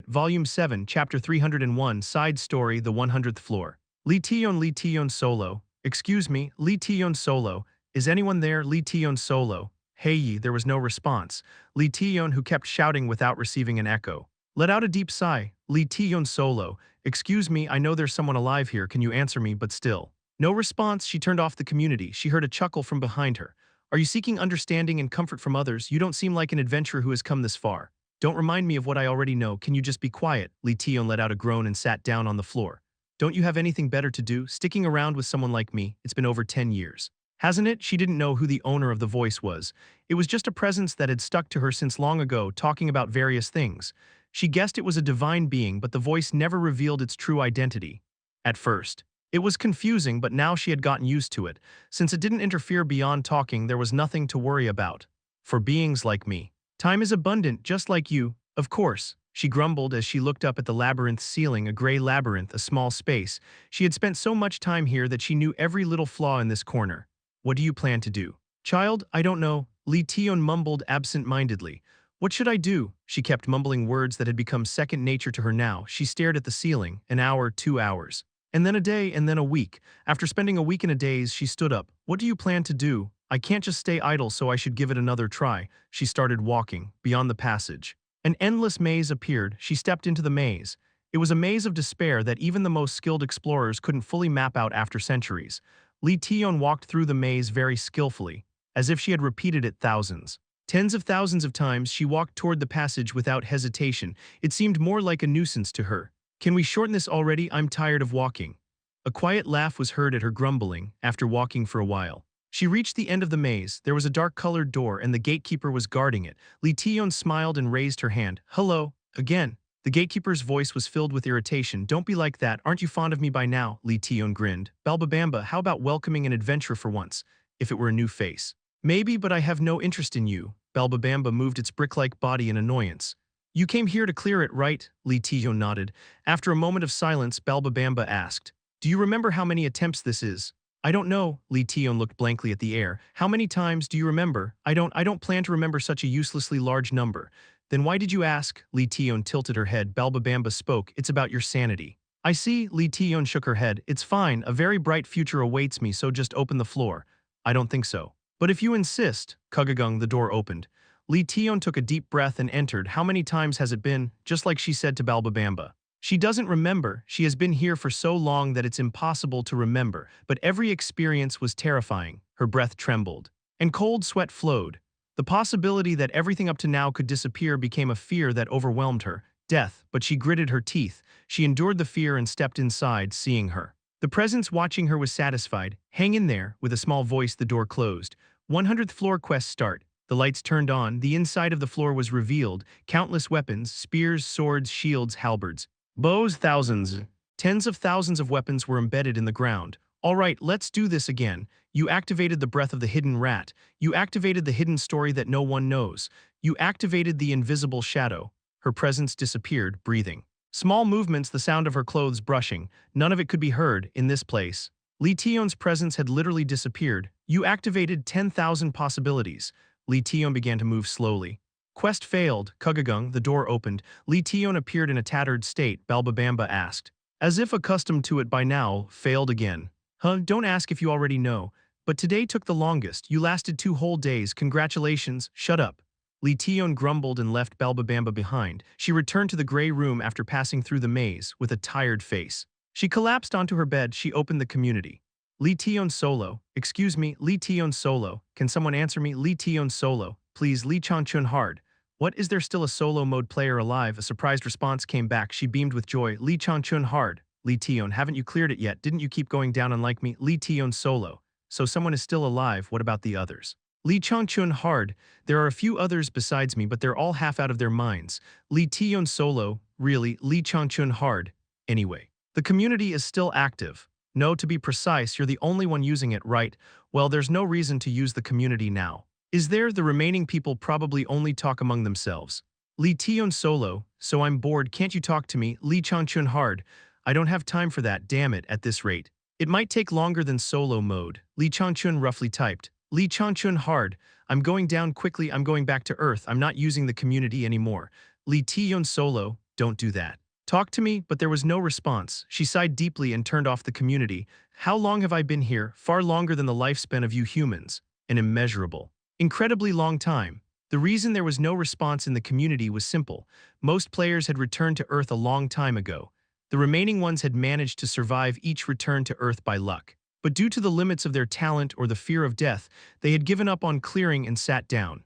Volume 7, Chapter 301, Side Story, The 100th Floor. Lee Tion Solo. Excuse me, Lee Tion Solo. Is anyone there, Lee Tion Solo? Hey ye, there was no response. Lee Tion, who kept shouting without receiving an echo, let out a deep sigh. Lee Tion Solo. Excuse me, I know there's someone alive here, can you answer me, but still. No response, she turned off the community. She heard a chuckle from behind her. Are you seeking understanding and comfort from others? You don't seem like an adventurer who has come this far. Don't remind me of what I already know, can you just be quiet? Lee Tion let out a groan and sat down on the floor. Don't you have anything better to do? Sticking around with someone like me, it's been over 10 years. Hasn't it? She didn't know who the owner of the voice was. It was just a presence that had stuck to her since long ago, talking about various things. She guessed it was a divine being, but the voice never revealed its true identity. At first. It was confusing, but now she had gotten used to it. Since it didn't interfere beyond talking, there was nothing to worry about. For beings like me, time is abundant, just like you. Of course, she grumbled as she looked up at the labyrinth ceiling, a gray labyrinth, a small space. She had spent so much time here that she knew every little flaw in this corner. What do you plan to do? Child, I don't know, Lee Tion mumbled absent-mindedly. What should I do? She kept mumbling words that had become second nature to her now. She stared at the ceiling, an hour, 2 hours. And then a day, and then a week. After spending a week in a daze, she stood up. What do you plan to do? I can't just stay idle, so I should give it another try. She started walking, beyond the passage. An endless maze appeared. She stepped into the maze. It was a maze of despair that even the most skilled explorers couldn't fully map out after centuries. Lee Tion walked through the maze very skillfully, as if she had repeated it thousands. Tens of thousands of times she walked toward the passage without hesitation. It seemed more like a nuisance to her. Can we shorten this already? I'm tired of walking. A quiet laugh was heard at her grumbling, after walking for a while. She reached the end of the maze. There was a dark-colored door, and the gatekeeper was guarding it. Lee Tion smiled and raised her hand. Hello, again. The gatekeeper's voice was filled with irritation. Don't be like that, aren't you fond of me by now? Lee Tion grinned. Balbabamba, how about welcoming an adventurer for once, if it were a new face? Maybe, but I have no interest in you. Balbabamba moved its brick-like body in annoyance. You came here to clear it, right? Lee Tion nodded. After a moment of silence, Balbabamba asked, do you remember how many attempts this is? I don't know. Lee Tion looked blankly at the air. How many times do you remember? I don't plan to remember such a uselessly large number. Then why did you ask? Lee Tion tilted her head. Balbabamba spoke. It's about your sanity. I see. Lee Tion shook her head. It's fine. A very bright future awaits me, so just open the floor. I don't think so. But if you insist, Kugagung, the door opened. Lee Tion took a deep breath and entered. How many times has it been? Just like she said to Balbabamba. She doesn't remember. She has been here for so long that it's impossible to remember. But every experience was terrifying. Her breath trembled. And cold sweat flowed. The possibility that everything up to now could disappear became a fear that overwhelmed her. Death, but she gritted her teeth. She endured the fear and stepped inside, seeing her. The presence watching her was satisfied. Hang in there. With a small voice, the door closed. 100th floor quest start. The lights turned on. The inside of the floor was revealed. Countless weapons, spears, swords, shields, halberds, bows, thousands. Tens of thousands of weapons were embedded in the ground. All right, let's do this again. You activated the breath of the hidden rat. You activated the hidden story that no one knows. You activated the invisible shadow. Her presence disappeared, breathing. Small movements, the sound of her clothes brushing. None of it could be heard in this place. Lee Tion's presence had literally disappeared. You activated 10,000 possibilities. Lee Tion began to move slowly. Quest failed. Kugagung, the door opened. Lee Tion appeared in a tattered state. Balbabamba asked, as if accustomed to it by now, failed again. Don't ask if you already know. But today took the longest. You lasted 2 whole days. Congratulations. Shut up. Lee Tion grumbled and left Balbabamba behind. She returned to the gray room after passing through the maze, with a tired face. She collapsed onto her bed. She opened the community. Lee Tion Solo. Excuse me, Lee Tion Solo. Can someone answer me? Lee Tion Solo. Please, Lee Changchun Hard. What, is there still a solo mode player alive? A surprised response came back. She beamed with joy. Lee Changchun Hard. Lee Tion, haven't you cleared it yet? Didn't you keep going down unlike me? Lee Tion Solo. So someone is still alive. What about the others? Lee Changchun Hard. There are a few others besides me, but they're all half out of their minds. Lee Tion Solo. Really, Lee Changchun Hard. Anyway, the community is still active. No, to be precise, you're the only one using it, right? Well, there's no reason to use the community now. Is there? The remaining people probably only talk among themselves. Lee Tion Solo. So I'm bored. Can't you talk to me? Lee Changchun Hard. I don't have time for that, damn it, at this rate. It might take longer than solo mode. Lee Changchun roughly typed. Lee Changchun Hard. I'm going down quickly. I'm going back to Earth. I'm not using the community anymore. Lee Tion Solo. Don't do that. Talk to me, but there was no response. She sighed deeply and turned off the community. How long have I been here? Far longer than the lifespan of you humans. An immeasurable, incredibly long time. The reason there was no response in the community was simple. Most players had returned to Earth a long time ago. The remaining ones had managed to survive each return to Earth by luck. But due to the limits of their talent or the fear of death, they had given up on clearing and sat down.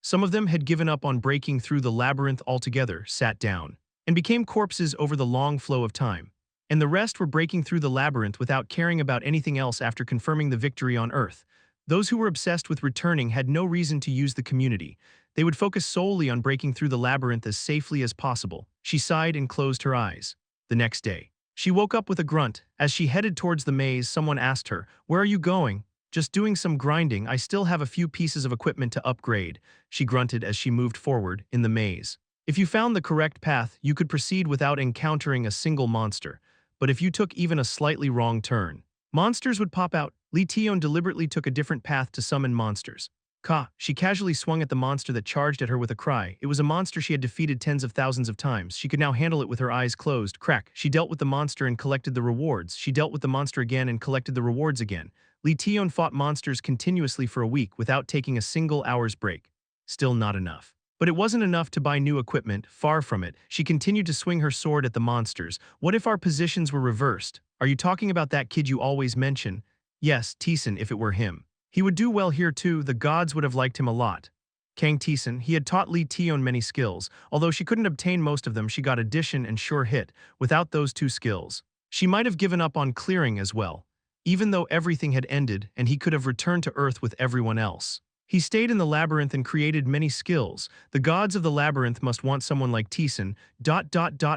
Some of them had given up on breaking through the labyrinth altogether, sat down, and became corpses over the long flow of time. And the rest were breaking through the labyrinth without caring about anything else after confirming the victory on Earth. Those who were obsessed with returning had no reason to use the community. They would focus solely on breaking through the labyrinth as safely as possible. She sighed and closed her eyes. The next day, she woke up with a grunt. As she headed towards the maze, someone asked her, "Where are you going?" "Just doing some grinding. I still have a few pieces of equipment to upgrade," she grunted as she moved forward in the maze. If you found the correct path, you could proceed without encountering a single monster. But if you took even a slightly wrong turn, monsters would pop out. Lee Tion deliberately took a different path to summon monsters. Ka, she casually swung at the monster that charged at her with a cry. It was a monster she had defeated tens of thousands of times. She could now handle it with her eyes closed. Crack. She dealt with the monster and collected the rewards. She dealt with the monster again and collected the rewards again. Lee Tion fought monsters continuously for a week without taking a single hour's break. Still not enough. But it wasn't enough to buy new equipment, far from it. She continued to swing her sword at the monsters. What if our positions were reversed? Are you talking about that kid you always mention? Yes, Taesan, if it were him. He would do well here too, the gods would have liked him a lot. Kang Taesan, he had taught Lee Tion many skills. Although she couldn't obtain most of them, she got addition and sure hit. Without those two skills, she might have given up on clearing as well. Even though everything had ended and he could have returned to Earth with everyone else. He stayed in the labyrinth and created many skills. The gods of the labyrinth must want someone like Taesan.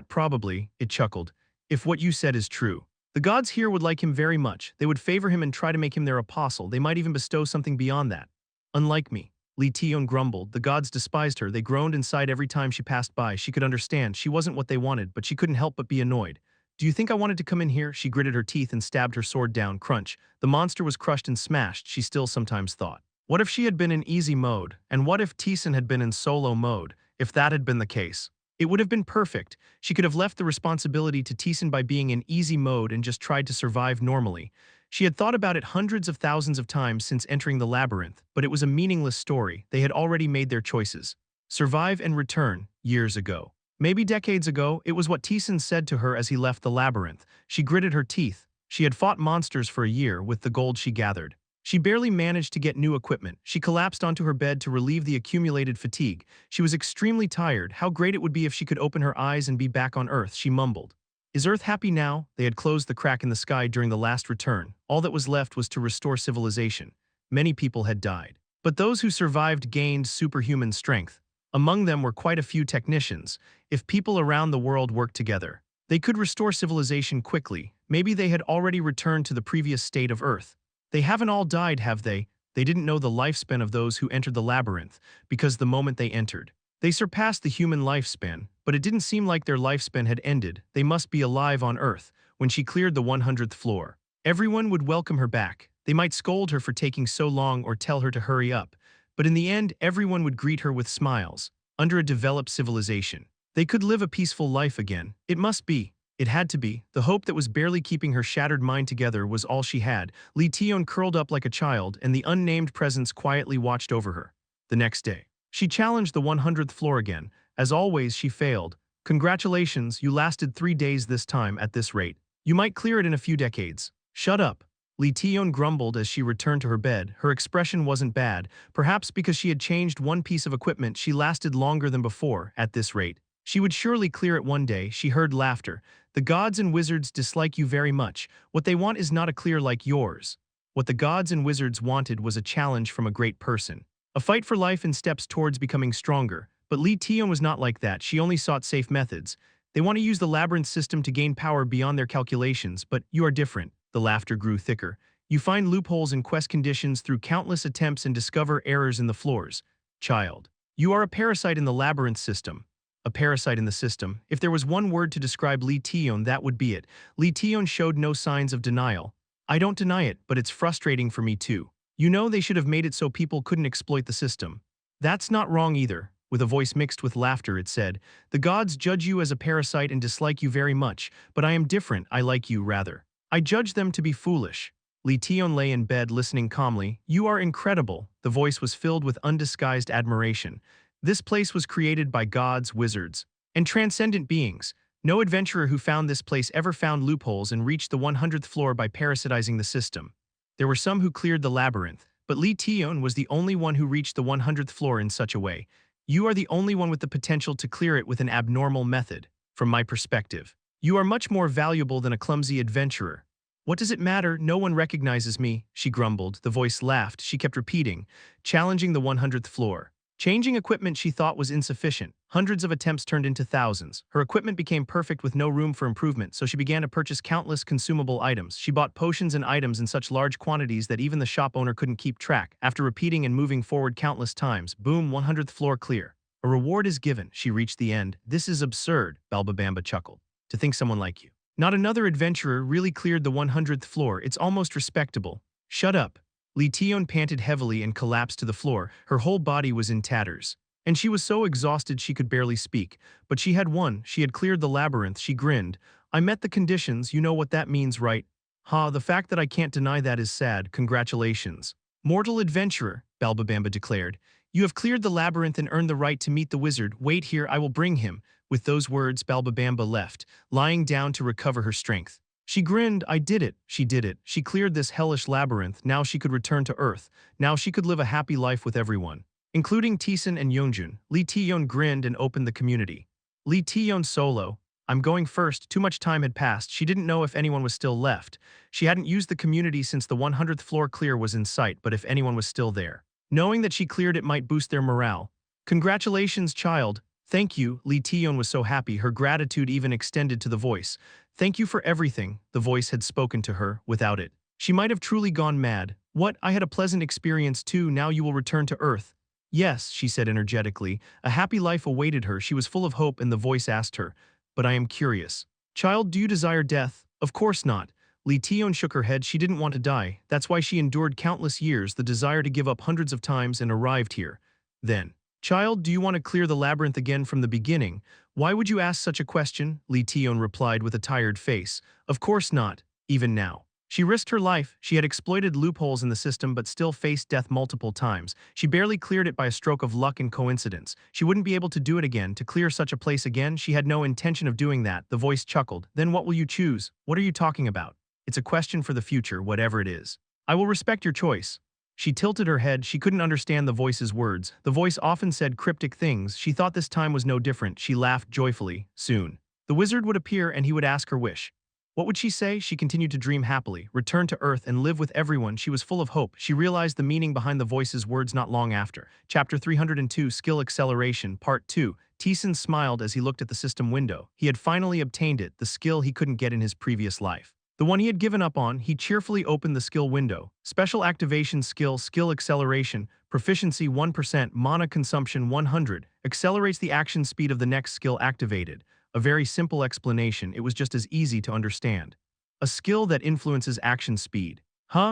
Probably, it chuckled. If what you said is true. The gods here would like him very much. They would favor him and try to make him their apostle. They might even bestow something beyond that. Unlike me. Lee Tion grumbled. The gods despised her. They groaned inside every time she passed by. She could understand. She wasn't what they wanted, but she couldn't help but be annoyed. Do you think I wanted to come in here? She gritted her teeth and stabbed her sword down. Crunch. The monster was crushed and smashed, she still sometimes thought. What if she had been in easy mode? And what if Taesan had been in solo mode? If that had been the case, it would have been perfect. She could have left the responsibility to Taesan by being in easy mode and just tried to survive normally. She had thought about it hundreds of thousands of times since entering the labyrinth, but it was a meaningless story. They had already made their choices. Survive and return, years ago. Maybe decades ago, it was what Taesan said to her as he left the labyrinth. She gritted her teeth. She had fought monsters for a year with the gold she gathered. She barely managed to get new equipment. She collapsed onto her bed to relieve the accumulated fatigue. She was extremely tired. How great it would be if she could open her eyes and be back on Earth, she mumbled. Is Earth happy now? They had closed the crack in the sky during the last return. All that was left was to restore civilization. Many people had died. But those who survived gained superhuman strength. Among them were quite a few technicians. If people around the world worked together, they could restore civilization quickly. Maybe they had already returned to the previous state of Earth. They haven't all died, have they? They didn't know the lifespan of those who entered the labyrinth, because the moment they entered, they surpassed the human lifespan, but it didn't seem like their lifespan had ended. They must be alive on Earth. When she cleared the 100th floor, everyone would welcome her back. They might scold her for taking so long or tell her to hurry up, but in the end, everyone would greet her with smiles. Under a developed civilization, they could live a peaceful life again. It must be. It had to be. The hope that was barely keeping her shattered mind together was all she had. Lee Tion curled up like a child, and the unnamed presence quietly watched over her. The next day, she challenged the 100th floor again. As always, she failed. Congratulations, you lasted 3 days this time at this rate. You might clear it in a few decades. Shut up. Lee Tion grumbled as she returned to her bed. Her expression wasn't bad. Perhaps because she had changed one piece of equipment, she lasted longer than before at this rate. She would surely clear it one day. She heard laughter. The gods and wizards dislike you very much. What they want is not a clear like yours. What the gods and wizards wanted was a challenge from a great person. A fight for life and steps towards becoming stronger. But Lee Tion was not like that. She only sought safe methods. They want to use the labyrinth system to gain power beyond their calculations, but you are different. The laughter grew thicker. You find loopholes in quest conditions through countless attempts and discover errors in the floors. Child, you are a parasite in the labyrinth system. A parasite in the system. If there was one word to describe Lee Tion, that would be it. Lee Tion showed no signs of denial. I don't deny it, but it's frustrating for me too. You know they should have made it so people couldn't exploit the system. That's not wrong either. With a voice mixed with laughter, it said, "The gods judge you as a parasite and dislike you very much, but I am different, I like you rather. I judge them to be foolish." Lee Tion lay in bed listening calmly. "You are incredible." The voice was filled with undisguised admiration. "This place was created by gods, wizards, and transcendent beings. No adventurer who found this place ever found loopholes and reached the 100th floor by parasitizing the system. There were some who cleared the labyrinth, but Lee Tion was the only one who reached the 100th floor in such a way. You are the only one with the potential to clear it with an abnormal method. From my perspective, you are much more valuable than a clumsy adventurer." "What does it matter? No one recognizes me," she grumbled. The voice laughed. She kept repeating, "Challenging the 100th floor." Changing equipment she thought was insufficient. Hundreds of attempts turned into thousands. Her equipment became perfect with no room for improvement, so she began to purchase countless consumable items. She bought potions and items in such large quantities that even the shop owner couldn't keep track. After repeating and moving forward countless times, boom, 100th floor clear. A reward is given. She reached the end. "This is absurd," Balbabamba chuckled. "To think someone like you, not another adventurer, really cleared the 100th floor. It's almost respectable." "Shut up." Lee Tion panted heavily and collapsed to the floor. Her whole body was in tatters, and she was so exhausted she could barely speak. But she had won. She had cleared the labyrinth. She grinned. "I met the conditions. You know what that means, right?" "Ha, the fact that I can't deny that is sad. Congratulations." "Mortal adventurer," Balbabamba declared. "You have cleared the labyrinth and earned the right to meet the wizard. Wait here, I will bring him." With those words, Balbabamba left, lying down to recover her strength. She grinned. "I did it. She did it. She cleared this hellish labyrinth. Now she could return to Earth. Now she could live a happy life with everyone, including Taesan and Yeonjun." Lee Tion grinned and opened the community. Lee Tion solo. "I'm going first." Too much time had passed. She didn't know if anyone was still left. She hadn't used the community since the 100th floor clear was in sight, but if anyone was still there, knowing that she cleared it might boost their morale. "Congratulations, child." "Thank you." Lee Tion was so happy, her gratitude even extended to the voice. "Thank you for everything." The voice had spoken to her. Without it, she might have truly gone mad. "What? I had a pleasant experience too. Now you will return to Earth." "Yes," she said energetically. A happy life awaited her. She was full of hope, and the voice asked her, "But I am curious. Child, do you desire death?" "Of course not." Lee Tion shook her head. She didn't want to die. That's why she endured countless years, the desire to give up hundreds of times, and arrived here. Then, "Child, do you want to clear the labyrinth again from the beginning?" "Why would you ask such a question?" Lee Tion replied with a tired face. "Of course not, even now." She risked her life. She had exploited loopholes in the system but still faced death multiple times. She barely cleared it by a stroke of luck and coincidence. She wouldn't be able to do it again. To clear such a place again, she had no intention of doing that. The voice chuckled. "Then what will you choose?" "What are you talking about?" "It's a question for the future, whatever it is. I will respect your choice." She tilted her head. She couldn't understand the voice's words. The voice often said cryptic things. She thought this time was no different. She laughed joyfully. Soon, the wizard would appear and he would ask her wish. What would she say? She continued to dream happily, return to Earth and live with everyone. She was full of hope. She realized the meaning behind the voice's words not long after. Chapter 302, Skill Acceleration, Part 2. Taesan smiled as he looked at the system window. He had finally obtained it, the skill he couldn't get in his previous life. The one he had given up on. He cheerfully opened the skill window. Special activation skill, skill acceleration, proficiency 1%, mana consumption 100, accelerates the action speed of the next skill activated. A very simple explanation, it was just as easy to understand. A skill that influences action speed.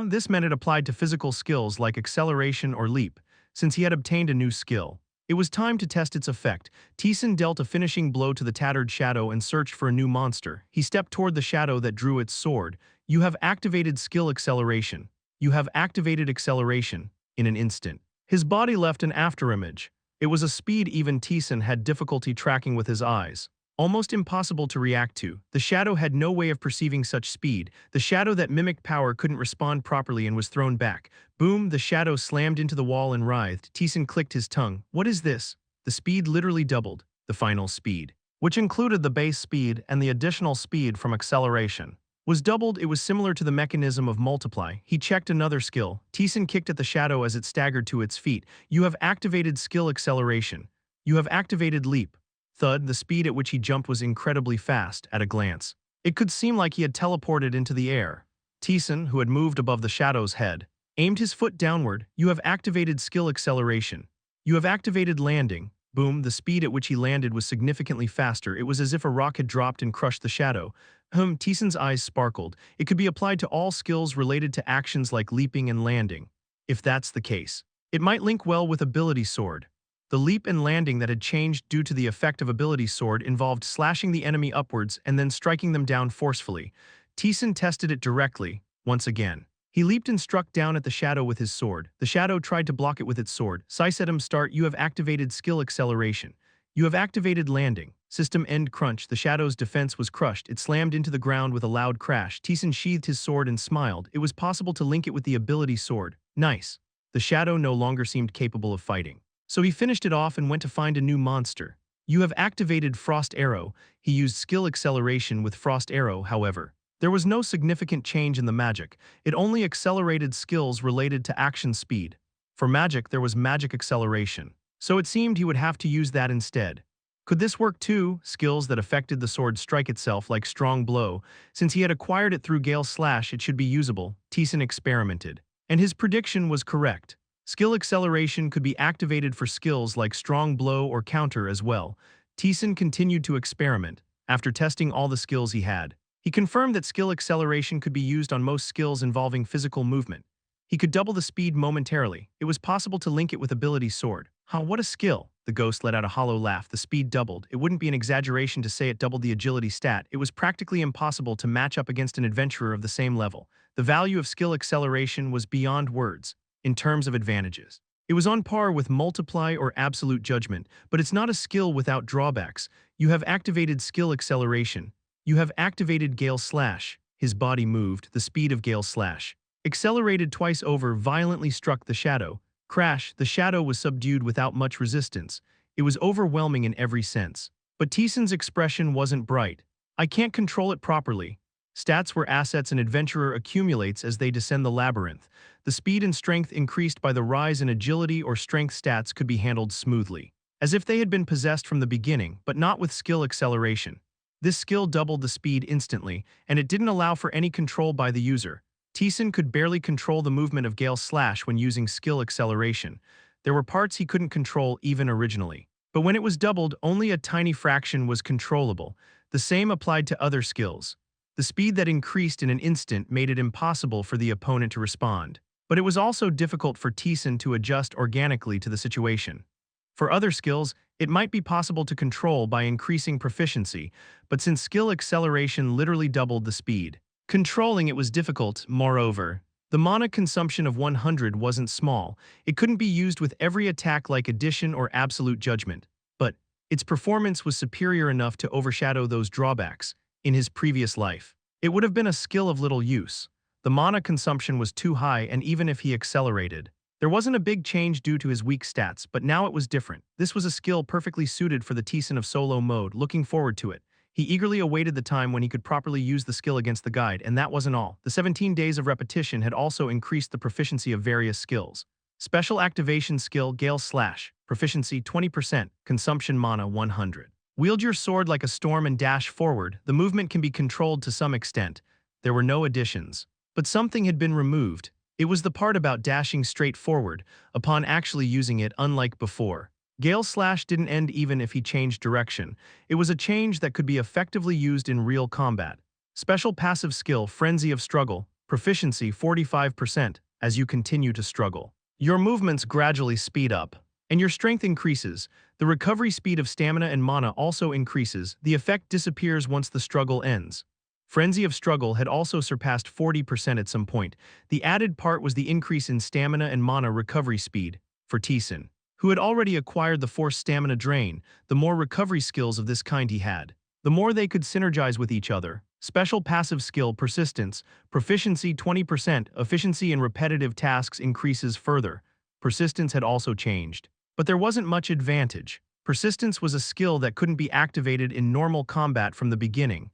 This meant it applied to physical skills like acceleration or leap. Since he had obtained a new skill, it was time to test its effect. Taesan dealt a finishing blow to the tattered shadow and searched for a new monster. He stepped toward the shadow that drew its sword. "You have activated skill acceleration. You have activated acceleration." In an instant, his body left an afterimage. It was a speed even Taesan had difficulty tracking with his eyes. Almost impossible to react to. The shadow had no way of perceiving such speed. The shadow that mimicked power couldn't respond properly and was thrown back. Boom, the shadow slammed into the wall and writhed. Taesan clicked his tongue. "What is this?" The speed literally doubled. The final speed, which included the base speed and the additional speed from acceleration, was doubled. It was similar to the mechanism of multiply. He checked another skill. Taesan kicked at the shadow as it staggered to its feet. "You have activated skill acceleration. You have activated leap." Thud, the speed at which he jumped was incredibly fast at a glance. It could seem like he had teleported into the air. Taesan, who had moved above the shadow's head, aimed his foot downward. "You have activated skill acceleration. You have activated landing." Boom, the speed at which he landed was significantly faster. It was as if a rock had dropped and crushed the shadow. Taesan's eyes sparkled. It could be applied to all skills related to actions like leaping and landing. If that's the case, it might link well with ability sword. The leap and landing that had changed due to the effect of ability sword involved slashing the enemy upwards and then striking them down forcefully. Taesan tested it directly, once again. He leaped and struck down at the shadow with his sword. The shadow tried to block it with its sword. Saisedum start, you have activated skill acceleration. You have activated landing. System end crunch. The shadow's defense was crushed. It slammed into the ground with a loud crash. Taesan sheathed his sword and smiled. It was possible to link it with the ability sword. Nice. The shadow no longer seemed capable of fighting. So he finished it off and went to find a new monster. You have activated Frost Arrow. He used skill acceleration with Frost Arrow, however. There was no significant change in the magic. It only accelerated skills related to action speed. For magic, there was magic acceleration. So it seemed he would have to use that instead. Could this work too? Skills that affected the sword strike itself like strong blow. Since he had acquired it through Gale Slash, it should be usable. Taesan experimented. And his prediction was correct. Skill acceleration could be activated for skills like strong blow or counter as well. Taesan continued to experiment. After testing all the skills he had, he confirmed that skill acceleration could be used on most skills involving physical movement. He could double the speed momentarily. It was possible to link it with ability sword. Huh, what a skill! The ghost let out a hollow laugh. The speed doubled. It wouldn't be an exaggeration to say it doubled the agility stat. It was practically impossible to match up against an adventurer of the same level. The value of skill acceleration was beyond words. In terms of advantages, it was on par with multiply or absolute judgment, but it's not a skill without drawbacks. You have activated skill acceleration. You have activated Gale Slash. His body moved. The speed of Gale Slash accelerated twice over, violently struck the shadow. Crash. The shadow was subdued without much resistance. It was overwhelming in every sense. But Taesan's expression wasn't bright. I can't control it properly. Stats were assets an adventurer accumulates as they descend the labyrinth. The speed and strength increased by the rise in agility or strength stats could be handled smoothly, as if they had been possessed from the beginning, but not with skill acceleration. This skill doubled the speed instantly, and it didn't allow for any control by the user. Taesan could barely control the movement of Gale Slash when using skill acceleration. There were parts he couldn't control even originally. But when it was doubled, only a tiny fraction was controllable. The same applied to other skills. The speed that increased in an instant made it impossible for the opponent to respond. But it was also difficult for Taesan to adjust organically to the situation. For other skills, it might be possible to control by increasing proficiency, but since skill acceleration literally doubled the speed, controlling it was difficult. Moreover, the mana consumption of 100 wasn't small. It couldn't be used with every attack like addition or absolute judgment, but its performance was superior enough to overshadow those drawbacks. In his previous life, it would have been a skill of little use. The mana consumption was too high, and even if he accelerated, there wasn't a big change due to his weak stats, but now it was different. This was a skill perfectly suited for the Taesan of solo mode. Looking forward to it, he eagerly awaited the time when he could properly use the skill against the guide, and that wasn't all. The 17 days of repetition had also increased the proficiency of various skills. Special activation skill Gale Slash, proficiency 20%, consumption mana 100. Wield your sword like a storm and dash forward. The movement can be controlled to some extent. There were no additions. But something had been removed. It was the part about dashing straight forward, upon actually using it, unlike before. Gale Slash didn't end even if he changed direction. It was a change that could be effectively used in real combat. Special passive skill Frenzy of Struggle, proficiency 45%. As you continue to struggle, your movements gradually speed up, and your strength increases. The recovery speed of stamina and mana also increases. The effect disappears once the struggle ends. Frenzy of Struggle had also surpassed 40% at some point. The added part was the increase in stamina and mana recovery speed. For Taesan, who had already acquired the forced stamina drain, the more recovery skills of this kind he had, the more they could synergize with each other. Special passive skill Persistence, proficiency 20%, efficiency in repetitive tasks increases further. Persistence had also changed. But there wasn't much advantage. Persistence was a skill that couldn't be activated in normal combat from the beginning.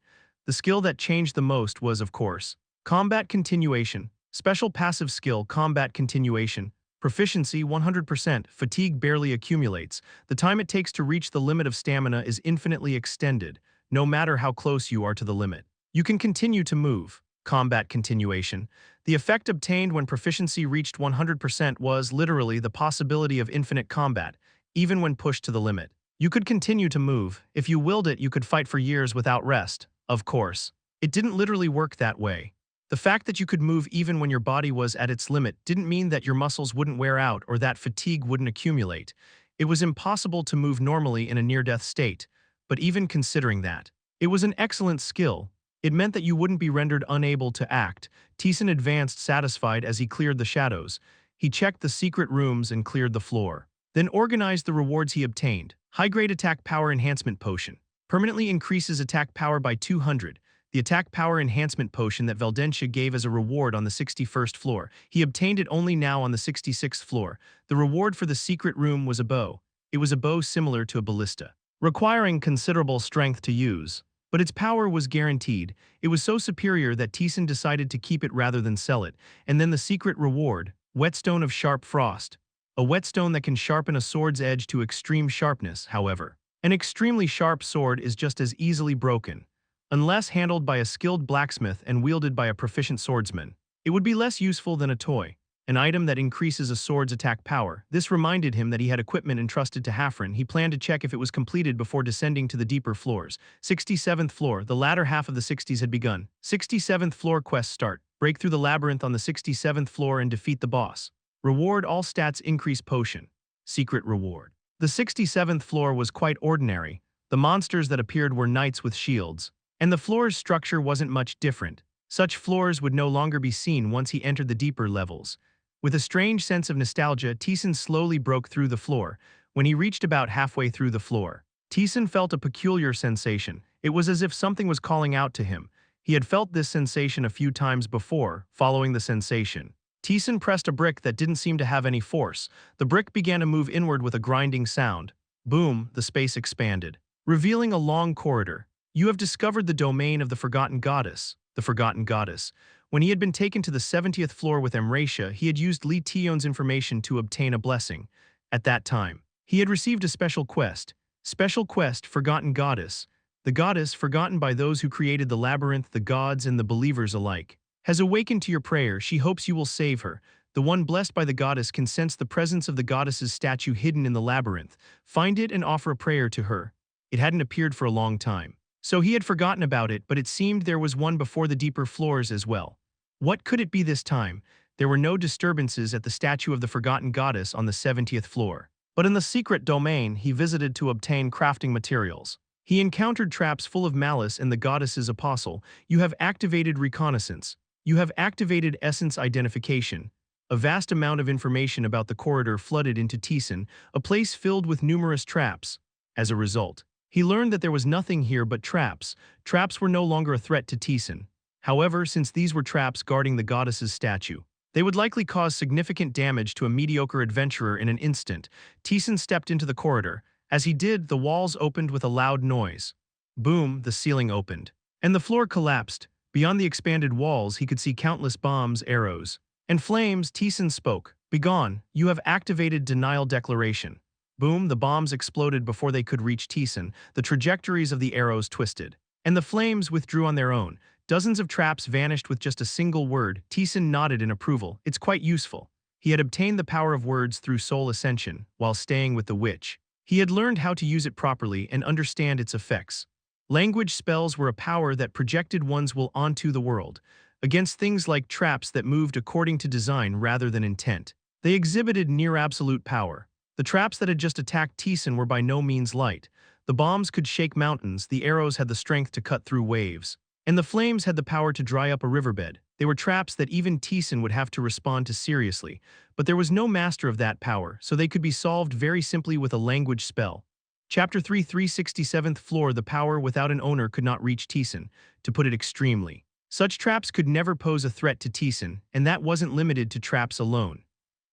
The skill that changed the most was, of course, Combat Continuation. Special passive skill Combat Continuation. Proficiency 100%. Fatigue barely accumulates. The time it takes to reach the limit of stamina is infinitely extended, no matter how close you are to the limit. You can continue to move. Combat Continuation. The effect obtained when proficiency reached 100% was literally the possibility of infinite combat, even when pushed to the limit. You could continue to move. If you willed it, you could fight for years without rest. Of course, it didn't literally work that way. The fact that you could move even when your body was at its limit didn't mean that your muscles wouldn't wear out or that fatigue wouldn't accumulate. It was impossible to move normally in a near-death state, but even considering that, it was an excellent skill. It meant that you wouldn't be rendered unable to act. Taesan advanced satisfied as he cleared the shadows. He checked the secret rooms and cleared the floor. Then organized the rewards he obtained. High-grade attack power enhancement potion. Permanently increases attack power by 200. The attack power enhancement potion that Valdentia gave as a reward on the 61st floor. He obtained it only now on the 66th floor. The reward for the secret room was a bow. It was a bow similar to a ballista, requiring considerable strength to use. But its power was guaranteed. It was so superior that Taesan decided to keep it rather than sell it. And then the secret reward, Whetstone of Sharp Frost. A whetstone that can sharpen a sword's edge to extreme sharpness, however. An extremely sharp sword is just as easily broken, unless handled by a skilled blacksmith and wielded by a proficient swordsman. It would be less useful than a toy, an item that increases a sword's attack power. This reminded him that he had equipment entrusted to Hafren. He planned to check if it was completed before descending to the deeper floors. 67th floor, the latter half of the 60s had begun. 67th floor quest start. Break through the labyrinth on the 67th floor and defeat the boss. Reward all stats increase potion. Secret reward. The 67th floor was quite ordinary. The monsters that appeared were knights with shields, and the floor's structure wasn't much different. Such floors would no longer be seen once he entered the deeper levels. With a strange sense of nostalgia, Taesan slowly broke through the floor. When he reached about halfway through the floor, Taesan felt a peculiar sensation. It was as if something was calling out to him. He had felt this sensation a few times before. Following the sensation, Taesan pressed a brick that didn't seem to have any force. The brick began to move inward with a grinding sound. Boom, the space expanded, revealing a long corridor. You have discovered the domain of the Forgotten Goddess. The Forgotten Goddess. When he had been taken to the 70th floor with Amratia, he had used Lee Tion's information to obtain a blessing. At that time, he had received a special quest. Special quest, Forgotten Goddess. The goddess, forgotten by those who created the labyrinth, the gods and the believers alike, has awakened to your prayer. She hopes you will save her. The one blessed by the goddess can sense the presence of the goddess's statue hidden in the labyrinth. Find it and offer a prayer to her. It hadn't appeared for a long time, so he had forgotten about it, but it seemed there was one before the deeper floors as well. What could it be this time? There were no disturbances at the statue of the Forgotten Goddess on the 70th floor. But in the secret domain he visited to obtain crafting materials, he encountered traps full of malice and the goddess's apostle. You have activated reconnaissance. You have activated essence identification. A vast amount of information about the corridor flooded into Taesan, a place filled with numerous traps. As a result, he learned that there was nothing here but traps. Traps were no longer a threat to Taesan. However, since these were traps guarding the goddess's statue, they would likely cause significant damage to a mediocre adventurer in an instant. Taesan stepped into the corridor. As he did, the walls opened with a loud noise. Boom, the ceiling opened, and the floor collapsed. Beyond the expanded walls, he could see countless bombs, arrows, and flames. Taesan spoke. Begone, you have activated denial declaration. Boom, the bombs exploded before they could reach Taesan. The trajectories of the arrows twisted, and the flames withdrew on their own. Dozens of traps vanished with just a single word. Taesan nodded in approval. It's quite useful. He had obtained the power of words through soul ascension while staying with the witch. He had learned how to use it properly and understand its effects. Language spells were a power that projected one's will onto the world, against things like traps that moved according to design rather than intent. They exhibited near-absolute power. The traps that had just attacked Taesan were by no means light. The bombs could shake mountains, the arrows had the strength to cut through waves, and the flames had the power to dry up a riverbed. They were traps that even Taesan would have to respond to seriously, but there was no master of that power, so they could be solved very simply with a language spell. Chapter 3, 367th floor. The power without an owner could not reach Taesan, to put it extremely. Such traps could never pose a threat to Taesan, and that wasn't limited to traps alone.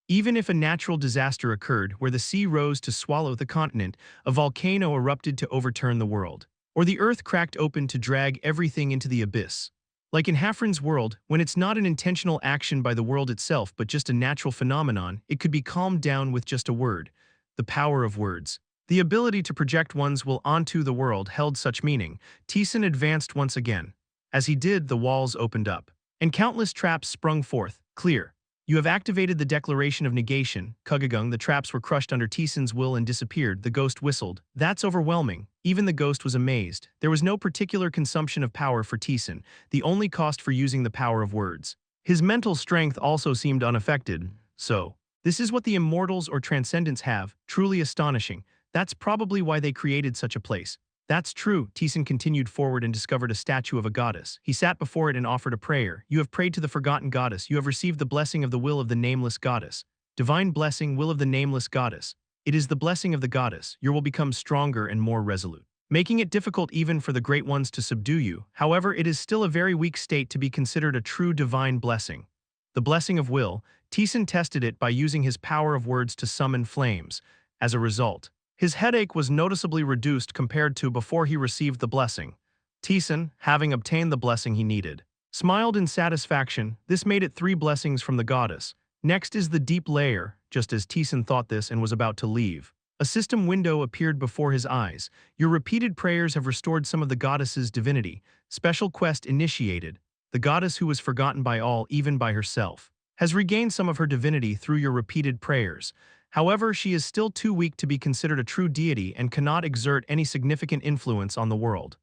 Even if a natural disaster occurred where the sea rose to swallow the continent, a volcano erupted to overturn the world, or the earth cracked open to drag everything into the abyss. Like in Hafren's world, when it's not an intentional action by the world itself but just a natural phenomenon, it could be calmed down with just a word. The power of words. The ability to project one's will onto the world held such meaning. Taesan advanced once again. As he did, the walls opened up, and countless traps sprung forth. Clear. You have activated the declaration of negation. Kugagung, the traps were crushed under Taesan's will and disappeared. The ghost whistled. That's overwhelming. Even the ghost was amazed. There was no particular consumption of power for Taesan, the only cost for using the power of words. His mental strength also seemed unaffected. So, This is what the immortals or transcendents have, truly astonishing. That's probably why they created such a place. That's true. Taesan continued forward and discovered a statue of a goddess. He sat before it and offered a prayer. You have prayed to the forgotten goddess. You have received the blessing of the will of the nameless goddess. Divine blessing, will of the nameless goddess. It is the blessing of the goddess. You will become stronger and more resolute, making it difficult even for the great ones to subdue you. However, it is still a very weak state to be considered a true divine blessing. The blessing of will, Taesan tested it by using his power of words to summon flames. As a result, his headache was noticeably reduced compared to before he received the blessing. Taesan, having obtained the blessing he needed, smiled in satisfaction. This made it 3 blessings from the goddess. Next is the deep layer. Just as Taesan thought this and was about to leave, a system window appeared before his eyes. Your repeated prayers have restored some of the goddess's divinity. Special quest initiated. The goddess who was forgotten by all, even by herself, has regained some of her divinity through your repeated prayers. However, she is still too weak to be considered a true deity and cannot exert any significant influence on the world.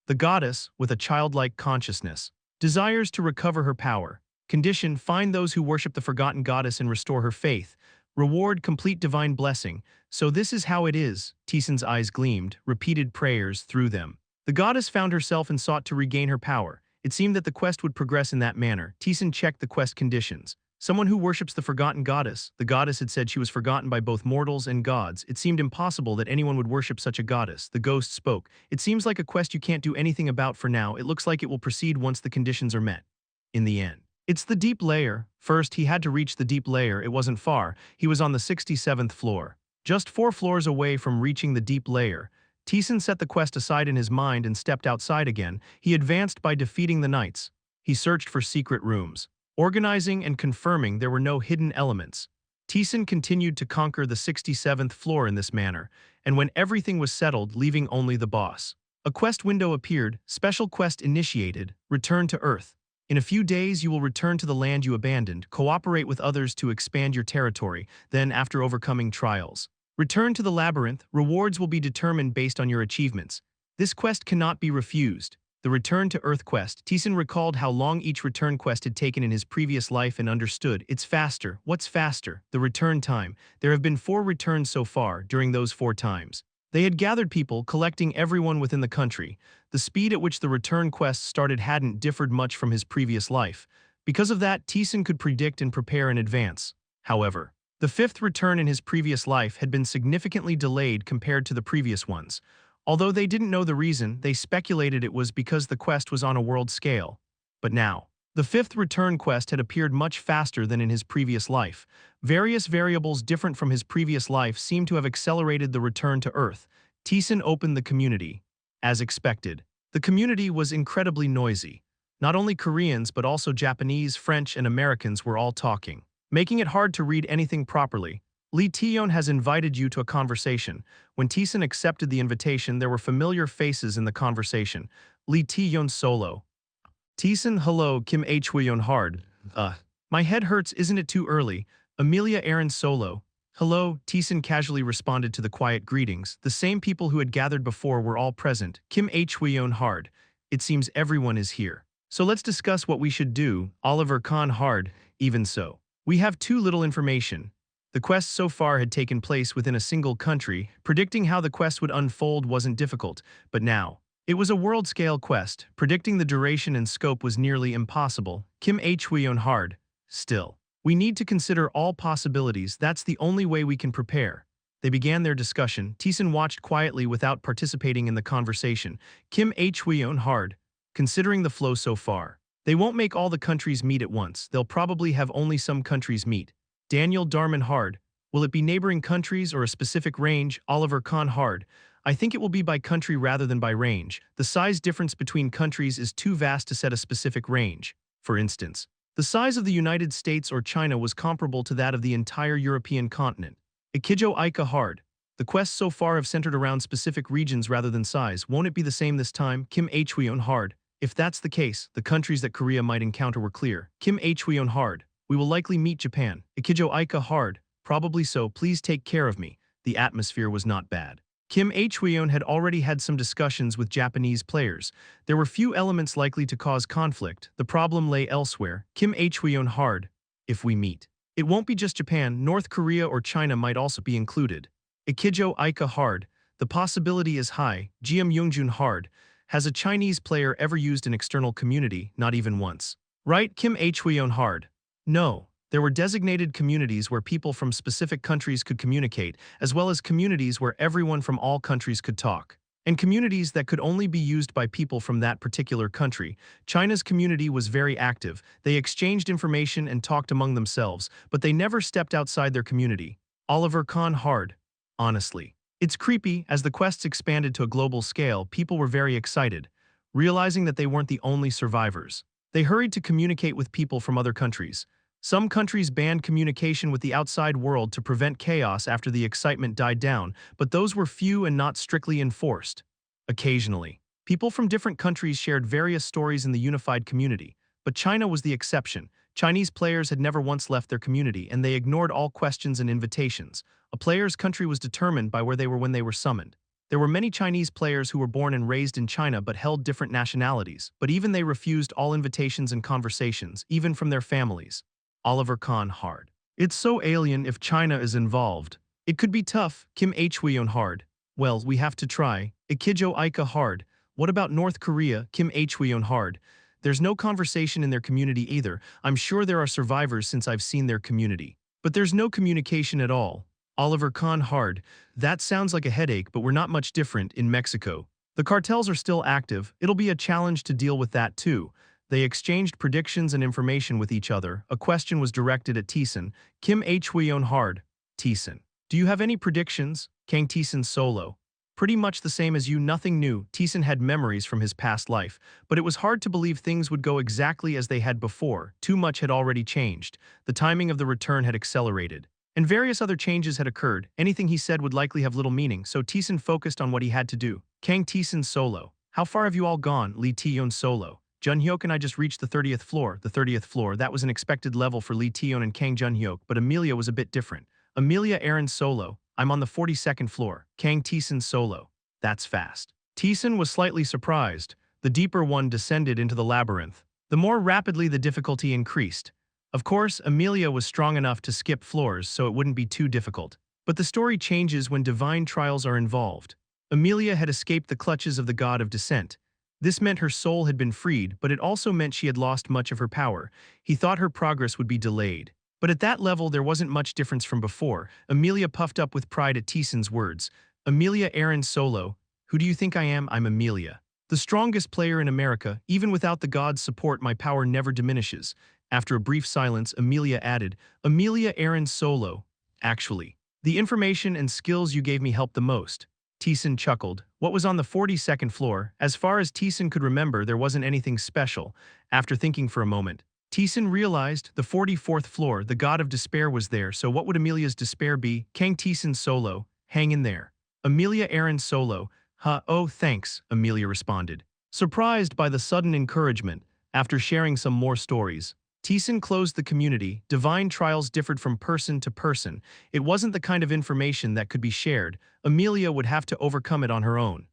The goddess, with a childlike consciousness, desires to recover her power. Condition: find those who worship the forgotten goddess and restore her faith. Reward: complete divine blessing. So this is how it is. Taesan's eyes gleamed, repeated prayers through them. The goddess found herself and sought to regain her power. It seemed that the quest would progress in that manner. Taesan checked the quest conditions. Someone who worships the forgotten goddess. The goddess had said she was forgotten by both mortals and gods. It seemed impossible that anyone would worship such a goddess. The ghost spoke. It seems like a quest you can't do anything about for now. It looks like it will proceed once the conditions are met. In the end, it's the deep layer. First, he had to reach the deep layer. It wasn't far. He was on the 67th floor. Just 4 floors away from reaching the deep layer. Taesan set the quest aside in his mind and stepped outside again. He advanced by defeating the knights. He searched for secret rooms, organizing and confirming there were no hidden elements. Taesan continued to conquer the 67th floor in this manner, and when everything was settled, leaving only the boss, a quest window appeared. Special quest initiated. Return to Earth. In a few days you will return to the land you abandoned. Cooperate with others to expand your territory. Then, after overcoming trials, return to the labyrinth. Rewards will be determined based on your achievements. This quest cannot be refused. The Return to Earth quest. Taesan recalled how long each return quest had taken in his previous life and understood. It's faster. What's faster? The return time. There have been 4 returns so far. During those 4 times, they had gathered people, collecting everyone within the country. The speed at which the return quest started hadn't differed much from his previous life. Because of that, Taesan could predict and prepare in advance. However, the 5th return in his previous life had been significantly delayed compared to the previous ones. Although they didn't know the reason, they speculated it was because the quest was on a world scale. But now, the 5th return quest had appeared much faster than in his previous life. Various variables different from his previous life seemed to have accelerated the return to Earth. Taesan opened the community. As expected, the community was incredibly noisy. Not only Koreans but also Japanese, French, and Americans were all talking, making it hard to read anything properly. Lee Taeyeon has invited you to a conversation. When Taesan accepted the invitation, there were familiar faces in the conversation. Lee Taeyeon solo. Taesan: hello, Kim Hweyeon hard. My head hurts, isn't it too early? Amelia Aaron solo. Hello, Taesan casually responded to the quiet greetings. The same people who had gathered before were all present. Kim Hweyeon hard. It seems everyone is here. So let's discuss what we should do. Oliver Kahn hard. Even so, we have too little information. The quest so far had taken place within a single country. Predicting how the quest would unfold wasn't difficult, but now, it was a world-scale quest. Predicting the duration and scope was nearly impossible. Kim Hweyeon hard. Still, we need to consider all possibilities. That's the only way we can prepare. They began their discussion. Taesan watched quietly without participating in the conversation. Kim Hweyeon hard. Considering the flow so far, they won't make all the countries meet at once. They'll probably have only some countries meet. Daniel Darman hard. Will it be neighboring countries or a specific range? Oliver Kahn hard. I think it will be by country rather than by range. The size difference between countries is too vast to set a specific range. For instance, the size of the United States or China was comparable to that of the entire European continent. Ikijo Aika hard. The quests so far have centered around specific regions rather than size. Won't it be the same this time? Kim Hweyeon hard. If that's the case, the countries that Korea might encounter were clear. Kim Hweyeon hard. We will likely meet Japan. Ikijo Aika hard. Probably so. Please take care of me. The atmosphere was not bad. Kim Hweyeon had already had some discussions with Japanese players. There were few elements likely to cause conflict. The problem lay elsewhere. Kim Hweyeon hard. If we meet, It won't be just Japan, North Korea or China might also be included. Ikijo Ika hard, the possibility is high. Jiam Yoongjun hard, has a Chinese player ever used an external community? Not even once. Right? Kim Hweon hard. No. There were designated communities where people from specific countries could communicate, as well as communities where everyone from all countries could talk. And communities that could only be used by people from that particular country. China's community was very active. They exchanged information and talked among themselves, but they never stepped outside their community. Oliver Kahn hard. Honestly. It's creepy. As the quests expanded to a global scale, people were very excited, realizing that they weren't the only survivors. They hurried to communicate with people from other countries. Some countries banned communication with the outside world to prevent chaos after the excitement died down, but those were few and not strictly enforced. Occasionally, people from different countries shared various stories in the unified community, but China was the exception. Chinese players had never once left their community, and they ignored all questions and invitations. A player's country was determined by where they were when they were summoned. There were many Chinese players who were born and raised in China but held different nationalities, but even they refused all invitations and conversations, even from their families. Oliver Kahn hard. It's so alien if China is involved. It could be tough. Kim Hweon hard. Well, we have to try. Ikijo Ika hard. What about North Korea? Kim Hweon hard. There's no conversation in their community either. I'm sure there are survivors since I've seen their community. But there's no communication at all. Oliver Kahn hard. That sounds like a headache, but we're not much different in Mexico. The cartels are still active. It'll be a challenge to deal with that too. They exchanged predictions and information with each other. A question was directed at Taesan. Kim Hweon hard. Taesan. Do you have any predictions? Kang Taesan solo. Pretty much the same as you, nothing new. Taesan had memories from his past life, but it was hard to believe things would go exactly as they had before. Too much had already changed. The timing of the return had accelerated. And various other changes had occurred. Anything he said would likely have little meaning, so Taesan focused on what he had to do. Kang Taesan solo. How far have you all gone? Lee Taeyeon solo. Junhyuk and I just reached the 30th floor. The 30th floor, that was an expected level for Lee Taeyeon and Kang Junhyuk, but Amelia was a bit different. Amelia Aaron solo. I'm on the 42nd floor. Kang Taesan solo. That's fast. Taesan was slightly surprised. The deeper one descended into the labyrinth. The more rapidly the difficulty increased. Of course, Amelia was strong enough to skip floors, so it wouldn't be too difficult. But the story changes when divine trials are involved. Amelia had escaped the clutches of the god of descent. This meant her soul had been freed, but it also meant she had lost much of her power. He thought her progress would be delayed. But at that level, there wasn't much difference from before. Amelia puffed up with pride at Taesan's words. Amelia Aaron solo. Who do you think I am? I'm Amelia. The strongest player in America. Even without the god's support, my power never diminishes. After a brief silence, Amelia added, Amelia Aaron solo. Actually, the information and skills you gave me helped the most. Taesan chuckled. What was on the 42nd floor? As far as Taesan could remember, there wasn't anything special. After thinking for a moment, Taesan realized the 44th floor, the god of despair was there, so what would Amelia's despair be? Kang Taesan solo. Hang in there. Amelia Aaron solo. Oh, thanks, Amelia responded. Surprised by the sudden encouragement, after sharing some more stories, Taesan closed the community. Divine trials differed from person to person. It wasn't the kind of information that could be shared. Amelia would have to overcome it on her own.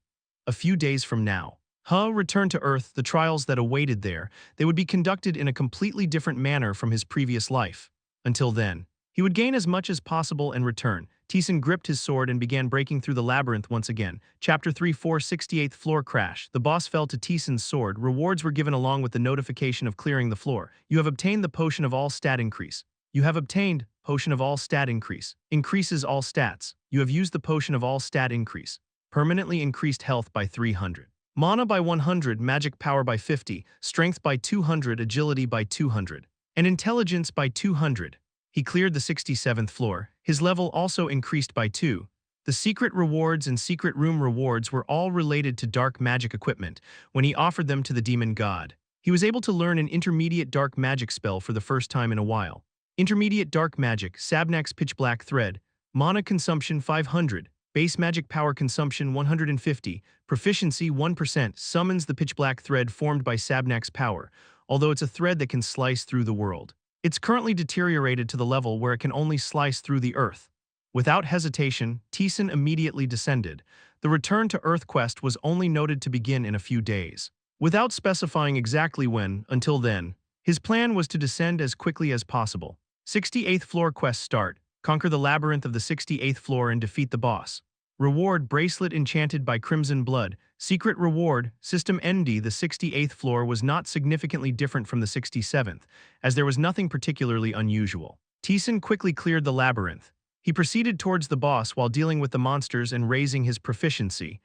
A few days from now, returned to Earth. The trials that awaited there, they would be conducted in a completely different manner from his previous life. Until then, he would gain as much as possible and return. Taesan gripped his sword and began breaking through the labyrinth once again. Chapter 3 468th Floor Crash. The boss fell to Taesan's sword. Rewards were given along with the notification of clearing the floor. You have obtained the potion of all stat increase. You have obtained potion of all stat increase. Increases all stats. You have used the potion of all stat increase. Permanently increased health by 300. Mana by 100, magic power by 50, strength by 200, agility by 200, and intelligence by 200. He cleared the 67th floor. His level also increased by 2. The secret rewards and secret room rewards were all related to dark magic equipment when he offered them to the demon god. He was able to learn an intermediate dark magic spell for the first time in a while. Intermediate dark magic, Sabnak's pitch black thread, mana consumption 500, base magic power consumption 150, proficiency 1%, summons the pitch black thread formed by Sabnak's power, although it's a thread that can slice through the world. It's currently deteriorated to the level where it can only slice through the earth. Without hesitation, Taesan immediately descended. The return to Earth quest was only noted to begin in a few days. Without specifying exactly when, until then, his plan was to descend as quickly as possible. 68th floor quest start. Conquer the labyrinth of the 68th floor and defeat the boss. Reward bracelet enchanted by crimson blood. Secret reward, System ND. The 68th floor was not significantly different from the 67th, as there was nothing particularly unusual. Taesan quickly cleared the labyrinth. He proceeded towards the boss while dealing with the monsters and raising his proficiency.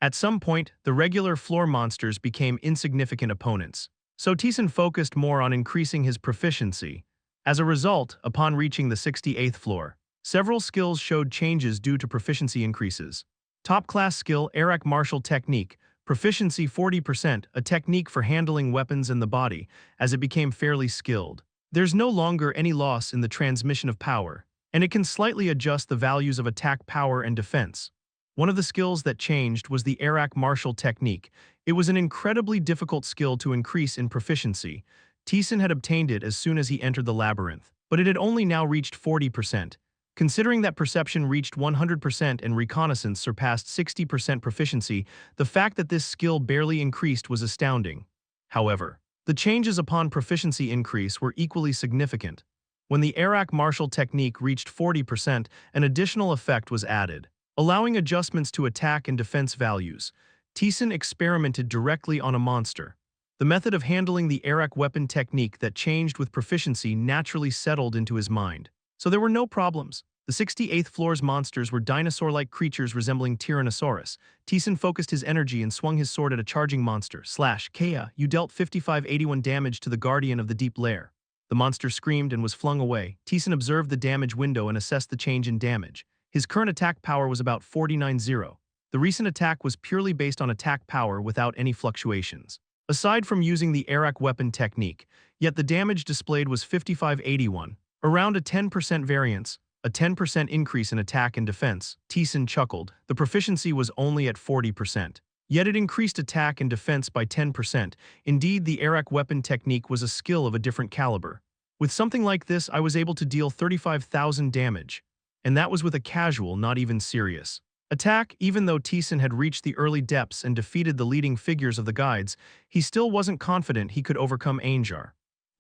At some point, the regular floor monsters became insignificant opponents. So Taesan focused more on increasing his proficiency. As a result, upon reaching the 68th floor, several skills showed changes due to proficiency increases. Top-class skill, Arak Martial Technique, proficiency 40%, a technique for handling weapons and the body, as it became fairly skilled. There's no longer any loss in the transmission of power, and it can slightly adjust the values of attack power and defense. One of the skills that changed was the Arak Martial Technique. It was an incredibly difficult skill to increase in proficiency. Taesan had obtained it as soon as he entered the labyrinth, but it had only now reached 40%. Considering that perception reached 100% and reconnaissance surpassed 60% proficiency, the fact that this skill barely increased was astounding. However, the changes upon proficiency increase were equally significant. When the Arak Martial Technique reached 40%, an additional effect was added, allowing adjustments to attack and defense values. Taesan experimented directly on a monster. The method of handling the Arak weapon technique that changed with proficiency naturally settled into his mind. So there were no problems. The 68th floor's monsters were dinosaur-like creatures resembling Tyrannosaurus. Taesan focused his energy and swung his sword at a charging monster. Kea, you dealt 5581 damage to the guardian of the deep lair. The monster screamed and was flung away. Taesan observed the damage window and assessed the change in damage. His current attack power was about 49-0. The recent attack was purely based on attack power without any fluctuations. Aside from using the Arak weapon technique, yet the damage displayed was 5581, around a 10% variance, a 10% increase in attack and defense. Taesan chuckled. The proficiency was only at 40%. Yet it increased attack and defense by 10%. Indeed, the Arak weapon technique was a skill of a different caliber. With something like this, I was able to deal 35,000 damage. And that was with a casual, not even serious attack. Even though Taesan had reached the early depths and defeated the leading figures of the guides, he still wasn't confident he could overcome Anjar.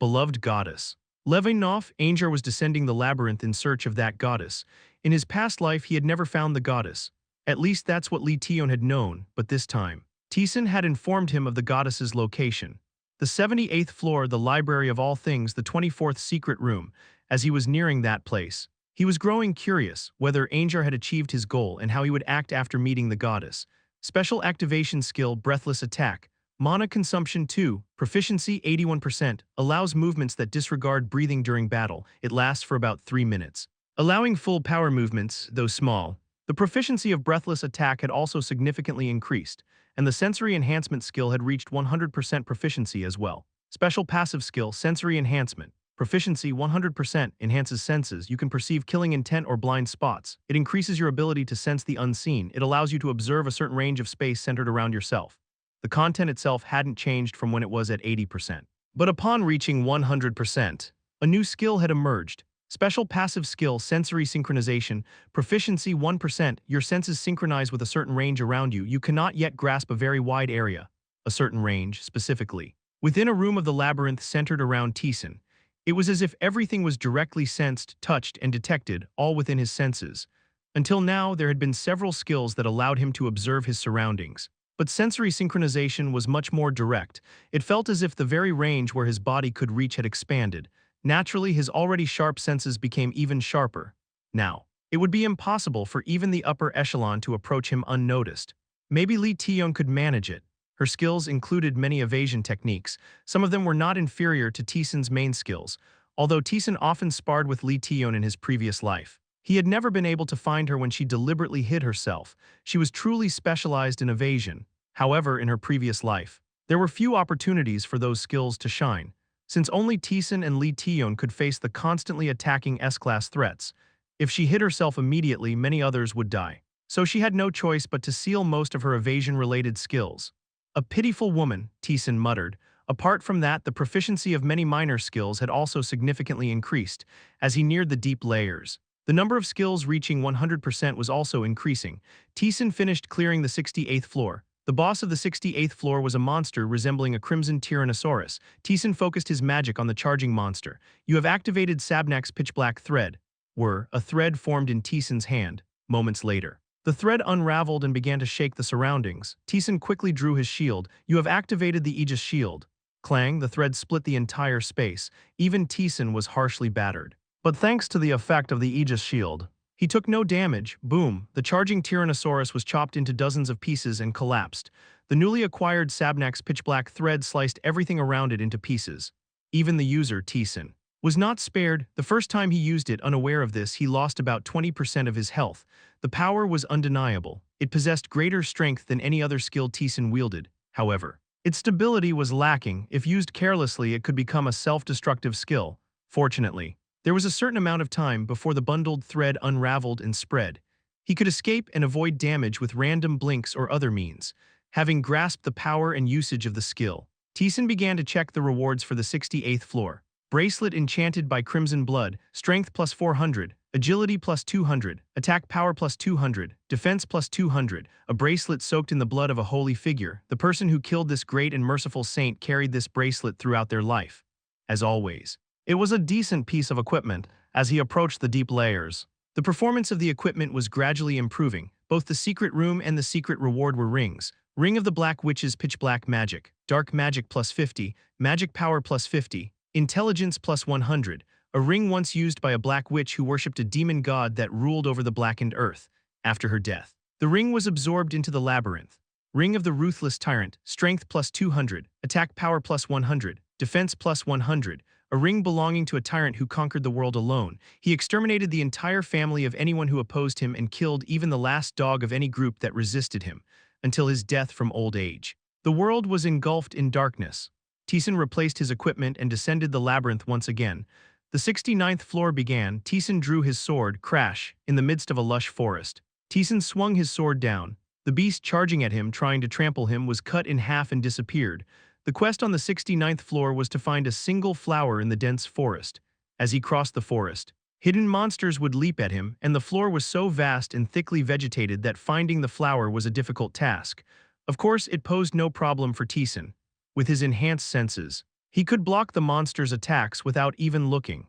Beloved goddess. Levinov, Anjar was descending the labyrinth in search of that goddess. In his past life, he had never found the goddess. At least that's what Lee Tion had known, but this time, Taesan had informed him of the goddess's location. The 78th floor, the library of all things, the 24th secret room. As he was nearing that place, he was growing curious whether Anjar had achieved his goal and how he would act after meeting the goddess. Special activation skill, Breathless Attack. Mana consumption 2, proficiency 81%, allows movements that disregard breathing during battle. It lasts for about 3 minutes, allowing full power movements, though small. The proficiency of Breathless Attack had also significantly increased, and the sensory enhancement skill had reached 100% proficiency as well. Special passive skill, Sensory Enhancement. Proficiency 100%, enhances senses. You can perceive killing intent or blind spots. It increases your ability to sense the unseen. It allows you to observe a certain range of space centered around yourself. The content itself hadn't changed from when it was at 80%. But upon reaching 100%, a new skill had emerged. Special passive skill, Sensory Synchronization. Proficiency 1%, your senses synchronize with a certain range around you. You cannot yet grasp a very wide area. A certain range, specifically. Within a room of the labyrinth centered around Taesan, it was as if everything was directly sensed, touched, and detected, all within his senses. Until now, there had been several skills that allowed him to observe his surroundings. But sensory synchronization was much more direct. It felt as if the very range where his body could reach had expanded. Naturally, his already sharp senses became even sharper. Now, it would be impossible for even the upper echelon to approach him unnoticed. Maybe Lee Tion could manage it. Her skills included many evasion techniques. Some of them were not inferior to Taesan's main skills, although Taesan often sparred with Lee Tion in his previous life. He had never been able to find her when she deliberately hid herself. She was truly specialized in evasion. However, in her previous life, there were few opportunities for those skills to shine, since only Taesan and Lee Tion could face the constantly attacking S-class threats. If she hid herself immediately, many others would die. So she had no choice but to seal most of her evasion-related skills. A pitiful woman, Taesan muttered. Apart from that, the proficiency of many minor skills had also significantly increased as he neared the deep layers. The number of skills reaching 100% was also increasing. Taesan finished clearing the 68th floor. The boss of the 68th floor was a monster resembling a crimson tyrannosaurus. Taesan focused his magic on the charging monster. You have activated Sabnak's pitch-black thread. A thread formed in Taesan's hand, moments later. The thread unraveled and began to shake the surroundings. Taesan quickly drew his shield. You have activated the Aegis shield. Clang, the thread split the entire space. Even Taesan was harshly battered. But thanks to the effect of the Aegis shield, he took no damage. Boom, the charging Tyrannosaurus was chopped into dozens of pieces and collapsed. The newly acquired Sabnak's pitch-black thread sliced everything around it into pieces. Even the user, Taesan, was not spared. The first time he used it, unaware of this, he lost about 20% of his health. The power was undeniable. It possessed greater strength than any other skill Taesan wielded, however. Its stability was lacking. If used carelessly, it could become a self-destructive skill. Fortunately, there was a certain amount of time before the bundled thread unraveled and spread. He could escape and avoid damage with random blinks or other means. Having grasped the power and usage of the skill, Taesan began to check the rewards for the 68th floor. Bracelet enchanted by crimson blood, strength plus 400, agility plus 200, attack power plus 200, defense plus 200, a bracelet soaked in the blood of a holy figure. The person who killed this great and merciful saint carried this bracelet throughout their life. As always, it was a decent piece of equipment. As he approached the deep layers, the performance of the equipment was gradually improving. Both the secret room and the secret reward were rings. Ring of the Black Witch's pitch black magic, dark magic plus 50, magic power plus 50, intelligence plus 100, a ring once used by a black witch who worshipped a demon god that ruled over the blackened earth. After her death, the ring was absorbed into the labyrinth. Ring of the Ruthless Tyrant, strength plus 200, attack power plus 100, defense plus 100, a ring belonging to a tyrant who conquered the world alone. He exterminated the entire family of anyone who opposed him and killed even the last dog of any group that resisted him, until his death from old age. The world was engulfed in darkness. Taesan replaced his equipment and descended the labyrinth once again. The 69th floor began. Taesan drew his sword, crash, in the midst of a lush forest. Taesan swung his sword down. The beast charging at him, trying to trample him, was cut in half and disappeared. The quest on the 69th floor was to find a single flower in the dense forest. As he crossed the forest, hidden monsters would leap at him, and the floor was so vast and thickly vegetated that finding the flower was a difficult task. Of course, it posed no problem for Taesan. With his enhanced senses, he could block the monster's attacks without even looking.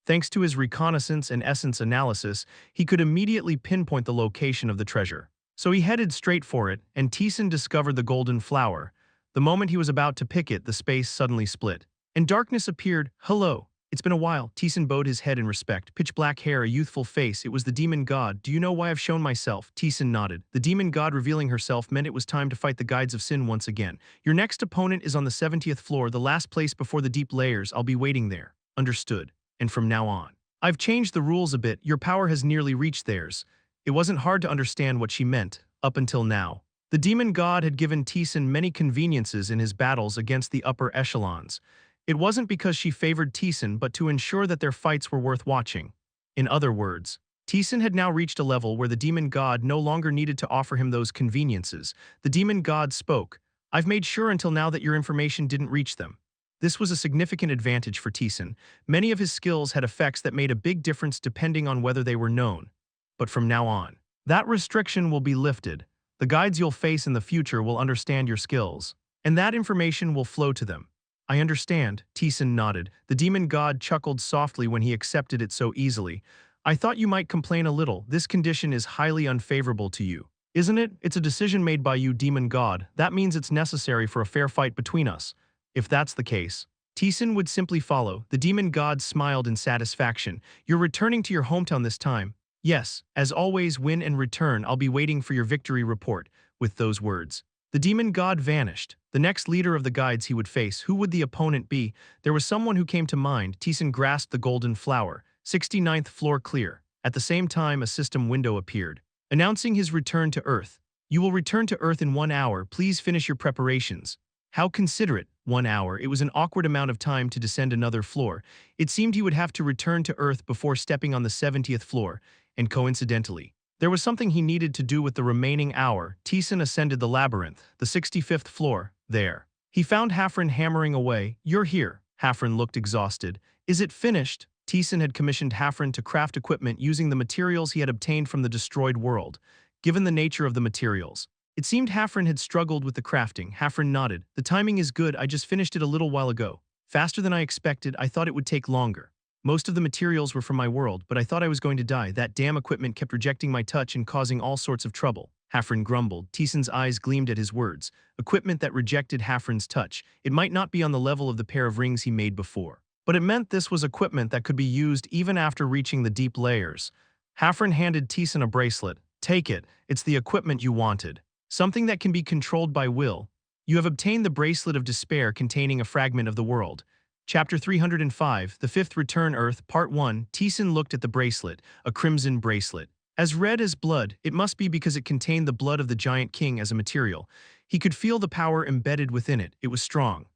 Thanks to his reconnaissance and essence analysis, he could immediately pinpoint the location of the treasure. So he headed straight for it, and Taesan discovered the golden flower. The moment he was about to pick it, the space suddenly split, and darkness appeared. Hello, it's been a while. Taesan bowed his head in respect. Pitch black hair, a youthful face. It was the demon god. Do you know why I've shown myself? Taesan nodded. The demon god revealing herself meant it was time to fight the guides of sin once again. Your next opponent is on the 70th floor, the last place before the deep layers. I'll be waiting there. Understood. And from now on, I've changed the rules a bit. Your power has nearly reached theirs. It wasn't hard to understand what she meant, up until now. The demon god had given Taesan many conveniences in his battles against the upper echelons. It wasn't because she favored Taesan, but to ensure that their fights were worth watching. In other words, Taesan had now reached a level where the demon god no longer needed to offer him those conveniences. The demon god spoke. I've made sure until now that your information didn't reach them. This was a significant advantage for Taesan. Many of his skills had effects that made a big difference depending on whether they were known. But from now on, that restriction will be lifted. The guides you'll face in the future will understand your skills, and that information will flow to them. I understand, Taesan nodded. The demon god chuckled softly when he accepted it so easily. I thought you might complain a little. This condition is highly unfavorable to you. Isn't it? It's a decision made by you, demon god. That means it's necessary for a fair fight between us. If that's the case, Taesan would simply follow. The demon god smiled in satisfaction. You're returning to your hometown this time. Yes, as always, win and return. I'll be waiting for your victory report. With those words, the demon god vanished. The next leader of the guides he would face, who would the opponent be? There was someone who came to mind. Taesan grasped the golden flower. 69th floor clear. At the same time, a system window appeared, announcing his return to Earth. You will return to Earth in 1 hour. Please finish your preparations. How considerate. 1 hour. It was an awkward amount of time to descend another floor. It seemed he would have to return to Earth before stepping on the 70th floor. And coincidentally, there was something he needed to do with the remaining hour. Taesan ascended the labyrinth, the 65th floor. There, he found Hafren hammering away. You're here. Hafren looked exhausted. Is it finished? Taesan had commissioned Hafren to craft equipment using the materials he had obtained from the destroyed world. Given the nature of the materials, It seemed Hafren had struggled with the crafting. Hafren nodded. The timing is good, I just finished it a little while ago. Faster than I expected, I thought it would take longer. Most of the materials were from my world, but I thought I was going to die. That damn equipment kept rejecting my touch and causing all sorts of trouble. Hafren grumbled. Taesan's eyes gleamed at his words. Equipment that rejected Hafren's touch. It might not be on the level of the pair of rings he made before, but it meant this was equipment that could be used even after reaching the deep layers. Hafren handed Taesan a bracelet. Take it, it's the equipment you wanted. Something that can be controlled by will. You have obtained the Bracelet of Despair containing a fragment of the world. Chapter 305, The Fifth Return Earth, Part 1. Taesan looked at the bracelet, a crimson bracelet. As red as blood, it must be because it contained the blood of the Giant King as a material. He could feel the power embedded within it. It was strong.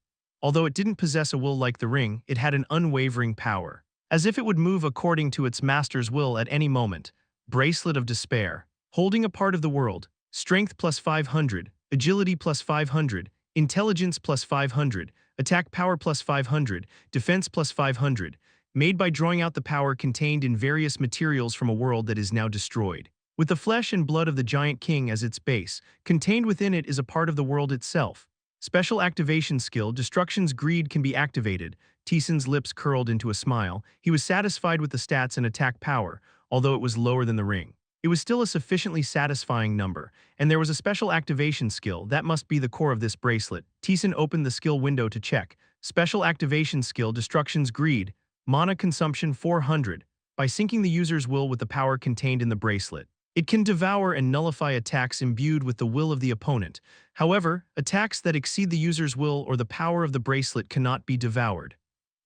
Although it didn't possess a will like the ring, it had an unwavering power. As if it would move according to its master's will at any moment. Bracelet of Despair. Holding a part of the world. Strength plus 500, agility plus 500, intelligence plus 500, attack power plus 500, defense plus 500, made by drawing out the power contained in various materials from a world that is now destroyed. With the flesh and blood of the Giant King as its base, contained within it is a part of the world itself. Special activation skill, Destruction's Greed can be activated. Taesan's lips curled into a smile. He was satisfied with the stats and attack power, although it was lower than the ring. It was still a sufficiently satisfying number, and there was a special activation skill that must be the core of this bracelet. Taesan opened the skill window to check. Special activation skill, Destruction's Greed, mana consumption 400. By syncing the user's will with the power contained in the bracelet, it can devour and nullify attacks imbued with the will of the opponent. However, attacks that exceed the user's will or the power of the bracelet cannot be devoured.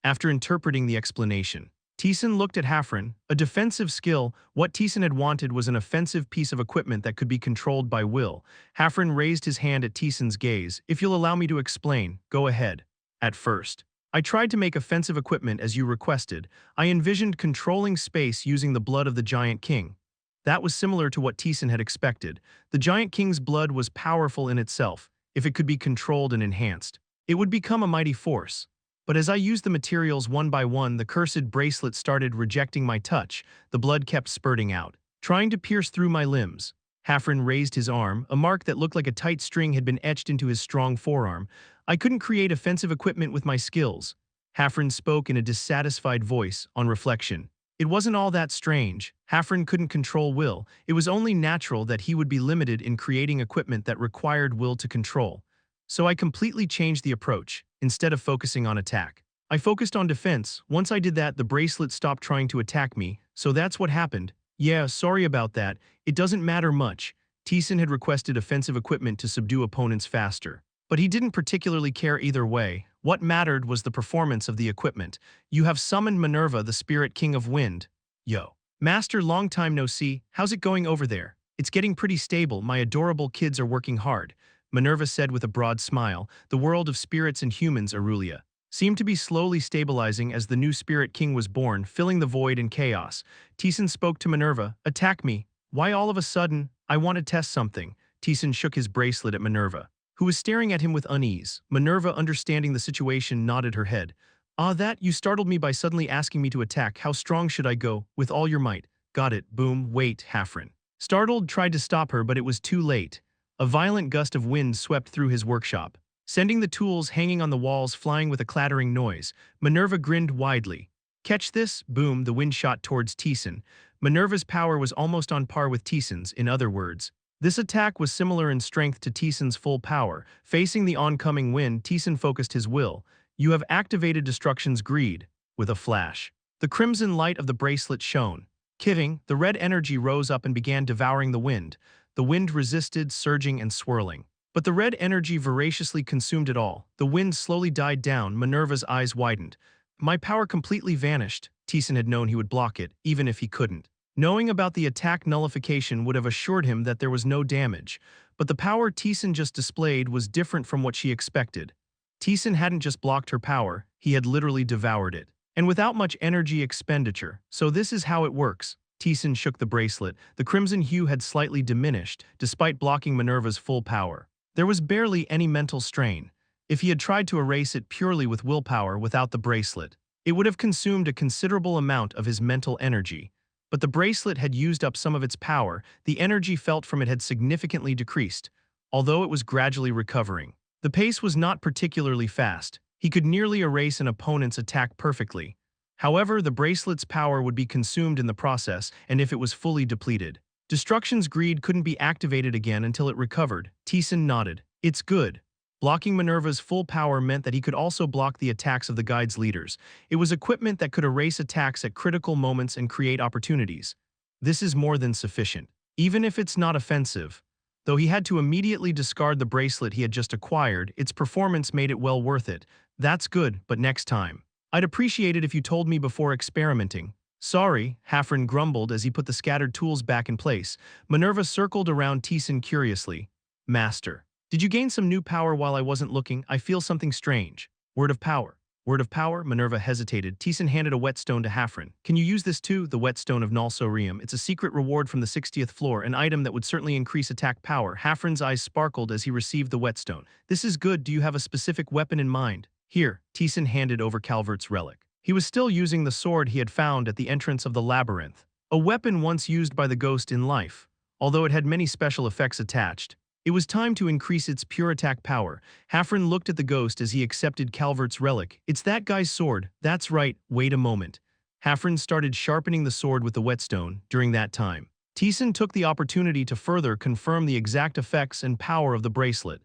After interpreting the explanation, Taesan looked at Hafren. A defensive skill. What Taesan had wanted was an offensive piece of equipment that could be controlled by will. Hafren raised his hand at Taesan's gaze. If you'll allow me to explain, go ahead. At first, I tried to make offensive equipment as you requested. I envisioned controlling space using the blood of the Giant King. That was similar to what Taesan had expected. The Giant King's blood was powerful in itself. If it could be controlled and enhanced, it would become a mighty force. But as I used the materials one by one, the cursed bracelet started rejecting my touch. The blood kept spurting out, trying to pierce through my limbs. Hafren raised his arm. A mark that looked like a tight string had been etched into his strong forearm. I couldn't create offensive equipment with my skills. Hafren spoke in a dissatisfied voice. On reflection, it wasn't all that strange. Hafren couldn't control will. It was only natural that he would be limited in creating equipment that required will to control. So I completely changed the approach. Instead of focusing on attack, I focused on defense. Once I did that, the bracelet stopped trying to attack me, so that's what happened. Yeah, sorry about that. It doesn't matter much. Taesan had requested offensive equipment to subdue opponents faster, but he didn't particularly care either way. What mattered was the performance of the equipment. You have summoned Minerva, the Spirit King of Wind. Yo. Master, long time no see. How's it going over there? It's getting pretty stable. My adorable kids are working hard. Minerva said with a broad smile. The world of spirits and humans, Aurelia, seemed to be slowly stabilizing as the new Spirit King was born, filling the void and chaos. Taesan spoke to Minerva. Attack me. Why all of a sudden? I want to test something. Taesan shook his bracelet at Minerva, who was staring at him with unease. Minerva, understanding the situation, nodded her head. Ah, that you startled me by suddenly asking me to attack. How strong should I go? With all your might. Got it. Boom. Wait, Hafren. Startled, tried to stop her, but it was too late. A violent gust of wind swept through his workshop, sending the tools hanging on the walls flying with a clattering noise. Minerva grinned widely. Catch this? Boom, the wind shot towards Taesan. Minerva's power was almost on par with Taesan's. In other words, this attack was similar in strength to Taesan's full power. Facing the oncoming wind, Taesan focused his will. You have activated Destruction's Greed. With a flash, the crimson light of the bracelet shone. Kiving, the red energy rose up and began devouring the wind. The wind resisted, surging and swirling. But the red energy voraciously consumed it all. The wind slowly died down. Minerva's eyes widened. My power completely vanished. Taesan had known he would block it, even if he couldn't. Knowing about the attack nullification would have assured him that there was no damage. But the power Taesan just displayed was different from what she expected. Taesan hadn't just blocked her power, he had literally devoured it. And without much energy expenditure. So this is how it works. Taesan shook the bracelet. The crimson hue had slightly diminished, despite blocking Minerva's full power. There was barely any mental strain. If he had tried to erase it purely with willpower without the bracelet, it would have consumed a considerable amount of his mental energy. But the bracelet had used up some of its power. The energy felt from it had significantly decreased. although it was gradually recovering. The pace was not particularly fast. He could nearly erase an opponent's attack perfectly. However, the bracelet's power would be consumed in the process, and if it was fully depleted. Destruction's greed couldn't be activated again until it recovered. Taesan nodded. It's good. Blocking Minerva's full power meant that he could also block the attacks of the guide's leaders. It was equipment that could erase attacks at critical moments and create opportunities. This is more than sufficient, even if it's not offensive. Though he had to immediately discard the bracelet he had just acquired, its performance made it well worth it. That's good, but next time. I'd appreciate it if you told me before experimenting. Sorry, Hafren grumbled as he put the scattered tools back in place. Minerva circled around Taesan curiously. Master, did you gain some new power while I wasn't looking? I feel something strange. Word of power. Word of power? Minerva hesitated. Taesan handed a whetstone to Hafren. Can you use this too? The whetstone of Nalsorium. It's a secret reward from the 60th floor, an item that would certainly increase attack power. Hafren's eyes sparkled as he received the whetstone. This is good. Do you have a specific weapon in mind? Here, Taesan handed over Calvert's relic. He was still using the sword he had found at the entrance of the labyrinth, a weapon once used by the ghost in life. Although it had many special effects attached, it was time to increase its pure attack power. Hafren looked at the ghost as he accepted Calvert's relic. It's that guy's sword. That's right. Wait a moment. Hafren started sharpening the sword with the whetstone. During that time, Taesan took the opportunity to further confirm the exact effects and power of the bracelet.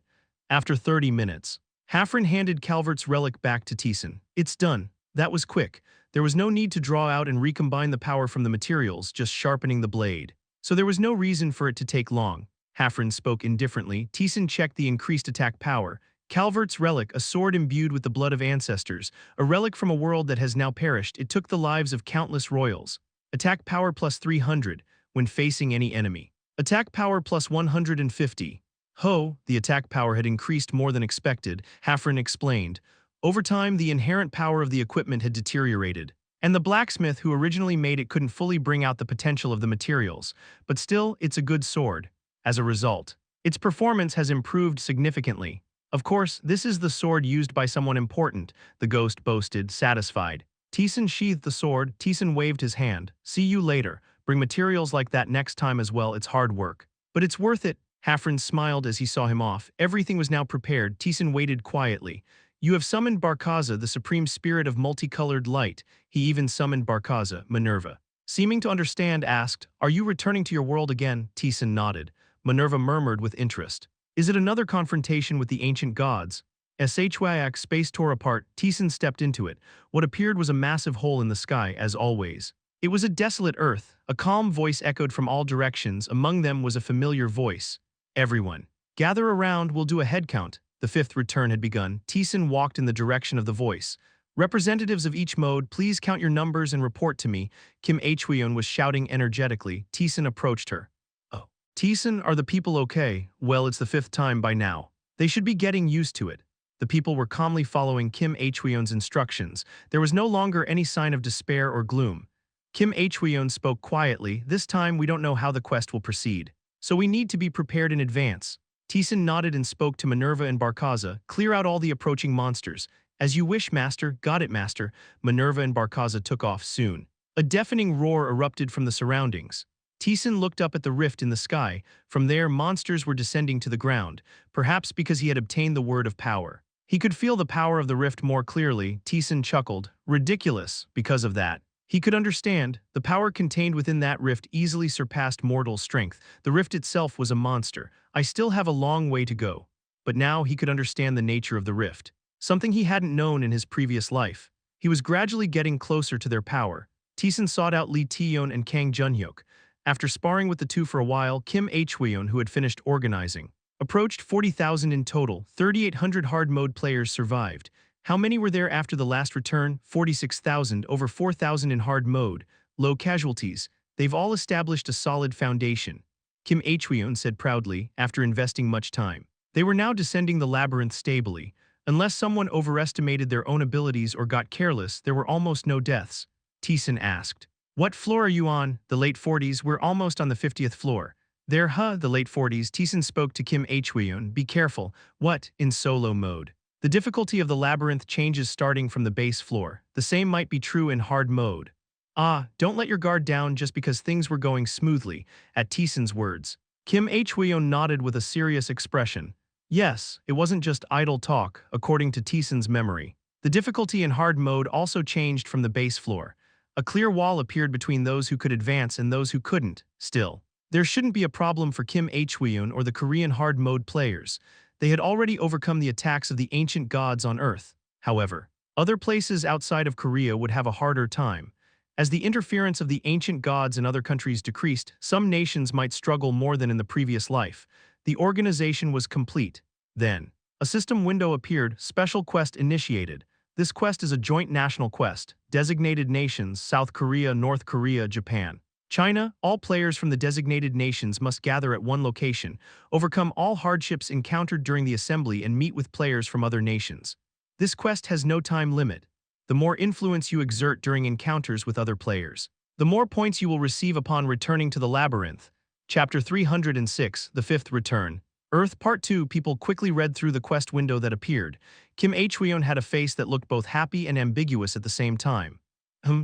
After 30 minutes, Hafren handed Calvert's relic back to Taesan. It's done. That was quick. There was no need to draw out and recombine the power from the materials, just sharpening the blade. So there was no reason for it to take long. Hafren spoke indifferently. Taesan checked the increased attack power. Calvert's relic, a sword imbued with the blood of ancestors, a relic from a world that has now perished. It took the lives of countless royals. Attack power plus 300 when facing any enemy. Attack power plus 150. Ho, the attack power had increased more than expected, Hafren explained. Over time, the inherent power of the equipment had deteriorated, and the blacksmith who originally made it couldn't fully bring out the potential of the materials. But still, it's a good sword. As a result, its performance has improved significantly. Of course, this is the sword used by someone important, the ghost boasted, satisfied. Taesan sheathed the sword. Taesan waved his hand. See you later. Bring materials like that next time as well. It's hard work. But it's worth it. Hafren smiled as he saw him off. Everything was now prepared. Taesan waited quietly. You have summoned Barkaza, the supreme spirit of multicolored light. He even summoned Barkaza, Minerva. Seeming to understand, asked, Are you returning to your world again? Taesan nodded. Minerva murmured with interest. Is it another confrontation with the ancient gods? As Shyax space tore apart, Taesan stepped into it. What appeared was a massive hole in the sky, as always. It was a desolate earth. A calm voice echoed from all directions. Among them was a familiar voice. Everyone, gather around, we'll do a head count. The fifth return had begun. Taesan walked in the direction of the voice. Representatives of each mode, please count your numbers and report to me. Kim Hweon was shouting energetically. Taesan approached her. Oh. Taesan, are the people okay? Well, it's the fifth time by now. They should be getting used to it. The people were calmly following Kim Hweon's instructions. There was no longer any sign of despair or gloom. Kim Hweon spoke quietly. This time we don't know how the quest will proceed, so we need to be prepared in advance. Taesan nodded and spoke to Minerva and Barkaza. Clear out all the approaching monsters. As you wish, Master. Got it, Master. Minerva and Barkaza took off soon. A deafening roar erupted from the surroundings. Taesan looked up at the rift in the sky. From there, monsters were descending to the ground, perhaps because he had obtained the word of power. He could feel the power of the rift more clearly. Taesan chuckled. Ridiculous, because of that. He could understand. The power contained within that rift easily surpassed mortal strength. The rift itself was a monster. I still have a long way to go. But now he could understand the nature of the rift, something he hadn't known in his previous life. He was gradually getting closer to their power. Taesan sought out Lee Taeyeon and Kang Junhyuk. After sparring with the two for a while, Kim Hweon, who had finished organizing, approached 40,000 in total. 3,800 hard mode players survived. How many were there after the last return? 46,000, over 4,000 in hard mode. Low casualties. They've all established a solid foundation. Kim Hweon said proudly, after investing much time. They were now descending the labyrinth stably. Unless someone overestimated their own abilities or got careless, there were almost no deaths. Taesan asked. What floor are you on? The late 40s. We're almost on the 50th floor. There, the late 40s. Taesan spoke to Kim Hweon. Be careful. What? In solo mode. The difficulty of the labyrinth changes starting from the base floor. The same might be true in hard mode. Don't let your guard down just because things were going smoothly. At Taesan's words, Kim Hweon nodded with a serious expression. Yes, it wasn't just idle talk, according to Taesan's memory. The difficulty in hard mode also changed from the base floor. A clear wall appeared between those who could advance and those who couldn't, still. There shouldn't be a problem for Kim Hweon or the Korean hard mode players. They had already overcome the attacks of the ancient gods on Earth. However, other places outside of Korea would have a harder time. As the interference of the ancient gods in other countries decreased, some nations might struggle more than in the previous life. The organization was complete. Then, a system window appeared, special quest initiated. This quest is a joint national quest. Designated nations, South Korea, North Korea, Japan. China, all players from the designated nations must gather at one location, overcome all hardships encountered during the assembly and meet with players from other nations. This quest has no time limit. The more influence you exert during encounters with other players, the more points you will receive upon returning to the labyrinth. Chapter 306, The Fifth Return. Earth Part 2. People quickly read through the quest window that appeared. Kim Hweon had a face that looked both happy and ambiguous at the same time.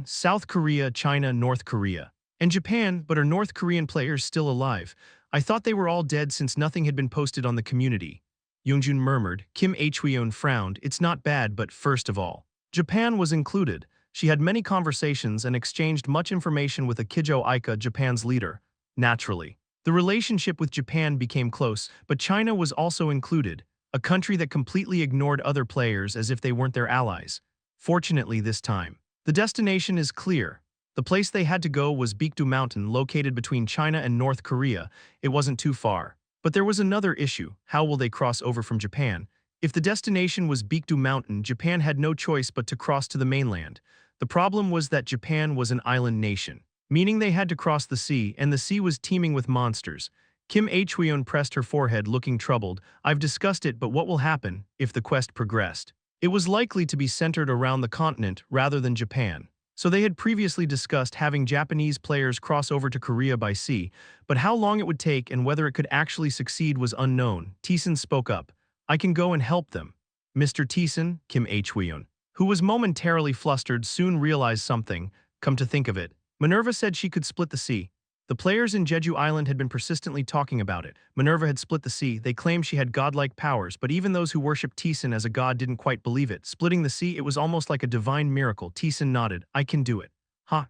South Korea, China, North Korea. And Japan, but are North Korean players still alive? I thought they were all dead since nothing had been posted on the community. Yoongjun murmured. Kim Hweon frowned. It's not bad, but first of all, Japan was included. She had many conversations and exchanged much information with Akijo Aika, Japan's leader. Naturally, the relationship with Japan became close, but China was also included, a country that completely ignored other players as if they weren't their allies. Fortunately this time, the destination is clear. The place they had to go was Baekdu Mountain, located between China and North Korea. It wasn't too far. But there was another issue. How will they cross over from Japan? If the destination was Baekdu Mountain, Japan had no choice but to cross to the mainland. The problem was that Japan was an island nation, meaning they had to cross the sea, and the sea was teeming with monsters. Kim Hweon pressed her forehead, looking troubled. I've discussed it, but what will happen if the quest progressed? It was likely to be centered around the continent rather than Japan. So they had previously discussed having Japanese players cross over to Korea by sea, but how long it would take and whether it could actually succeed was unknown. Taesan spoke up. I can go and help them. Mr. Taesan, Kim Hweon, who was momentarily flustered, soon realized something. Come to think of it, Minerva said she could split the sea. The players in Jeju Island had been persistently talking about it. Minerva had split the sea. They claimed she had godlike powers, but even those who worshipped Taesan as a god didn't quite believe it. Splitting the sea, it was almost like a divine miracle. Taesan nodded. I can do it.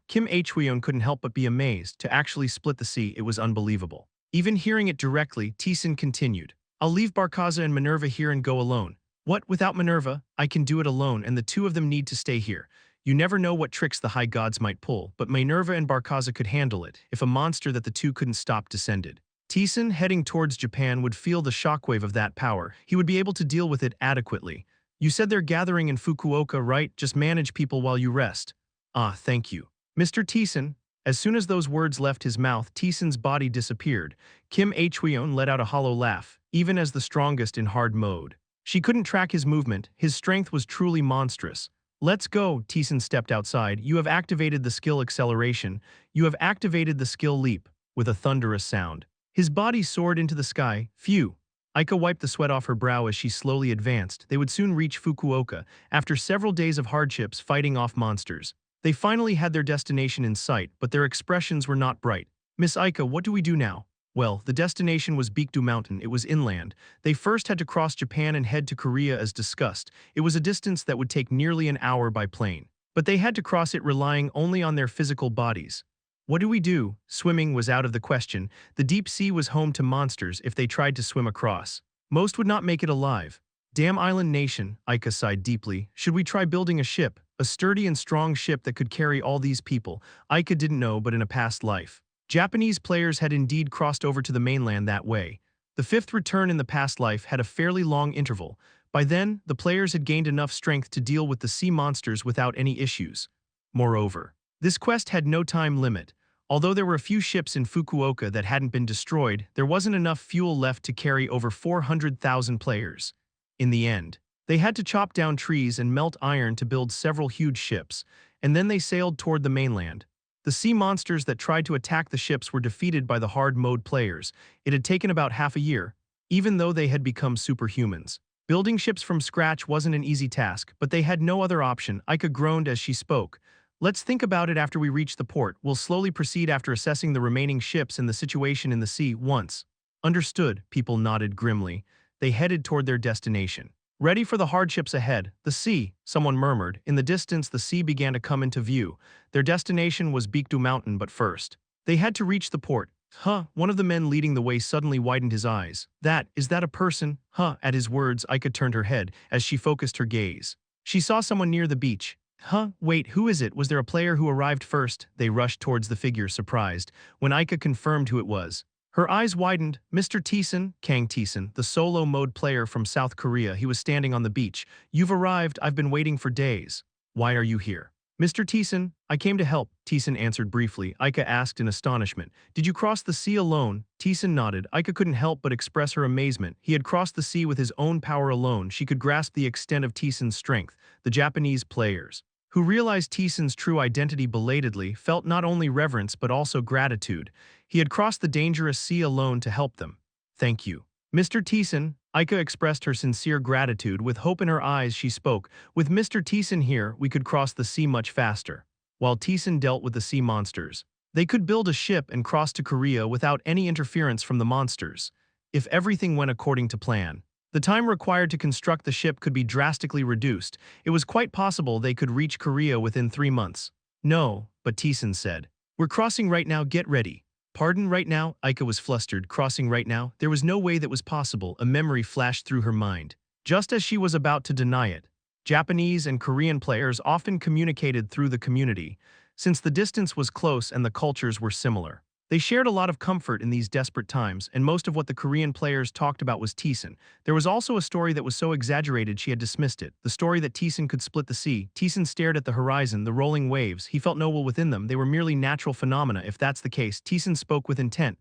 Kim Hweon couldn't help but be amazed. To actually split the sea, it was unbelievable. Even hearing it directly, Taesan continued. I'll leave Barkaza and Minerva here and go alone. What, without Minerva? I can do it alone, and the two of them need to stay here. You never know what tricks the high gods might pull, but Minerva and Barkaza could handle it if a monster that the two couldn't stop descended. Taesan, heading towards Japan, would feel the shockwave of that power. He would be able to deal with it adequately. You said they're gathering in Fukuoka, right? Just manage people while you rest. Thank you. Mr. Taesan. As soon as those words left his mouth, Taesan's body disappeared. Kim Hweon let out a hollow laugh, even as the strongest in hard mode. She couldn't track his movement. His strength was truly monstrous. Let's go, Taesan stepped outside. You have activated the skill acceleration. You have activated the skill leap, with a thunderous sound. His body soared into the sky. Phew. Aika wiped the sweat off her brow as she slowly advanced. They would soon reach Fukuoka, after several days of hardships fighting off monsters. They finally had their destination in sight, but their expressions were not bright. Miss Aika, what do we do now? Well, the destination was Baekdu Mountain. It was inland. They first had to cross Japan and head to Korea as discussed. It was a distance that would take nearly an hour by plane. But they had to cross it relying only on their physical bodies. What do we do? Swimming was out of the question. The deep sea was home to monsters if they tried to swim across. Most would not make it alive. Damn island nation, Aika sighed deeply. Should we try building a ship? A sturdy and strong ship that could carry all these people? Aika didn't know, but in a past life, Japanese players had indeed crossed over to the mainland that way. The fifth return in the past life had a fairly long interval. By then, the players had gained enough strength to deal with the sea monsters without any issues. Moreover, this quest had no time limit. Although there were a few ships in Fukuoka that hadn't been destroyed, there wasn't enough fuel left to carry over 400,000 players. In the end, they had to chop down trees and melt iron to build several huge ships, and then they sailed toward the mainland. The sea monsters that tried to attack the ships were defeated by the hard mode players. It had taken about half a year, even though they had become superhumans. Building ships from scratch wasn't an easy task, but they had no other option. Aika groaned as she spoke. Let's think about it after we reach the port. We'll slowly proceed after assessing the remaining ships and the situation in the sea once Understood, people nodded grimly. They headed toward their destination. Ready for the hardships ahead, the sea, someone murmured. In the distance, the sea began to come into view. Their destination was Beekdu Mountain, but first, they had to reach the port. Huh, one of the men leading the way suddenly widened his eyes. Is that a person? Huh, at his words, Ika turned her head as she focused her gaze. She saw someone near the beach. Huh, wait, who is it? Was there a player who arrived first? They rushed towards the figure, surprised, when Ika confirmed who it was. Her eyes widened. Mr. Taesan, Kang Taesan, the solo mode player from South Korea. He was standing on the beach. You've arrived. I've been waiting for days. Why are you here? Mr. Taesan, I came to help, Taesan answered briefly. Ika asked in astonishment. Did you cross the sea alone? Taesan nodded. Ika couldn't help but express her amazement. He had crossed the sea with his own power alone. She could grasp the extent of Taesan's strength. The Japanese players, who realized Taesan's true identity belatedly, felt not only reverence but also gratitude. He had crossed the dangerous sea alone to help them. Thank you. Mr. Taesan, Ika expressed her sincere gratitude. With hope in her eyes, she spoke. With Mr. Taesan here, we could cross the sea much faster. While Taesan dealt with the sea monsters, they could build a ship and cross to Korea without any interference from the monsters. If everything went according to plan, the time required to construct the ship could be drastically reduced. It was quite possible they could reach Korea within 3 months. No, but Taesan said. We're crossing right now, get ready. Pardon, right now? Ika was flustered. Crossing right now? There was no way that was possible. A memory flashed through her mind. Just as she was about to deny it, Japanese and Korean players often communicated through the community, since the distance was close and the cultures were similar. They shared a lot of comfort in these desperate times, and most of what the Korean players talked about was Taesan. There was also a story that was so exaggerated she had dismissed it. The story that Taesan could split the sea. Taesan stared at the horizon, the rolling waves. He felt no will within them. They were merely natural phenomena. If that's the case, Taesan spoke with intent.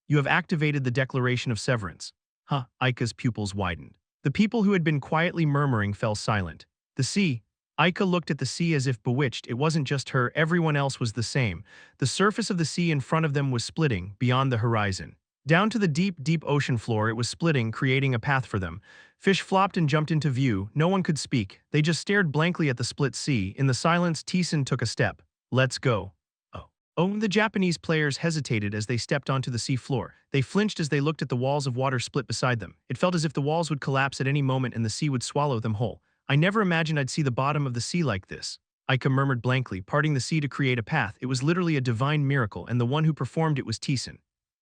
You have activated the declaration of severance. Huh, Ika's pupils widened. The people who had been quietly murmuring fell silent. The sea. Ika looked at the sea as if bewitched. It wasn't just her, everyone else was the same. The surface of the sea in front of them was splitting, beyond the horizon. Down to the deep, deep ocean floor, it was splitting, creating a path for them. Fish flopped and jumped into view. No one could speak. They just stared blankly at the split sea. In the silence, Taesan took a step. Let's go. Oh, the Japanese players hesitated as they stepped onto the sea floor. They flinched as they looked at the walls of water split beside them. It felt as if the walls would collapse at any moment and the sea would swallow them whole. I never imagined I'd see the bottom of the sea like this. Ika murmured blankly, parting the sea to create a path. It was literally a divine miracle, and the one who performed it was Taesan.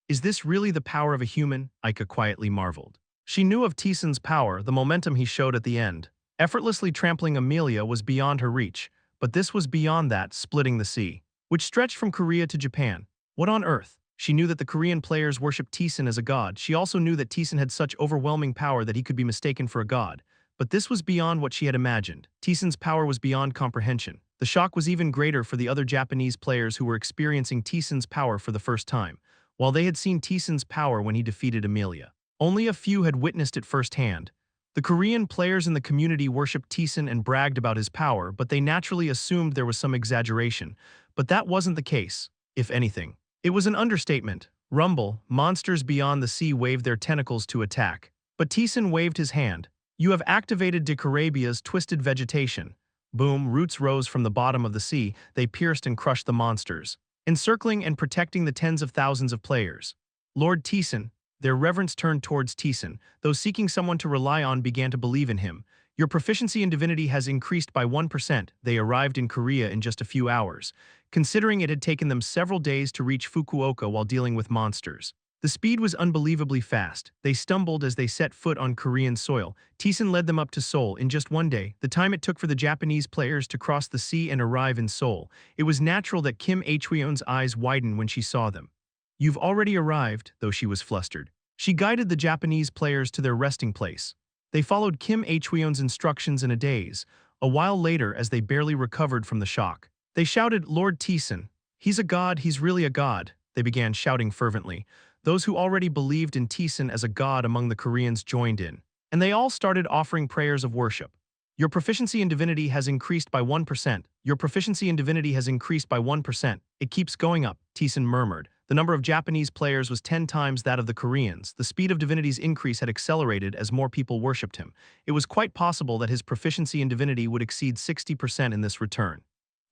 Is this really the power of a human? Ika quietly marveled. She knew of Taesan's power, the momentum he showed at the end. Effortlessly trampling Amelia was beyond her reach, but this was beyond that, splitting the sea, which stretched from Korea to Japan. What on earth? She knew that the Korean players worshipped Taesan as a god. She also knew that Taesan had such overwhelming power that he could be mistaken for a god. But this was beyond what she had imagined. Taesan's power was beyond comprehension. The shock was even greater for the other Japanese players who were experiencing Taesan's power for the first time. While they had seen Taesan's power when he defeated Amelia, only a few had witnessed it firsthand. The Korean players in the community worshipped Taesan and bragged about his power, but they naturally assumed there was some exaggeration. But that wasn't the case. If anything, it was an understatement. Rumble, monsters beyond the sea waved their tentacles to attack. But Taesan waved his hand. You have activated Decarabia's twisted vegetation. Boom, roots rose from the bottom of the sea. They pierced and crushed the monsters, encircling and protecting the tens of thousands of players. Lord Taesan. Their reverence turned towards Taesan. Those seeking someone to rely on began to believe in him. Your proficiency in divinity has increased by 1%. They arrived in Korea in just a few hours, considering it had taken them several days to reach Fukuoka while dealing with monsters. The speed was unbelievably fast. They stumbled as they set foot on Korean soil. Taesan led them up to Seoul in just one day, the time it took for the Japanese players to cross the sea and arrive in Seoul. It was natural that Kim Hweon's eyes widened when she saw them. You've already arrived, though she was flustered. She guided the Japanese players to their resting place. They followed Kim Hweon's instructions in a daze. A while later, as they barely recovered from the shock, they shouted, Lord Taesan. He's a god, he's really a god, they began shouting fervently. Those who already believed in Taesan as a god among the Koreans joined in, and they all started offering prayers of worship. Your proficiency in divinity has increased by 1%. Your proficiency in divinity has increased by 1%. It keeps going up, Taesan murmured. The number of Japanese players was 10 times that of the Koreans. The speed of divinity's increase had accelerated as more people worshipped him. It was quite possible that his proficiency in divinity would exceed 60% in this return.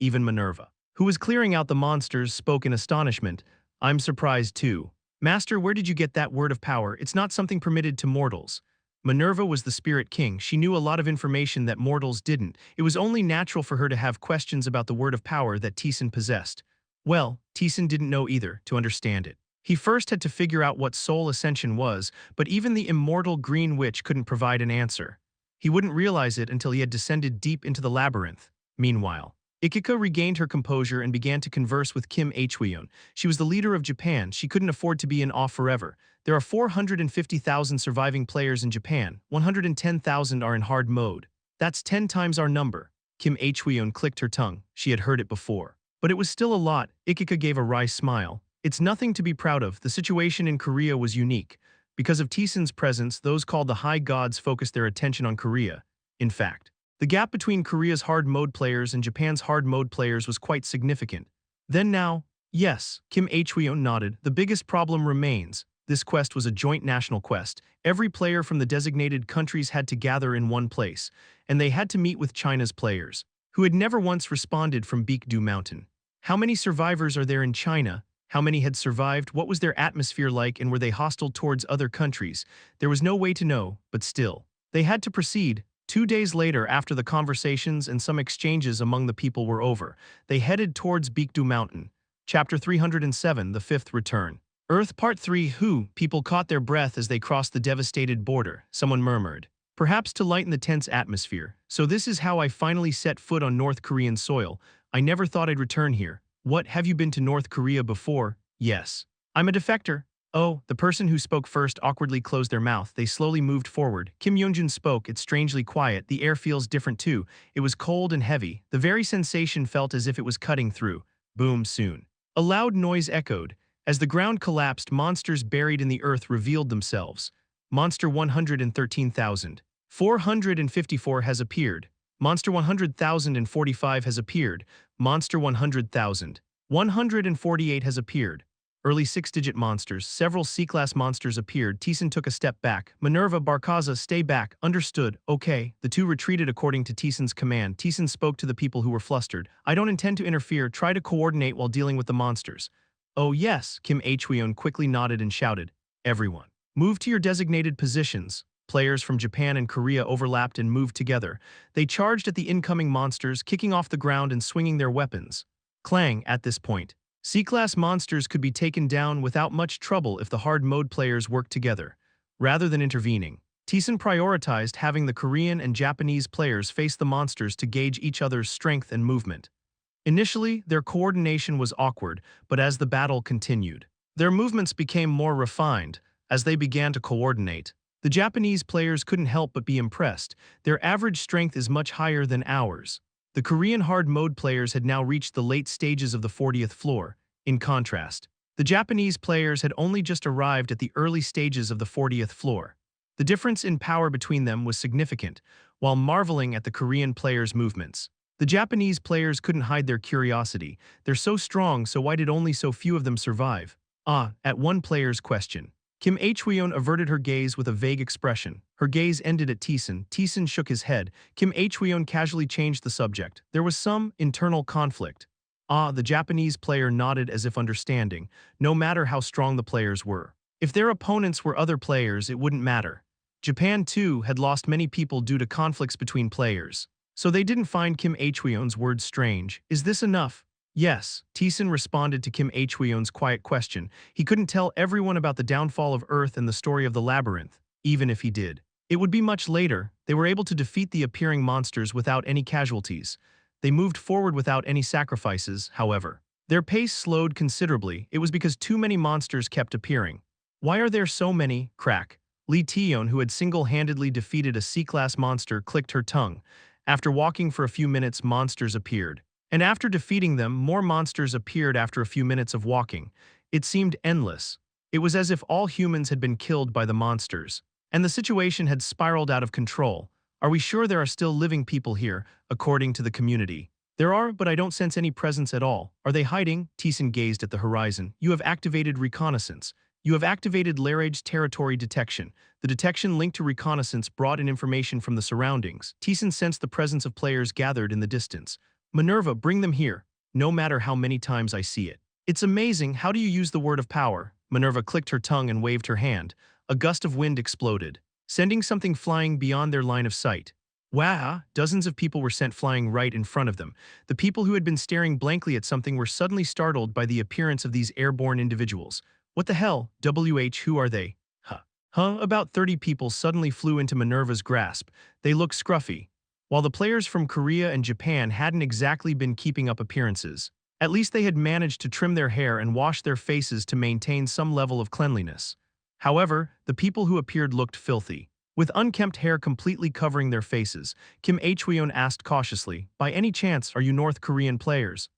Even Minerva, who was clearing out the monsters, spoke in astonishment. I'm surprised too. Master, where did you get that word of power? It's not something permitted to mortals. Minerva was the spirit king. She knew a lot of information that mortals didn't. It was only natural for her to have questions about the word of power that Taesan possessed. Well, Taesan didn't know either, to understand it. He first had to figure out what soul ascension was, but even the immortal Green Witch couldn't provide an answer. He wouldn't realize it until he had descended deep into the labyrinth. Meanwhile, Ikika regained her composure and began to converse with Kim Hweon. She was the leader of Japan. She couldn't afford to be in awe forever. There are 450,000 surviving players in Japan. 110,000 are in hard mode. That's 10 times our number. Kim Hweon clicked her tongue. She had heard it before. But it was still a lot. Ikika gave a wry smile. It's nothing to be proud of. The situation in Korea was unique. Because of Taesan's presence, those called the High Gods focused their attention on Korea. In fact, the gap between Korea's hard mode players and Japan's hard mode players was quite significant. Then now, yes, Kim Hweon nodded, the biggest problem remains. This quest was a joint national quest. Every player from the designated countries had to gather in one place, and they had to meet with China's players, who had never once responded from Baekdu Mountain. How many survivors are there in China? How many had survived? What was their atmosphere like, and were they hostile towards other countries? There was no way to know, but still, they had to proceed. 2 days later, after the conversations and some exchanges among the people were over, they headed towards Baekdu Mountain. Chapter 307, The Fifth Return. Earth Part 3. People caught their breath as they crossed the devastated border. Someone murmured, perhaps to lighten the tense atmosphere. So this is how I finally set foot on North Korean soil. I never thought I'd return here. What, have you been to North Korea before? Yes. I'm a defector. Oh, the person who spoke first awkwardly closed their mouth. They slowly moved forward. Kim Yeonjun spoke. It's strangely quiet. The air feels different too. It was cold and heavy. The very sensation felt as if it was cutting through. Boom soon. A loud noise echoed. As the ground collapsed, monsters buried in the earth revealed themselves. Monster 113,454 has appeared. Monster 100,045 has appeared. Monster 100,148 has appeared. Early 6-digit monsters. Several C-class monsters appeared. Taesan took a step back. Minerva, Barkaza, stay back. Understood. Okay. The two retreated according to Taesan's command. Taesan spoke to the people who were flustered. I don't intend to interfere. Try to coordinate while dealing with the monsters. Oh yes, Kim Hweon quickly nodded and shouted. Everyone, move to your designated positions. Players from Japan and Korea overlapped and moved together. They charged at the incoming monsters, kicking off the ground and swinging their weapons. Clang. At this point, C-class monsters could be taken down without much trouble if the hard mode players worked together. Rather than intervening, Taesan prioritized having the Korean and Japanese players face the monsters to gauge each other's strength and movement. Initially, their coordination was awkward, but as the battle continued, their movements became more refined. As they began to coordinate, the Japanese players couldn't help but be impressed. Their average strength is much higher than ours. The Korean hard mode players had now reached the late stages of the 40th floor. In contrast, the Japanese players had only just arrived at the early stages of the 40th floor. The difference in power between them was significant. While marveling at the Korean players' movements, the Japanese players couldn't hide their curiosity. They're so strong, so why did only so few of them survive? At one player's question, Kim Hweon averted her gaze with a vague expression. Her gaze ended at Taesan. Taesan shook his head. Kim Hweon casually changed the subject. There was some internal conflict. The Japanese player nodded as if understanding. No matter how strong the players were, if their opponents were other players, it wouldn't matter. Japan, too, had lost many people due to conflicts between players. So they didn't find Kim Hweon's words strange. Is this enough? Yes, Taesan responded to Kim Hweon's quiet question. He couldn't tell everyone about the downfall of Earth and the story of the labyrinth, even if he did. It would be much later. They were able to defeat the appearing monsters without any casualties. They moved forward without any sacrifices, however. Their pace slowed considerably. It was because too many monsters kept appearing. Why are there so many? Crack. Lee Taeyeon, who had single-handedly defeated a C-class monster, clicked her tongue. After walking for a few minutes, monsters appeared. And after defeating them, more monsters appeared after a few minutes of walking. It seemed endless. It was as if all humans had been killed by the monsters, and the situation had spiraled out of control. Are we sure there are still living people here, according to the community? There are, but I don't sense any presence at all. Are they hiding? Taesan gazed at the horizon. You have activated reconnaissance. You have activated Larage territory detection. The detection linked to reconnaissance brought in information from the surroundings. Taesan sensed the presence of players gathered in the distance. Minerva, bring them here. No matter how many times I see it. It's amazing. How do you use the word of power? Minerva clicked her tongue and waved her hand. A gust of wind exploded, sending something flying beyond their line of sight. Wow! Dozens of people were sent flying right in front of them. The people who had been staring blankly at something were suddenly startled by the appearance of these airborne individuals. What the hell? Who are they? About 30 people suddenly flew into Minerva's grasp. They looked scruffy. While the players from Korea and Japan hadn't exactly been keeping up appearances, at least they had managed to trim their hair and wash their faces to maintain some level of cleanliness. However, the people who appeared looked filthy. With unkempt hair completely covering their faces, Kim Hweon asked cautiously, "By any chance, are you North Korean players?"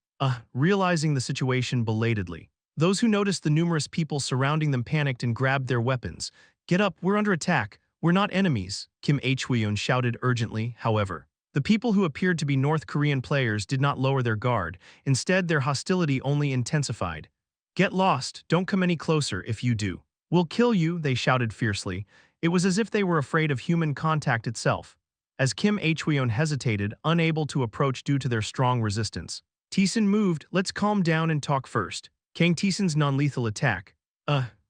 Realizing the situation belatedly. Those who noticed the numerous people surrounding them panicked and grabbed their weapons. "Get up, we're under attack. We're not enemies," Kim Hweon shouted urgently. However, the people who appeared to be North Korean players did not lower their guard. Instead, their hostility only intensified. "Get lost, don't come any closer. If you do, we'll kill you," they shouted fiercely. It was as if they were afraid of human contact itself. As Kim Hweon hesitated, unable to approach due to their strong resistance, Taesan moved. "Let's calm down and talk first." Kang Taesan's non-lethal attack.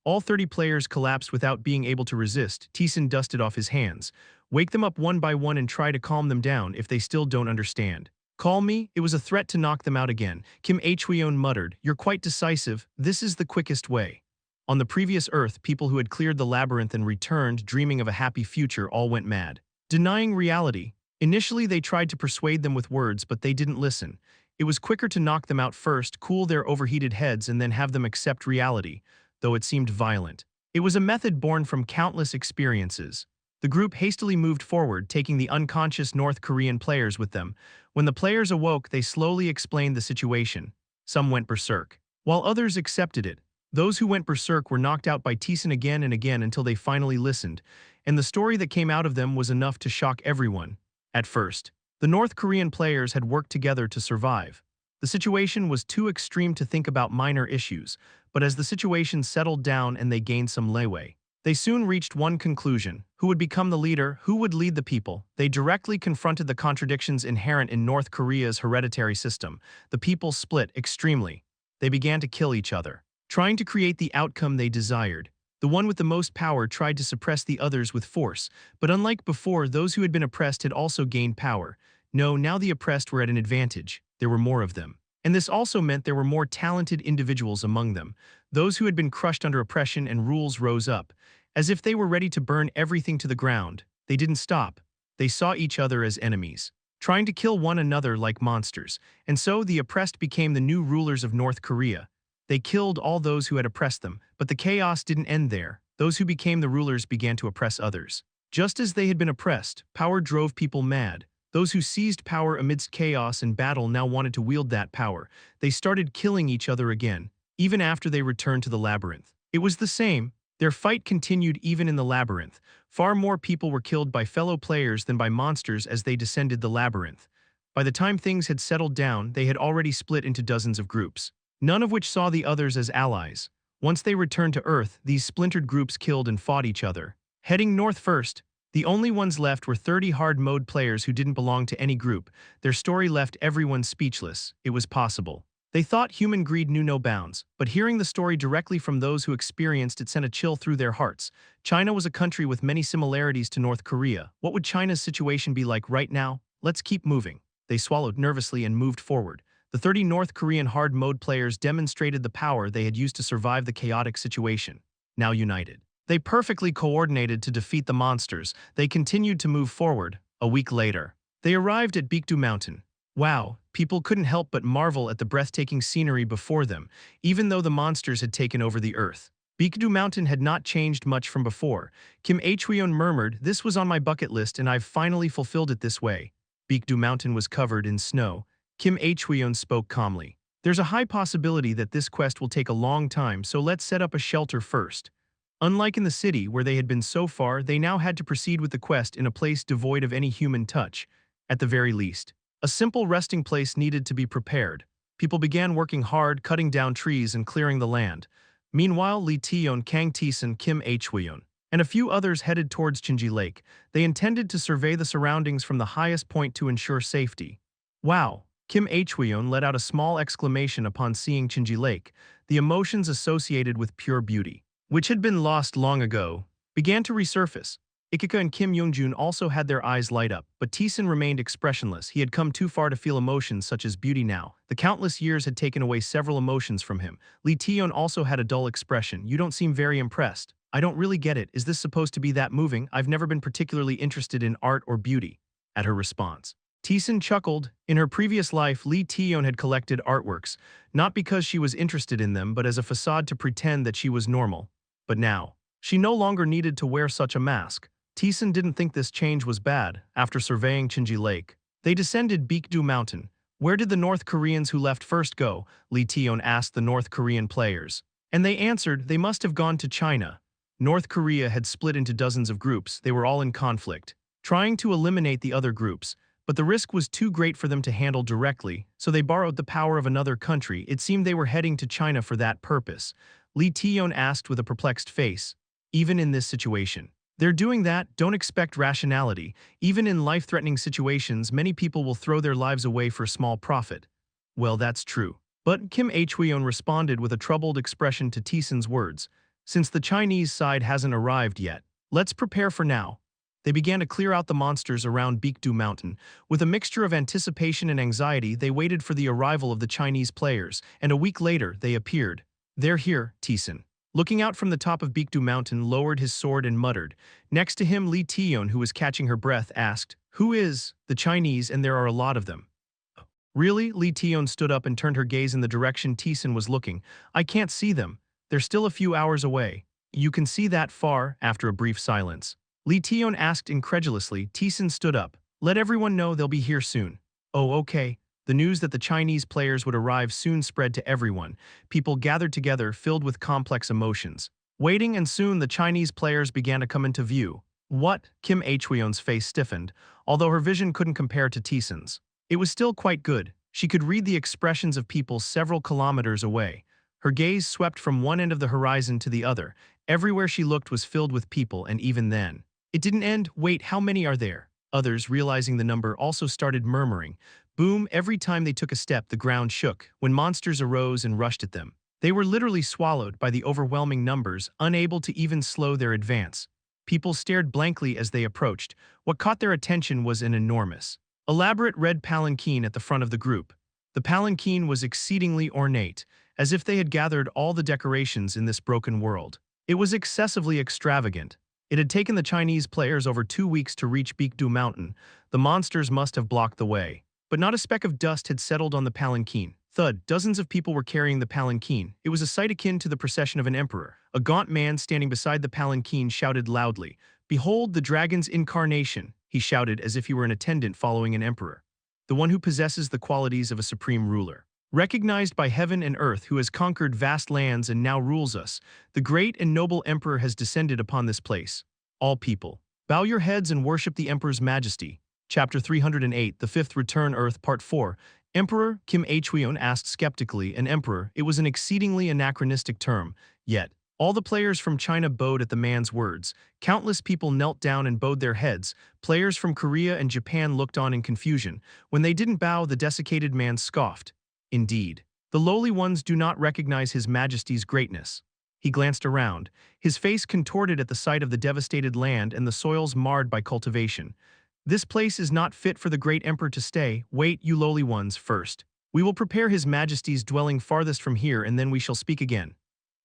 All 30 players collapsed without being able to resist. Taesan dusted off his hands. "Wake them up one by one and try to calm them down if they still don't understand." "Call me?" It was a threat to knock them out again. Kim Hweon muttered, "You're quite decisive. This is the quickest way." On the previous Earth, people who had cleared the labyrinth and returned, dreaming of a happy future, all went mad, denying reality. Initially, they tried to persuade them with words, but they didn't listen. It was quicker to knock them out first, cool their overheated heads, and then have them accept reality, though it seemed violent. It was a method born from countless experiences. The group hastily moved forward, taking the unconscious North Korean players with them. When the players awoke, they slowly explained the situation. Some went berserk, while others accepted it. Those who went berserk were knocked out by Taesan again and again until they finally listened, and the story that came out of them was enough to shock everyone. At first, the North Korean players had worked together to survive. The situation was too extreme to think about minor issues, but as the situation settled down and they gained some leeway, they soon reached one conclusion: who would become the leader, who would lead the people. They directly confronted the contradictions inherent in North Korea's hereditary system. The people split extremely. They began to kill each other, trying to create the outcome they desired. The one with the most power tried to suppress the others with force, but unlike before, those who had been oppressed had also gained power. No, now the oppressed were at an advantage. There were more of them. And this also meant there were more talented individuals among them. Those who had been crushed under oppression and rules rose up. As if they were ready to burn everything to the ground, they didn't stop. They saw each other as enemies, trying to kill one another like monsters. And so the oppressed became the new rulers of North Korea. They killed all those who had oppressed them, but the chaos didn't end there. Those who became the rulers began to oppress others. Just as they had been oppressed, power drove people mad. Those who seized power amidst chaos and battle now wanted to wield that power. They started killing each other again, even after they returned to the labyrinth. It was the same. Their fight continued even in the labyrinth. Far more people were killed by fellow players than by monsters as they descended the labyrinth. By the time things had settled down, they had already split into dozens of groups, none of which saw the others as allies. Once they returned to Earth, these splintered groups killed and fought each other. Heading north first, the only ones left were 30 hard-mode players who didn't belong to any group. Their story left everyone speechless. It was possible. They thought human greed knew no bounds, but hearing the story directly from those who experienced it sent a chill through their hearts. China was a country with many similarities to North Korea. What would China's situation be like right now? Let's keep moving. They swallowed nervously and moved forward. The 30 North Korean hard-mode players demonstrated the power they had used to survive the chaotic situation. Now united, they perfectly coordinated to defeat the monsters. They continued to move forward. A week later, they arrived at Baekdu Mountain. Wow, people couldn't help but marvel at the breathtaking scenery before them, even though the monsters had taken over the earth. Baekdu Mountain had not changed much from before. Kim Hweon murmured, "This was on my bucket list and I've finally fulfilled it this way." Baekdu Mountain was covered in snow. Kim Hweon spoke calmly. "There's a high possibility that this quest will take a long time, so let's set up a shelter first." Unlike in the city, where they had been so far, they now had to proceed with the quest in a place devoid of any human touch. At the very least, a simple resting place needed to be prepared. People began working hard, cutting down trees and clearing the land. Meanwhile, Lee Taeyeon, Kang Taesan, Kim Hweon, and a few others headed towards Chinji Lake. They intended to survey the surroundings from the highest point to ensure safety. Wow, Kim Hweon let out a small exclamation upon seeing Chinji Lake. The emotions associated with pure beauty, which had been lost long ago, began to resurface. Ikika and Kim Yoongjun also had their eyes light up, but Taesan remained expressionless. He had come too far to feel emotions such as beauty now. The countless years had taken away several emotions from him. Lee Taeyeon also had a dull expression. You don't seem very impressed. I don't really get it. Is this supposed to be that moving? I've never been particularly interested in art or beauty. At her response, Taesan chuckled. In her previous life, Lee Taeyeon had collected artworks, not because she was interested in them but as a facade to pretend that she was normal. But now, she no longer needed to wear such a mask. Taesan didn't think this change was bad. After surveying Chinji Lake, they descended Baekdu Mountain. Where did the North Koreans who left first go? Lee Taeyeon asked the North Korean players. And they answered they must have gone to China. North Korea had split into dozens of groups. They were all in conflict, trying to eliminate the other groups. But the risk was too great for them to handle directly, so they borrowed the power of another country. It seemed they were heading to China for that purpose. Lee Taeyeon asked with a perplexed face. Even in this situation, they're doing that. Don't expect rationality. Even in life-threatening situations, many people will throw their lives away for small profit. Well, that's true. But Kim Hweon responded with a troubled expression to Taesan's words. Since the Chinese side hasn't arrived yet, let's prepare for now. They began to clear out the monsters around Baekdu Mountain. With a mixture of anticipation and anxiety, they waited for the arrival of the Chinese players, and a week later, they appeared. They're here, Taesan, looking out from the top of Baekdu Mountain, lowered his sword and muttered. Next to him, Lee Taeyeon, who was catching her breath, asked, "Who is the Chinese? And there are a lot of them." Really? Lee Taeyeon stood up and turned her gaze in the direction Taesan was looking. I can't see them. They're still a few hours away. You can see that far? After a brief silence, Lee Taeyeon asked incredulously. Taesan stood up. Let everyone know they'll be here soon. Oh, okay. The news that the Chinese players would arrive soon spread to everyone. People gathered together, filled with complex emotions. Waiting, and soon the Chinese players began to come into view. What? Kim Hweon's face stiffened, although her vision couldn't compare to Taesan's. It was still quite good. She could read the expressions of people several kilometers away. Her gaze swept from one end of the horizon to the other. Everywhere she looked was filled with people, and even then, it didn't end. Wait, how many are there? Others, realizing the number, also started murmuring. Boom, every time they took a step, the ground shook. When monsters arose and rushed at them, they were literally swallowed by the overwhelming numbers, unable to even slow their advance. People stared blankly as they approached. What caught their attention was an enormous, elaborate red palanquin at the front of the group. The palanquin was exceedingly ornate, as if they had gathered all the decorations in this broken world. It was excessively extravagant. It had taken the Chinese players over 2 weeks to reach Baekdu Mountain. The monsters must have blocked the way. But not a speck of dust had settled on the palanquin. Thud, dozens of people were carrying the palanquin. It was a sight akin to the procession of an emperor. A gaunt man standing beside the palanquin shouted loudly, "Behold the dragon's incarnation," he shouted as if he were an attendant following an emperor. The one who possesses the qualities of a supreme ruler. Recognized by heaven and earth, who has conquered vast lands and now rules us, the great and noble emperor has descended upon this place. All people, bow your heads and worship the emperor's majesty. Chapter 308, The Fifth Return, Earth, Part 4. Emperor, Kim Hweon asked skeptically. An emperor, it was an exceedingly anachronistic term. Yet, all the players from China bowed at the man's words. Countless people knelt down and bowed their heads. Players from Korea and Japan looked on in confusion. When they didn't bow, the desiccated man scoffed. Indeed, the lowly ones do not recognize His Majesty's greatness. He glanced around, his face contorted at the sight of the devastated land and the soils marred by cultivation. This place is not fit for the great emperor to stay. Wait, you lowly ones, first. We will prepare His Majesty's dwelling farthest from here, and then we shall speak again.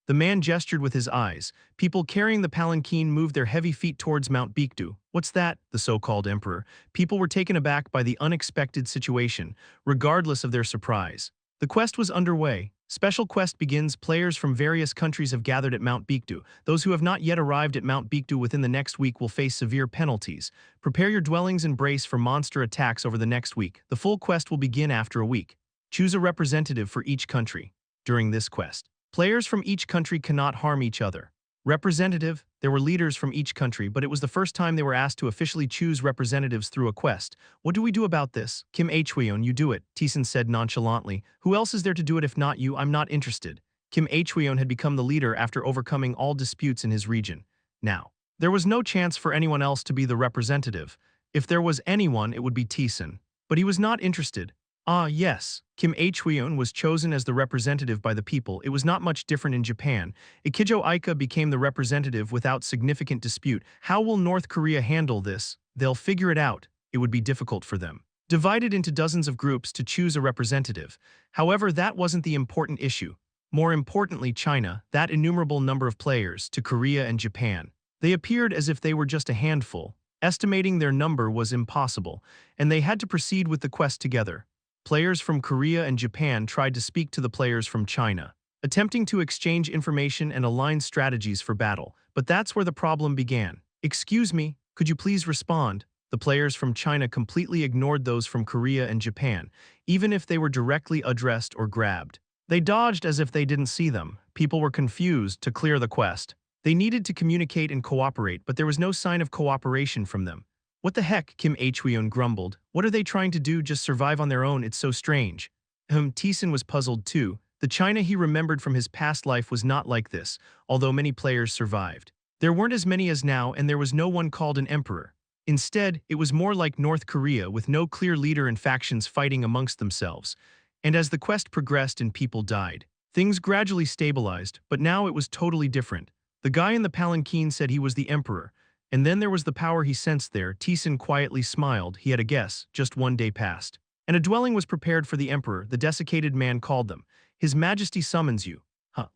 The man gestured with his eyes. People carrying the palanquin moved their heavy feet towards Mount Baekdu. What's that? The so-called emperor. People were taken aback by the unexpected situation, regardless of their surprise. The quest was underway. Special quest begins. Players from various countries have gathered at Mount Baekdu. Those who have not yet arrived at Mount Baekdu within the next week will face severe penalties. Prepare your dwellings and brace for monster attacks over the next week. The full quest will begin after a week. Choose a representative for each country. During this quest, players from each country cannot harm each other. Representative, there were leaders from each country, but it was the first time they were asked to officially choose representatives through a quest. What do we do about this? Kim Hweon, you do it, Taesan said nonchalantly. Who else is there to do it if not you? I'm not interested. Kim Hweon had become the leader after overcoming all disputes in his region. Now, there was no chance for anyone else to be the representative. If there was anyone, it would be Taesan. But he was not interested. Ah, yes. Kim Hweon was chosen as the representative by the people. It was not much different in Japan. Ikijo Ika became the representative without significant dispute. How will North Korea handle this? They'll figure it out. It would be difficult for them. Divided into dozens of groups to choose a representative. However, that wasn't the important issue. More importantly, China, that innumerable number of players, to Korea and Japan. They appeared as if they were just a handful. Estimating their number was impossible, and they had to proceed with the quest together. Players from Korea and Japan tried to speak to the players from China, attempting to exchange information and align strategies for battle. But that's where the problem began. Excuse me, could you please respond? The players from China completely ignored those from Korea and Japan, even if they were directly addressed or grabbed. They dodged as if they didn't see them. People were confused to clear the quest. They needed to communicate and cooperate, but there was no sign of cooperation from them. What the heck, Kim Hweon grumbled. What are they trying to do, just survive on their own? It's so strange. Taesan was puzzled too. The China he remembered from his past life was not like this, although many players survived. There weren't as many as now, and there was no one called an emperor. Instead, it was more like North Korea, with no clear leader and factions fighting amongst themselves. And as the quest progressed and people died, things gradually stabilized, but now it was totally different. The guy in the palanquin said he was the emperor, and then there was the power he sensed there. Taesan quietly smiled. He had a guess. Just one day passed, and a dwelling was prepared for the emperor. The desiccated man called them. His Majesty summons you.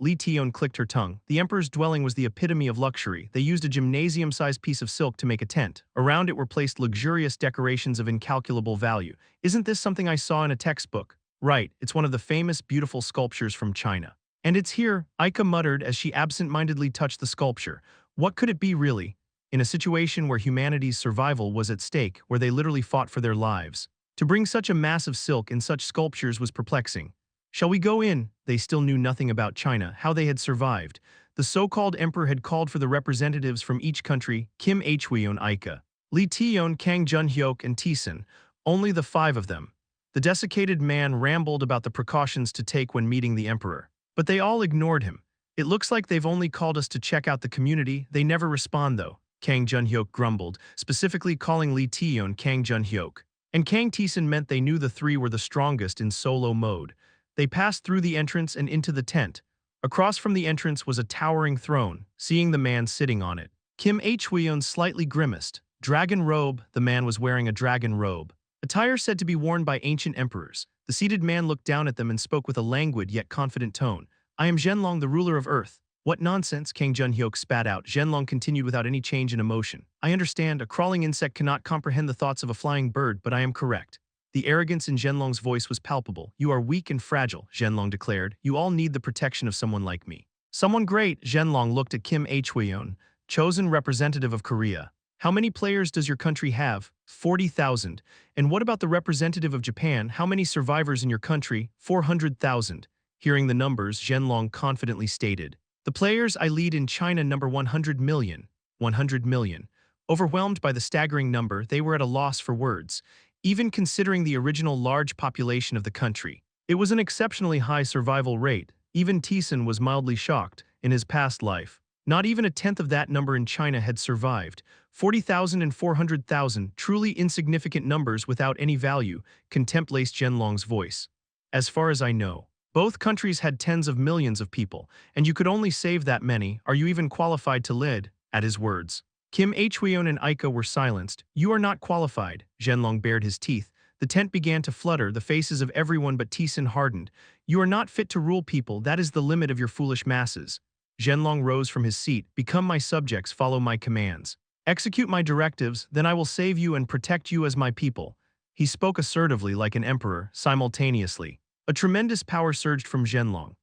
Lee Taeyeon clicked her tongue. The emperor's dwelling was the epitome of luxury. They used a gymnasium-sized piece of silk to make a tent. Around it were placed luxurious decorations of incalculable value. Isn't this something I saw in a textbook? Right, it's one of the famous beautiful sculptures from China. And it's here, Ika muttered as she absent-mindedly touched the sculpture. What could it be really? In a situation where humanity's survival was at stake, where they literally fought for their lives. To bring such a mass of silk in such sculptures was perplexing. Shall we go in? They still knew nothing about China, how they had survived. The so-called emperor had called for the representatives from each country, Kim Hweon Ika, Lee Taeyeon, Kang Jun-hyuk, and Taesan, only the 5 of them. The desiccated man rambled about the precautions to take when meeting the emperor. But they all ignored him. It looks like they've only called us to check out the community. They never respond though, Kang Jun-hyuk grumbled, specifically calling Lee Taeyeon Kang Jun-hyuk. And Kang Taesan meant they knew the 3 were the strongest in solo mode. They passed through the entrance and into the tent. Across from the entrance was a towering throne, seeing the man sitting on it. Kim Hweon slightly grimaced. Dragon robe, the man was wearing a dragon robe. Attire said to be worn by ancient emperors. The seated man looked down at them and spoke with a languid yet confident tone. I am Zhenlong, the ruler of Earth. What nonsense, Kang Jun-hyuk spat out. Zhenlong continued without any change in emotion. I understand, a crawling insect cannot comprehend the thoughts of a flying bird, but I am correct. The arrogance in Zhenlong's voice was palpable. You are weak and fragile, Zhenlong declared. You all need the protection of someone like me. Someone great, Zhenlong looked at Kim Hweon, chosen representative of Korea. How many players does your country have? 40,000. And what about the representative of Japan? How many survivors in your country? 400,000. Hearing the numbers, Zhenlong confidently stated. The players I lead in China number 100 million. 100 million. Overwhelmed by the staggering number, they were at a loss for words. Even considering the original large population of the country, it was an exceptionally high survival rate. Even Taesan was mildly shocked. In his past life, not even a tenth of that number in China had survived. 40,000 and 400,000, truly insignificant numbers without any value, contempt laced Zhenlong's voice. As far as I know, both countries had tens of millions of people, and you could only save that many. Are you even qualified to lead? At his words, Kim Hweon and Ika were silenced. You are not qualified. Zhenlong bared his teeth. The tent began to flutter, the faces of everyone but Taesan hardened. You are not fit to rule people, that is the limit of your foolish masses. Zhenlong rose from his seat. Become my subjects, follow my commands. Execute my directives, then I will save you and protect you as my people. He spoke assertively like an emperor, simultaneously. A tremendous power surged from Zhenlong.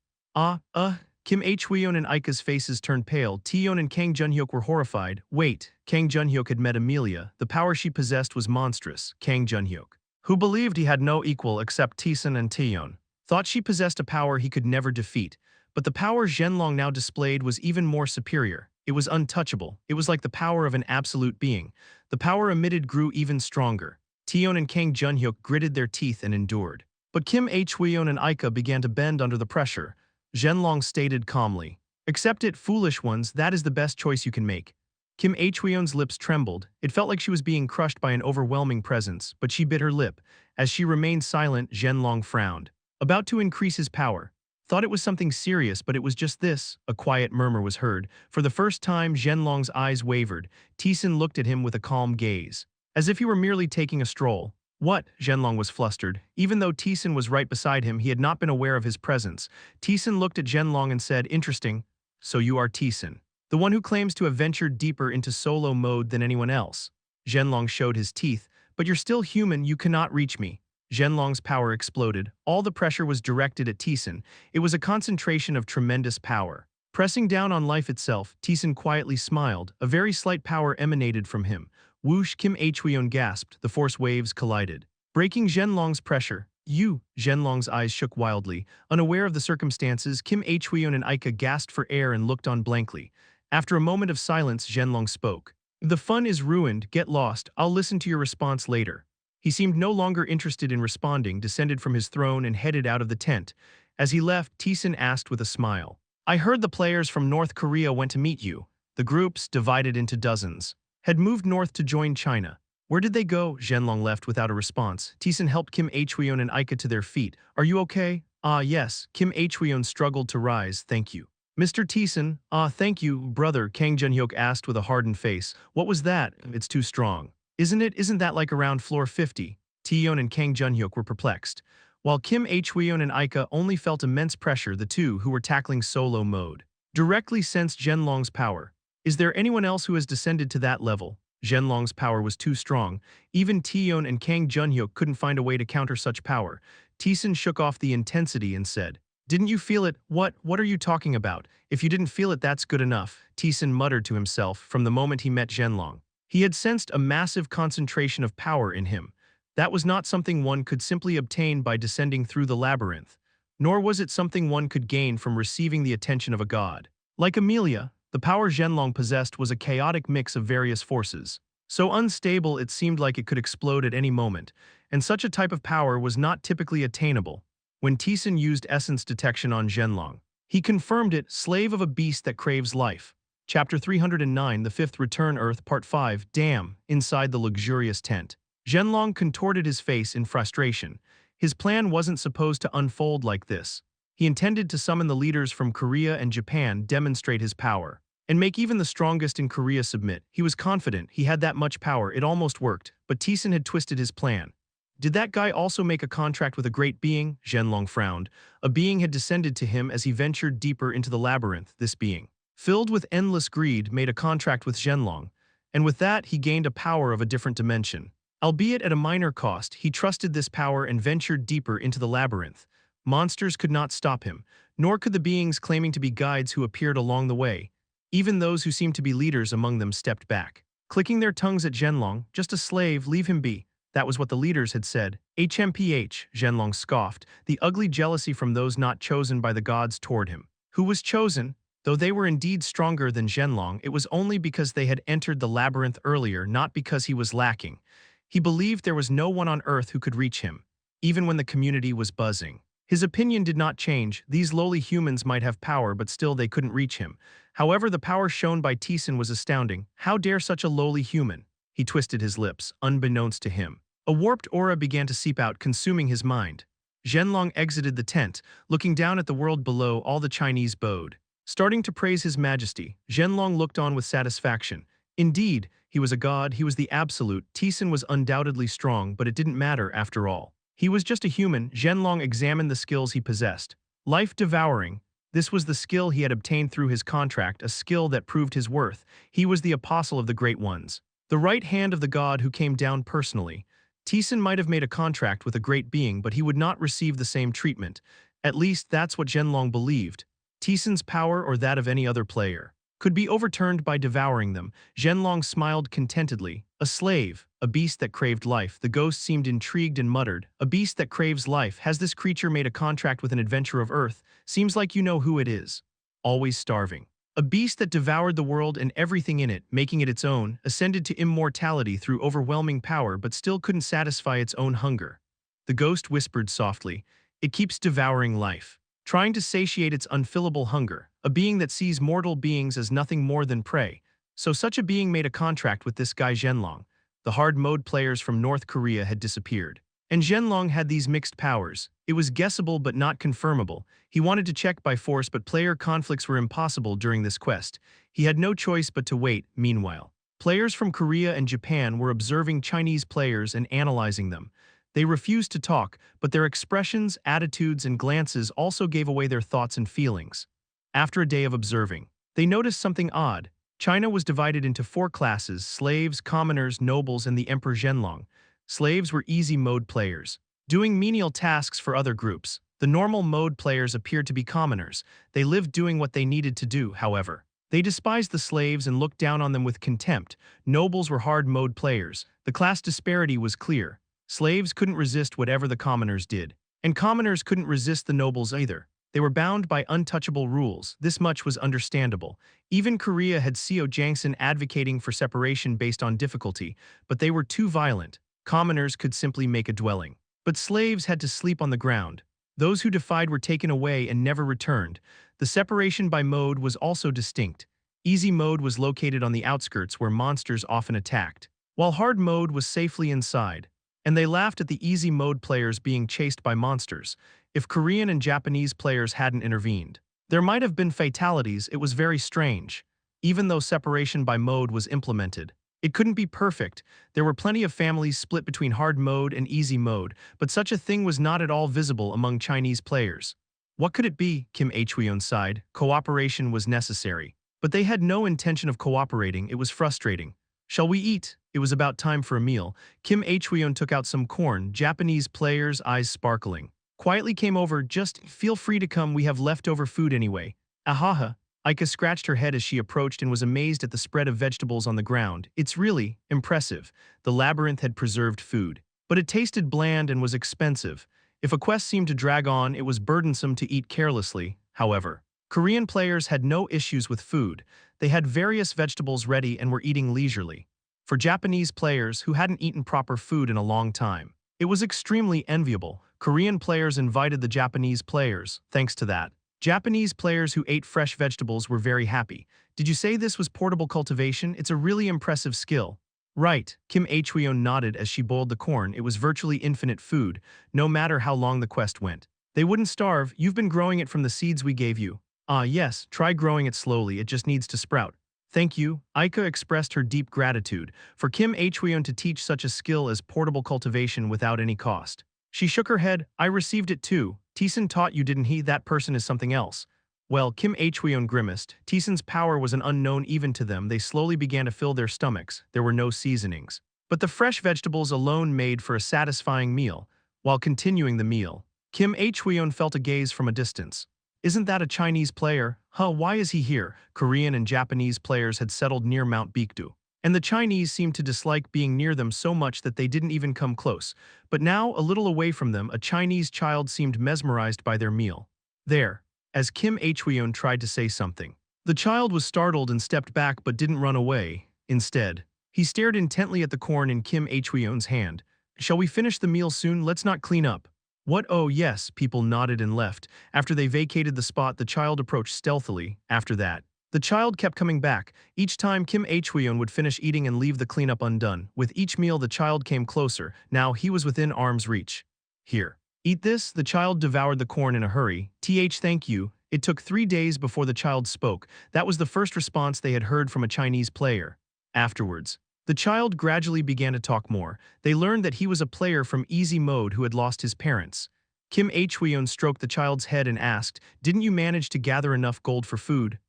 Kim Hweon and Ika's faces turned pale. Taeyeon and Kang Jun-hyuk were horrified. Wait, Kang Jun-hyuk had met Amelia. The power she possessed was monstrous. Kang Jun-hyuk, who believed he had no equal except Taesan and Taeyeon, thought she possessed a power he could never defeat. But the power Zhenlong now displayed was even more superior. It was untouchable. It was like the power of an absolute being. The power emitted grew even stronger. Taeyeon and Kang Jun-hyuk gritted their teeth and endured. But Kim Hweon and Ika began to bend under the pressure. Zhenlong stated calmly, accept it, foolish ones, that is the best choice you can make. Kim Hweon's lips trembled. It felt like she was being crushed by an overwhelming presence, but she bit her lip. As she remained silent, Zhenlong frowned. About to increase his power. Thought it was something serious, but it was just this. A quiet murmur was heard. For the first time, Zhenlong's eyes wavered. Taesan looked at him with a calm gaze, as if he were merely taking a stroll. What? Zhenlong was flustered. Even though Taesan was right beside him, he had not been aware of his presence. Taesan looked at Zhenlong and said, "Interesting. So you are Taesan, the one who claims to have ventured deeper into solo mode than anyone else." Zhenlong showed his teeth. "But you're still human, you cannot reach me." Zhenlong's power exploded. All the pressure was directed at Taesan. It was a concentration of tremendous power. Pressing down on life itself, Taesan quietly smiled. A very slight power emanated from him. Whoosh, Kim Hweon gasped. The force waves collided, breaking Zhenlong's pressure. "You!" Zhenlong's eyes shook wildly. Unaware of the circumstances, Kim Hweon and Aika gasped for air and looked on blankly. After a moment of silence, Zhenlong spoke. "The fun is ruined. Get lost. I'll listen to your response later." He seemed no longer interested in responding, descended from his throne and headed out of the tent. As he left, Taesan asked with a smile, "I heard the players from North Korea went to meet you." The groups, divided into dozens, had moved north to join China. "Where did they go?" Zhenlong left without a response. Taesan helped Kim Hweon and Aika to their feet. "Are you okay?" "Ah, yes." Kim Hweon struggled to rise. "Thank you." "Mr. Taesan." "Ah, thank you, brother," Kang Junhyuk asked with a hardened face. "What was that?" "It's too strong." "Isn't it? Isn't that like around floor 50? Taeyeon and Kang Junhyuk were perplexed. While Kim Hweon and Aika only felt immense pressure, the two, who were tackling solo mode, directly sensed Zhenlong's power. Is there anyone else who has descended to that level? Zhenlong's power was too strong. Even Taeyeon and Kang Junhyuk couldn't find a way to counter such power. Taesan shook off the intensity and said, "Didn't you feel it?" What are you talking about? If you didn't feel it, that's good enough," Taesan muttered to himself from the moment he met Zhenlong. He had sensed a massive concentration of power in him. That was not something one could simply obtain by descending through the labyrinth, nor was it something one could gain from receiving the attention of a god. Like Amelia, the power Zhenlong possessed was a chaotic mix of various forces. So unstable it seemed like it could explode at any moment, and such a type of power was not typically attainable. When Taesan used essence detection on Zhenlong, he confirmed it, slave of a beast that craves life. Chapter 309, The Fifth Return Earth, Part 5, Damn, inside the luxurious tent. Zhenlong contorted his face in frustration. His plan wasn't supposed to unfold like this. He intended to summon the leaders from Korea and Japan, demonstrate his power, and make even the strongest in Korea submit. He was confident he had that much power. It almost worked, but Taesan had twisted his plan. Did that guy also make a contract with a great being? Zhenlong frowned. A being had descended to him as he ventured deeper into the labyrinth. This being, filled with endless greed, made a contract with Zhenlong, and with that he gained a power of a different dimension. Albeit at a minor cost, he trusted this power and ventured deeper into the labyrinth. Monsters could not stop him, nor could the beings claiming to be guides who appeared along the way. Even those who seemed to be leaders among them stepped back, clicking their tongues at Zhenlong. "Just a slave, leave him be." That was what the leaders had said. "HMPH," Zhenlong scoffed, the ugly jealousy from those not chosen by the gods toward him. Who was chosen? Though they were indeed stronger than Zhenlong, it was only because they had entered the labyrinth earlier, not because he was lacking. He believed there was no one on Earth who could reach him, even when the community was buzzing. His opinion did not change. These lowly humans might have power, but still they couldn't reach him. However, the power shown by Taesan was astounding. How dare such a lowly human? He twisted his lips, unbeknownst to him. A warped aura began to seep out, consuming his mind. Zhenlong exited the tent, looking down at the world below. All the Chinese bowed, starting to praise his majesty. Zhenlong looked on with satisfaction. Indeed, he was a god, he was the absolute. Taesan was undoubtedly strong, but it didn't matter after all. He was just a human. Zhenlong examined the skills he possessed. Life-devouring. This was the skill he had obtained through his contract, a skill that proved his worth. He was the apostle of the great ones, the right hand of the god who came down personally. Taesan might have made a contract with a great being, but he would not receive the same treatment. At least that's what Zhenlong believed. Taesan's power, or that of any other player, could be overturned by devouring them. Zhenlong smiled contentedly. A slave, a beast that craved life. The ghost seemed intrigued and muttered, "A beast that craves life. Has this creature made a contract with an adventurer of Earth? Seems like you know who it is. Always starving. A beast that devoured the world and everything in it, making it its own, ascended to immortality through overwhelming power but still couldn't satisfy its own hunger." The ghost whispered softly, "It keeps devouring life, trying to satiate its unfillable hunger. A being that sees mortal beings as nothing more than prey. So such a being made a contract with this guy Zhenlong. The hard mode players from North Korea had disappeared. And Zhenlong had these mixed powers. It was guessable but not confirmable. He wanted to check by force, but player conflicts were impossible during this quest. He had no choice but to wait. Meanwhile, players from Korea and Japan were observing Chinese players and analyzing them. They refused to talk, but their expressions, attitudes, and glances also gave away their thoughts and feelings. After a day of observing, they noticed something odd. China was divided into four classes: slaves, commoners, nobles, and the Emperor Zhenlong. Slaves were easy mode players, doing menial tasks for other groups. The normal mode players appeared to be commoners. They lived doing what they needed to do, however. They despised the slaves and looked down on them with contempt. Nobles were hard mode players. The class disparity was clear. Slaves couldn't resist whatever the commoners did, and commoners couldn't resist the nobles either. They were bound by untouchable rules. This much was understandable. Even Korea had Seo Jangsan advocating for separation based on difficulty, but they were too violent. Commoners could simply make a dwelling, but slaves had to sleep on the ground. Those who defied were taken away and never returned. The separation by mode was also distinct. Easy mode was located on the outskirts where monsters often attacked, while hard mode was safely inside. And they laughed at the easy mode players being chased by monsters. If Korean and Japanese players hadn't intervened, there might have been fatalities. It was very strange. Even though separation by mode was implemented, it couldn't be perfect. There were plenty of families split between hard mode and easy mode, but such a thing was not at all visible among Chinese players. What could it be? Kim Hweon sighed. Cooperation was necessary. But they had no intention of cooperating. It was frustrating. Shall we eat? It was about time for a meal. Kim Hweon took out some corn. Japanese players, eyes sparkling, quietly came over. Just feel free to come, we have leftover food anyway. Ahaha. Aika scratched her head as she approached and was amazed at the spread of vegetables on the ground. It's really impressive. The labyrinth had preserved food, but it tasted bland and was expensive. If a quest seemed to drag on, it was burdensome to eat carelessly. However, Korean players had no issues with food. They had various vegetables ready and were eating leisurely. For Japanese players who hadn't eaten proper food in a long time, it was extremely enviable. Korean players invited the Japanese players. Thanks to that, Japanese players who ate fresh vegetables were very happy. Did you say this was portable cultivation? It's a really impressive skill. Right, Kim Hweon nodded as she boiled the corn. It was virtually infinite food, no matter how long the quest went. They wouldn't starve. You've been growing it from the seeds we gave you. Ah yes, try growing it slowly, it just needs to sprout. Thank you. Aika expressed her deep gratitude for Kim Hweon to teach such a skill as portable cultivation without any cost. She shook her head. I received it too. Taesan taught you, didn't he? That person is something else. Well, Kim Hweon grimaced. Taesan's power was an unknown even to them. They slowly began to fill their stomachs. There were no seasonings, but the fresh vegetables alone made for a satisfying meal. While continuing the meal, Kim Hweon felt a gaze from a distance. Isn't that a Chinese player? Huh, why is he here? Korean and Japanese players had settled near Mount Baekdu, and the Chinese seemed to dislike being near them so much that they didn't even come close. But now, a little away from them, a Chinese child seemed mesmerized by their meal. There, as Kim Hweon tried to say something, the child was startled and stepped back but didn't run away. Instead, he stared intently at the corn in Kim Hweon's hand. Shall we finish the meal soon? Let's not clean up. What? Oh yes, people nodded and left. After they vacated the spot, the child approached stealthily. After that, the child kept coming back. Each time Kim Hweon would finish eating and leave the cleanup undone. With each meal the child came closer. Now he was within arm's reach. Here, eat this. The child devoured the corn in a hurry. Thank you. It took 3 days before the child spoke. That was the first response they had heard from a Chinese player. Afterwards, the child gradually began to talk more. They learned that he was a player from easy mode who had lost his parents. Kim Hweon stroked the child's head and asked, didn't you manage to gather enough gold for food?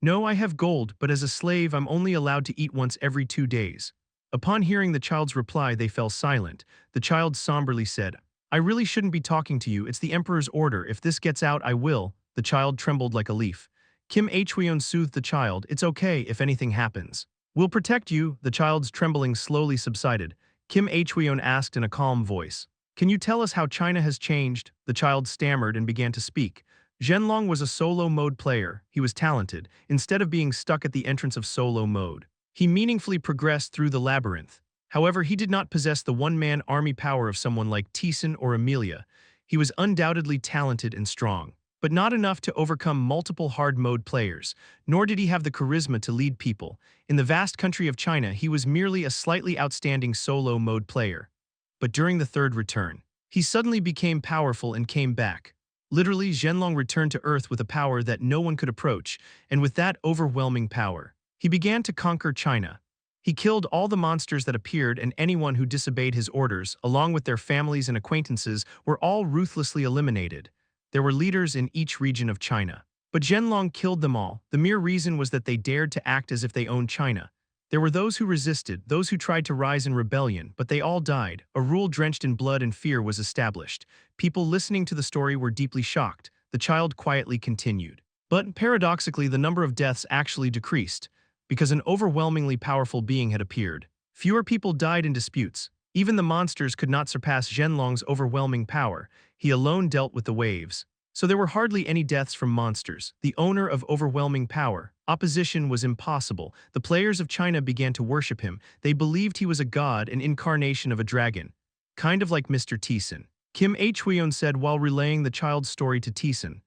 No, I have gold, but as a slave I'm only allowed to eat once every 2 days. Upon hearing the child's reply, they fell silent. The child somberly said, I really shouldn't be talking to you. It's the Emperor's order. If this gets out, I will. The child trembled like a leaf. Kim Hweon soothed the child. It's okay if anything happens. We'll protect you. The child's trembling slowly subsided. Kim Hweon asked in a calm voice, can you tell us how China has changed? The child stammered and began to speak. Zhenlong was a solo mode player. He was talented. Instead of being stuck at the entrance of solo mode, he meaningfully progressed through the labyrinth. However, he did not possess the one-man army power of someone like Taesan or Amelia. He was undoubtedly talented and strong, but not enough to overcome multiple hard mode players, nor did he have the charisma to lead people. In the vast country of China, he was merely a slightly outstanding solo mode player. But during the third return, he suddenly became powerful and came back. Literally, Zhenlong returned to Earth with a power that no one could approach, and with that overwhelming power, he began to conquer China. He killed all the monsters that appeared, and anyone who disobeyed his orders, along with their families and acquaintances, were all ruthlessly eliminated. There were leaders in each region of China. But Zhenlong killed them all. The mere reason was that they dared to act as if they owned China. There were those who resisted, those who tried to rise in rebellion, but they all died. A rule drenched in blood and fear was established. People listening to the story were deeply shocked. The child quietly continued. But paradoxically, the number of deaths actually decreased, because an overwhelmingly powerful being had appeared. Fewer people died in disputes. Even the monsters could not surpass Zhenlong's overwhelming power. He alone dealt with the waves. So there were hardly any deaths from monsters, the owner of overwhelming power. Opposition was impossible. The players of China began to worship him. They believed he was a god, an incarnation of a dragon. Kind of like Mr. Taesan. Kim Hweon said while relaying the child's story to Taesan.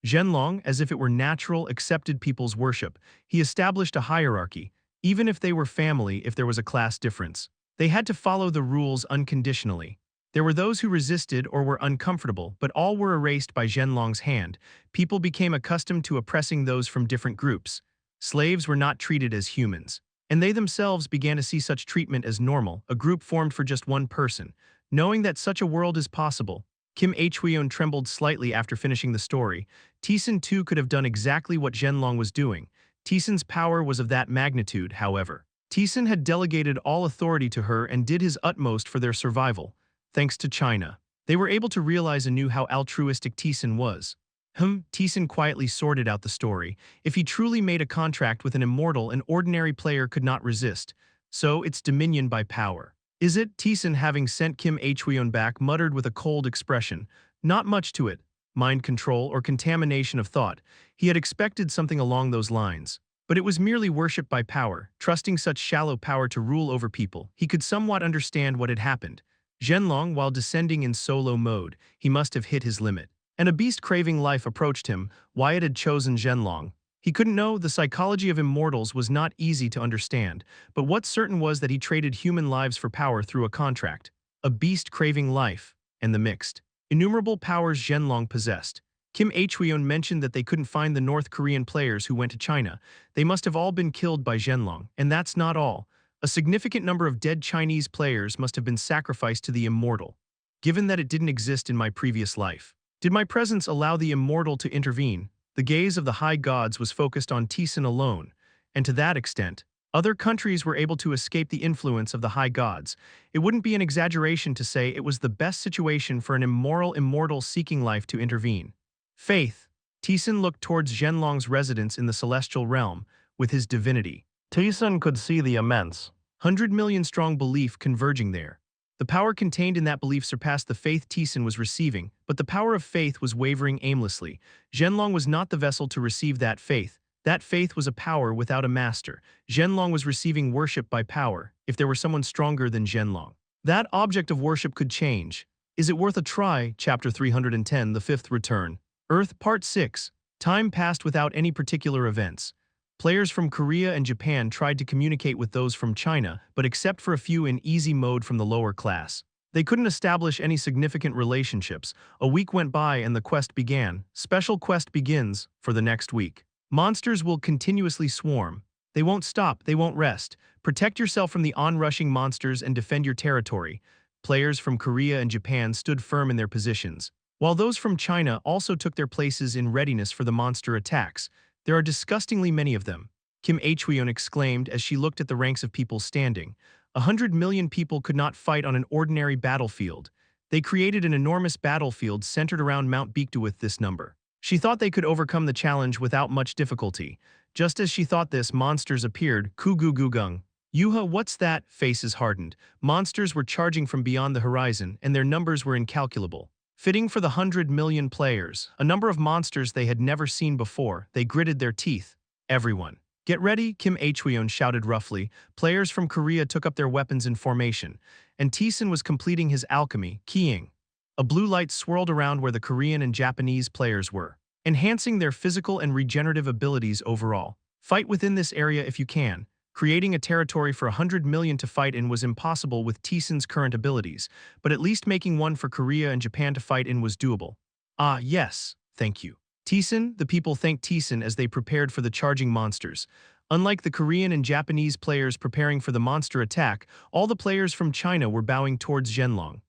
Zhenlong, as if it were natural, accepted people's worship. He established a hierarchy, even if they were family, if there was a class difference. They had to follow the rules unconditionally. There were those who resisted or were uncomfortable, but all were erased by Zhenlong's hand. People became accustomed to oppressing those from different groups. Slaves were not treated as humans, and they themselves began to see such treatment as normal, a group formed for just one person. Knowing that such a world is possible, Kim Hweon trembled slightly after finishing the story. Taesan too could have done exactly what Zhenlong was doing. Taesan's power was of that magnitude, however. Taesan had delegated all authority to her and did his utmost for their survival. Thanks to China, they were able to realize anew how altruistic Taesan was. Taesan quietly sorted out the story. If he truly made a contract with an immortal, an ordinary player could not resist. So it's dominion by power. Is it? Taesan, having sent Kim Hweon back, muttered with a cold expression. Not much to it. Mind control or contamination of thought. He had expected something along those lines. But it was merely worship by power, trusting such shallow power to rule over people. He could somewhat understand what had happened. Zhenlong, while descending in solo mode, he must have hit his limit. And a beast craving life approached him. Why it had chosen Zhenlong, he couldn't know. The psychology of immortals was not easy to understand, but what's certain was that he traded human lives for power through a contract. A beast craving life, and the mixed, innumerable powers Zhenlong possessed. Kim Hweon mentioned that they couldn't find the North Korean players who went to China. They must have all been killed by Zhenlong, and that's not all. A significant number of dead Chinese players must have been sacrificed to the immortal. Given that it didn't exist in my previous life, did my presence allow the immortal to intervene? The gaze of the high gods was focused on Taesan alone, and to that extent, other countries were able to escape the influence of the high gods. It wouldn't be an exaggeration to say it was the best situation for an immoral immortal seeking life to intervene. Faith. Taesan looked towards Zhenlong's residence in the celestial realm with his divinity. Taesan could see the immense, 100 million-strong belief converging there. The power contained in that belief surpassed the faith Taesan was receiving, but the power of faith was wavering aimlessly. Zhenlong was not the vessel to receive that faith. That faith was a power without a master. Zhenlong was receiving worship by power, if there were someone stronger than Zhenlong. That object of worship could change. Is it worth a try? Chapter 310, The Fifth Return. Earth, Part 6. Time passed without any particular events. Players from Korea and Japan tried to communicate with those from China, but except for a few in easy mode from the lower class, they couldn't establish any significant relationships. A week went by and the quest began. Special quest begins for the next week. Monsters will continuously swarm. They won't stop, they won't rest. Protect yourself from the onrushing monsters and defend your territory. Players from Korea and Japan stood firm in their positions, while those from China also took their places in readiness for the monster attacks. There are disgustingly many of them, Kim Hweon exclaimed as she looked at the ranks of people standing. 100 million people could not fight on an ordinary battlefield. They created an enormous battlefield centered around Mount Baekdu with this number. She thought they could overcome the challenge without much difficulty. Just as she thought this, monsters appeared. Kugugugung. Yuha, what's that? Faces hardened. Monsters were charging from beyond the horizon, and their numbers were incalculable. Fitting for the 100 million players, a number of monsters they had never seen before. They gritted their teeth. Everyone, get ready, Kim Hweon shouted roughly. Players from Korea took up their weapons in formation, and Taesan was completing his alchemy, keying. A blue light swirled around where the Korean and Japanese players were. enhancing their physical and regenerative abilities overall. Fight within this area if you can. Creating a territory for 100 million to fight in was impossible with Taesan's current abilities, but at least making one for Korea and Japan to fight in was doable. Ah, yes, thank you. Taesan, the people thanked Taesan as they prepared for the charging monsters. Unlike the Korean and Japanese players preparing for the monster attack, all the players from China were bowing towards Zhenlong.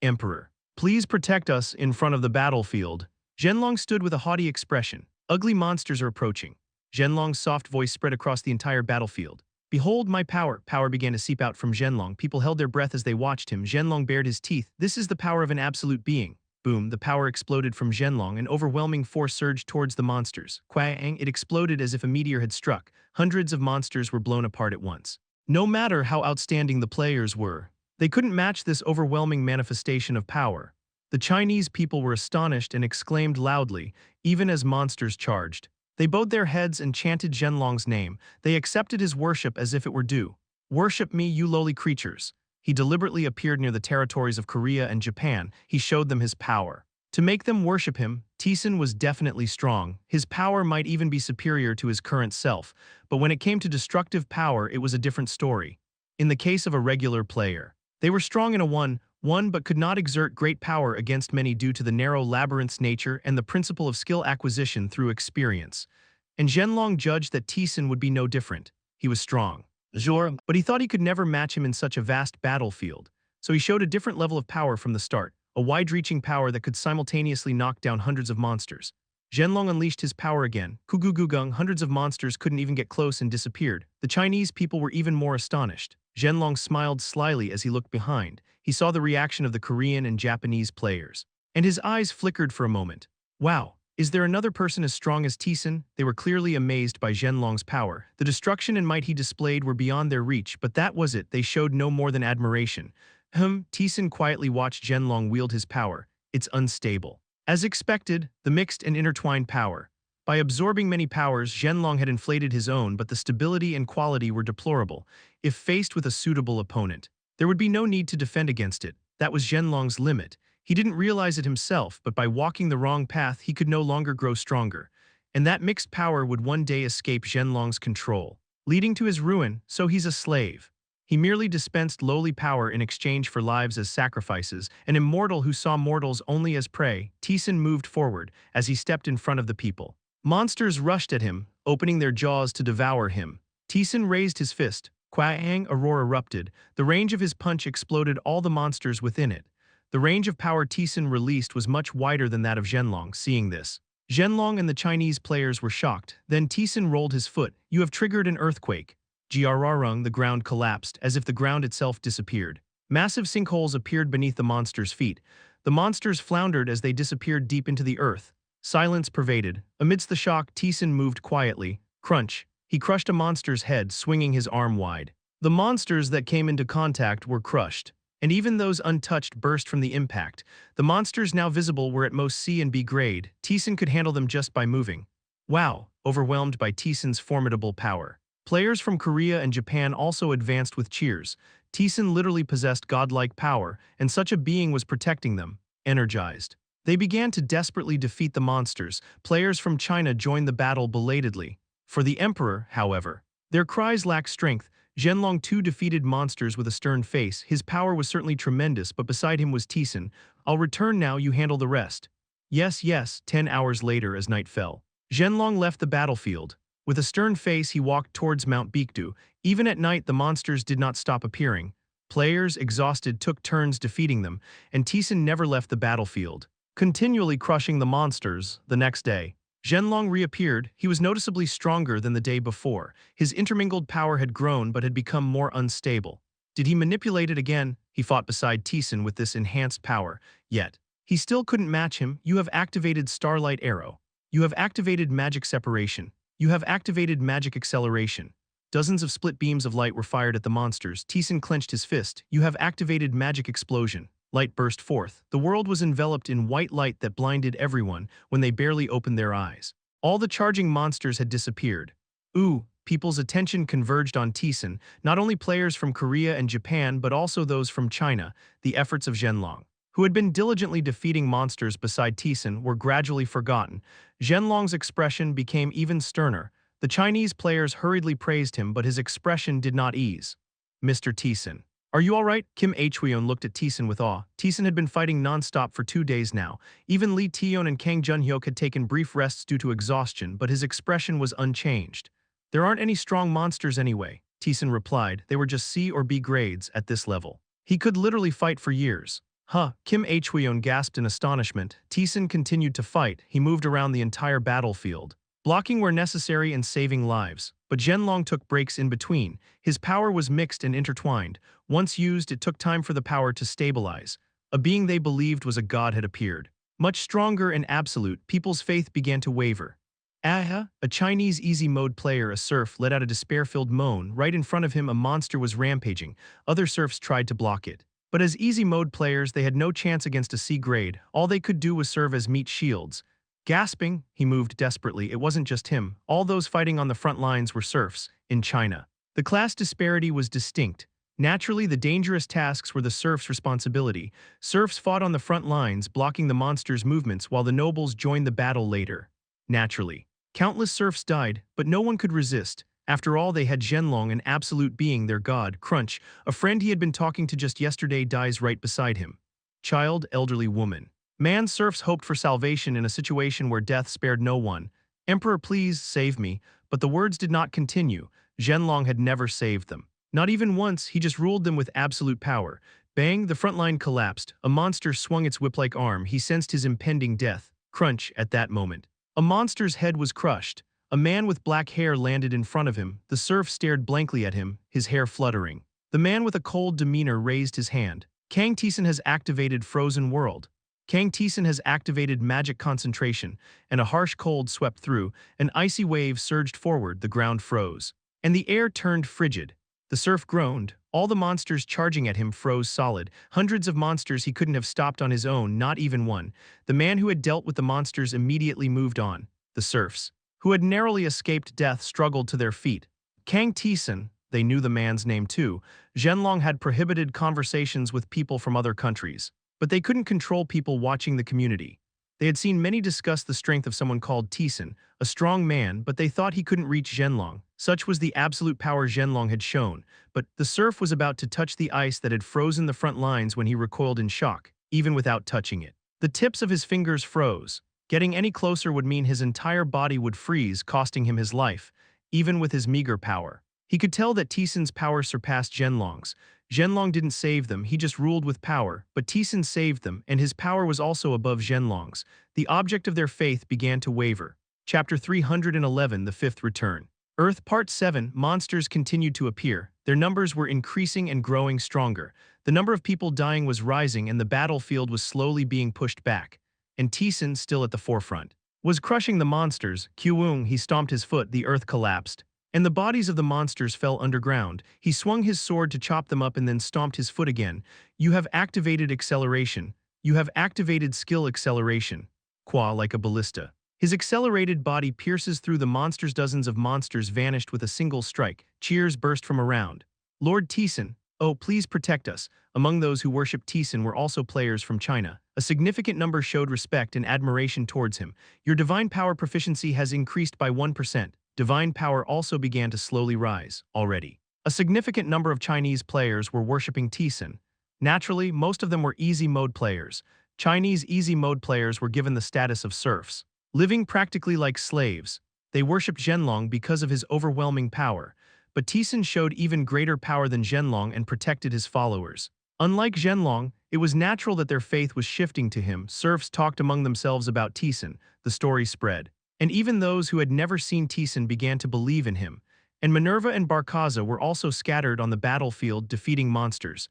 Emperor, please protect us in front of the battlefield. Zhenlong stood with a haughty expression. Ugly monsters are approaching. Zhenlong's soft voice spread across the entire battlefield. Behold my power. Power began to seep out from Zhenlong. People held their breath as they watched him. Zhenlong bared his teeth. This is the power of an absolute being. Boom, the power exploded from Zhenlong. An overwhelming force surged towards the monsters. Quang, it exploded as if a meteor had struck. Hundreds of monsters were blown apart at once. No matter how outstanding the players were, they couldn't match this overwhelming manifestation of power. The Chinese people were astonished and exclaimed loudly, even as monsters charged. They bowed their heads and chanted Zhenlong's name. They accepted his worship as if it were due. Worship me, you lowly creatures. He deliberately appeared near the territories of Korea and Japan. He showed them his power. To make them worship him, Taesan was definitely strong. His power might even be superior to his current self, but when it came to destructive power, it was a different story. In the case of a regular player, they were strong in a one but could not exert great power against many due to the narrow labyrinth's nature and the principle of skill acquisition through experience. And Zhenlong judged that Taesan would be no different. He was strong. Sure, but he thought he could never match him in such a vast battlefield. So he showed a different level of power from the start, a wide-reaching power that could simultaneously knock down hundreds of monsters. Zhenlong unleashed his power again. Kugugugung, hundreds of monsters couldn't even get close and disappeared. The Chinese people were even more astonished. Zhenlong smiled slyly as he looked behind. He saw the reaction of the Korean and Japanese players. And his eyes flickered for a moment. Wow, is there another person as strong as Taesan? They were clearly amazed by Zhenlong's power. The destruction and might he displayed were beyond their reach, but that was it. They showed no more than admiration. Taesan quietly watched Zhenlong wield his power. It's unstable. As expected, the mixed and intertwined power. By absorbing many powers, Zhenlong had inflated his own, but the stability and quality were deplorable. If faced with a suitable opponent, there would be no need to defend against it. That was Zhenlong's limit. He didn't realize it himself, but by walking the wrong path, he could no longer grow stronger. And that mixed power would one day escape Zhenlong's control, leading to his ruin, so he's a slave. He merely dispensed lowly power in exchange for lives as sacrifices, an immortal who saw mortals only as prey. Taesan moved forward as he stepped in front of the people. Monsters rushed at him, opening their jaws to devour him. Taesan raised his fist. Quang, a roar erupted. The range of his punch exploded all the monsters within it. The range of power Taesan released was much wider than that of Zhenlong. Seeing this, Zhenlong and the Chinese players were shocked. Then Taesan rolled his foot. You have triggered an earthquake. Grrrung, the ground collapsed, as if the ground itself disappeared. Massive sinkholes appeared beneath the monsters' feet. The monsters floundered as they disappeared deep into the earth. Silence pervaded. Amidst the shock, Taesan moved quietly. Crunch. He crushed a monster's head, swinging his arm wide. The monsters that came into contact were crushed, and even those untouched burst from the impact. The monsters now visible were at most C and B grade. Taesan could handle them just by moving. Wow, overwhelmed by Taesan's formidable power. Players from Korea and Japan also advanced with cheers. Taesan literally possessed godlike power, and such a being was protecting them. Energized, they began to desperately defeat the monsters. Players from China joined the battle belatedly. For the Emperor, however, their cries lacked strength. Zhenlong too defeated monsters with a stern face. His power was certainly tremendous, but beside him was Taesan. I'll return now, you handle the rest. Yes. 10 hours later as night fell, Zhenlong left the battlefield. With a stern face he walked towards Mount Baekdu. Even at night the monsters did not stop appearing. Players, exhausted, took turns defeating them, and Taesan never left the battlefield, continually crushing the monsters. The next day, Zhenlong reappeared. He was noticeably stronger than the day before. His intermingled power had grown but had become more unstable. Did he manipulate it again? He fought beside Taesan with this enhanced power. Yet, he still couldn't match him. You have activated Starlight Arrow. You have activated Magic Separation. You have activated Magic Acceleration. Dozens of split beams of light were fired at the monsters. Taesan clenched his fist. You have activated Magic Explosion. Light burst forth. The world was enveloped in white light that blinded everyone when they barely opened their eyes. All the charging monsters had disappeared. People's attention converged on Taesan, not only players from Korea and Japan but also those from China. The efforts of Zhenlong. who had been diligently defeating monsters beside Taesan, were gradually forgotten. Zhenlong's expression became even sterner. The Chinese players hurriedly praised him, but his expression did not ease. Mr. Taesan. Are you all right? Kim Hweon looked at Taesan with awe. Taesan had been fighting non-stop for 2 days now. Even Lee Taeyeon and Kang Junhyuk had taken brief rests due to exhaustion, but his expression was unchanged. There aren't any strong monsters anyway, Taesan replied. They were just C or B grades at this level. He could literally fight for years. Huh, Kim Hweon gasped in astonishment. Taesan continued to fight. He moved around the entire battlefield, blocking where necessary and saving lives. But Zhenlong took breaks in between. His power was mixed and intertwined. Once used, it took time for the power to stabilize. A being they believed was a god had appeared. Much stronger and absolute, people's faith began to waver. Aha! A Chinese easy mode player, a serf, let out a despair-filled moan. Right in front of him, a monster was rampaging. Other serfs tried to block it. But as easy mode players, they had no chance against a C grade. All they could do was serve as meat shields. Gasping, he moved desperately. It wasn't just him. All those fighting on the front lines were serfs in China. The class disparity was distinct. Naturally, the dangerous tasks were the serfs' responsibility. Serfs fought on the front lines, blocking the monsters' movements, while the nobles joined the battle later. Naturally, countless serfs died, but no one could resist. After all, they had Zhenlong, an absolute being, their god. Crunch, a friend he had been talking to just yesterday, dies right beside him. Child, elderly woman. Man, serfs hoped for salvation in a situation where death spared no one. Emperor, please save me. But the words did not continue. Zhenlong had never saved them. Not even once. He just ruled them with absolute power. Bang, the front line collapsed. A monster swung its whip-like arm. He sensed his impending death. Crunch, at that moment, a monster's head was crushed. A man with black hair landed in front of him. The serf stared blankly at him, his hair fluttering. The man with a cold demeanor raised his hand. Kang Taesan has activated Frozen World. Kang Taesan has activated magic concentration, and a harsh cold swept through. An icy wave surged forward, the ground froze, and the air turned frigid. The serf groaned. All the monsters charging at him froze solid. Hundreds of monsters he couldn't have stopped on his own, not even one. The man who had dealt with the monsters immediately moved on. The serfs, who had narrowly escaped death, struggled to their feet. Kang Taesan, they knew the man's name too. Zhenlong had prohibited conversations with people from other countries. But they couldn't control people watching the community. They had seen many discuss the strength of someone called Taesan, a strong man, but they thought he couldn't reach Zhenlong. Such was the absolute power Zhenlong had shown. But the serf was about to touch the ice that had frozen the front lines when he recoiled in shock, even without touching it. The tips of his fingers froze. Getting any closer would mean his entire body would freeze, costing him his life, even with his meager power. He could tell that Taesan's power surpassed Zhenlong's. Zhenlong didn't save them, he just ruled with power, but Taesan saved them, and his power was also above Zhenlong's. The object of their faith began to waver. Chapter 311, The Fifth Return. Earth Part 7, monsters continued to appear. Their numbers were increasing and growing stronger. The number of people dying was rising, and the battlefield was slowly being pushed back. And Taesan, still at the forefront, was crushing the monsters. Kyung, he stomped his foot, the earth collapsed, and the bodies of the monsters fell underground. He swung his sword to chop them up and then stomped his foot again. You have activated acceleration. You have activated skill acceleration. Qua like a ballista. His accelerated body pierces through the monsters. Dozens of monsters vanished with a single strike. Cheers burst from around. Lord Taesan, oh, please protect us. Among those who worshipped Taesan were also players from China. A significant number showed respect and admiration towards him. Your divine power proficiency has increased by 1%. Divine power also began to slowly rise, already. A significant number of Chinese players were worshipping Taesan. Naturally, most of them were easy mode players. Chinese easy mode players were given the status of serfs, living practically like slaves. They worshipped Zhenlong because of his overwhelming power. But Taesan showed even greater power than Zhenlong and protected his followers. Unlike Zhenlong, it was natural that their faith was shifting to him. Serfs talked among themselves about Taesan. The story spread. And even those who had never seen Taesan began to believe in him. And Minerva and Barkaza were also scattered on the battlefield, defeating monsters.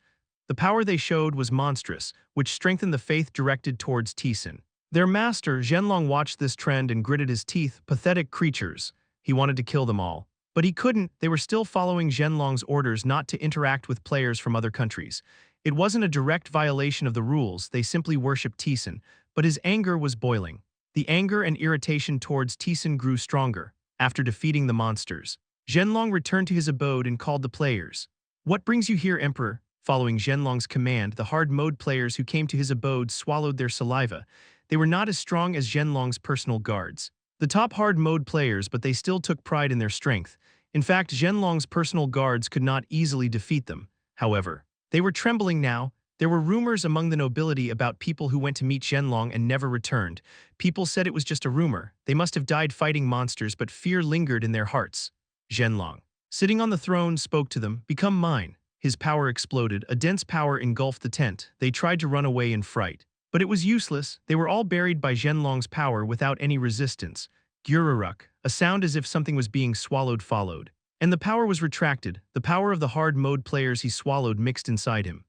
The power they showed was monstrous, which strengthened the faith directed towards Taesan. Their master, Zhenlong, watched this trend and gritted his teeth. Pathetic creatures. He wanted to kill them all. But he couldn't. They were still following Zhenlong's orders not to interact with players from other countries. It wasn't a direct violation of the rules, they simply worshipped Taesan. But his anger was boiling. The anger and irritation towards Taesan grew stronger. After defeating the monsters, Zhenlong returned to his abode and called the players. What brings you here, Emperor? Following Zhenlong's command, the hard mode players who came to his abode swallowed their saliva. They were not as strong as Zhenlong's personal guards. The top hard mode players, but they still took pride in their strength. In fact, Zhenlong's personal guards could not easily defeat them. However, they were trembling now. There were rumors among the nobility about people who went to meet Zhenlong and never returned. People said it was just a rumor. They must have died fighting monsters, but fear lingered in their hearts. Zhenlong, sitting on the throne, spoke to them, "Become mine." His power exploded. A dense power engulfed the tent. They tried to run away in fright. But it was useless. They were all buried by Zhenlong's power without any resistance. Gyururuk, a sound as if something was being swallowed, followed. And the power was retracted. The power of the hard mode players he swallowed mixed inside him.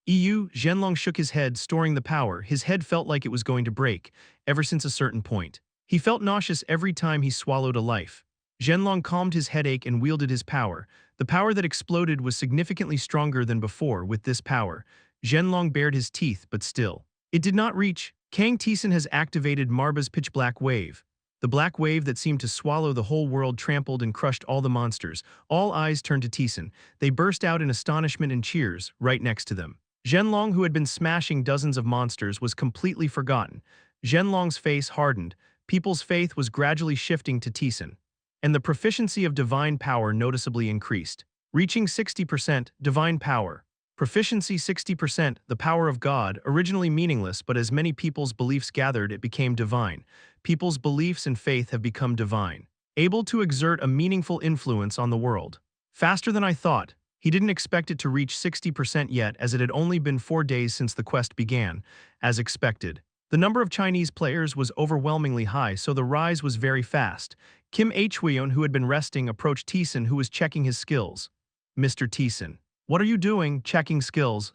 Zhenlong shook his head, storing the power. His head felt like it was going to break, ever since a certain point. He felt nauseous every time he swallowed a life. Zhenlong calmed his headache and wielded his power. The power that exploded was significantly stronger than before. With this power, Zhenlong bared his teeth, but still, it did not reach. Kang Taesan has activated Marba's pitch-black wave. The black wave that seemed to swallow the whole world trampled and crushed all the monsters. All eyes turned to Taesan. They burst out in astonishment and cheers right next to them. Zhenlong, who had been smashing dozens of monsters, was completely forgotten. Zhenlong's face hardened. People's faith was gradually shifting to Taesan. And the proficiency of divine power noticeably increased, reaching 60%. Divine power. Proficiency 60%, the power of God, originally meaningless, but as many people's beliefs gathered, it became divine. People's beliefs and faith have become divine, able to exert a meaningful influence on the world. Faster than I thought. He didn't expect it to reach 60% yet, as it had only been 4 days since the quest began. As expected, the number of Chinese players was overwhelmingly high, so the rise was very fast. Kim Hweon, who had been resting, approached Taesan, who was checking his skills. "Mr. Taesan, what are you doing? Checking skills,"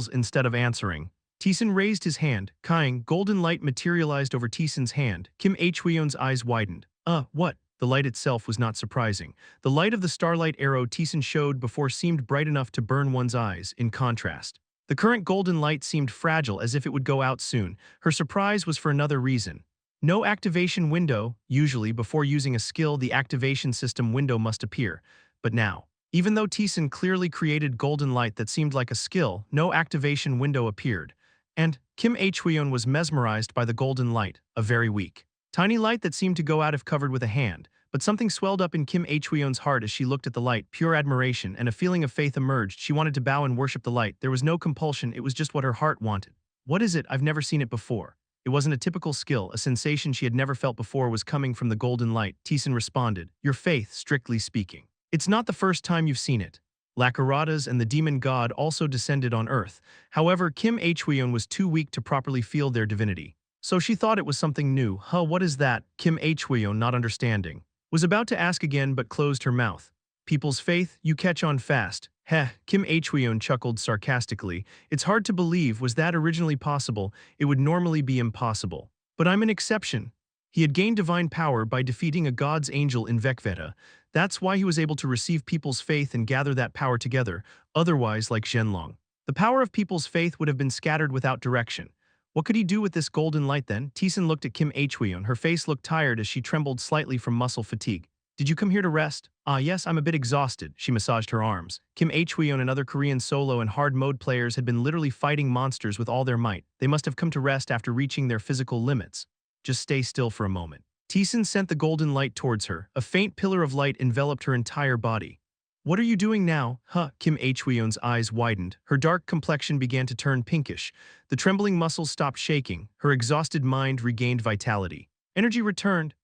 instead of answering. Taesan raised his hand. Kang, golden light materialized over Taesan's hand. Kim Hweon's eyes widened. What?" The light itself was not surprising. The light of the starlight arrow Taesan showed before seemed bright enough to burn one's eyes. In contrast, the current golden light seemed fragile, as if it would go out soon. Her surprise was for another reason. No activation window. Usually, before using a skill, the activation system window must appear. But now, even though Taesan clearly created golden light that seemed like a skill, no activation window appeared. And Kim Hweon was mesmerized by the golden light, a very weak, tiny light that seemed to go out if covered with a hand. But something swelled up in Kim Hweon's heart as she looked at the light. Pure admiration and a feeling of faith emerged. She wanted to bow and worship the light. There was no compulsion, it was just what her heart wanted. "What is it? I've never seen it before." It wasn't a typical skill. A sensation she had never felt before was coming from the golden light. Taesan responded, "Your faith, strictly speaking. It's not the first time you've seen it." Lakaratas and the demon god also descended on Earth. However, Kim Hweon was too weak to properly feel their divinity. So she thought it was something new. What is that?" Kim Hweon, not understanding, was about to ask again but closed her mouth. "People's faith, you catch on fast." Kim Hweon chuckled sarcastically. "It's hard to believe. Was that originally possible? It would normally be impossible. But I'm an exception." He had gained divine power by defeating a god's angel in Vekveta. That's why he was able to receive people's faith and gather that power together. Otherwise, like Zhenlong, the power of people's faith would have been scattered without direction. What could he do with this golden light then? Taesan looked at Kim Hweon. Her face looked tired as she trembled slightly from muscle fatigue. "Did you come here to rest?" Yes, I'm a bit exhausted." She massaged her arms. Kim Hweon and other Korean solo and hard mode players had been literally fighting monsters with all their might. They must have come to rest after reaching their physical limits. "Just stay still for a moment." Taesan sent the golden light towards her. A faint pillar of light enveloped her entire body. "What are you doing now?" Kim Hweon's eyes widened. Her dark complexion began to turn pinkish. The trembling muscles stopped shaking. Her exhausted mind regained vitality. Energy returned.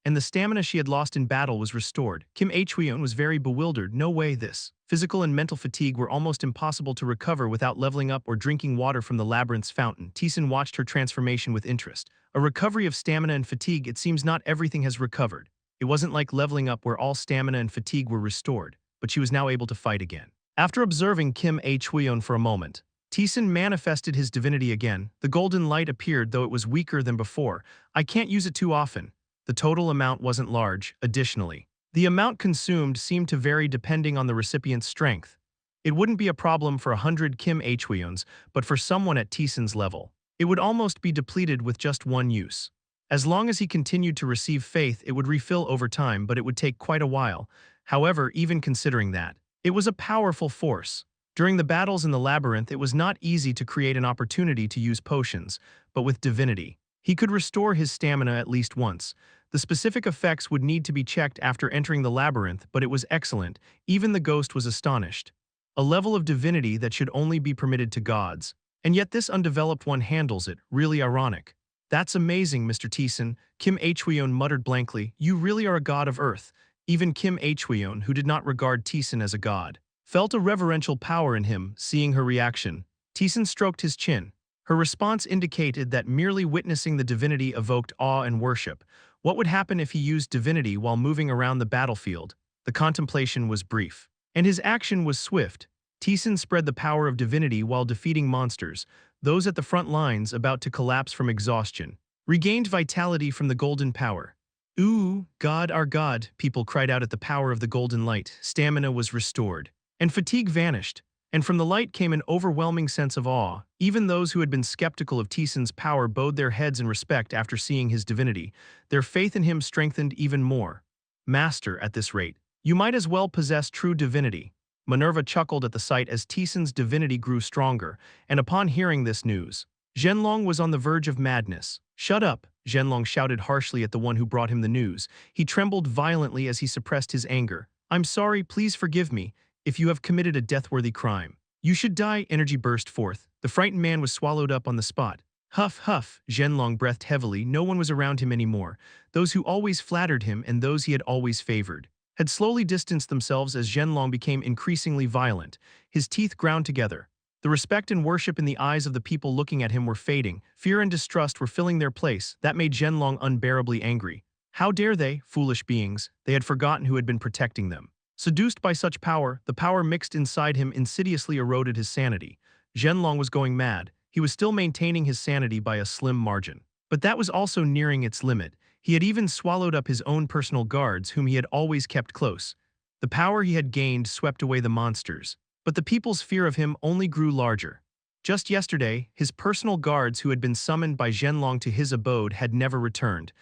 And the stamina she had lost in battle was restored. Kim Hweon was very bewildered. No way. This physical and mental fatigue were almost impossible to recover without leveling up or drinking water from the labyrinth's fountain. Taesan watched her transformation with interest. A recovery of stamina and fatigue. It seems not everything has recovered. It wasn't like leveling up where all stamina and fatigue were restored, but she was now able to fight again. After observing Kim Hweon for a moment, Taesan manifested his divinity again. The golden light appeared, though it was weaker than before. "I can't use it too often." The total amount wasn't large. Additionally, the amount consumed seemed to vary depending on the recipient's strength. It wouldn't be a problem for 100 Kim Hweons, but for someone at Taesan's level, it would almost be depleted with just one use. As long as he continued to receive faith, it would refill over time, but it would take quite a while. However, even considering that, it was a powerful force. During the battles in the labyrinth, it was not easy to create an opportunity to use potions, but with divinity, he could restore his stamina at least once. The specific effects would need to be checked after entering the labyrinth, but it was excellent. Even the ghost was astonished. A level of divinity that should only be permitted to gods. And yet this undeveloped one handles it, really ironic. That's amazing, Mr. Taesan, Kim Hweon muttered blankly. You really are a god of earth. Even Kim Hweon, who did not regard Taesan as a god, felt a reverential power in him, seeing her reaction. Taesan stroked his chin. Her response indicated that merely witnessing the divinity evoked awe and worship. What would happen if he used divinity while moving around the battlefield? The contemplation was brief. And his action was swift. Taesan spread the power of divinity while defeating monsters, those at the front lines about to collapse from exhaustion. Regained vitality from the golden power. Ooh, God our God, people cried out at the power of the golden light. Stamina was restored. And fatigue vanished. And from the light came an overwhelming sense of awe. Even those who had been skeptical of Taesan's power bowed their heads in respect after seeing his divinity. Their faith in him strengthened even more. Master, at this rate, you might as well possess true divinity. Minerva chuckled at the sight as Taesan's divinity grew stronger, and upon hearing this news, Zhenlong was on the verge of madness. Shut up, Zhenlong shouted harshly at the one who brought him the news. He trembled violently as he suppressed his anger. I'm sorry, please forgive me, if you have committed a death-worthy crime. You should die, energy burst forth. The frightened man was swallowed up on the spot. Huff, huff, Zhenlong breathed heavily. No one was around him anymore. Those who always flattered him and those he had always favored had slowly distanced themselves as Zhenlong became increasingly violent. His teeth ground together. The respect and worship in the eyes of the people looking at him were fading. Fear and distrust were filling their place. That made Zhenlong unbearably angry. How dare they, foolish beings? They had forgotten who had been protecting them. Seduced by such power, the power mixed inside him insidiously eroded his sanity. Zhenlong was going mad. He was still maintaining his sanity by a slim margin. But that was also nearing its limit. He had even swallowed up his own personal guards, whom he had always kept close. The power he had gained swept away the monsters. But the people's fear of him only grew larger. Just yesterday, his personal guards who had been summoned by Zhenlong to his abode had never returned.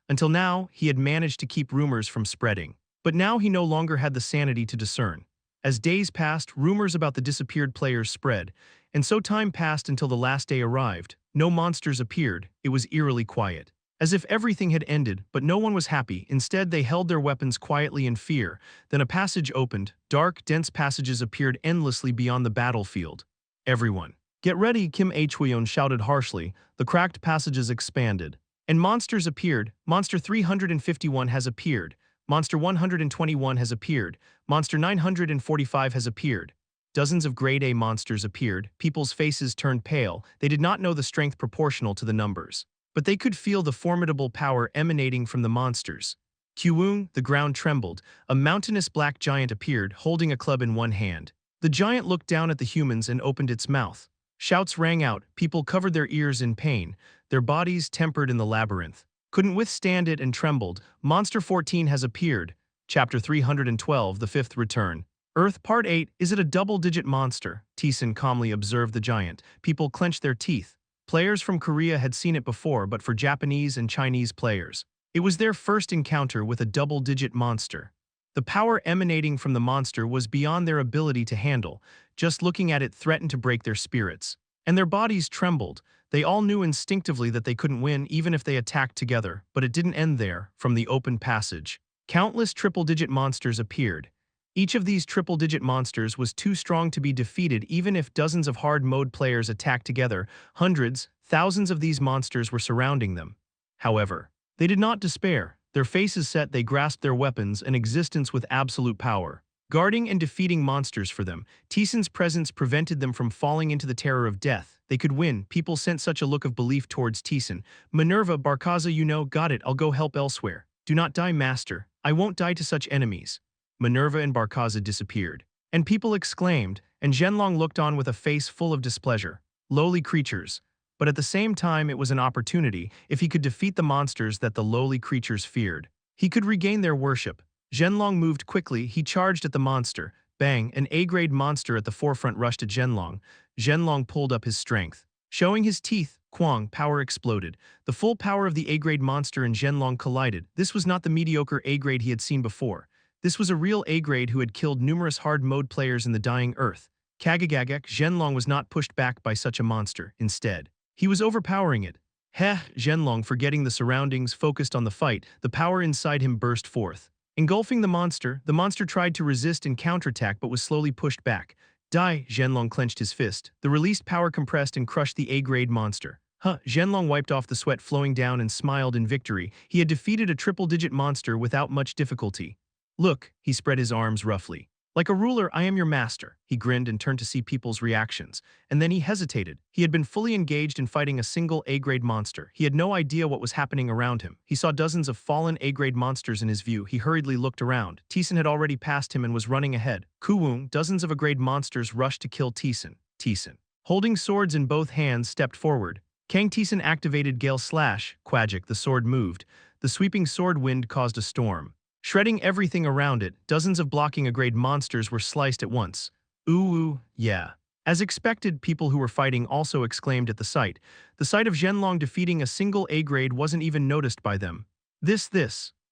Until now, he had managed to keep rumors from spreading. But now he no longer had the sanity to discern. As days passed, rumors about the disappeared players spread, and so time passed until the last day arrived. No monsters appeared. It was eerily quiet. As if everything had ended, but no one was happy. Instead, they held their weapons quietly in fear. Then a passage opened. Dark, dense passages appeared endlessly beyond the battlefield. Everyone, get ready, Kim Hweon shouted harshly. The cracked passages expanded. And monsters appeared. Monster 351 has appeared. Monster 121 has appeared. Monster 945 has appeared. Dozens of grade A monsters appeared. People's faces turned pale. They did not know the strength proportional to the numbers. But they could feel the formidable power emanating from the monsters. Kyuung, the ground trembled. A mountainous black giant appeared, holding a club in one hand. The giant looked down at the humans and opened its mouth. Shouts rang out. People covered their ears in pain, their bodies tempered in the labyrinth. Couldn't withstand it and trembled. Monster 14 has appeared. Chapter 312, The Fifth Return. Earth Part 8, is it a double-digit monster? Taesan calmly observed the giant. People clenched their teeth. Players from Korea had seen it before, but for Japanese and Chinese players, it was their first encounter with a double-digit monster. The power emanating from the monster was beyond their ability to handle. Just looking at it threatened to break their spirits. And their bodies trembled. They all knew instinctively that they couldn't win even if they attacked together, but it didn't end there. From the open passage, countless triple-digit monsters appeared. Each of these triple-digit monsters was too strong to be defeated even if dozens of hard-mode players attacked together. Hundreds, thousands of these monsters were surrounding them. However, they did not despair. Their faces set, they grasped their weapons, an existence with absolute power. Guarding and defeating monsters for them, Taesan's presence prevented them from falling into the terror of death. They could win. People sent such a look of belief towards Taesan. Minerva, Barkaza, you know, got it, I'll go help elsewhere. Do not die, master. I won't die to such enemies. Minerva and Barkaza disappeared. And people exclaimed, and Zhenlong looked on with a face full of displeasure. Lowly creatures. But at the same time it was an opportunity. If he could defeat the monsters that the lowly creatures feared, he could regain their worship. Zhenlong moved quickly. He charged at the monster. Bang, an A-grade monster at the forefront rushed at Zhenlong. Zhenlong pulled up his strength. Showing his teeth, Kwang, power exploded. The full power of the A-grade monster and Zhenlong collided. This was not the mediocre A-grade he had seen before. This was a real A-grade who had killed numerous hard-mode players in the dying Earth. Kagagagak, Zhenlong was not pushed back by such a monster. Instead, he was overpowering it. Heh, Zhenlong, forgetting the surroundings, focused on the fight, the power inside him burst forth. Engulfing the monster tried to resist and counterattack but was slowly pushed back. Die, Zhenlong clenched his fist. The released power compressed and crushed the A-grade monster. Zhenlong wiped off the sweat flowing down and smiled in victory. He had defeated a triple-digit monster without much difficulty. Look, he spread his arms roughly. Like a ruler, I am your master. He grinned and turned to see people's reactions. And then he hesitated. He had been fully engaged in fighting a single A-grade monster. He had no idea what was happening around him. He saw dozens of fallen A-grade monsters in his view. He hurriedly looked around. Taesan had already passed him and was running ahead. Kuwoong, dozens of A-grade monsters rushed to kill Taesan. Taesan, holding swords in both hands, stepped forward. Kang Taesan activated Gale Slash. Quagic, the sword moved. The sweeping sword wind caused a storm. Shredding everything around it, dozens of blocking A-grade monsters were sliced at once. Ooh, yeah. As expected, people who were fighting also exclaimed at the sight. The sight of Zhenlong defeating a single A-grade wasn't even noticed by them. This,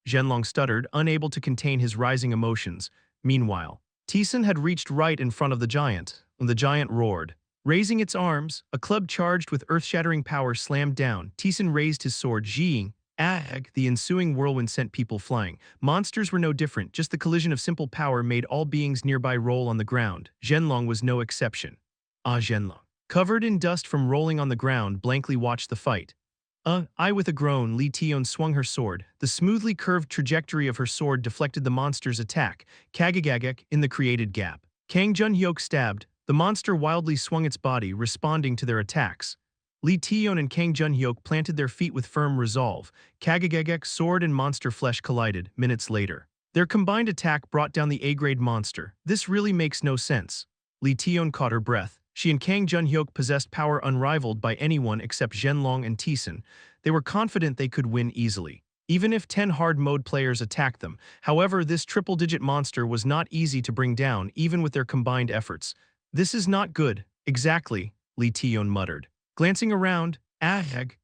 Zhenlong stuttered, unable to contain his rising emotions. Meanwhile, Taesan had reached right in front of the giant, and the giant roared. Raising its arms, a club charged with earth-shattering power slammed down. Taesan raised his sword, Jing. The ensuing whirlwind sent people flying. Monsters were no different, just the collision of simple power made all beings nearby roll on the ground. Zhenlong was no exception. Zhenlong, covered in dust from rolling on the ground, blankly watched the fight. With a groan, Li Tion swung her sword. The smoothly curved trajectory of her sword deflected the monster's attack. Kagagagak, in the created gap. Kang Junhyuk stabbed. The monster wildly swung its body, responding to their attacks. Li Tion and Kang Junhyuk planted their feet with firm resolve. Kagagagak, sword and monster flesh collided, minutes later. Their combined attack brought down the A-grade monster. This really makes no sense. Li Tion caught her breath. She and Kang Junhyuk possessed power unrivaled by anyone except Zhenlong and Taesan. They were confident they could win easily, even if 10 hard mode players attacked them. However, this triple-digit monster was not easy to bring down, even with their combined efforts. This is not good. Exactly, Li Tion muttered. Glancing around,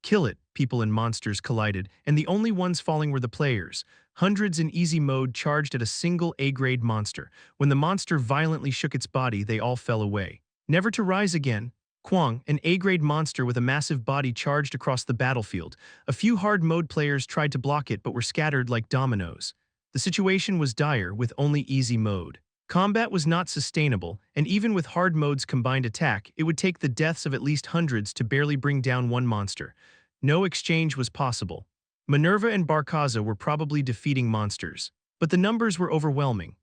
kill it, people and monsters collided, and the only ones falling were the players. Hundreds in easy mode charged at a single A-grade monster. When the monster violently shook its body, they all fell away. Never to rise again. Kwang, an A-grade monster with a massive body, charged across the battlefield. A few hard mode players tried to block it but were scattered like dominoes. The situation was dire with only easy mode. Combat was not sustainable, and even with hard mode's combined attack, it would take the deaths of at least hundreds to barely bring down one monster. No exchange was possible. Minerva and Barkaza were probably defeating monsters, but the numbers were overwhelming.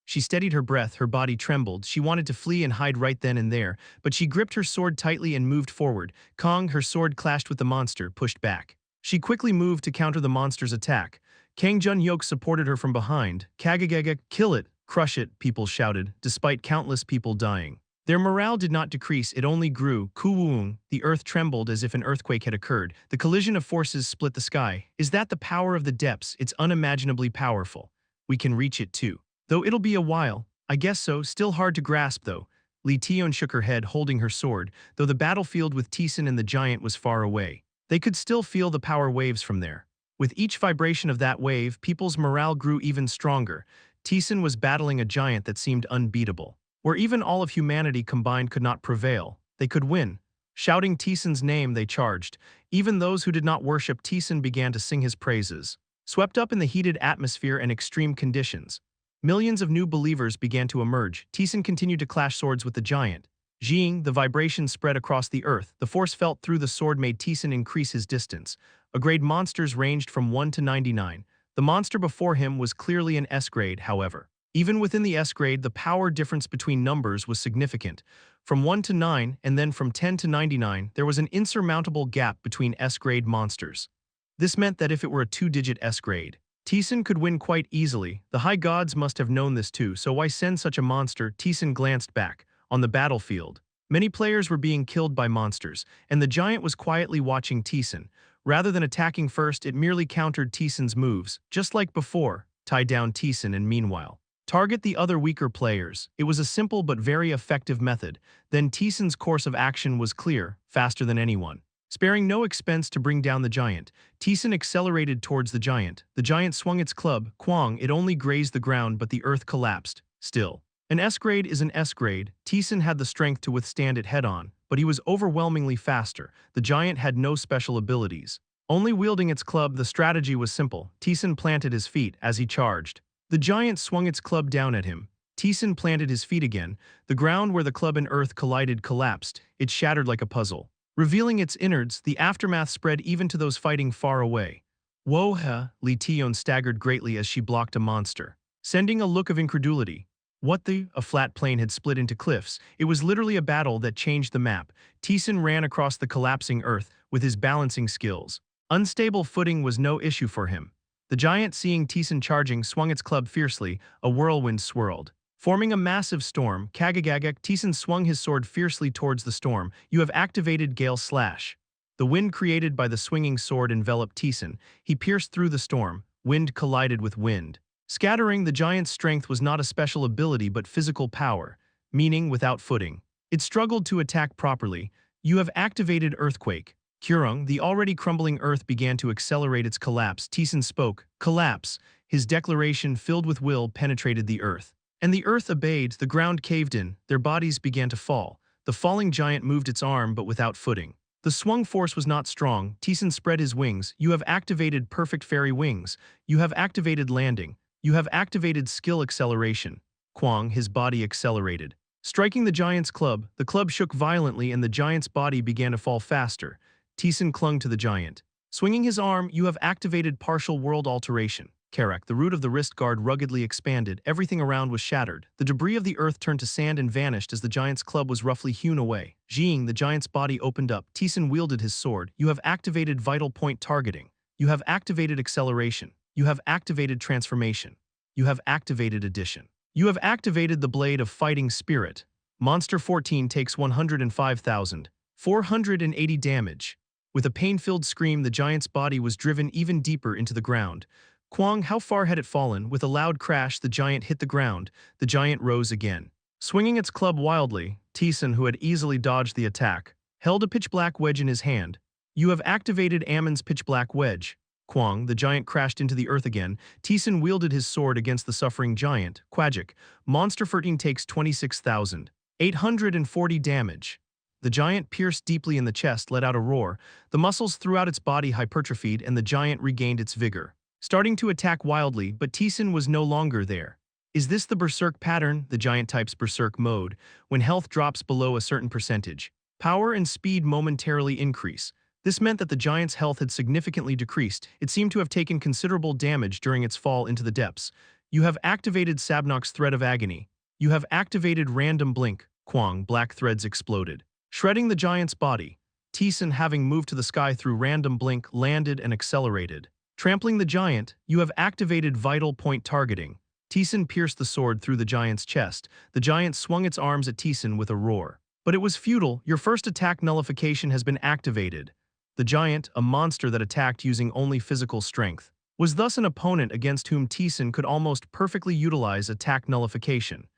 She steadied her breath, her body trembled. She wanted to flee and hide right then and there, but she gripped her sword tightly and moved forward. Kong, her sword clashed with the monster, pushed back. She quickly moved to counter the monster's attack. Kang Junhyuk supported her from behind. Kagagagak, kill it. Crush it, people shouted, despite countless people dying. Their morale did not decrease, it only grew. Kuwoong, the earth trembled as if an earthquake had occurred. The collision of forces split the sky. Is that the power of the depths? It's unimaginably powerful. We can reach it too. Though it'll be a while. I guess so, still hard to grasp though. Li Tion shook her head, holding her sword, though the battlefield with Taesan and the giant was far away. They could still feel the power waves from there. With each vibration of that wave, people's morale grew even stronger. Taesan was battling a giant that seemed unbeatable. Where even all of humanity combined could not prevail, they could win. Shouting Taesan's name, they charged. Even those who did not worship Taesan began to sing his praises. Swept up in the heated atmosphere and extreme conditions, millions of new believers began to emerge. Taesan continued to clash swords with the giant. Jing, the vibration spread across the earth. The force felt through the sword made Taesan increase his distance. A-grade monsters ranged from 1 to 99. The monster before him was clearly an S-grade, however. Even within the S-grade, the power difference between numbers was significant. From 1 to 9, and then from 10 to 99, there was an insurmountable gap between S-grade monsters. This meant that if it were a 2-digit S-grade, Taesan could win quite easily. The high gods must have known this too, so why send such a monster? Taesan glanced back. On the battlefield, many players were being killed by monsters, and the giant was quietly watching Taesan. Rather than attacking first, it merely countered Taesan's moves, just like before, tie down Taesan and meanwhile target the other weaker players. It was a simple but very effective method. Then Taesan's course of action was clear, faster than anyone. Sparing no expense to bring down the giant, Taesan accelerated towards the giant. The giant swung its club, Kwang. It only grazed the ground, but the earth collapsed. Still, An S-grade is an S-grade. Taesan had the strength to withstand it head-on, but he was overwhelmingly faster. The giant had no special abilities. Only wielding its club, the strategy was simple. Taesan planted his feet as he charged. The giant swung its club down at him. Taesan planted his feet again. The ground where the club and earth collided collapsed. It shattered like a puzzle. Revealing its innards, the aftermath spread even to those fighting far away. Whoa-ha, Lee Taeyeon staggered greatly as she blocked a monster, sending a look of incredulity. What the? A flat plain had split into cliffs. It was literally a battle that changed the map. Taesan ran across the collapsing earth with his balancing skills. Unstable footing was no issue for him. The giant, seeing Taesan charging, swung its club fiercely. A whirlwind swirled, forming a massive storm. Kagagagak, Taesan swung his sword fiercely towards the storm. You have activated Gale Slash. The wind created by the swinging sword enveloped Taesan. He pierced through the storm. Wind collided with wind. Scattering, the giant's strength was not a special ability but physical power, meaning without footing. It struggled to attack properly. You have activated Earthquake. Kurung, the already crumbling earth began to accelerate its collapse. Taesan spoke. Collapse. His declaration, filled with will, penetrated the earth. And the earth obeyed, the ground caved in, their bodies began to fall. The falling giant moved its arm but without footing. The swung force was not strong. Taesan spread his wings. You have activated Perfect Fairy Wings. You have activated Landing. You have activated Skill Acceleration. Kwang, his body accelerated. Striking the giant's club, the club shook violently and the giant's body began to fall faster. Taesan clung to the giant. Swinging his arm, you have activated Partial World Alteration. Karak, the root of the wrist guard ruggedly expanded. Everything around was shattered. The debris of the earth turned to sand and vanished as the giant's club was roughly hewn away. Jing, the giant's body opened up. Taesan wielded his sword. You have activated Vital Point Targeting. You have activated Acceleration. You have activated Transformation. You have activated Addition. You have activated the Blade of Fighting Spirit. Monster 14 takes 105,480 damage. With a pain-filled scream, the giant's body was driven even deeper into the ground. Kwang, how far had it fallen? With a loud crash, the giant hit the ground. The giant rose again. Swinging its club wildly, Taesan, who had easily dodged the attack, held a pitch-black wedge in his hand. You have activated Ammon's pitch-black wedge. Kwang, the giant crashed into the earth again. Taesan wielded his sword against the suffering giant. Quajik, Monster 14 takes 26,840 damage. The giant, pierced deeply in the chest, let out a roar. The muscles throughout its body hypertrophied and the giant regained its vigor, starting to attack wildly, but Taesan was no longer there. Is this the Berserk pattern? The giant types Berserk mode. When health drops below a certain percentage, power and speed momentarily increase. This meant that the giant's health had significantly decreased. It seemed to have taken considerable damage during its fall into the depths. You have activated Sabnok's Thread of Agony. You have activated Random Blink. Kwang, black threads exploded, shredding the giant's body. Taesan, having moved to the sky through Random Blink, landed and accelerated. Trampling the giant, you have activated Vital Point Targeting. Taesan pierced the sword through the giant's chest. The giant swung its arms at Taesan with a roar. But it was futile. Your first attack nullification has been activated. The giant, a monster that attacked using only physical strength, was thus an opponent against whom Taesan could almost perfectly utilize attack nullification.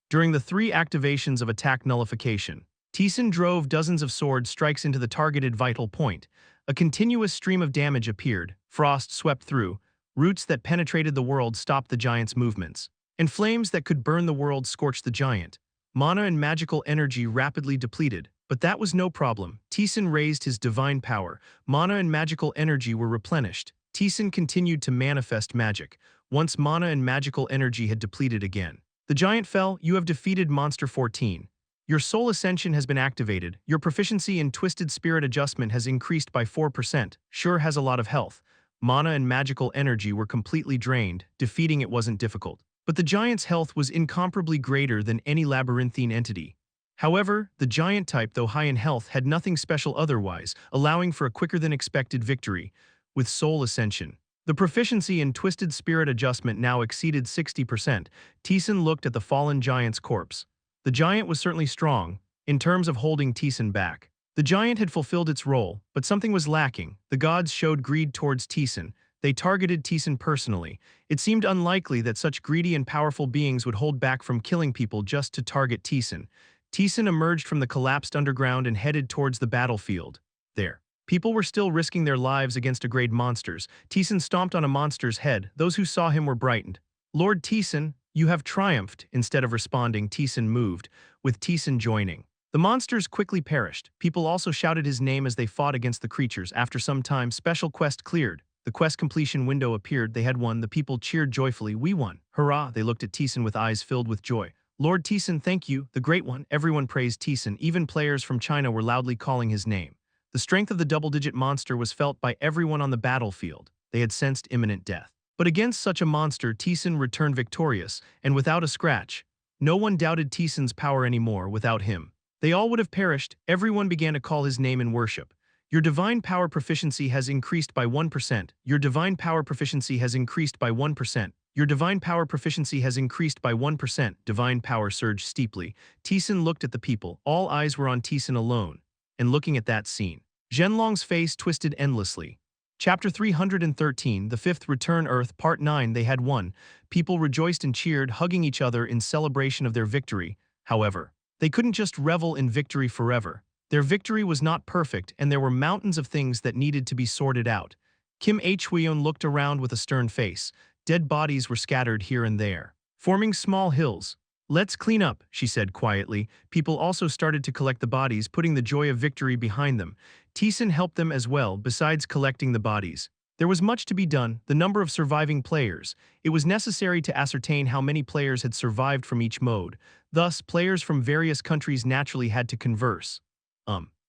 During the 3 activations of attack nullification, Taesan drove dozens of sword strikes into the targeted vital point. A continuous stream of damage appeared. Frost swept through. Roots that penetrated the world stopped the giant's movements. And flames that could burn the world scorched the giant. Mana and magical energy rapidly depleted. But that was no problem. Taesan raised his divine power. Mana and magical energy were replenished. Taesan continued to manifest magic. Once mana and magical energy had depleted again, the giant fell. You have defeated Monster 14. Your Soul Ascension has been activated. Your proficiency in Twisted Spirit Adjustment has increased by 4%. Sure has a lot of health. Mana and magical energy were completely drained. Defeating it wasn't difficult. But the giant's health was incomparably greater than any labyrinthine entity. However, the giant type, though high in health, had nothing special otherwise, allowing for a quicker-than-expected victory. With Soul Ascension, the proficiency in Twisted Spirit Adjustment now exceeded 60%. Taesan looked at the fallen giant's corpse. The giant was certainly strong, in terms of holding Taesan back. The giant had fulfilled its role, but something was lacking. The gods showed greed towards Taesan. They targeted Taesan personally. It seemed unlikely that such greedy and powerful beings would hold back from killing people just to target Taesan. Taesan emerged from the collapsed underground and headed towards the battlefield. There, people were still risking their lives against grade monsters. Taesan stomped on a monster's head. Those who saw him were brightened. Lord Taesan, You have triumphed. Instead of responding, Taesan moved, with Taesan joining. The monsters quickly perished. People also shouted his name as they fought against the creatures. After some time, special quest cleared. The quest completion window appeared. They had won. The people cheered joyfully. We won. Hurrah! They looked at Taesan with eyes filled with joy. Lord Taesan, thank you, the Great One. Everyone praised Taesan. Even players from China were loudly calling his name. The strength of the double-digit monster was felt by everyone on the battlefield. They had sensed imminent death. But against such a monster, Taesan returned victorious, and without a scratch. No one doubted Taesan's power anymore. Without him, they all would have perished. Everyone began to call his name in worship. Your divine power proficiency has increased by 1%. Your divine power proficiency has increased by 1%. Your divine power proficiency has increased by 1%. Divine power surged steeply. Taesan looked at the people. All eyes were on Taesan alone. And looking at that scene, Zhenlong's face twisted endlessly. Chapter 313, The Fifth Return Earth, Part 9. They had won. People rejoiced and cheered, hugging each other in celebration of their victory. However, they couldn't just revel in victory forever. Their victory was not perfect, and there were mountains of things that needed to be sorted out. Kim Hweon looked around with a stern face. Dead bodies were scattered here and there, forming small hills. Let's clean up, she said quietly. People also started to collect the bodies, putting the joy of victory behind them. Taesan helped them as well, besides collecting the bodies. There was much to be done. The number of surviving players. It was necessary to ascertain how many players had survived from each mode. Thus, players from various countries naturally had to converse.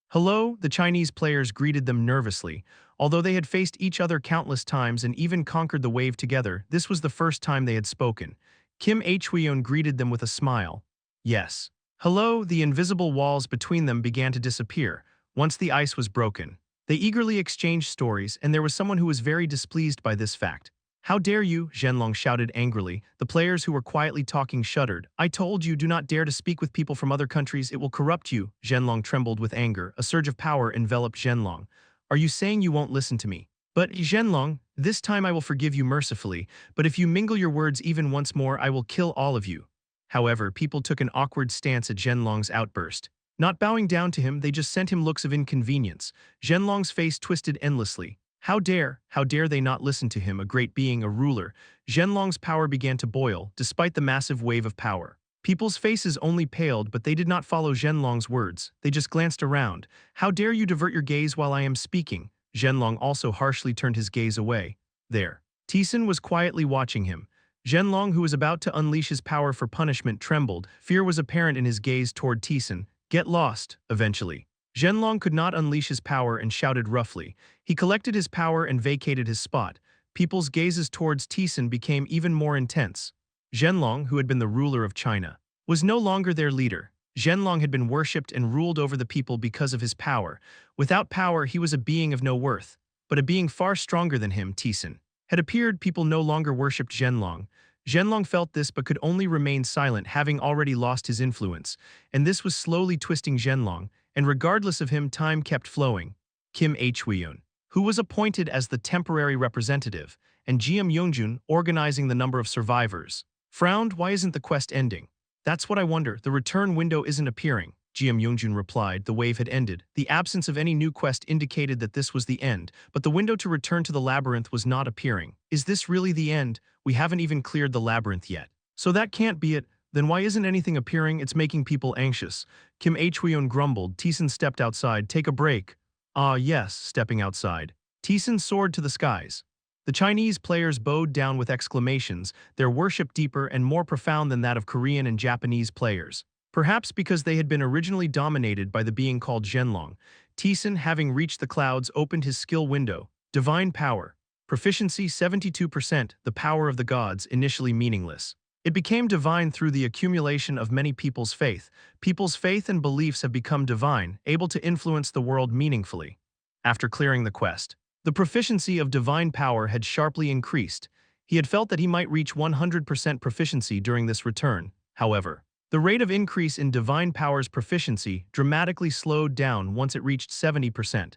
Hello, the Chinese players greeted them nervously. Although they had faced each other countless times and even conquered the wave together, this was the first time they had spoken. Kim Hweon greeted them with a smile. Yes. Hello, the invisible walls between them began to disappear. Once the ice was broken, they eagerly exchanged stories, and there was someone who was very displeased by this fact. How dare you, Zhenlong shouted angrily. The players who were quietly talking shuddered. I told you, do not dare to speak with people from other countries, it will corrupt you. Zhenlong trembled with anger. A surge of power enveloped Zhenlong. Are you saying you won't listen to me? But, Zhenlong, this time I will forgive you mercifully, but if you mingle your words even once more, I will kill all of you. However, people took an awkward stance at Zhenlong's outburst. Not bowing down to him, they just sent him looks of inconvenience. Zhenlong's face twisted endlessly. How dare they not listen to him, a great being, a ruler. Zhenlong's power began to boil, despite the massive wave of power. People's faces only paled, but they did not follow Zhenlong's words. They just glanced around. How dare you divert your gaze while I am speaking? Zhenlong also harshly turned his gaze away. There. Taesan was quietly watching him. Zhenlong, who was about to unleash his power for punishment, trembled. Fear was apparent in his gaze toward Taesan. Get lost, eventually. Zhenlong could not unleash his power and shouted roughly. He collected his power and vacated his spot. People's gazes towards Taesan became even more intense. Zhenlong, who had been the ruler of China, was no longer their leader. Zhenlong had been worshipped and ruled over the people because of his power. Without power, he was a being of no worth. But a being far stronger than him, Taesan, had appeared. People no longer worshipped Zhenlong. Zhenlong felt this but could only remain silent, having already lost his influence. And this was slowly twisting Zhenlong. And regardless of him, time kept flowing. Kim Hweon, who was appointed as the temporary representative, and Jiam Yongjun, organizing the number of survivors, frowned. Why isn't the quest ending? That's what I wonder. The return window isn't appearing. Jiam Yongjun replied. The wave had ended. The absence of any new quest indicated that this was the end, but the window to return to the labyrinth was not appearing. Is this really the end? We haven't even cleared the labyrinth yet. So that can't be it. Then why isn't anything appearing? It's making people anxious. Kim Hweon grumbled. Taesan stepped outside. Take a break. Ah, yes, stepping outside. Taesan soared to the skies. The Chinese players bowed down with exclamations, their worship deeper and more profound than that of Korean and Japanese players. Perhaps because they had been originally dominated by the being called Zhenlong. Taesan, having reached the clouds, opened his skill window. Divine power. Proficiency 72%, the power of the gods, initially meaningless. It became divine through the accumulation of many people's faith. People's faith and beliefs have become divine, able to influence the world meaningfully. After clearing the quest, the proficiency of divine power had sharply increased. He had felt that he might reach 100% proficiency during this return. However, the rate of increase in divine power's proficiency dramatically slowed down once it reached 70%.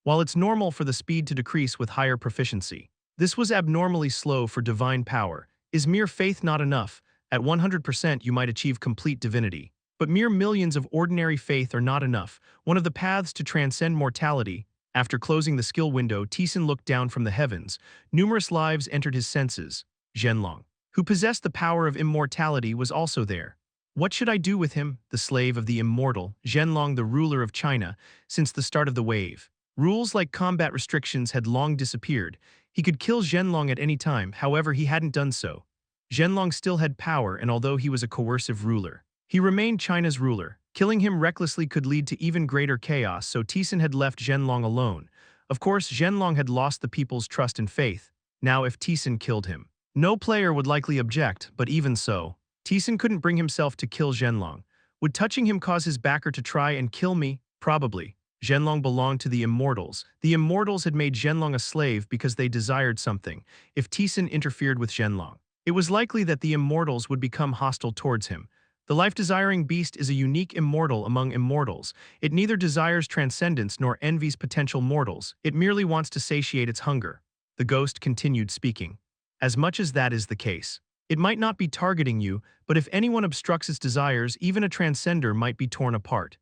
While it's normal for the speed to decrease with higher proficiency, this was abnormally slow for divine power. Is mere faith not enough? At 100% you might achieve complete divinity. But mere millions of ordinary faith are not enough. One of the paths to transcend mortality. After closing the skill window, Taesan looked down from the heavens. Numerous lives entered his senses. Zhenlong, who possessed the power of immortality, was also there. What should I do with him, the slave of the immortal, Zhenlong, the ruler of China, since the start of the wave? Rules like combat restrictions had long disappeared. He could kill Zhenlong at any time, however he hadn't done so. Zhenlong still had power, and although he was a coercive ruler, he remained China's ruler. Killing him recklessly could lead to even greater chaos, so Taesan had left Zhenlong alone. Of course, Zhenlong had lost the people's trust and faith. Now if Taesan killed him, no player would likely object, but even so, Taesan couldn't bring himself to kill Zhenlong. Would touching him cause his backer to try and kill me? Probably. Zhenlong belonged to the Immortals. The Immortals had made Zhenlong a slave because they desired something. If Taesan interfered with Zhenlong, it was likely that the Immortals would become hostile towards him. The life-desiring beast is a unique immortal among immortals. It neither desires transcendence nor envies potential mortals. It merely wants to satiate its hunger. The ghost continued speaking. As much as that is the case, it might not be targeting you, but if anyone obstructs its desires, even a transcender might be torn apart.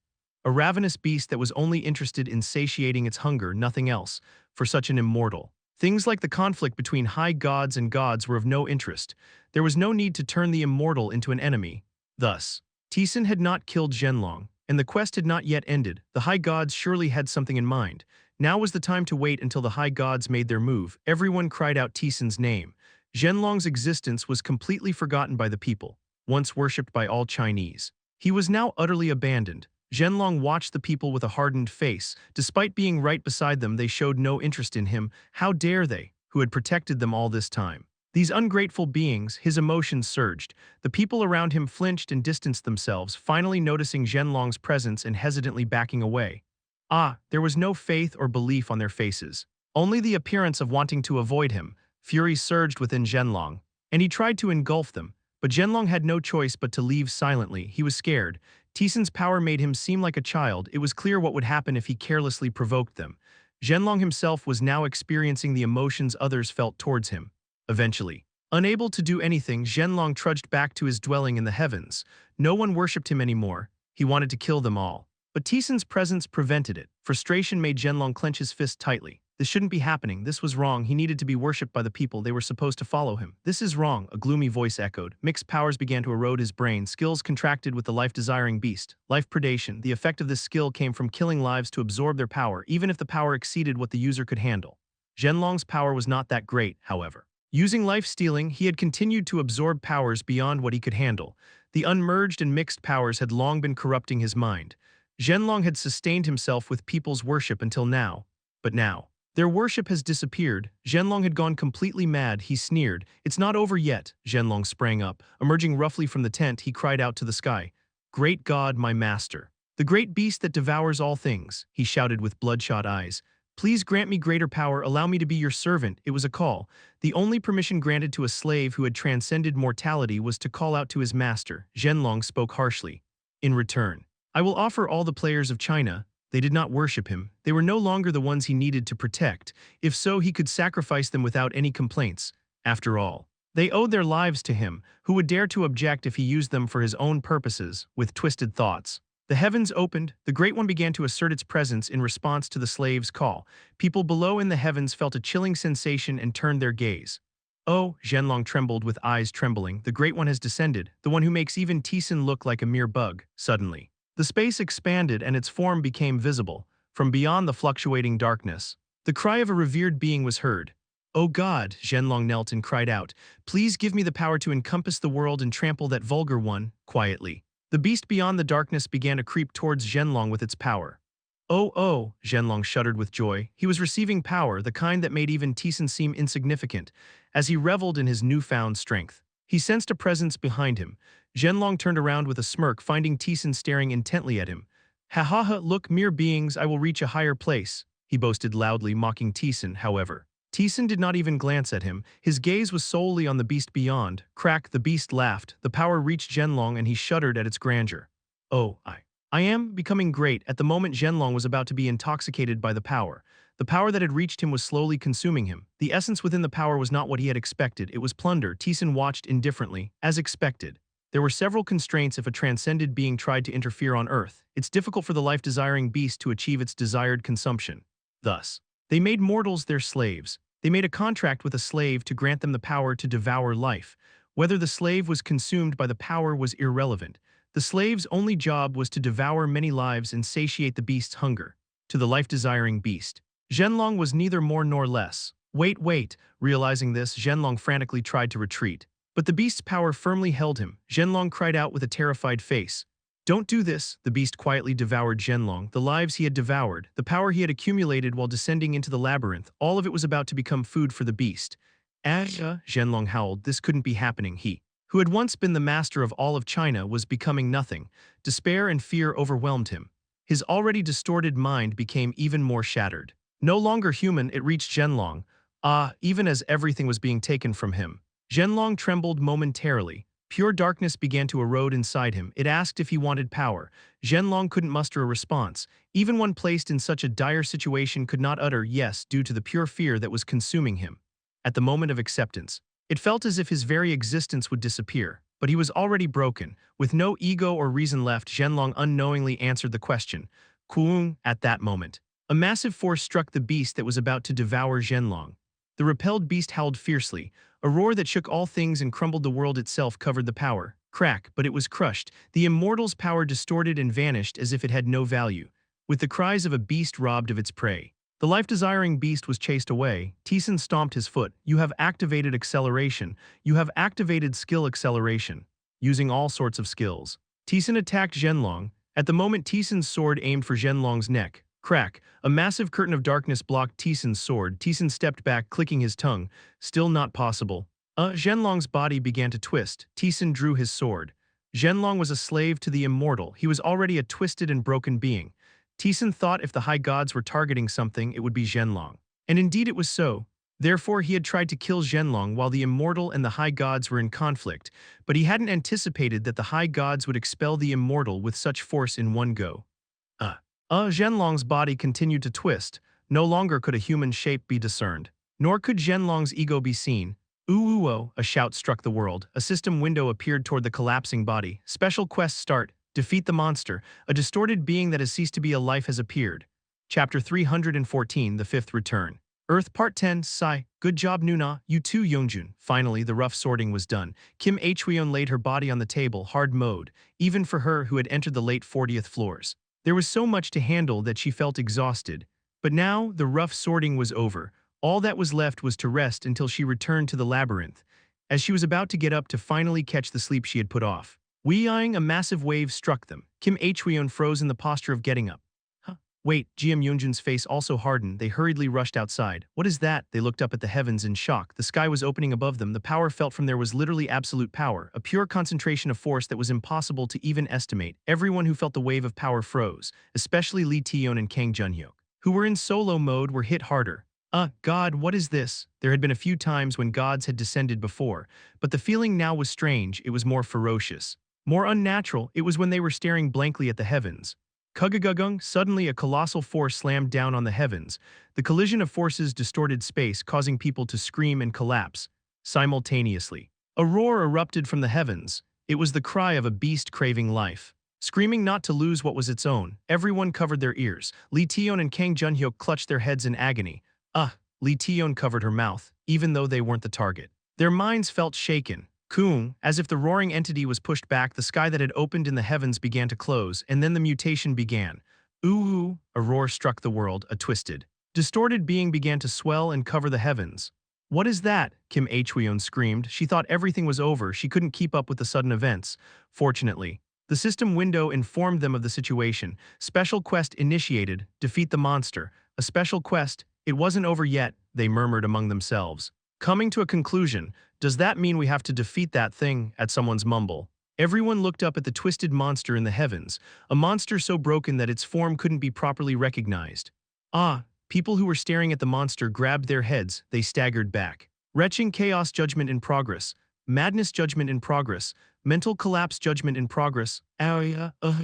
A ravenous beast that was only interested in satiating its hunger, nothing else, for such an immortal. Things like the conflict between high gods and gods were of no interest. There was no need to turn the immortal into an enemy. Thus, Taesan had not killed Zhenlong, and the quest had not yet ended. The high gods surely had something in mind. Now was the time to wait until the high gods made their move. Everyone cried out Taesan's name. Zhenlong's existence was completely forgotten by the people, once worshipped by all Chinese. He was now utterly abandoned. Zhenlong watched the people with a hardened face. Despite being right beside them, they showed no interest in him. How dare they, who had protected them all this time? These ungrateful beings, his emotions surged. The people around him flinched and distanced themselves, finally noticing Zhenlong's presence and hesitantly backing away. There was no faith or belief on their faces, only the appearance of wanting to avoid him. Fury surged within Zhenlong, and he tried to engulf them, but Zhenlong had no choice but to leave silently. He was scared. Taesan's power made him seem like a child. It was clear what would happen if he carelessly provoked them. Zhenlong himself was now experiencing the emotions others felt towards him. Eventually, unable to do anything, Zhenlong trudged back to his dwelling in the heavens. No one worshipped him anymore. He wanted to kill them all. But Taesan's presence prevented it. Frustration made Zhenlong clench his fist tightly. This shouldn't be happening. This was wrong. He needed to be worshipped by the people. They were supposed to follow him. This is wrong, a gloomy voice echoed. Mixed powers began to erode his brain. Skills contracted with the life-desiring beast. Life predation. The effect of this skill came from killing lives to absorb their power, even if the power exceeded what the user could handle. Zhenlong's power was not that great, however. Using life-stealing, he had continued to absorb powers beyond what he could handle. The unmerged and mixed powers had long been corrupting his mind. Zhenlong had sustained himself with people's worship until now. But now, their worship has disappeared. Zhenlong had gone completely mad. He sneered. "It's not over yet." Zhenlong sprang up. Emerging roughly from the tent, he cried out to the sky. "Great God, my master. The great beast that devours all things," he shouted with bloodshot eyes. "Please grant me greater power. Allow me to be your servant." It was a call. The only permission granted to a slave who had transcended mortality was to call out to his master. Zhenlong spoke harshly. "In return, I will offer all the players of China." They did not worship him. They were no longer the ones he needed to protect. If so, he could sacrifice them without any complaints. After all, they owed their lives to him. Who would dare to object if he used them for his own purposes? With twisted thoughts, the heavens opened. The Great One began to assert its presence in response to the slave's call. People below in the heavens felt a chilling sensation and turned their gaze. "Oh," Zhenlong trembled with eyes trembling. "The Great One has descended, the one who makes even Taesan look like a mere bug." Suddenly, the space expanded and its form became visible. From beyond the fluctuating darkness, the cry of a revered being was heard. "Oh God," Zhenlong knelt and cried out, "please give me the power to encompass the world and trample that vulgar one." Quietly, the beast beyond the darkness began to creep towards Zhenlong with its power. Oh, Zhenlong shuddered with joy. He was receiving power, the kind that made even Taesan seem insignificant, as he reveled in his newfound strength. He sensed a presence behind him. Zhenlong turned around with a smirk, finding Taesan staring intently at him. "Ha ha ha, look, mere beings, I will reach a higher place," he boasted loudly, mocking Taesan. However, Taesan did not even glance at him. His gaze was solely on the beast beyond. Crack, the beast laughed. The power reached Zhenlong and he shuddered at its grandeur. "Oh, I am becoming great." At the moment, Zhenlong was about to be intoxicated by the power. The power that had reached him was slowly consuming him. The essence within the power was not what he had expected. It was plunder. Taesan watched indifferently, as expected. There were several constraints if a transcended being tried to interfere on Earth. It's difficult for the life-desiring beast to achieve its desired consumption. Thus, they made mortals their slaves. They made a contract with a slave to grant them the power to devour life. Whether the slave was consumed by the power was irrelevant. The slave's only job was to devour many lives and satiate the beast's hunger. To the life-desiring beast, Zhenlong was neither more nor less. Wait, wait! Realizing this, Zhenlong frantically tried to retreat. But the beast's power firmly held him. Zhenlong cried out with a terrified face. Don't do this, the beast quietly devoured Zhenlong. The lives he had devoured, the power he had accumulated while descending into the labyrinth, all of it was about to become food for the beast. Zhenlong howled, this couldn't be happening. He, who had once been the master of all of China, was becoming nothing. Despair and fear overwhelmed him. His already distorted mind became even more shattered. No longer human, it reached Zhenlong. Even as everything was being taken from him. Zhenlong trembled momentarily. Pure darkness began to erode inside him. It asked if he wanted power. Zhenlong couldn't muster a response. Even one placed in such a dire situation could not utter yes due to the pure fear that was consuming him. At the moment of acceptance, it felt as if his very existence would disappear. But he was already broken. With no ego or reason left, Zhenlong unknowingly answered the question. Kuung, at that moment. A massive force struck the beast that was about to devour Zhenlong. The repelled beast howled fiercely. A roar that shook all things and crumbled the world itself covered the power. Crack, but it was crushed. The immortal's power distorted and vanished as if it had no value. With the cries of a beast robbed of its prey. The life-desiring beast was chased away. Taesan stomped his foot. You have activated acceleration. You have activated skill acceleration. Using all sorts of skills. Taesan attacked Zhenlong. At the moment Taesan's sword aimed for Zhenlong's neck. Crack. A massive curtain of darkness blocked Taesan's sword. Taesan stepped back, clicking his tongue. Still not possible. Zhenlong's body began to twist. Taesan drew his sword. Zhenlong was a slave to the immortal. He was already a twisted and broken being. Taesan thought if the high gods were targeting something, it would be Zhenlong. And indeed it was so. Therefore he had tried to kill Zhenlong while the immortal and the high gods were in conflict, but he hadn't anticipated that the high gods would expel the immortal with such force in one go. Zhenlong's body continued to twist. No longer could a human shape be discerned. Nor could Zhenlong's ego be seen. Ooh-oh, a shout struck the world. A system window appeared toward the collapsing body. Special quest start. Defeat the monster. A distorted being that has ceased to be a life has appeared. Chapter 314, The Fifth Return. Earth Part 10, Sigh. Good job, Nuna. You too, Yeonjun. Finally, the rough sorting was done. Kim Hweon laid her body on the table, hard mode, even for her who had entered the late 40th floors. There was so much to handle that she felt exhausted. But now, the rough sorting was over. All that was left was to rest until she returned to the labyrinth. As she was about to get up to finally catch the sleep she had put off. Wee-eyeing, a massive wave struck them. Kim Hweon froze in the posture of getting up. Wait, GM Yeonjun's face also hardened. They hurriedly rushed outside. What is that? They looked up at the heavens in shock. The sky was opening above them. The power felt from there was literally absolute power, a pure concentration of force that was impossible to even estimate. Everyone who felt the wave of power froze, especially Lee Taeyeon and Kang Junhyuk, who were in solo mode, were hit harder. God, what is this? There had been a few times when gods had descended before, but the feeling now was strange. It was more ferocious. More unnatural, it was when they were staring blankly at the heavens. Kugagagung, suddenly a colossal force slammed down on the heavens. The collision of forces distorted space, causing people to scream and collapse. Simultaneously, a roar erupted from the heavens. It was the cry of a beast craving life. Screaming not to lose what was its own, everyone covered their ears. Lee Taeyeon and Kang Junhyuk clutched their heads in agony. Lee Taeyeon covered her mouth, even though they weren't the target. Their minds felt shaken. Kuung, as if the roaring entity was pushed back, the sky that had opened in the heavens began to close, and then the mutation began. Ooh, a roar struck the world, a twisted, distorted being began to swell and cover the heavens. What is that? Kim Hweon screamed. She thought everything was over. She couldn't keep up with the sudden events. Fortunately, the system window informed them of the situation. Special quest initiated. Defeat the monster. A special quest. It wasn't over yet, they murmured among themselves. Coming to a conclusion, does that mean we have to defeat that thing? At someone's mumble. Everyone looked up at the twisted monster in the heavens, a monster so broken that its form couldn't be properly recognized. People who were staring at the monster grabbed their heads, they staggered back. Retching chaos judgment in progress. Madness judgment in progress. Mental collapse judgment in progress.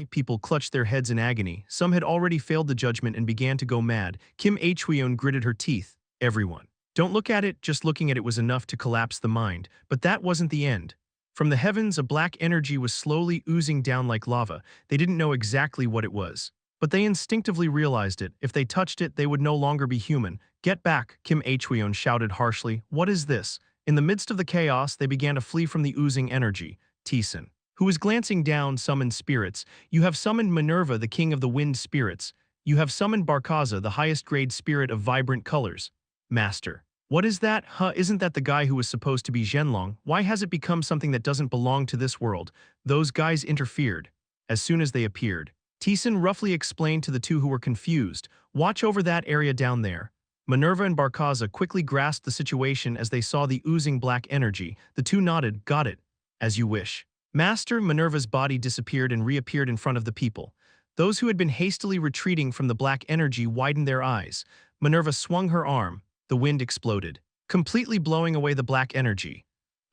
People clutched their heads in agony. Some had already failed the judgment and began to go mad. Kim Hweon gritted her teeth. Everyone. Don't look at it, just looking at it was enough to collapse the mind. But that wasn't the end. From the heavens, a black energy was slowly oozing down like lava. They didn't know exactly what it was. But they instinctively realized it. If they touched it, they would no longer be human. Get back, Kim Hweon shouted harshly. What is this? In the midst of the chaos, they began to flee from the oozing energy. Taesan, who was glancing down, summoned spirits. You have summoned Minerva, the king of the wind spirits. You have summoned Barkaza, the highest grade spirit of vibrant colors. Master. What is that? Isn't that the guy who was supposed to be Zhenlong? Why has it become something that doesn't belong to this world? Those guys interfered. As soon as they appeared, Taesan roughly explained to the two who were confused, watch over that area down there. Minerva and Barkaza quickly grasped the situation as they saw the oozing black energy. The two nodded, got it. As you wish. Master. Minerva's body disappeared and reappeared in front of the people. Those who had been hastily retreating from the black energy widened their eyes. Minerva swung her arm. The wind exploded, completely blowing away the black energy.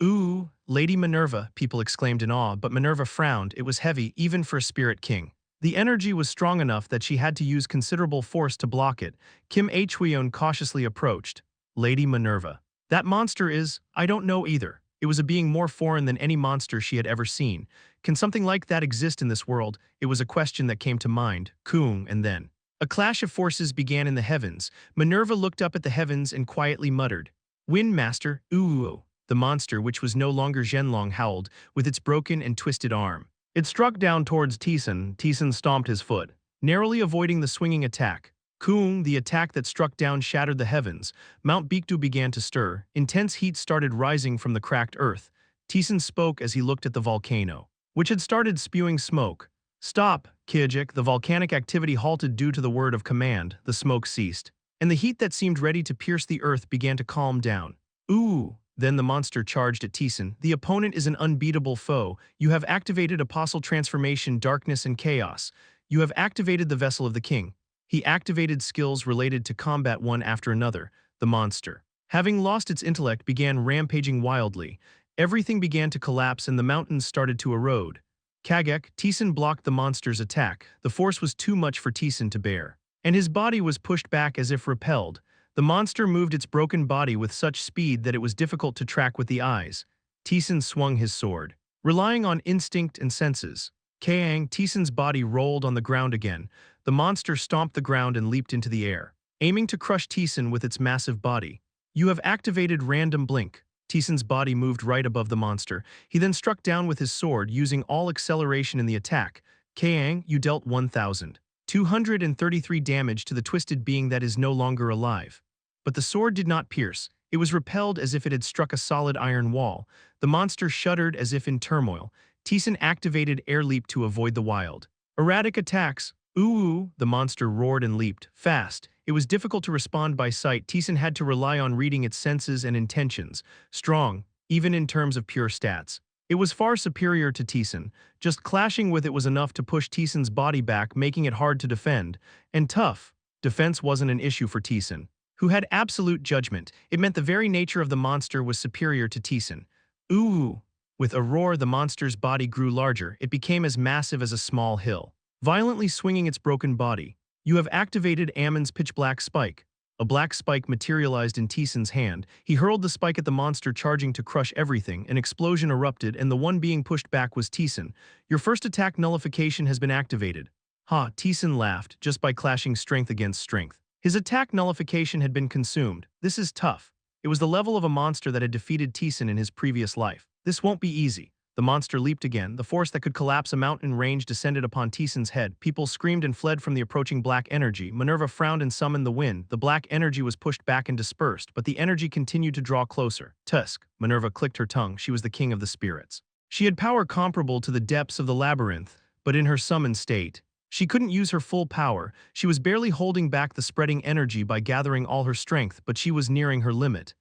Ooh, Lady Minerva, people exclaimed in awe, but Minerva frowned. It was heavy, even for a spirit king. The energy was strong enough that she had to use considerable force to block it. Kim Hweon cautiously approached. Lady Minerva. That monster is, I don't know either. It was a being more foreign than any monster she had ever seen. Can something like that exist in this world? It was a question that came to mind. Kung, and then. A clash of forces began in the heavens. Minerva looked up at the heavens and quietly muttered. Wind Master, ooh. The monster, which was no longer Zhenlong, howled, with its broken and twisted arm. It struck down towards Taesan. Taesan stomped his foot, narrowly avoiding the swinging attack. Kung, the attack that struck down, shattered the heavens. Mount Baekdu began to stir. Intense heat started rising from the cracked earth. Taesan spoke as he looked at the volcano, which had started spewing smoke. Stop, Kijik. The volcanic activity halted due to the word of command. The smoke ceased, and the heat that seemed ready to pierce the earth began to calm down. Ooh. Then the monster charged at Taesan. The opponent is an unbeatable foe. You have activated Apostle Transformation, Darkness and Chaos. You have activated the Vessel of the King. He activated skills related to combat one after another. The monster, having lost its intellect, began rampaging wildly. Everything began to collapse and the mountains started to erode. Kagek, Taesan blocked the monster's attack. The force was too much for Taesan to bear, and his body was pushed back as if repelled. The monster moved its broken body with such speed that it was difficult to track with the eyes. Taesan swung his sword, relying on instinct and senses. Kang, Taesan's body rolled on the ground again. The monster stomped the ground and leaped into the air, aiming to crush Taesan with its massive body. You have activated Random Blink. Taesan's body moved right above the monster. He then struck down with his sword, using all acceleration in the attack. Kang, you dealt 1,233 damage to the twisted being that is no longer alive. But the sword did not pierce. It was repelled as if it had struck a solid iron wall. The monster shuddered as if in turmoil. Taesan activated Air Leap to avoid the wild, erratic attacks. Ooh, the monster roared and leaped fast. It was difficult to respond by sight. Taesan had to rely on reading its senses and intentions. Strong, even in terms of pure stats. It was far superior to Taesan. Just clashing with it was enough to push Taesan's body back, making it hard to defend. And tough. Defense wasn't an issue for Taesan, who had absolute judgment. It meant the very nature of the monster was superior to Taesan. Ooh. With a roar, the monster's body grew larger. It became as massive as a small hill, violently swinging its broken body. You have activated Ammon's pitch-black spike. A black spike materialized in Taesan's hand. He hurled the spike at the monster, charging to crush everything. An explosion erupted, and the one being pushed back was Taesan. Your first attack nullification has been activated. Taesan laughed, just by clashing strength against strength. His attack nullification had been consumed. This is tough. It was the level of a monster that had defeated Taesan in his previous life. This won't be easy. The monster leaped again. The force that could collapse a mountain range descended upon Taesan's head. People screamed and fled from the approaching black energy. Minerva frowned and summoned the wind. The black energy was pushed back and dispersed, but the energy continued to draw closer. Tusk. Minerva clicked her tongue. She was the king of the spirits. She had power comparable to the depths of the labyrinth, but in her summoned state, she couldn't use her full power. She was barely holding back the spreading energy by gathering all her strength, but she was nearing her limit.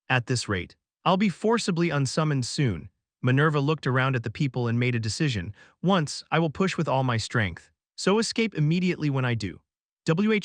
At this rate, I'll be forcibly unsummoned soon. Minerva looked around at the people and made a decision. Once, I will push with all my strength. So escape immediately when I do.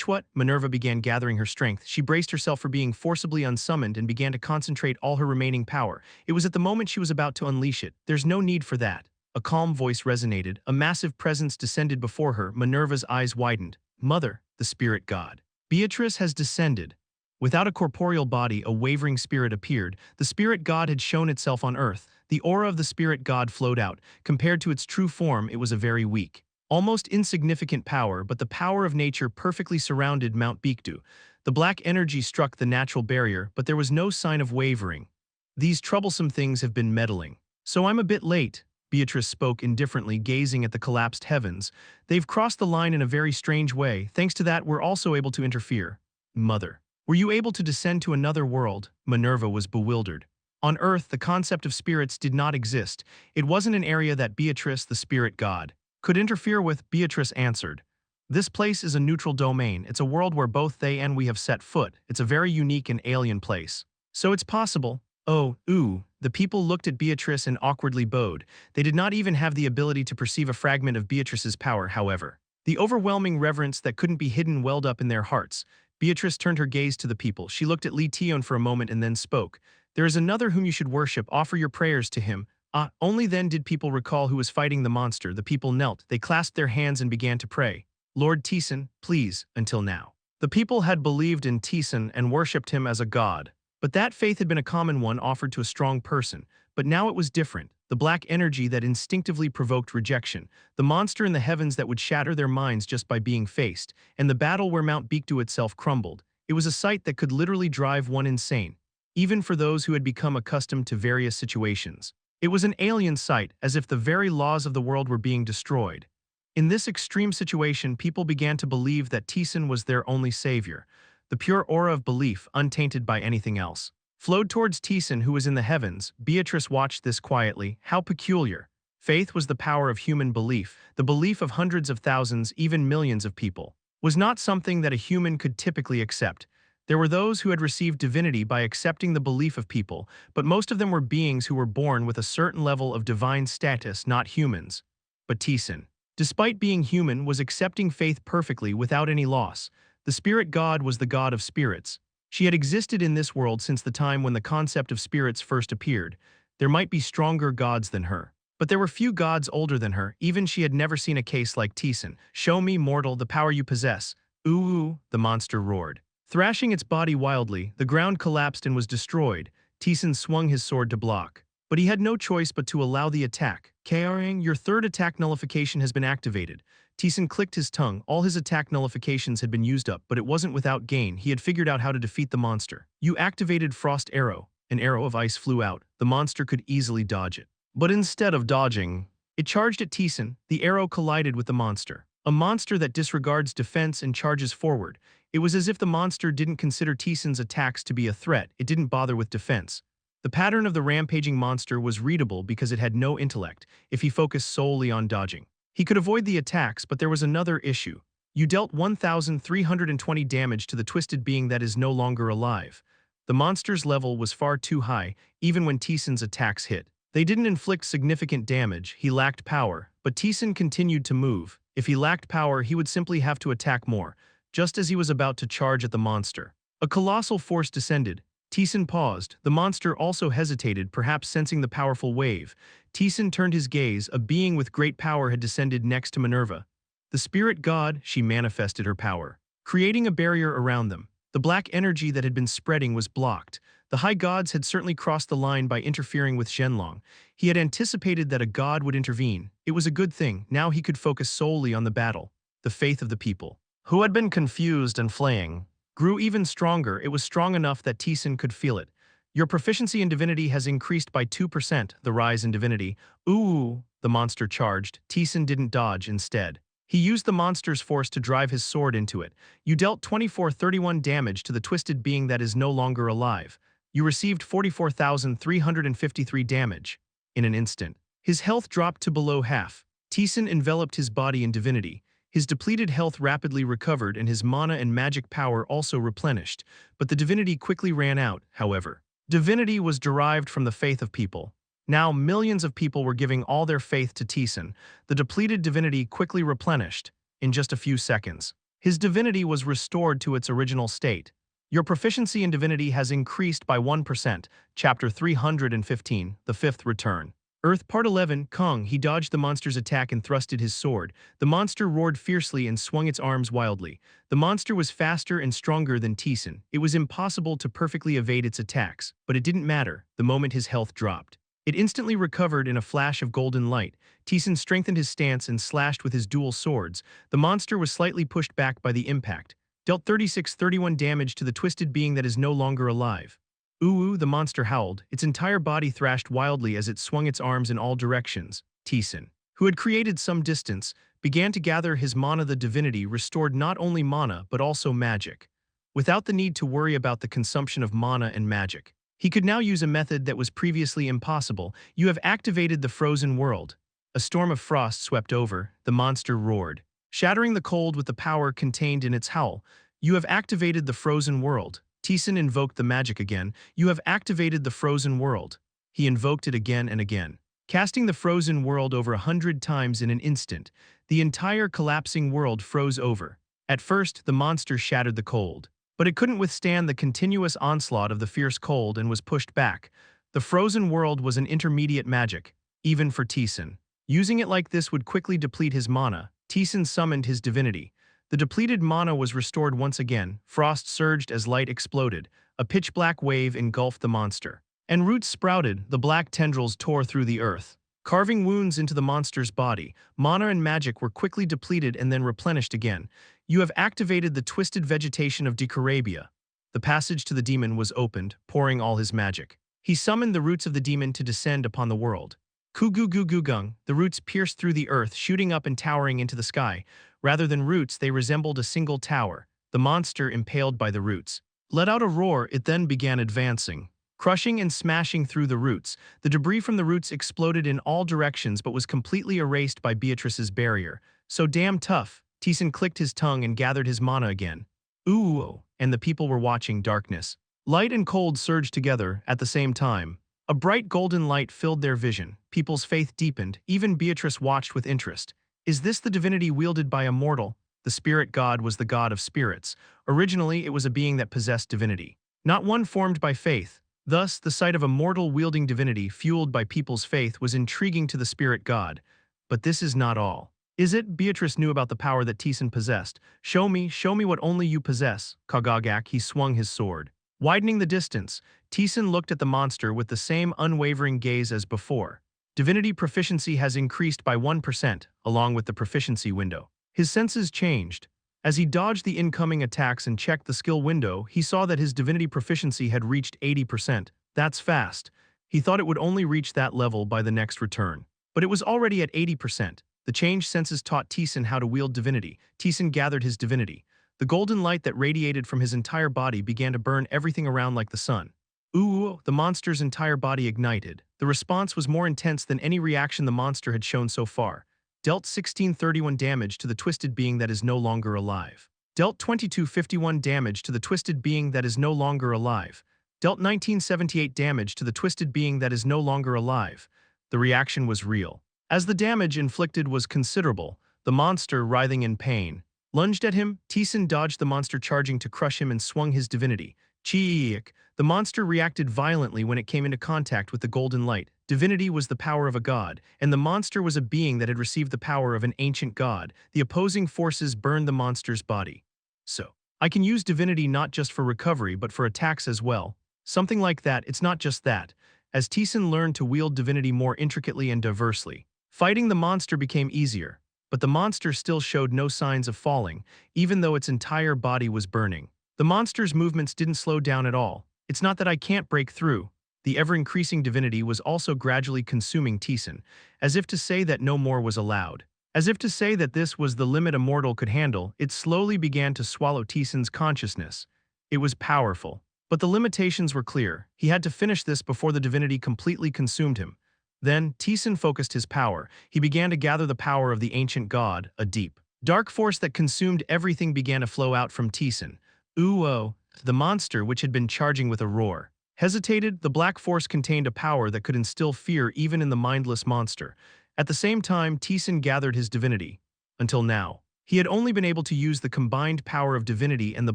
What? Minerva began gathering her strength. She braced herself for being forcibly unsummoned and began to concentrate all her remaining power. It was at the moment she was about to unleash it. There's no need for that. A calm voice resonated. A massive presence descended before her. Minerva's eyes widened. Mother, the spirit god. Beatrice has descended. Without a corporeal body, a wavering spirit appeared. The spirit god had shown itself on earth. The aura of the spirit god flowed out. Compared to its true form, it was a very weak, almost insignificant power, but the power of nature perfectly surrounded Mount Baekdu. The black energy struck the natural barrier, but there was no sign of wavering. These troublesome things have been meddling. So I'm a bit late, Beatrice spoke indifferently, gazing at the collapsed heavens. They've crossed the line in a very strange way. Thanks to that, we're also able to interfere. Mother. Were you able to descend to another world? Minerva was bewildered. On Earth, the concept of spirits did not exist. It wasn't an area that Beatrice, the spirit god, could interfere with. Beatrice answered. This place is a neutral domain. It's a world where both they and we have set foot. It's a very unique and alien place. So it's possible. Oh, ooh. The people looked at Beatrice and awkwardly bowed. They did not even have the ability to perceive a fragment of Beatrice's power, however. The overwhelming reverence that couldn't be hidden welled up in their hearts. Beatrice turned her gaze to the people. She looked at Li Tion for a moment and then spoke. There is another whom you should worship. Offer your prayers to him. Ah, only then did people recall who was fighting the monster. The people knelt. They clasped their hands and began to pray. Lord Taesan, please, until now. The people had believed in Taesan and worshipped him as a god. But that faith had been a common one offered to a strong person. But now it was different. The black energy that instinctively provoked rejection. The monster in the heavens that would shatter their minds just by being faced. And the battle where Mount Baekdu itself crumbled. It was a sight that could literally drive one insane. Even for those who had become accustomed to various situations. It was an alien sight, as if the very laws of the world were being destroyed. In this extreme situation, people began to believe that Taesan was their only savior. The pure aura of belief, untainted by anything else, flowed towards Taesan, who was in the heavens. Beatrice watched this quietly. How peculiar. Faith was the power of human belief. The belief of hundreds of thousands, even millions of people, was not something that a human could typically accept. There were those who had received divinity by accepting the belief of people, but most of them were beings who were born with a certain level of divine status, not humans. But Taesan, despite being human, was accepting faith perfectly without any loss. The spirit god was the god of spirits. She had existed in this world since the time when the concept of spirits first appeared. There might be stronger gods than her, but there were few gods older than her. Even she had never seen a case like Taesan. Show me, mortal, the power you possess. Ooh, the monster roared. Thrashing its body wildly, the ground collapsed and was destroyed. Taesan swung his sword to block. But he had no choice but to allow the attack. Karing, your third attack nullification has been activated. Taesan clicked his tongue. All his attack nullifications had been used up, but it wasn't without gain. He had figured out how to defeat the monster. You activated Frost Arrow. An arrow of ice flew out. The monster could easily dodge it. But instead of dodging, it charged at Taesan. The arrow collided with the monster. A monster that disregards defense and charges forward. It was as if the monster didn't consider Taesan's attacks to be a threat. It didn't bother with defense. The pattern of the rampaging monster was readable because it had no intellect. If he focused solely on dodging, he could avoid the attacks, but there was another issue. You dealt 1,320 damage to the twisted being that is no longer alive. The monster's level was far too high, even when Taesan's attacks hit. They didn't inflict significant damage. He lacked power, but Taesan continued to move. If he lacked power, he would simply have to attack more. Just as he was about to charge at the monster, a colossal force descended. Taesan paused. The monster also hesitated, perhaps sensing the powerful wave. Taesan turned his gaze. A being with great power had descended next to Minerva. The spirit god, she manifested her power, creating a barrier around them. The black energy that had been spreading was blocked. The high gods had certainly crossed the line by interfering with Zhenlong. He had anticipated that a god would intervene. It was a good thing. Now he could focus solely on the battle. The faith of the people, who had been confused and flaying, grew even stronger. It was strong enough that Taesan could feel it. Your proficiency in divinity has increased by 2%, the rise in divinity. Ooh, the monster charged. Taesan didn't dodge, instead. He used the monster's force to drive his sword into it. You dealt 2431 damage to the twisted being that is no longer alive. You received 44,353 damage. In an instant, his health dropped to below half. Taesan enveloped his body in divinity. His depleted health rapidly recovered and his mana and magic power also replenished, but the divinity quickly ran out, however. Divinity was derived from the faith of people. Now millions of people were giving all their faith to Taesan. The depleted divinity quickly replenished in just a few seconds. His divinity was restored to its original state. Your proficiency in divinity has increased by 1%. Chapter 315, The Fifth Return. Earth Part 11, Kang. He dodged the monster's attack and thrusted his sword. The monster roared fiercely and swung its arms wildly. The monster was faster and stronger than Taesan. It was impossible to perfectly evade its attacks, but it didn't matter the moment his health dropped. It instantly recovered in a flash of golden light. Taesan strengthened his stance and slashed with his dual swords. The monster was slightly pushed back by the impact, dealt 3631 damage to the twisted being that is no longer alive. Ooh, the monster howled. Its entire body thrashed wildly as it swung its arms in all directions. Taesan, who had created some distance, began to gather his mana. The divinity restored not only mana but also magic. Without the need to worry about the consumption of mana and magic, he could now use a method that was previously impossible. You have activated the frozen world. A storm of frost swept over. The monster roared, shattering the cold with the power contained in its howl. You have activated the frozen world. Taesan invoked the magic again. You have activated the frozen world. He invoked it again and again, casting the frozen world over 100 times in an instant. The entire collapsing world froze over. At first, the monster shattered the cold, but it couldn't withstand the continuous onslaught of the fierce cold and was pushed back. The frozen world was an intermediate magic, even for Taesan. Using it like this would quickly deplete his mana. Taesan summoned his divinity. The depleted mana was restored once again. Frost surged as light exploded. A pitch-black wave engulfed the monster, and roots sprouted. The black tendrils tore through the earth, carving wounds into the monster's body. Mana and magic were quickly depleted and then replenished again. You have activated the twisted vegetation of Decarabia. The passage to the demon was opened, pouring all his magic. He summoned the roots of the demon to descend upon the world. Kugugugugung, the roots pierced through the earth, shooting up and towering into the sky. Rather than roots, they resembled a single tower. The monster, impaled by the roots, let out a roar. It then began advancing, crushing and smashing through the roots. The debris from the roots exploded in all directions but was completely erased by Beatrice's barrier. So damn tough. Taesan clicked his tongue and gathered his mana again. Ooh, and the people were watching. Darkness, light and cold surged together at the same time. A bright golden light filled their vision. People's faith deepened. Even Beatrice watched with interest. Is this the divinity wielded by a mortal? The spirit god was the god of spirits. Originally, it was a being that possessed divinity, not one formed by faith. Thus, the sight of a mortal wielding divinity fueled by people's faith was intriguing to the spirit god. But this is not all, is it? Beatrice knew about the power that Taesan possessed. Show me what only you possess. Kagagak, he swung his sword, widening the distance. Taesan looked at the monster with the same unwavering gaze as before. Divinity proficiency has increased by 1%, along with the proficiency window. His senses changed. As he dodged the incoming attacks and checked the skill window, he saw that his divinity proficiency had reached 80%. That's fast. He thought it would only reach that level by the next return, but it was already at 80%. The changed senses taught Taesan how to wield divinity. Taesan gathered his divinity. The golden light that radiated from his entire body began to burn everything around like the sun. Ooh, the monster's entire body ignited. The response was more intense than any reaction the monster had shown so far. Dealt 1631 damage to the twisted being that is no longer alive. Dealt 2251 damage to the twisted being that is no longer alive. Dealt 1978 damage to the twisted being that is no longer alive. The reaction was real. As the damage inflicted was considerable, the monster, writhing in pain, lunged at him. Taesan dodged the monster charging to crush him and swung his divinity. Cheek. The monster reacted violently when it came into contact with the golden light. Divinity was the power of a god, and the monster was a being that had received the power of an ancient god. The opposing forces burned the monster's body. So, I can use divinity not just for recovery but for attacks as well. Something like that. It's not just that. As Taesan learned to wield divinity more intricately and diversely, fighting the monster became easier. But the monster still showed no signs of falling, even though its entire body was burning. The monster's movements didn't slow down at all. It's not that I can't break through. The ever-increasing divinity was also gradually consuming Taesan, as if to say that no more was allowed. As if to say that this was the limit a mortal could handle, it slowly began to swallow Taesan's consciousness. It was powerful, but the limitations were clear. He had to finish this before the divinity completely consumed him. Then, Taesan focused his power. He began to gather the power of the ancient god. A deep, dark force that consumed everything began to flow out from Taesan. Ooh-oh. The monster, which had been charging with a roar, hesitated. The black force contained a power that could instill fear even in the mindless monster. At the same time, Taesan gathered his divinity. Until now, he had only been able to use the combined power of divinity and the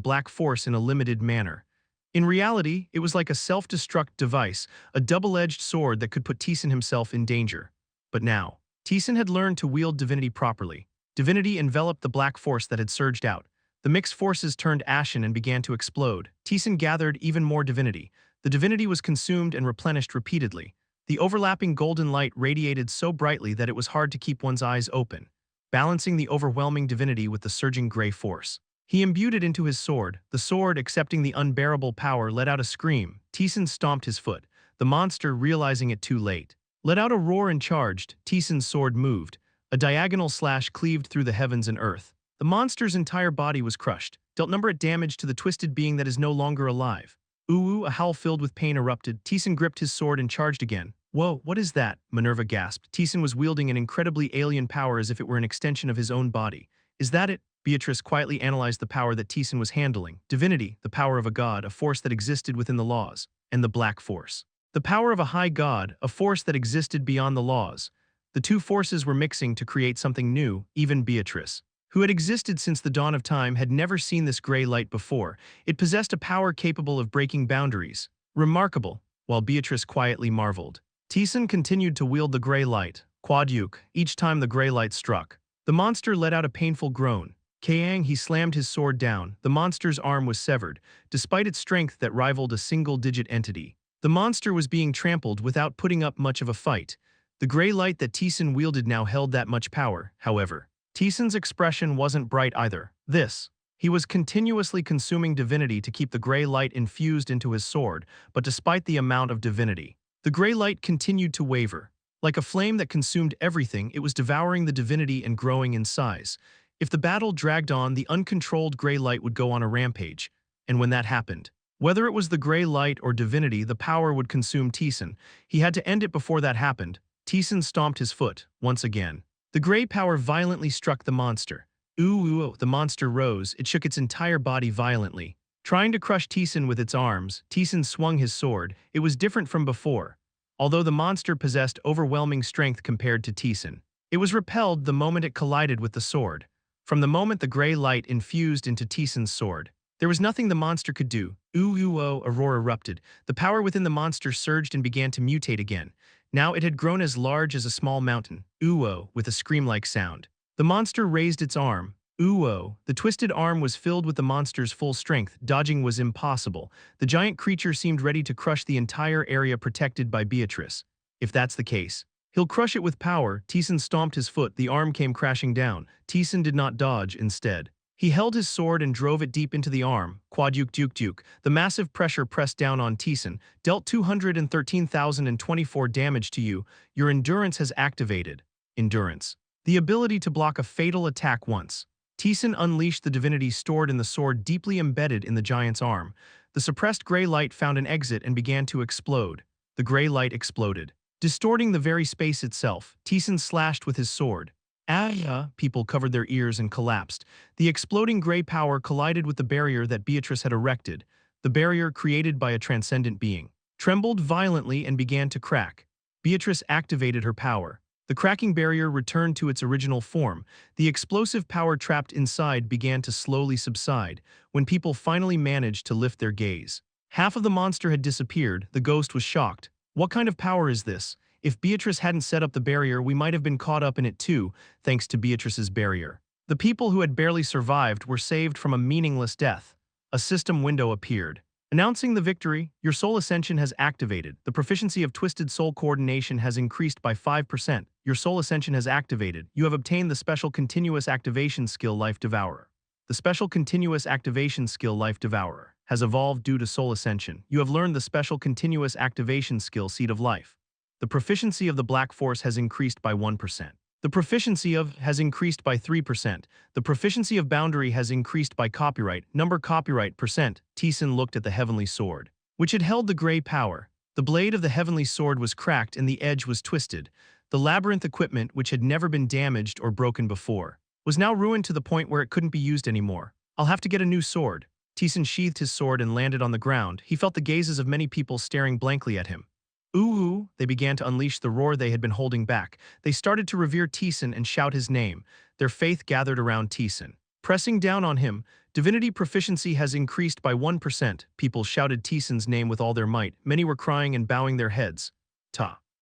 black force in a limited manner. In reality, it was like a self-destruct device, a double-edged sword that could put Taesan himself in danger. But now, Taesan had learned to wield divinity properly. Divinity enveloped the black force that had surged out. The mixed forces turned ashen and began to explode. Taesan gathered even more divinity. The divinity was consumed and replenished repeatedly. The overlapping golden light radiated so brightly that it was hard to keep one's eyes open, balancing the overwhelming divinity with the surging gray force. He imbued it into his sword. The sword, accepting the unbearable power, let out a scream. Taesan stomped his foot. The monster, realizing it too late, let out a roar and charged. Taesan's sword moved. A diagonal slash cleaved through the heavens and earth. The monster's entire body was crushed, dealt number at damage to the twisted being that is no longer alive. Ooh, a howl filled with pain erupted. Taesan gripped his sword and charged again. Whoa, what is that? Minerva gasped. Taesan was wielding an incredibly alien power as if it were an extension of his own body. Is that it? Beatrice quietly analyzed the power that Taesan was handling. Divinity, the power of a god, a force that existed within the laws. And the black force. The power of a high god, a force that existed beyond the laws. The two forces were mixing to create something new. Even Beatrice, who had existed since the dawn of time, had never seen this gray light before. It possessed a power capable of breaking boundaries. Remarkable, while Beatrice quietly marveled. Taesan continued to wield the gray light. Quadyuk, each time the gray light struck, the monster let out a painful groan. Kang, he slammed his sword down. The monster's arm was severed, despite its strength that rivaled a single-digit entity. The monster was being trampled without putting up much of a fight. The gray light that Taesan wielded now held that much power, however. Taesan's expression wasn't bright either. He was continuously consuming divinity to keep the gray light infused into his sword, but despite the amount of divinity, the gray light continued to waver. Like a flame that consumed everything, it was devouring the divinity and growing in size. If the battle dragged on, the uncontrolled gray light would go on a rampage. And when that happened, whether it was the gray light or divinity, the power would consume Taesan. He had to end it before that happened. Taesan stomped his foot, once again. The gray power violently struck the monster. Ooh, the monster rose. It shook its entire body violently. Trying to crush Taesan with its arms, Taesan swung his sword. It was different from before. Although the monster possessed overwhelming strength compared to Taesan, it was repelled the moment it collided with the sword. From the moment the gray light infused into Taesan's sword, there was nothing the monster could do. Ooh, a roar erupted. The power within the monster surged and began to mutate again. Now it had grown as large as a small mountain. Ooh, with a scream-like sound. The monster raised its arm. Ooh, the twisted arm was filled with the monster's full strength. Dodging was impossible. The giant creature seemed ready to crush the entire area protected by Beatrice. If that's the case, he'll crush it with power. Taesan stomped his foot. The arm came crashing down. Taesan did not dodge, instead. He held his sword and drove it deep into the arm. Quadyuk. The massive pressure pressed down on Taesan, dealt 213,024 damage to you. Your endurance has activated. Endurance. The ability to block a fatal attack once. Taesan unleashed the divinity stored in the sword deeply embedded in the giant's arm. The suppressed gray light found an exit and began to explode. The gray light exploded, distorting the very space itself. Taesan slashed with his sword. People covered their ears and collapsed. The exploding gray power collided with the barrier that Beatrice had erected. The barrier, created by a transcendent being, trembled violently and began to crack. Beatrice activated her power. The cracking barrier returned to its original form. The explosive power trapped inside began to slowly subside. When people finally managed to lift their gaze, half of the monster had disappeared. The ghost was shocked. What kind of power is this? If Beatrice hadn't set up the barrier, we might have been caught up in it too, thanks to Beatrice's barrier. The people who had barely survived were saved from a meaningless death. A system window appeared, announcing the victory. Your soul ascension has activated. The proficiency of twisted soul coordination has increased by 5%. Your soul ascension has activated. You have obtained the special continuous activation skill Life Devourer. The special continuous activation skill Life Devourer has evolved due to soul ascension. You have learned the special continuous activation skill Seed of Life. The proficiency of the Black Force has increased by 1%. The proficiency of has increased by 3%. The proficiency of Boundary has increased by copyright. Number copyright percent. Taesan looked at the heavenly sword, which had held the gray power. The blade of the heavenly sword was cracked and the edge was twisted. The labyrinth equipment, which had never been damaged or broken before, was now ruined to the point where it couldn't be used anymore. I'll have to get a new sword. Taesan sheathed his sword and landed on the ground. He felt the gazes of many people staring blankly at him. Ooh, they began to unleash the roar they had been holding back. They started to revere Taesan and shout his name. Their faith gathered around Taesan, pressing down on him. Divinity proficiency has increased by 1%. People shouted Taesan's name with all their might. Many were crying and bowing their heads.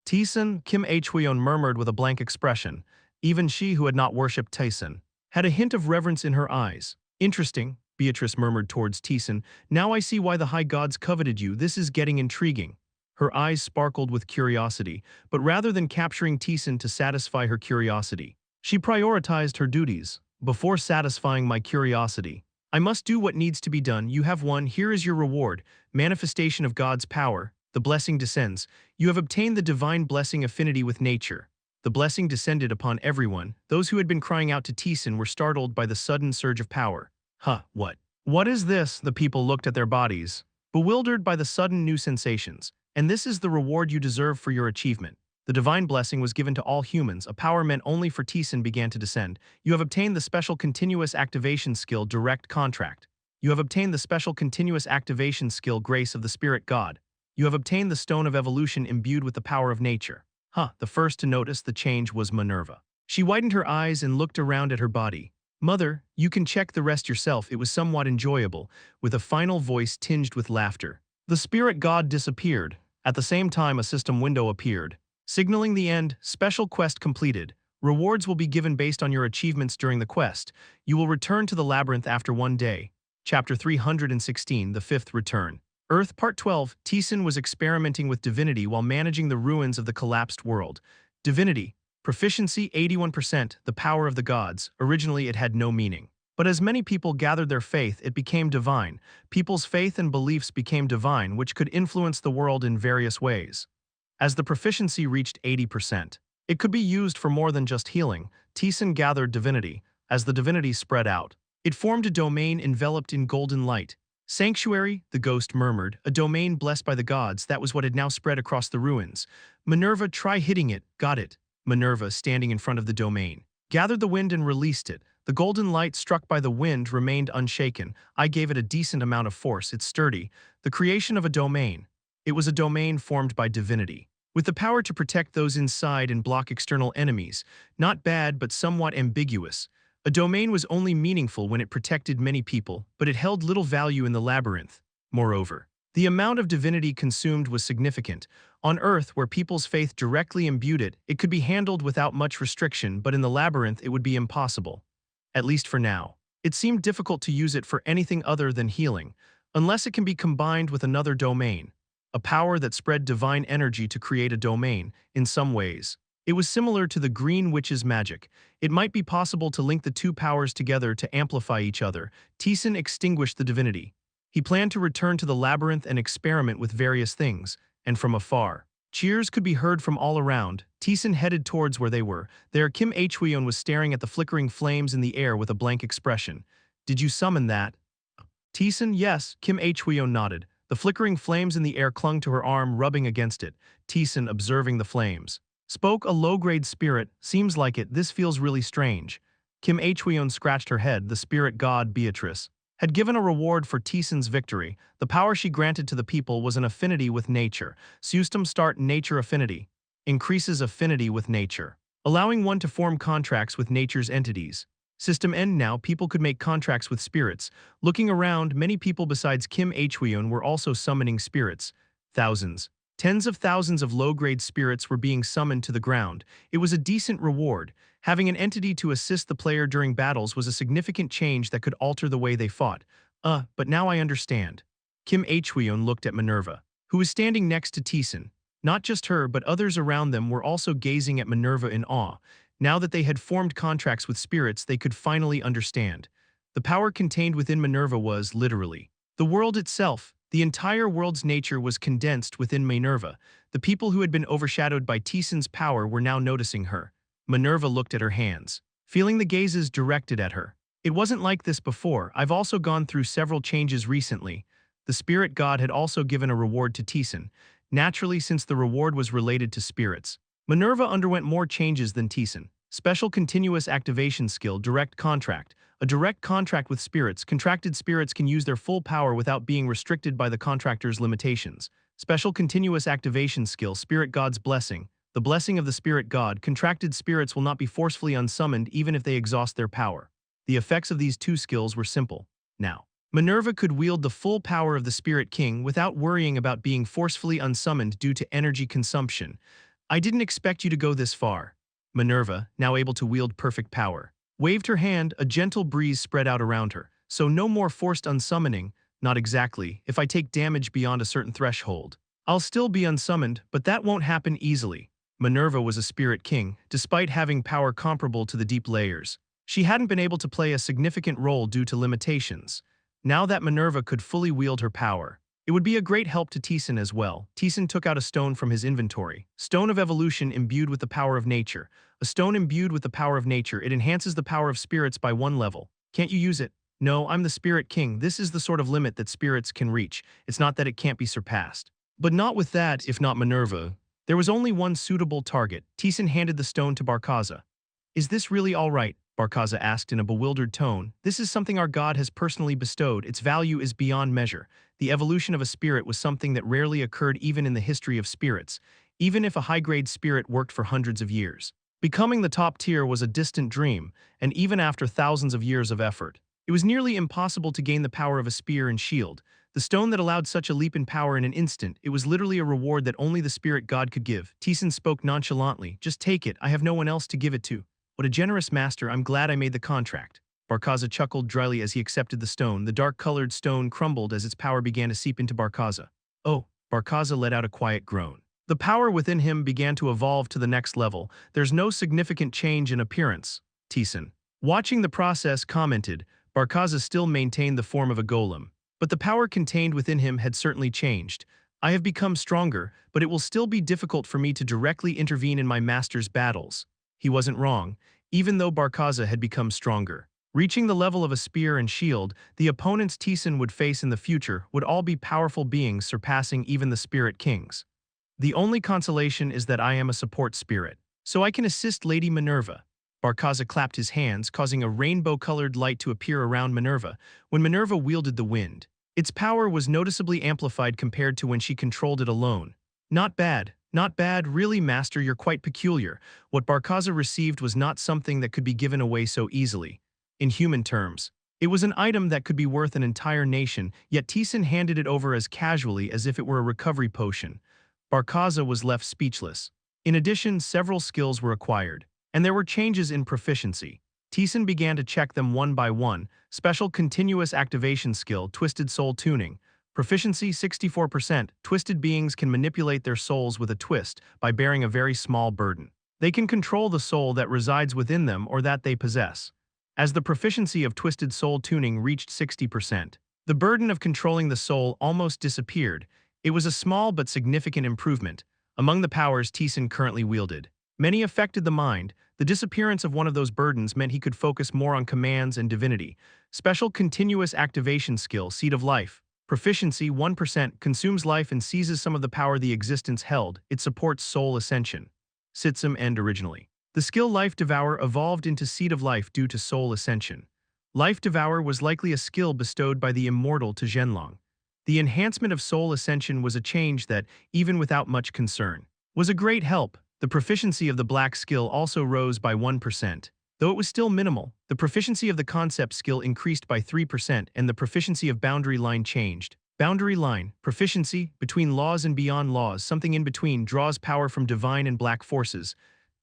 Taesan, Kim Hweon murmured with a blank expression. Even she, who had not worshipped Taesan, had a hint of reverence in her eyes. Interesting, Beatrice murmured towards Taesan. Now I see why the high gods coveted you. This is getting intriguing. Her eyes sparkled with curiosity, but rather than capturing Taesan to satisfy her curiosity, she prioritized her duties. Before satisfying my curiosity, I must do what needs to be done. You have won. Here is your reward. Manifestation of God's power. The blessing descends. You have obtained the divine blessing affinity with nature. The blessing descended upon everyone. Those who had been crying out to Taesan were startled by the sudden surge of power. Huh, what? What is this? The people looked at their bodies, bewildered by the sudden new sensations. And this is the reward you deserve for your achievement. The divine blessing was given to all humans. A power meant only for Taesan began to descend. You have obtained the special continuous activation skill direct contract. You have obtained the special continuous activation skill grace of the spirit god. You have obtained the stone of evolution imbued with the power of nature. The first to notice the change was Minerva. She widened her eyes and looked around at her body. Mother, you can check the rest yourself. It was somewhat enjoyable, with a final voice tinged with laughter. The spirit god disappeared. At the same time, a system window appeared, signaling the end. Special quest completed. Rewards will be given based on your achievements during the quest. You will return to the labyrinth after 1 day. Chapter 316, The Fifth Return. Earth Part 12, Taesan was experimenting with divinity while managing the ruins of the collapsed world. Divinity. Proficiency 81%, the power of the gods. Originally it had no meaning. But as many people gathered their faith, it became divine. People's faith and beliefs became divine, which could influence the world in various ways. As the proficiency reached 80%, it could be used for more than just healing. Taesan gathered divinity. As the divinity spread out, it formed a domain enveloped in golden light. Sanctuary, the ghost murmured, a domain blessed by the gods. That was what had now spread across the ruins. Minerva, try hitting it. Got it. Minerva, standing in front of the domain, gathered the wind and released it. The golden light struck by the wind remained unshaken. I gave it a decent amount of force. It's sturdy. The creation of a domain. It was a domain formed by divinity, with the power to protect those inside and block external enemies. Not bad, but somewhat ambiguous. A domain was only meaningful when it protected many people, but it held little value in the labyrinth. Moreover, the amount of divinity consumed was significant. On Earth, where people's faith directly imbued it, it could be handled without much restriction, but in the labyrinth it would be impossible. At least for now. It seemed difficult to use it for anything other than healing, unless it can be combined with another domain. A power that spread divine energy to create a domain, in some ways. It was similar to the Green Witch's magic. It might be possible to link the two powers together to amplify each other. Taesan extinguished the divinity. He planned to return to the labyrinth and experiment with various things, and from afar. Cheers could be heard from all around. Taesan headed towards where they were. There, Kim Hweon was staring at the flickering flames in the air with a blank expression. Did you summon that? Taesan, yes, Kim Hweon nodded. The flickering flames in the air clung to her arm, rubbing against it. Taesan, observing the flames, spoke, a low-grade spirit. Seems like it. This feels really strange. Kim Hweon scratched her head. The spirit god, Beatrice, had given a reward for Taesan's victory. The power she granted to the people was an affinity with nature. System start nature affinity. Increases affinity with nature, allowing one to form contracts with nature's entities. System end now, people could make contracts with spirits. Looking around, many people besides Kim Hweon were also summoning spirits. Thousands. Tens of thousands of low-grade spirits were being summoned to the ground. It was a decent reward. Having an entity to assist the player during battles was a significant change that could alter the way they fought. But now I understand. Kim Hweon looked at Minerva, who was standing next to Taesan. Not just her, but others around them were also gazing at Minerva in awe. Now that they had formed contracts with spirits, they could finally understand. The power contained within Minerva was, literally, the world itself. The entire world's nature was condensed within Minerva. The people who had been overshadowed by Taesan's power were now noticing her. Minerva looked at her hands, feeling the gazes directed at her. It wasn't like this before. I've also gone through several changes recently. The spirit god had also given a reward to Taesan. Naturally, since the reward was related to spirits, Minerva underwent more changes than Taesan. Special continuous activation skill, direct contract. A direct contract with spirits. Contracted spirits can use their full power without being restricted by the contractor's limitations. Special continuous activation skill, spirit god's blessing. The blessing of the spirit god. Contracted spirits will not be forcefully unsummoned even if they exhaust their power. The effects of these two skills were simple. Now, Minerva could wield the full power of the Spirit King without worrying about being forcefully unsummoned due to energy consumption. I didn't expect you to go this far. Minerva, now able to wield perfect power, waved her hand. A gentle breeze spread out around her. So no more forced unsummoning. Not exactly. If I take damage beyond a certain threshold, I'll still be unsummoned, but that won't happen easily. Minerva was a Spirit King, despite having power comparable to the deep layers. She hadn't been able to play a significant role due to limitations. Now that Minerva could fully wield her power, it would be a great help to Taesan as well. Taesan took out a stone from his inventory. Stone of evolution imbued with the power of nature. A stone imbued with the power of nature, it enhances the power of spirits by 1 level. Can't you use it? No, I'm the Spirit King. This is the sort of limit that spirits can reach. It's not that it can't be surpassed. But not with that, if not Minerva. There was only one suitable target. Taesan handed the stone to Barkaza. Is this really all right? Barkaza asked in a bewildered tone. This is something our god has personally bestowed. Its value is beyond measure. The evolution of a spirit was something that rarely occurred even in the history of spirits, even if a high-grade spirit worked for hundreds of years. Becoming the top tier was a distant dream, and even after thousands of years of effort, it was nearly impossible to gain the power of a spear and shield. The stone that allowed such a leap in power in an instant, it was literally a reward that only the spirit god could give. Taesan spoke nonchalantly. Just take it, I have no one else to give it to. What a generous master, I'm glad I made the contract. Barkaza chuckled dryly as he accepted the stone. The dark-colored stone crumbled as its power began to seep into Barkaza. Oh, Barkaza let out a quiet groan. The power within him began to evolve to the next level. There's no significant change in appearance. Taesan, watching the process, commented. Barkaza still maintained the form of a golem, but the power contained within him had certainly changed. I have become stronger, but it will still be difficult for me to directly intervene in my master's battles. He wasn't wrong, even though Barkaza had become stronger. Reaching the level of a spear and shield, the opponents Taesan would face in the future would all be powerful beings surpassing even the Spirit Kings. The only consolation is that I am a support spirit, so I can assist Lady Minerva. Barkaza clapped his hands, causing a rainbow-colored light to appear around Minerva when Minerva wielded the wind. Its power was noticeably amplified compared to when she controlled it alone. Not bad. Not bad, really, Master, you're quite peculiar. What Barkaza received was not something that could be given away so easily. In human terms, it was an item that could be worth an entire nation, yet Taesan handed it over as casually as if it were a recovery potion. Barkaza was left speechless. In addition, several skills were acquired, and there were changes in proficiency. Taesan began to check them one by one. Special continuous activation skill, Twisted Soul Tuning. Proficiency 64%. Twisted beings can manipulate their souls with a twist by bearing a very small burden. They can control the soul that resides within them or that they possess. As the proficiency of Twisted Soul Tuning reached 60%, the burden of controlling the soul almost disappeared. It was a small but significant improvement. Among the powers Taesan currently wielded, many affected the mind. The disappearance of one of those burdens meant he could focus more on commands and divinity. Special continuous activation skill, Seed of Life. Proficiency 1%, consumes life and seizes some of the power the existence held. It supports soul ascension. Sitsum End originally. The skill Life Devour evolved into Seed of Life due to soul ascension. Life Devour was likely a skill bestowed by the immortal to Zhenlong. The enhancement of soul ascension was a change that, even without much concern, was a great help. The proficiency of the black skill also rose by 1%. Though it was still minimal, the proficiency of the concept skill increased by 3% and the proficiency of boundary line changed. Boundary line, proficiency, between laws and beyond laws, something in between, draws power from divine and black forces.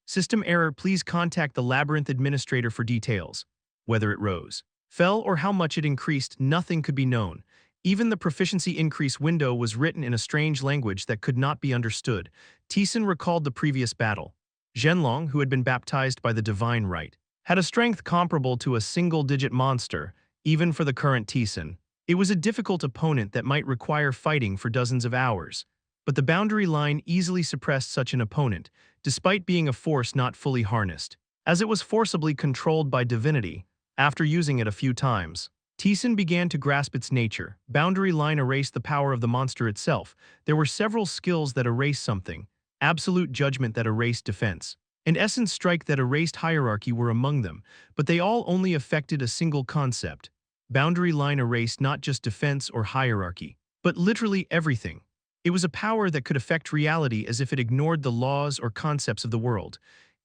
System error, please contact the labyrinth administrator for details. Whether it rose, fell, or how much it increased, nothing could be known. Even the proficiency increase window was written in a strange language that could not be understood. Taesan recalled the previous battle. Zhenlong, who had been baptized by the divine rite, had a strength comparable to a single-digit monster, even for the current Taesan. It was a difficult opponent that might require fighting for dozens of hours. But the boundary line easily suppressed such an opponent, despite being a force not fully harnessed, as it was forcibly controlled by divinity. After using it a few times, Taesan began to grasp its nature. Boundary line erased the power of the monster itself. There were several skills that erased something. Absolute Judgment that erased defense, and Essence Strike that erased hierarchy were among them, but they all only affected a single concept. Boundary line erased not just defense or hierarchy, but literally everything. It was a power that could affect reality as if it ignored the laws or concepts of the world.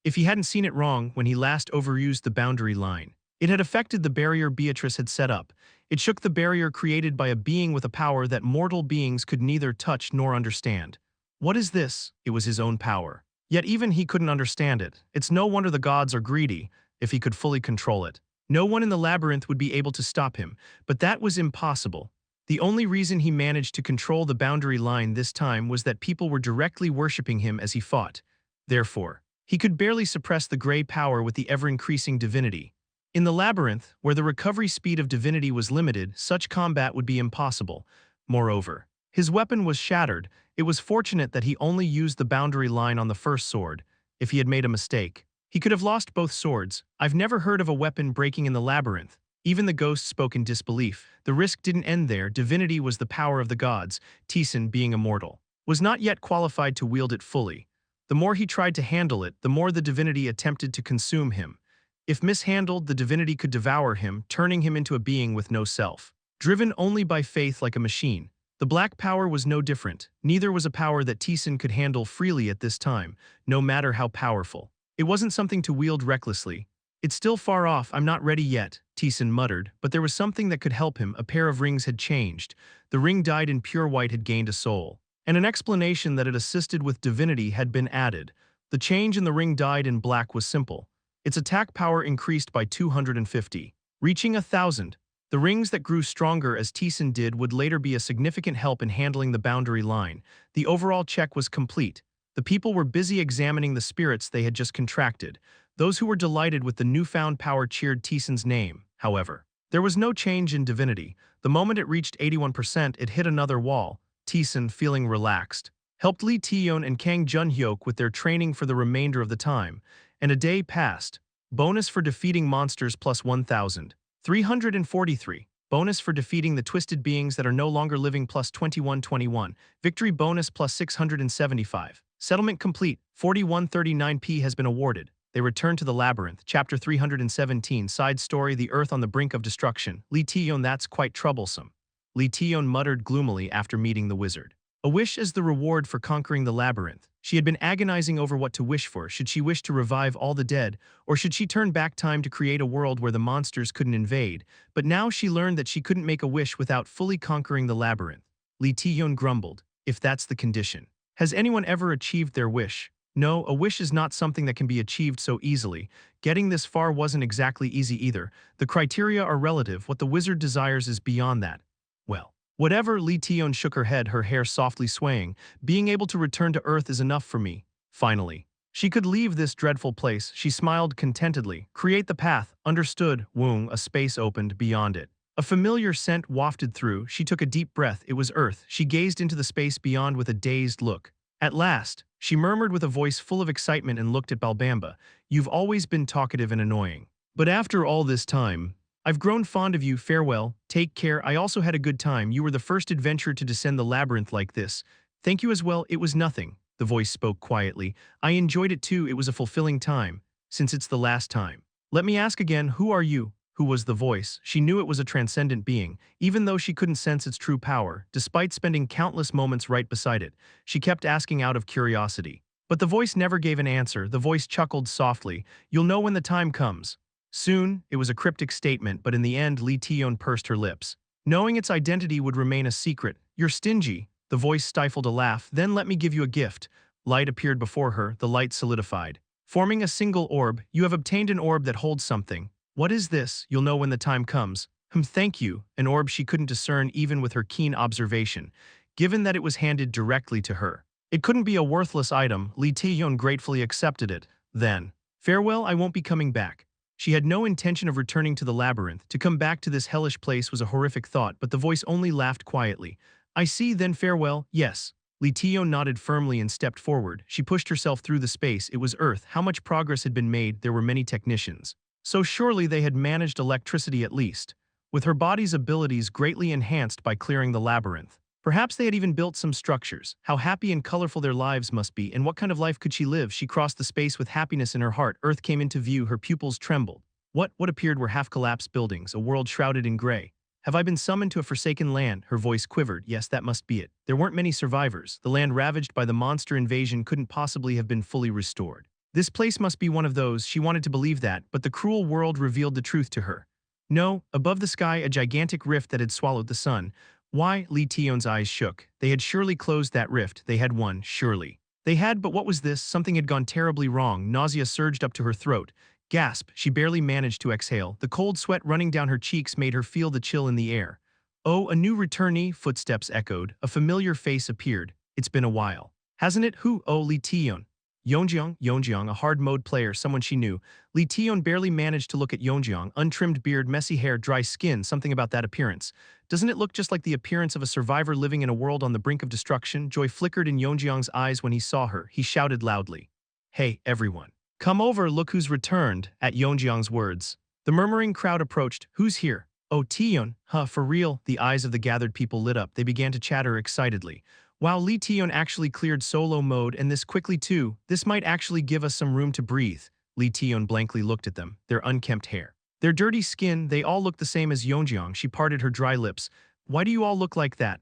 If he hadn't seen it wrong when he last overused the boundary line, it had affected the barrier Beatrice had set up. It shook the barrier created by a being with a power that mortal beings could neither touch nor understand. What is this? It was his own power. Yet even he couldn't understand it. It's no wonder the gods are greedy. If he could fully control it, no one in the labyrinth would be able to stop him, but that was impossible. The only reason he managed to control the boundary line this time was that people were directly worshipping him as he fought. Therefore, he could barely suppress the gray power with the ever-increasing divinity. In the labyrinth, where the recovery speed of divinity was limited, such combat would be impossible. Moreover, his weapon was shattered. It was fortunate that he only used the boundary line on the first sword. If he had made a mistake, he could have lost both swords. I've never heard of a weapon breaking in the labyrinth. Even the ghost spoke in disbelief. The risk didn't end there. Divinity was the power of the gods. Taesan, being immortal, was not yet qualified to wield it fully. The more he tried to handle it, the more the divinity attempted to consume him. If mishandled, the divinity could devour him, turning him into a being with no self, driven only by faith like a machine. The black power was no different. Neither was a power that Taesan could handle freely at this time, no matter how powerful. It wasn't something to wield recklessly. It's still far off, I'm not ready yet, Taesan muttered, but there was something that could help him. A pair of rings had changed. The ring dyed in pure white had gained a soul, and an explanation that it assisted with divinity had been added. The change in the ring dyed in black was simple. Its attack power increased by 250, reaching 1,000. The rings that grew stronger as Taesan did would later be a significant help in handling the boundary line. The overall check was complete. The people were busy examining the spirits they had just contracted. Those who were delighted with the newfound power cheered Taesan's name. However, there was no change in divinity. The moment it reached 81%, it hit another wall. Taesan, feeling relaxed, helped Lee Taeyeon and Kang Junhyuk with their training for the remainder of the time, and a day passed. Bonus for defeating monsters plus 1,343. Bonus for defeating the twisted beings that are no longer living plus 2121. Victory bonus plus 675. Settlement complete. 4139p has been awarded. They return to the labyrinth. Chapter 317. Side story: The Earth on the brink of destruction. Lee Taeyeon, that's quite troublesome. Lee Taeyeon muttered gloomily after meeting the wizard. A wish as the reward for conquering the labyrinth. She had been agonizing over what to wish for. Should she wish to revive all the dead, or should she turn back time to create a world where the monsters couldn't invade? But now she learned that she couldn't make a wish without fully conquering the labyrinth. Lee Taeyeon grumbled. If that's the condition, has anyone ever achieved their wish? No, a wish is not something that can be achieved so easily. Getting this far wasn't exactly easy either. The criteria are relative. What the wizard desires is beyond that. Well, whatever. Lee Taeyeon shook her head, her hair softly swaying. Being able to return to Earth is enough for me. Finally, she could leave this dreadful place. She smiled contentedly. Create the path. Understood. Woong, a space opened beyond it. A familiar scent wafted through. She took a deep breath. It was Earth. She gazed into the space beyond with a dazed look. At last, she murmured with a voice full of excitement and looked at Balbamba. You've always been talkative and annoying. But after all this time, I've grown fond of you. Farewell. Take care. I also had a good time. You were the first adventurer to descend the labyrinth like this. Thank you as well. It was nothing. The voice spoke quietly. I enjoyed it too. It was a fulfilling time. Since it's the last time, let me ask again, who are you? Who was the voice? She knew it was a transcendent being, even though she couldn't sense its true power. Despite spending countless moments right beside it, she kept asking out of curiosity. But the voice never gave an answer. The voice chuckled softly. You'll know when the time comes. Soon. It was a cryptic statement, but in the end, Lee Taeyeon pursed her lips, knowing its identity would remain a secret. You're stingy. The voice stifled a laugh. Then let me give you a gift. Light appeared before her. The light solidified, forming a single orb. You have obtained an orb that holds something. What is this? You'll know when the time comes. Thank you. An orb she couldn't discern even with her keen observation, given that it was handed directly to her. It couldn't be a worthless item. Lee Taeyeon gratefully accepted it. Then, farewell, I won't be coming back. She had no intention of returning to the labyrinth. To come back to this hellish place was a horrific thought, but the voice only laughed quietly. I see, then farewell. Yes. Lee Taeyeon nodded firmly and stepped forward. She pushed herself through the space. It was Earth. How much progress had been made? There were many technicians. So surely they had managed electricity at least, with her body's abilities greatly enhanced by clearing the labyrinth. Perhaps they had even built some structures. How happy and colorful their lives must be, and what kind of life could she live? She crossed the space with happiness in her heart. Earth came into view, her pupils trembled. What appeared were half-collapsed buildings, a world shrouded in gray. Have I been summoned to a forsaken land? Her voice quivered. Yes, that must be it. There weren't many survivors. The land ravaged by the monster invasion couldn't possibly have been fully restored. This place must be one of those. She wanted to believe that, but the cruel world revealed the truth to her. No, above the sky, a gigantic rift that had swallowed the sun. Why? Lee Taeyeon's eyes shook. They had surely closed that rift. They had won, surely. They had, but what was this? Something had gone terribly wrong. Nausea surged up to her throat. Gasp, she barely managed to exhale. The cold sweat running down her cheeks made her feel the chill in the air. Oh, a new returnee? Footsteps echoed. A familiar face appeared. It's been a while. Hasn't it? Who? Oh, Lee Taeyeon. Yeonjeong, a hard mode player, someone she knew. Lee Taeyeon barely managed to look at Yeonjeong, untrimmed beard, messy hair, dry skin, something about that appearance. Doesn't it look just like the appearance of a survivor living in a world on the brink of destruction? Joy flickered in Yeonjeong's eyes when he saw her. He shouted loudly, "Hey, everyone. Come over, look who's returned," at Yeonjeong's words. The murmuring crowd approached. "Who's here?" "Oh, Taeyeon, huh, for real?" The eyes of the gathered people lit up. They began to chatter excitedly. "Wow, Lee Taeyeon actually cleared solo mode, and this quickly too. This might actually give us some room to breathe." Lee Taeyeon blankly looked at them, their unkempt hair, their dirty skin. They all looked the same as Yeonjeong. She parted her dry lips. "Why do you all look like that?"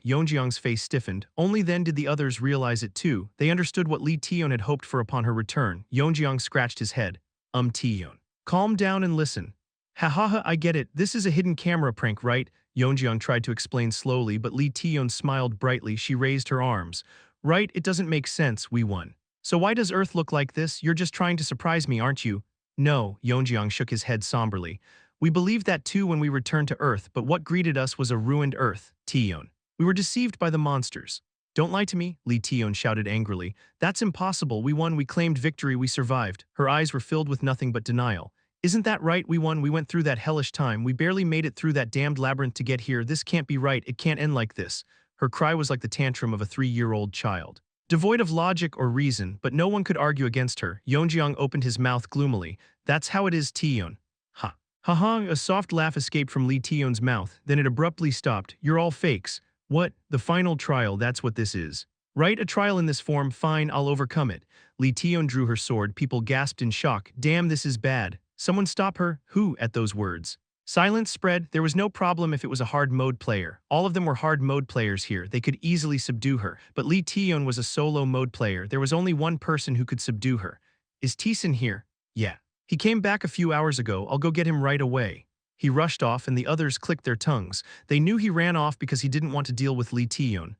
Yeonjeong's face stiffened. Only then did the others realize it too. They understood what Lee Taeyeon had hoped for upon her return. Yeonjeong scratched his head. Taeyeon. Calm down and listen." "Ha ha ha, I get it. This is a hidden camera prank, right?" Yeonjeong tried to explain slowly, but Lee Taeyeon smiled brightly. She raised her arms. "Right, it doesn't make sense. We won. So why does Earth look like this? You're just trying to surprise me, aren't you?" "No," Yeonjeong shook his head somberly. "We believed that too when we returned to Earth, but what greeted us was a ruined Earth, Taeyeon. We were deceived by the monsters." "Don't lie to me," Lee Taeyeon shouted angrily. "That's impossible. We won. We claimed victory. We survived." Her eyes were filled with nothing but denial. "Isn't that right? We won. We went through that hellish time. We barely made it through that damned labyrinth to get here. This can't be right. It can't end like this." Her cry was like the tantrum of a 3-year-old child, devoid of logic or reason, but no one could argue against her. Yeonjeong opened his mouth gloomily. "That's how it is, Taeyeon." "Ha. Ha ha." A soft laugh escaped from Lee Taeyeon's mouth, then it abruptly stopped. "You're all fakes." "What? The final trial, that's what this is." "Right, a trial in this form. Fine, I'll overcome it." Lee Taeyeon drew her sword. People gasped in shock. "Damn, this is bad. Someone stop her." "Who?" At those words, silence spread. There was no problem if it was a hard mode player. All of them were hard mode players here. They could easily subdue her. But Lee Taeyeon was a solo mode player. There was only one person who could subdue her. "Is Taesan here?" "Yeah. He came back a few hours ago. I'll go get him right away." He rushed off and the others clicked their tongues. They knew he ran off because he didn't want to deal with Lee Taeyeon.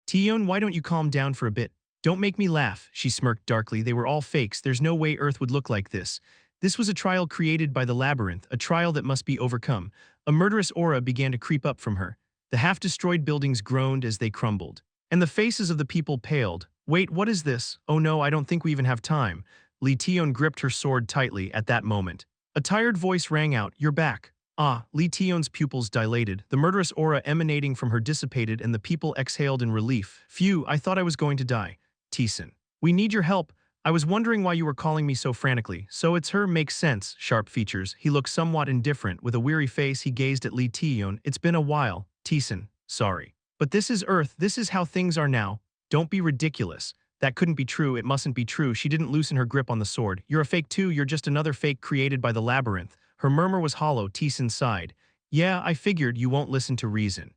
Taeyeon, why don't you calm down for a bit?" "Don't make me laugh," she smirked darkly. "They were all fakes. There's no way Earth would look like this. This was a trial created by the labyrinth, a trial that must be overcome." A murderous aura began to creep up from her. The half-destroyed buildings groaned as they crumbled, and the faces of the people paled. "Wait, what is this? Oh no, I don't think we even have time." Lee Taeyeon gripped her sword tightly at that moment. A tired voice rang out, "You're back." Lee Taeyeon's pupils dilated, the murderous aura emanating from her dissipated and the people exhaled in relief. "Phew, I thought I was going to die." "Taesan, we need your help. I was wondering why you were calling me so frantically." "So it's her, makes sense." Sharp features. He looked somewhat indifferent. With a weary face, he gazed at Lee Taeyeon. "It's been a while. Taesan, sorry. But this is Earth. This is how things are now. Don't be ridiculous." "That couldn't be true. It mustn't be true." She didn't loosen her grip on the sword. "You're a fake too. You're just another fake created by the labyrinth." Her murmur was hollow. Taesan sighed. "Yeah, I figured you won't listen to reason."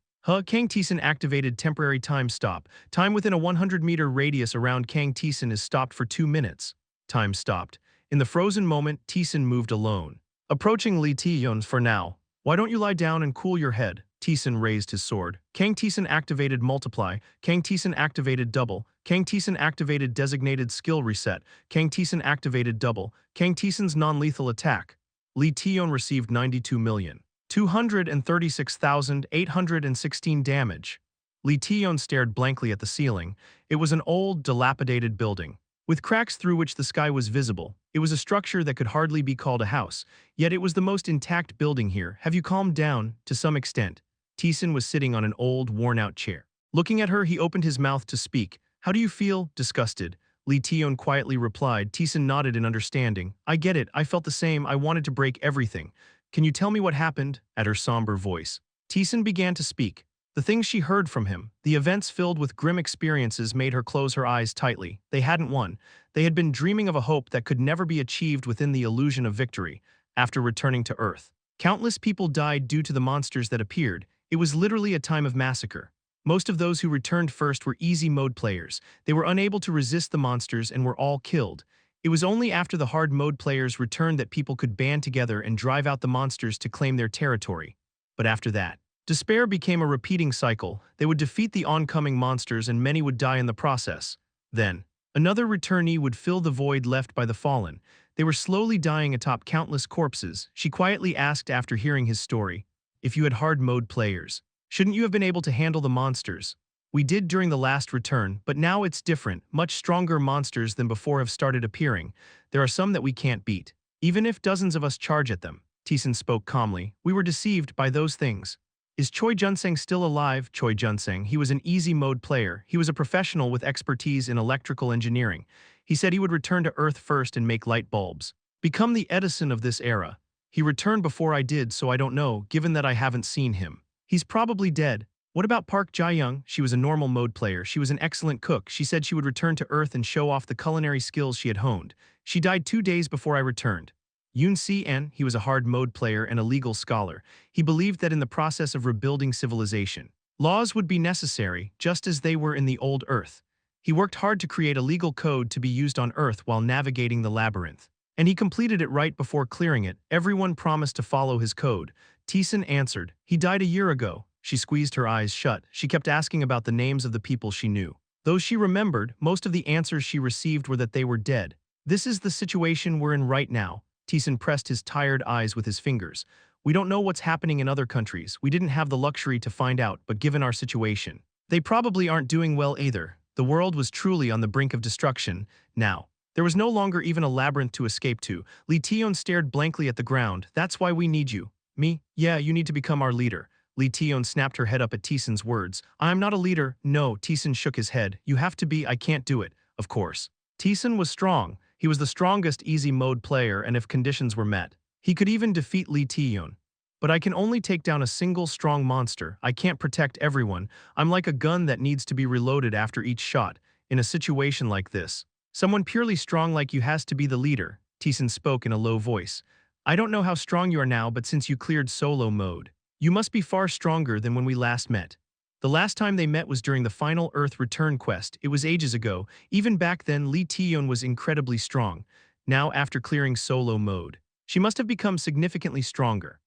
Kang Taesan activated temporary time stop. Time within a 100-meter radius around Kang Taesan is stopped for 2 minutes. Time stopped. In the frozen moment, Taesan moved alone, approaching Lee Taeyeon. "For now, why don't you lie down and cool your head?" Taesan raised his sword. Kang Taesan activated multiply. Kang Taesan activated double. Kang Taesan activated designated skill reset. Kang Taesan activated double. Kang Taesan's non-lethal attack. Lee Taeyeon received 92,236,816 damage. Lee Taeyeon stared blankly at the ceiling. It was an old, dilapidated building, with cracks through which the sky was visible. It was a structure that could hardly be called a house, yet it was the most intact building here. "Have you calmed down?" "To some extent." Taesan was sitting on an old, worn-out chair. Looking at her, he opened his mouth to speak. "How do you feel?" "Disgusted." Lee Taeyeon quietly replied. Taesan nodded in understanding. "I get it. I felt the same. I wanted to break everything." "Can you tell me what happened?" At her somber voice, Taesan began to speak. The things she heard from him, the events filled with grim experiences, made her close her eyes tightly. They hadn't won. They had been dreaming of a hope that could never be achieved within the illusion of victory. After returning to Earth, countless people died due to the monsters that appeared. It was literally a time of massacre. Most of those who returned first were easy mode players. They were unable to resist the monsters and were all killed. It was only after the hard mode players returned that people could band together and drive out the monsters to claim their territory. But after that, despair became a repeating cycle. They would defeat the oncoming monsters and many would die in the process. Then, another returnee would fill the void left by the fallen. They were slowly dying atop countless corpses. She quietly asked after hearing his story, "If you had hard mode players, shouldn't you have been able to handle the monsters?" We did during the last return, but now it's different. Much stronger monsters than before have started appearing. There are some that we can't beat. Even if dozens of us charge at them. Taesan spoke calmly. We were deceived by those things. Is Choi Junseng still alive? Choi Junseng, he was an easy mode player. He was a professional with expertise in electrical engineering. He said he would return to Earth first and make light bulbs. Become the Edison of this era. He returned before I did, so I don't know, given that I haven't seen him. He's probably dead. What about Park Jae-young? She was a normal mode player. She was an excellent cook. She said she would return to Earth and show off the culinary skills she had honed. She died 2 days before I returned. Yoon Se-en, he was a hard mode player and a legal scholar. He believed that in the process of rebuilding civilization, laws would be necessary, just as they were in the old Earth. He worked hard to create a legal code to be used on Earth while navigating the labyrinth. And he completed it right before clearing it. Everyone promised to follow his code. Taesan answered, he died a year ago. She squeezed her eyes shut. She kept asking about the names of the people she knew. Though she remembered, most of the answers she received were that they were dead. This is the situation we're in right now. Taesan pressed his tired eyes with his fingers. We don't know what's happening in other countries. We didn't have the luxury to find out, but given our situation, they probably aren't doing well either. The world was truly on the brink of destruction. Now, there was no longer even a labyrinth to escape to. Lee Taeyeon stared blankly at the ground. That's why we need you. Me? Yeah, you need to become our leader. Lee Taeyeon snapped her head up at Taesan's words. I'm not a leader. No, Taesan shook his head. You have to be. I can't do it. Of course. Taesan was strong. He was the strongest easy mode player, and if conditions were met, he could even defeat Lee Taeyeon. But I can only take down a single strong monster. I can't protect everyone. I'm like a gun that needs to be reloaded after each shot. In a situation like this, someone purely strong like you has to be the leader. Taesan spoke in a low voice. I don't know how strong you are now, but since you cleared solo mode, you must be far stronger than when we last met. The last time they met was during the final Earth return quest. It was ages ago. Even back then, Lee Taeyeon was incredibly strong. Now, after clearing solo mode, she must have become significantly stronger.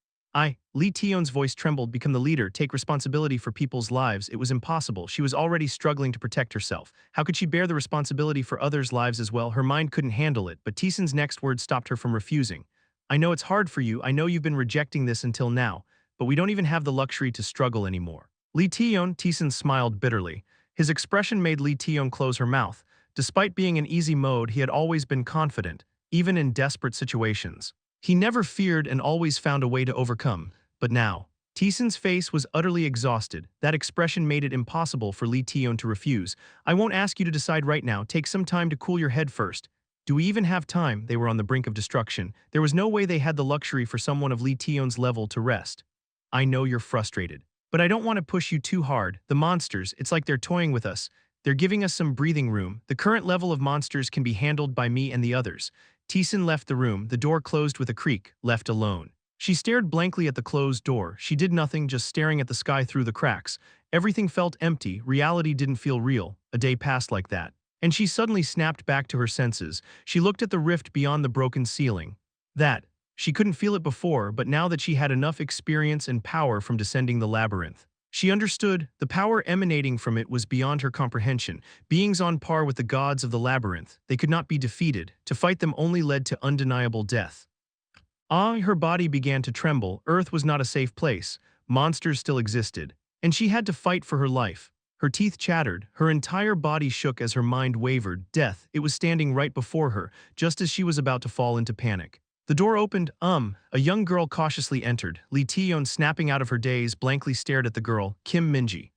Lee Taeyeon's voice trembled, become the leader, take responsibility for people's lives. It was impossible. She was already struggling to protect herself. How could she bear the responsibility for others' lives as well? Her mind couldn't handle it, but Taesan's next word stopped her from refusing. I know it's hard for you. I know you've been rejecting this until now, but we don't even have the luxury to struggle anymore. Lee Taeyeon, Taesan smiled bitterly. His expression made Lee Taeyeon close her mouth. Despite being in easy mode, he had always been confident, even in desperate situations. He never feared and always found a way to overcome. But now, Taesan's face was utterly exhausted. That expression made it impossible for Lee Taeyeon to refuse. I won't ask you to decide right now. Take some time to cool your head first. Do we even have time? They were on the brink of destruction. There was no way they had the luxury for someone of Lee Taeyeon's level to rest. I know you're frustrated, but I don't want to push you too hard. The monsters, it's like they're toying with us. They're giving us some breathing room. The current level of monsters can be handled by me and the others. Taesan left the room, the door closed with a creak, left alone. She stared blankly at the closed door. She did nothing, just staring at the sky through the cracks. Everything felt empty, reality didn't feel real. A day passed like that. And she suddenly snapped back to her senses. She looked at the rift beyond the broken ceiling. She couldn't feel it before, but now that she had enough experience and power from descending the labyrinth, she understood the power emanating from it was beyond her comprehension. Beings on par with the gods of the labyrinth, they could not be defeated. To fight them only led to undeniable death. Her body began to tremble. Earth was not a safe place. Monsters still existed, and she had to fight for her life. Her teeth chattered, her entire body shook as her mind wavered. Death, it was standing right before her, just as she was about to fall into panic. The door opened, a young girl cautiously entered. Lee Taeyeon, snapping out of her daze, blankly stared at the girl, Kim Minji.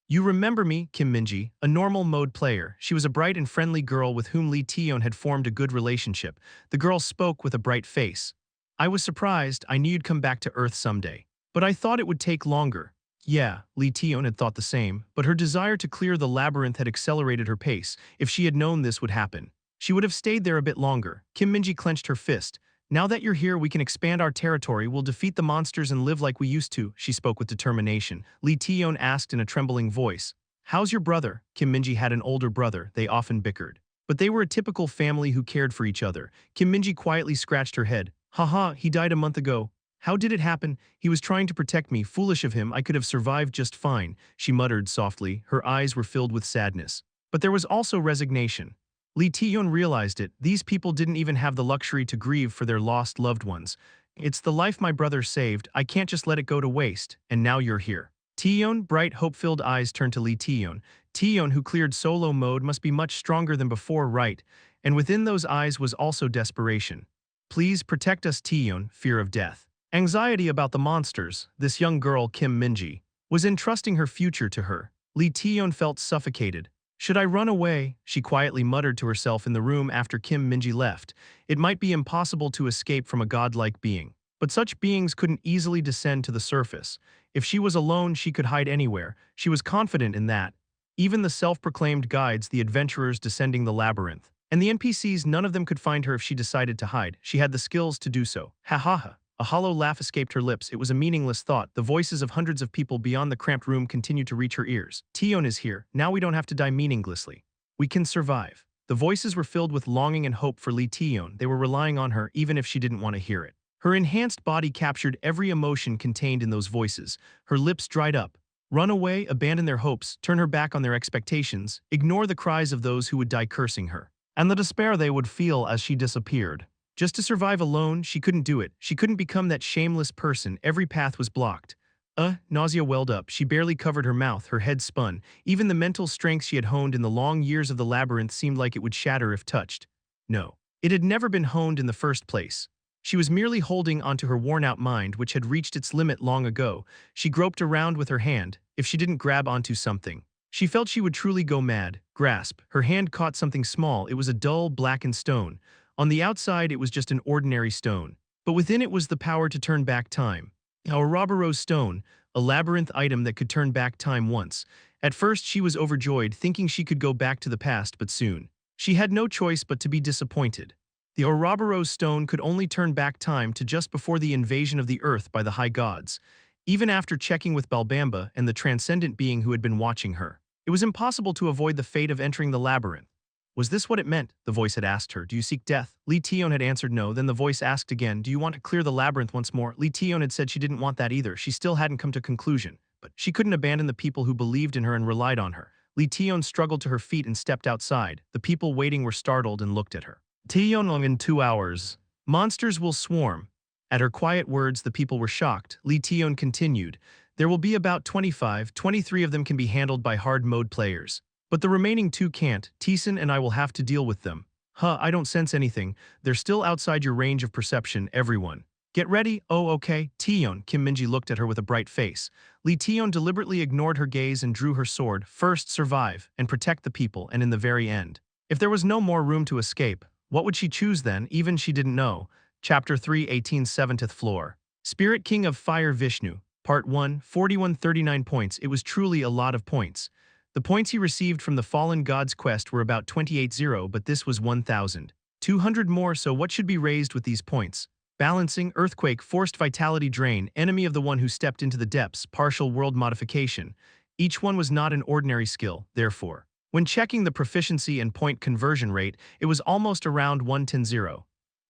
You remember me, Kim Minji, a normal mode player. She was a bright and friendly girl with whom Lee Taeyeon had formed a good relationship. The girl spoke with a bright face. I was surprised. I knew you'd come back to Earth someday. But I thought it would take longer. Yeah, Lee Taeyeon had thought the same, but her desire to clear the labyrinth had accelerated her pace. If she had known this would happen, she would have stayed there a bit longer. Kim Minji clenched her fist. Now that you're here, we can expand our territory, we'll defeat the monsters and live like we used to, she spoke with determination. Lee Taeyeon asked in a trembling voice. How's your brother? Kim Minji had an older brother, they often bickered. But they were a typical family who cared for each other. Kim Minji quietly scratched her head. Haha, he died a month ago. How did it happen? He was trying to protect me, foolish of him, I could have survived just fine, she muttered softly, her eyes were filled with sadness. But there was also resignation. Lee Taeyeon realized it, these people didn't even have the luxury to grieve for their lost loved ones. It's the life my brother saved, I can't just let it go to waste, and now you're here. Taeyeon, bright, hope-filled eyes turned to Lee Taeyeon. Taeyeon, who cleared solo mode, must be much stronger than before, right? And within those eyes was also desperation. Please protect us, Taeyeon, fear of death. Anxiety about the monsters, this young girl, Kim Minji, was entrusting her future to her. Lee Taeyeon felt suffocated. Should I run away? She quietly muttered to herself in the room after Kim Minji left. It might be impossible to escape from a godlike being. But such beings couldn't easily descend to the surface. If she was alone, she could hide anywhere. She was confident in that. Even the self-proclaimed guides, the adventurers descending the labyrinth, and the NPCs, none of them could find her if she decided to hide. She had the skills to do so. Ha ha ha. A hollow laugh escaped her lips. It was a meaningless thought. The voices of hundreds of people beyond the cramped room continued to reach her ears. Taeyeon is here. Now we don't have to die meaninglessly. We can survive. The voices were filled with longing and hope for Lee Taeyeon. They were relying on her even if she didn't want to hear it. Her enhanced body captured every emotion contained in those voices. Her lips dried up. Run away, abandon their hopes, turn her back on their expectations, ignore the cries of those who would die cursing her, and the despair they would feel as she disappeared. Just to survive alone, she couldn't do it. She couldn't become that shameless person. Every path was blocked. Nausea welled up. She barely covered her mouth. Her head spun. Even the mental strength she had honed in the long years of the labyrinth seemed like it would shatter if touched. No. It had never been honed in the first place. She was merely holding onto her worn-out mind, which had reached its limit long ago. She groped around with her hand. If she didn't grab onto something, she felt she would truly go mad. Grasp. Her hand caught something small. It was a dull, blackened stone. On the outside, it was just an ordinary stone. But within it was the power to turn back time. A Ouroboros stone, a labyrinth item that could turn back time once. At first, she was overjoyed, thinking she could go back to the past, but soon she had no choice but to be disappointed. The Ouroboros stone could only turn back time to just before the invasion of the earth by the high gods. Even after checking with Balbamba and the transcendent being who had been watching her, it was impossible to avoid the fate of entering the labyrinth. Was this what it meant? The voice had asked her. Do you seek death? Lee Taeyeon had answered no. Then the voice asked again, do you want to clear the labyrinth once more? Lee Taeyeon had said she didn't want that either. She still hadn't come to conclusion. But she couldn't abandon the people who believed in her and relied on her. Lee Taeyeon struggled to her feet and stepped outside. The people waiting were startled and looked at her. Taeyeon, in 2 hours. Monsters will swarm. At her quiet words, the people were shocked. Lee Taeyeon continued. There will be about 23 of them can be handled by hard mode players. But the remaining 2 can't. Taesan and I will have to deal with them. I don't sense anything. They're still outside your range of perception, everyone. Get ready. Oh, okay. Taeyeon. Kim Minji looked at her with a bright face. Lee Taeyeon deliberately ignored her gaze and drew her sword. First, survive and protect the people, and in the very end. If there was no more room to escape, what would she choose then? Even she didn't know. Chapter 3, 18th 7th floor. Spirit King of Fire Vishnu. Part 1, 4139 points. It was truly a lot of points. The points he received from the Fallen God's quest were about 28,000, but this was 1,200 more, so what should be raised with these points? Balancing, Earthquake, Forced Vitality Drain, Enemy of the One Who Stepped into the Depths, Partial World Modification. Each one was not an ordinary skill, therefore. When checking the proficiency and point conversion rate, it was almost around 110.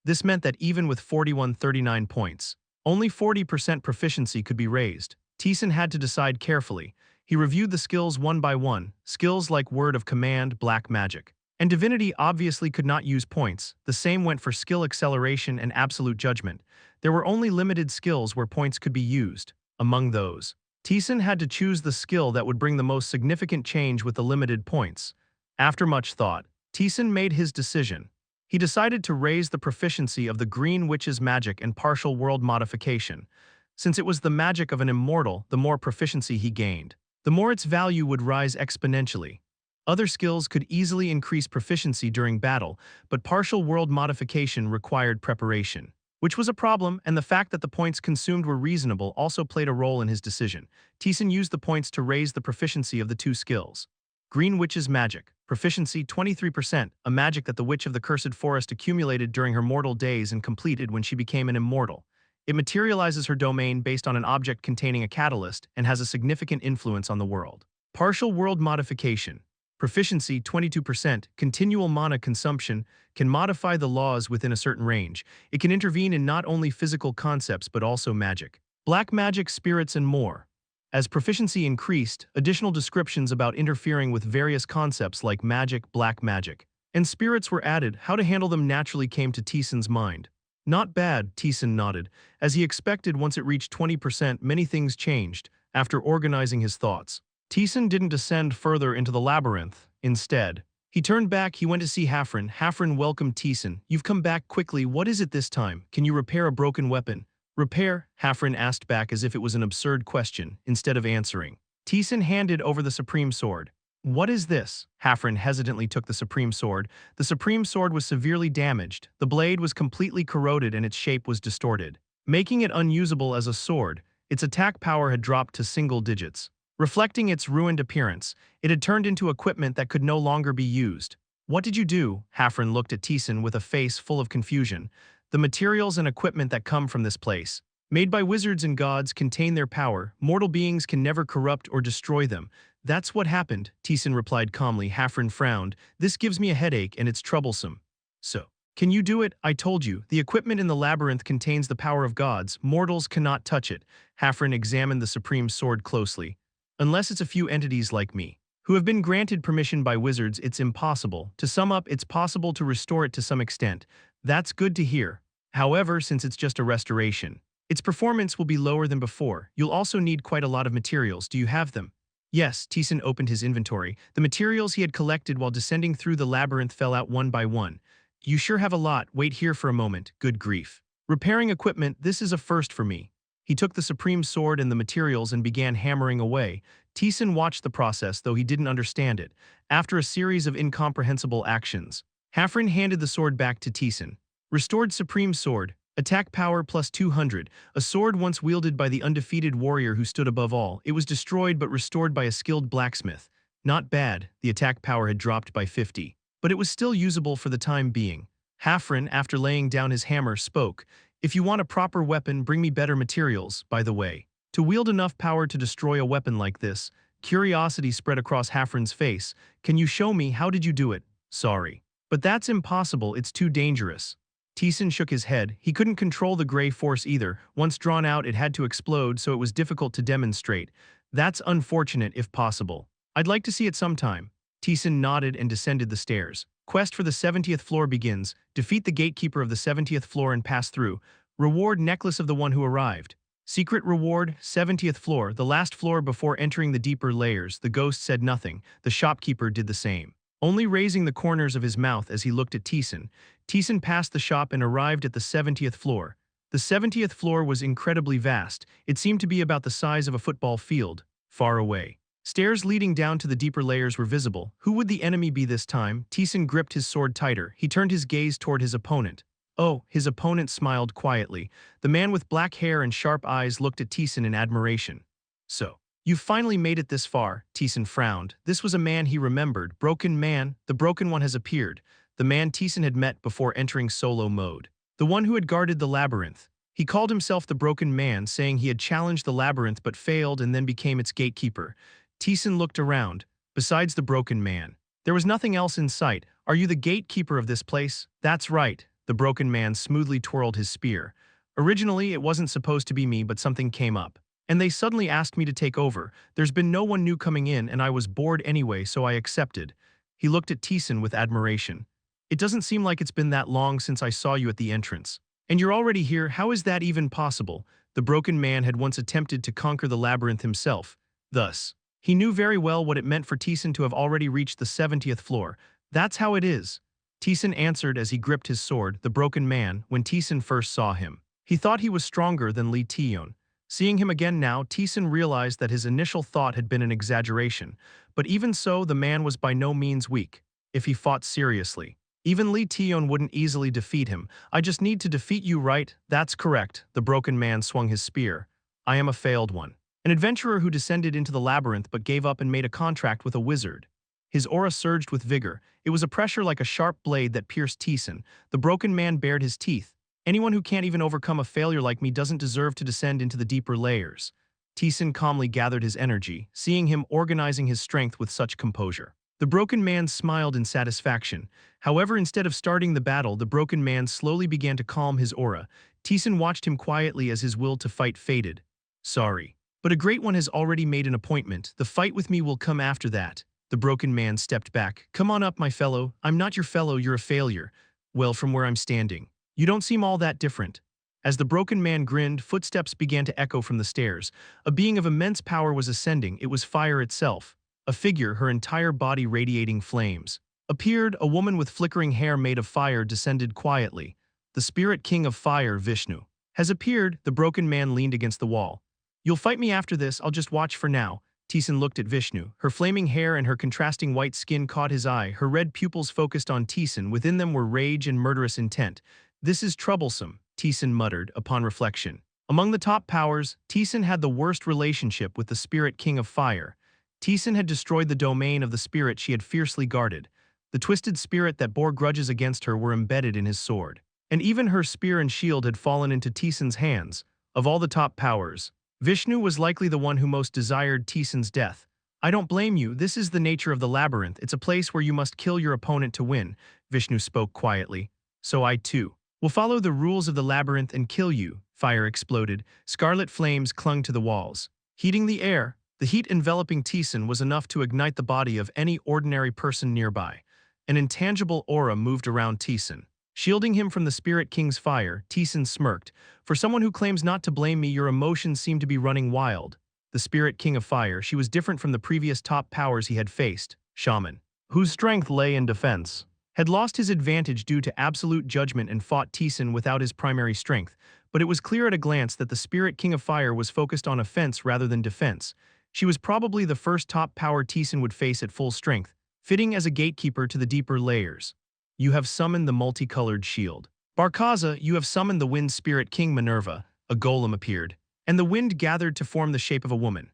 This meant that even with 4139 points, only 40% proficiency could be raised. Taesan had to decide carefully. He reviewed the skills one by one. Skills like Word of Command, Black Magic, and Divinity obviously could not use points. The same went for Skill Acceleration and Absolute Judgment. There were only limited skills where points could be used. Among those, Taesan had to choose the skill that would bring the most significant change with the limited points. After much thought, Taesan made his decision. He decided to raise the proficiency of the Green Witch's Magic and Partial World Modification. Since it was the magic of an immortal, the more proficiency he gained, the more its value would rise exponentially. Other skills could easily increase proficiency during battle, but Partial World Modification required preparation, which was a problem, and the fact that the points consumed were reasonable also played a role in his decision. Taesan used the points to raise the proficiency of the 2 skills. Green Witch's Magic. Proficiency 23%, a magic that the Witch of the Cursed Forest accumulated during her mortal days and completed when she became an immortal. It materializes her domain based on an object containing a catalyst and has a significant influence on the world. Partial World Modification. Proficiency 22%, continual mana consumption, can modify the laws within a certain range. It can intervene in not only physical concepts but also magic, black magic, spirits, and more. As proficiency increased, additional descriptions about interfering with various concepts like magic, black magic, and spirits were added. How to handle them naturally came to Taesan's mind. Not bad, Taesan nodded. As he expected, once it reached 20%, many things changed. after organizing his thoughts. Taesan didn't descend further into the labyrinth. Instead, he turned back. He went to see Hafren. Hafren welcomed Taesan. "You've come back quickly. What is it this time? Can you repair a broken weapon?" "Repair?" Hafren asked back as if it was an absurd question. Instead of answering, Taesan handed over the supreme sword. "What is this?" Hafren hesitantly took the supreme sword. The supreme sword was severely damaged. The blade was completely corroded and its shape was distorted, making it unusable as a sword. Its attack power had dropped to single digits. Reflecting its ruined appearance, it had turned into equipment that could no longer be used. "What did you do?" Hafren looked at Taesan with a face full of confusion. "The materials and equipment that come from this place, made by wizards and gods, contain their power. Mortal beings can never corrupt or destroy them." "That's what happened," Taesan replied calmly. Hafren frowned. "This gives me a headache and it's troublesome." "So, can you do it?" "I told you, the equipment in the labyrinth contains the power of gods. Mortals cannot touch it." Hafren examined the supreme sword closely. "Unless it's a few entities like me, who have been granted permission by wizards, it's impossible. To sum up, it's possible to restore it to some extent." "That's good to hear. However, since it's just a restoration, its performance will be lower than before. You'll also need quite a lot of materials. Do you have them?" Yes, Taesan opened his inventory. The materials he had collected while descending through the labyrinth fell out one by one. "You sure have a lot. Wait here for a moment." "Good grief. Repairing equipment, this is a first for me." He took the supreme sword and the materials and began hammering away. Taesan watched the process, though he didn't understand it. After a series of incomprehensible actions, Hafren handed the sword back to Taesan. "Restored supreme sword. Attack power plus 200. A sword once wielded by the undefeated warrior who stood above all. It was destroyed but restored by a skilled blacksmith." Not bad. The attack power had dropped by 50. But it was still usable for the time being. Hafren, after laying down his hammer, spoke. "If you want a proper weapon, bring me better materials, by the way. To wield enough power to destroy a weapon like this." Curiosity spread across Hafren's face. "Can you show me? How did you do it?" "Sorry, but that's impossible. It's too dangerous." Taesan shook his head. He couldn't control the gray force either. Once drawn out, it had to explode, so it was difficult to demonstrate. "That's unfortunate if possible. I'd like to see it sometime." Taesan nodded and descended the stairs. "Quest for the 70th floor begins. Defeat the gatekeeper of the 70th floor and pass through. Reward necklace of the one who arrived." Secret reward, 70th floor, the last floor before entering the deeper layers. The ghost said nothing. The shopkeeper did the same, only raising the corners of his mouth as he looked at Taesan. Taesan passed the shop and arrived at the 70th floor. The 70th floor was incredibly vast. It seemed to be about the size of a football field. Far away, stairs leading down to the deeper layers were visible. Who would the enemy be this time? Taesan gripped his sword tighter. He turned his gaze toward his opponent. "Oh," his opponent smiled quietly. The man with black hair and sharp eyes looked at Taesan in admiration. "So, you've finally made it this far." Taesan frowned. This was a man he remembered. "Broken man, the broken one has appeared." The man Taesan had met before entering solo mode. The one who had guarded the labyrinth. He called himself the Broken Man, saying he had challenged the labyrinth but failed and then became its gatekeeper. Taesan looked around. Besides the Broken Man, there was nothing else in sight. "Are you the gatekeeper of this place?" "That's right." The Broken Man smoothly twirled his spear. "Originally, it wasn't supposed to be me, but something came up, and they suddenly asked me to take over. There's been no one new coming in, and I was bored anyway, so I accepted." He looked at Taesan with admiration. "It doesn't seem like it's been that long since I saw you at the entrance. And you're already here. How is that even possible?" The Broken Man had once attempted to conquer the labyrinth himself. Thus, he knew very well what it meant for Taesan to have already reached the 70th floor. "That's how it is," Taesan answered as he gripped his sword. The Broken Man, when Taesan first saw him, he thought he was stronger than Lee Taeyeon. Seeing him again now, Taesan realized that his initial thought had been an exaggeration. But even so, the man was by no means weak. If he fought seriously, even Lee Taeyeon wouldn't easily defeat him. "I just need to defeat you, right?" "That's correct." The Broken Man swung his spear. "I am a failed one. An adventurer who descended into the labyrinth but gave up and made a contract with a wizard." His aura surged with vigor. It was a pressure like a sharp blade that pierced Taesan. The Broken Man bared his teeth. "Anyone who can't even overcome a failure like me doesn't deserve to descend into the deeper layers." Taesan calmly gathered his energy, seeing him organizing his strength with such composure. The Broken Man smiled in satisfaction. However, instead of starting the battle, the Broken Man slowly began to calm his aura. Taesan watched him quietly as his will to fight faded. "Sorry, but a great one has already made an appointment. The fight with me will come after that." The Broken Man stepped back. "Come on up, my fellow." "I'm not your fellow, you're a failure." "Well, from where I'm standing, you don't seem all that different." As the broken man grinned, footsteps began to echo from the stairs. A being of immense power was ascending. It was fire itself. A figure, her entire body radiating flames. Appeared, a woman with flickering hair made of fire descended quietly. The spirit king of fire, Vishnu, has appeared. The broken man leaned against the wall. You'll fight me after this, I'll just watch for now. Taesan looked at Vishnu. Her flaming hair and her contrasting white skin caught his eye. Her red pupils focused on Taesan. Within them were rage and murderous intent. This is troublesome, Taesan muttered upon reflection. Among the top powers, Taesan had the worst relationship with the spirit king of fire. Taesan had destroyed the domain of the spirit she had fiercely guarded. The twisted spirit that bore grudges against her were embedded in his sword. And even her spear and shield had fallen into Taesan's hands. Of all the top powers, Vishnu was likely the one who most desired Taesan's death. I don't blame you, this is the nature of the labyrinth. It's a place where you must kill your opponent to win, Vishnu spoke quietly. So I too will follow the rules of the labyrinth and kill you. Fire exploded. Scarlet flames clung to the walls, heating the air. The heat enveloping Taesan was enough to ignite the body of any ordinary person nearby. An intangible aura moved around Taesan, shielding him from the Spirit King's fire. Taesan smirked. For someone who claims not to blame me, your emotions seem to be running wild. The Spirit King of Fire, she was different from the previous top powers he had faced, Shaman, whose strength lay in defense, had lost his advantage due to absolute judgment and fought Taesan without his primary strength, but it was clear at a glance that the Spirit King of Fire was focused on offense rather than defense. She was probably the first top power Taesan would face at full strength, fitting as a gatekeeper to the deeper layers. You have summoned the multicolored shield. Barkaza, you have summoned the wind spirit king Minerva. A golem appeared, and the wind gathered to form the shape of a woman.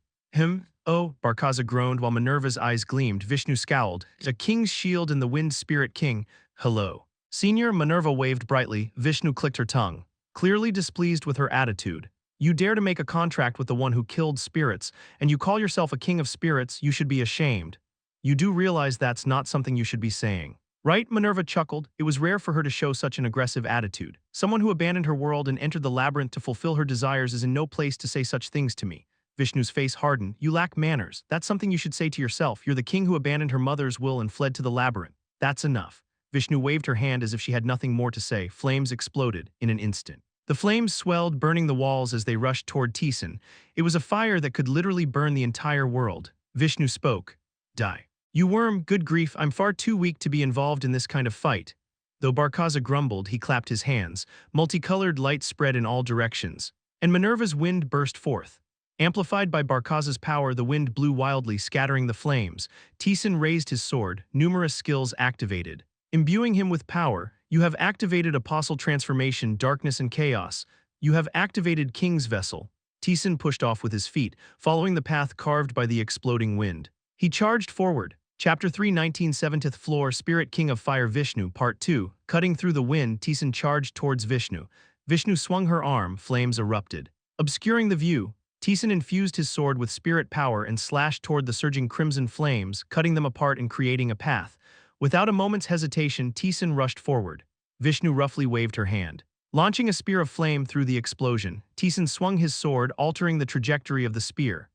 Oh, Barkaza groaned while Minerva's eyes gleamed. Vishnu scowled. A king's shield and the wind spirit king. Hello. Senior, Minerva waved brightly. Vishnu clicked her tongue, clearly displeased with her attitude. You dare to make a contract with the one who killed spirits, and you call yourself a king of spirits. You should be ashamed. You do realize that's not something you should be saying, right? Minerva chuckled. It was rare for her to show such an aggressive attitude. Someone who abandoned her world and entered the labyrinth to fulfill her desires is in no place to say such things to me. Vishnu's face hardened. You lack manners. That's something you should say to yourself. You're the king who abandoned her mother's will and fled to the labyrinth. That's enough. Vishnu waved her hand as if she had nothing more to say. Flames exploded in an instant. The flames swelled, burning the walls as they rushed toward Taesan. It was a fire that could literally burn the entire world. Vishnu spoke. Die. You worm, good grief, I'm far too weak to be involved in this kind of fight. Though Barkaza grumbled, he clapped his hands. Multicolored light spread in all directions, and Minerva's wind burst forth. Amplified by Barkaza's power, the wind blew wildly, scattering the flames. Taesan raised his sword, numerous skills activated, imbuing him with power. You have activated Apostle Transformation, Darkness and Chaos. You have activated King's Vessel. Taesan pushed off with his feet, following the path carved by the exploding wind. He charged forward. Chapter 3, 19th floor, Spirit King of Fire Vishnu, Part 2. Cutting through the wind, Taesan charged towards Vishnu. Vishnu swung her arm, flames erupted, obscuring the view. Taesan infused his sword with spirit power and slashed toward the surging crimson flames, cutting them apart and creating a path. Without a moment's hesitation, Taesan rushed forward. Vishnu roughly waved her hand, launching a spear of flame through the explosion. Taesan swung his sword, altering the trajectory of the spear.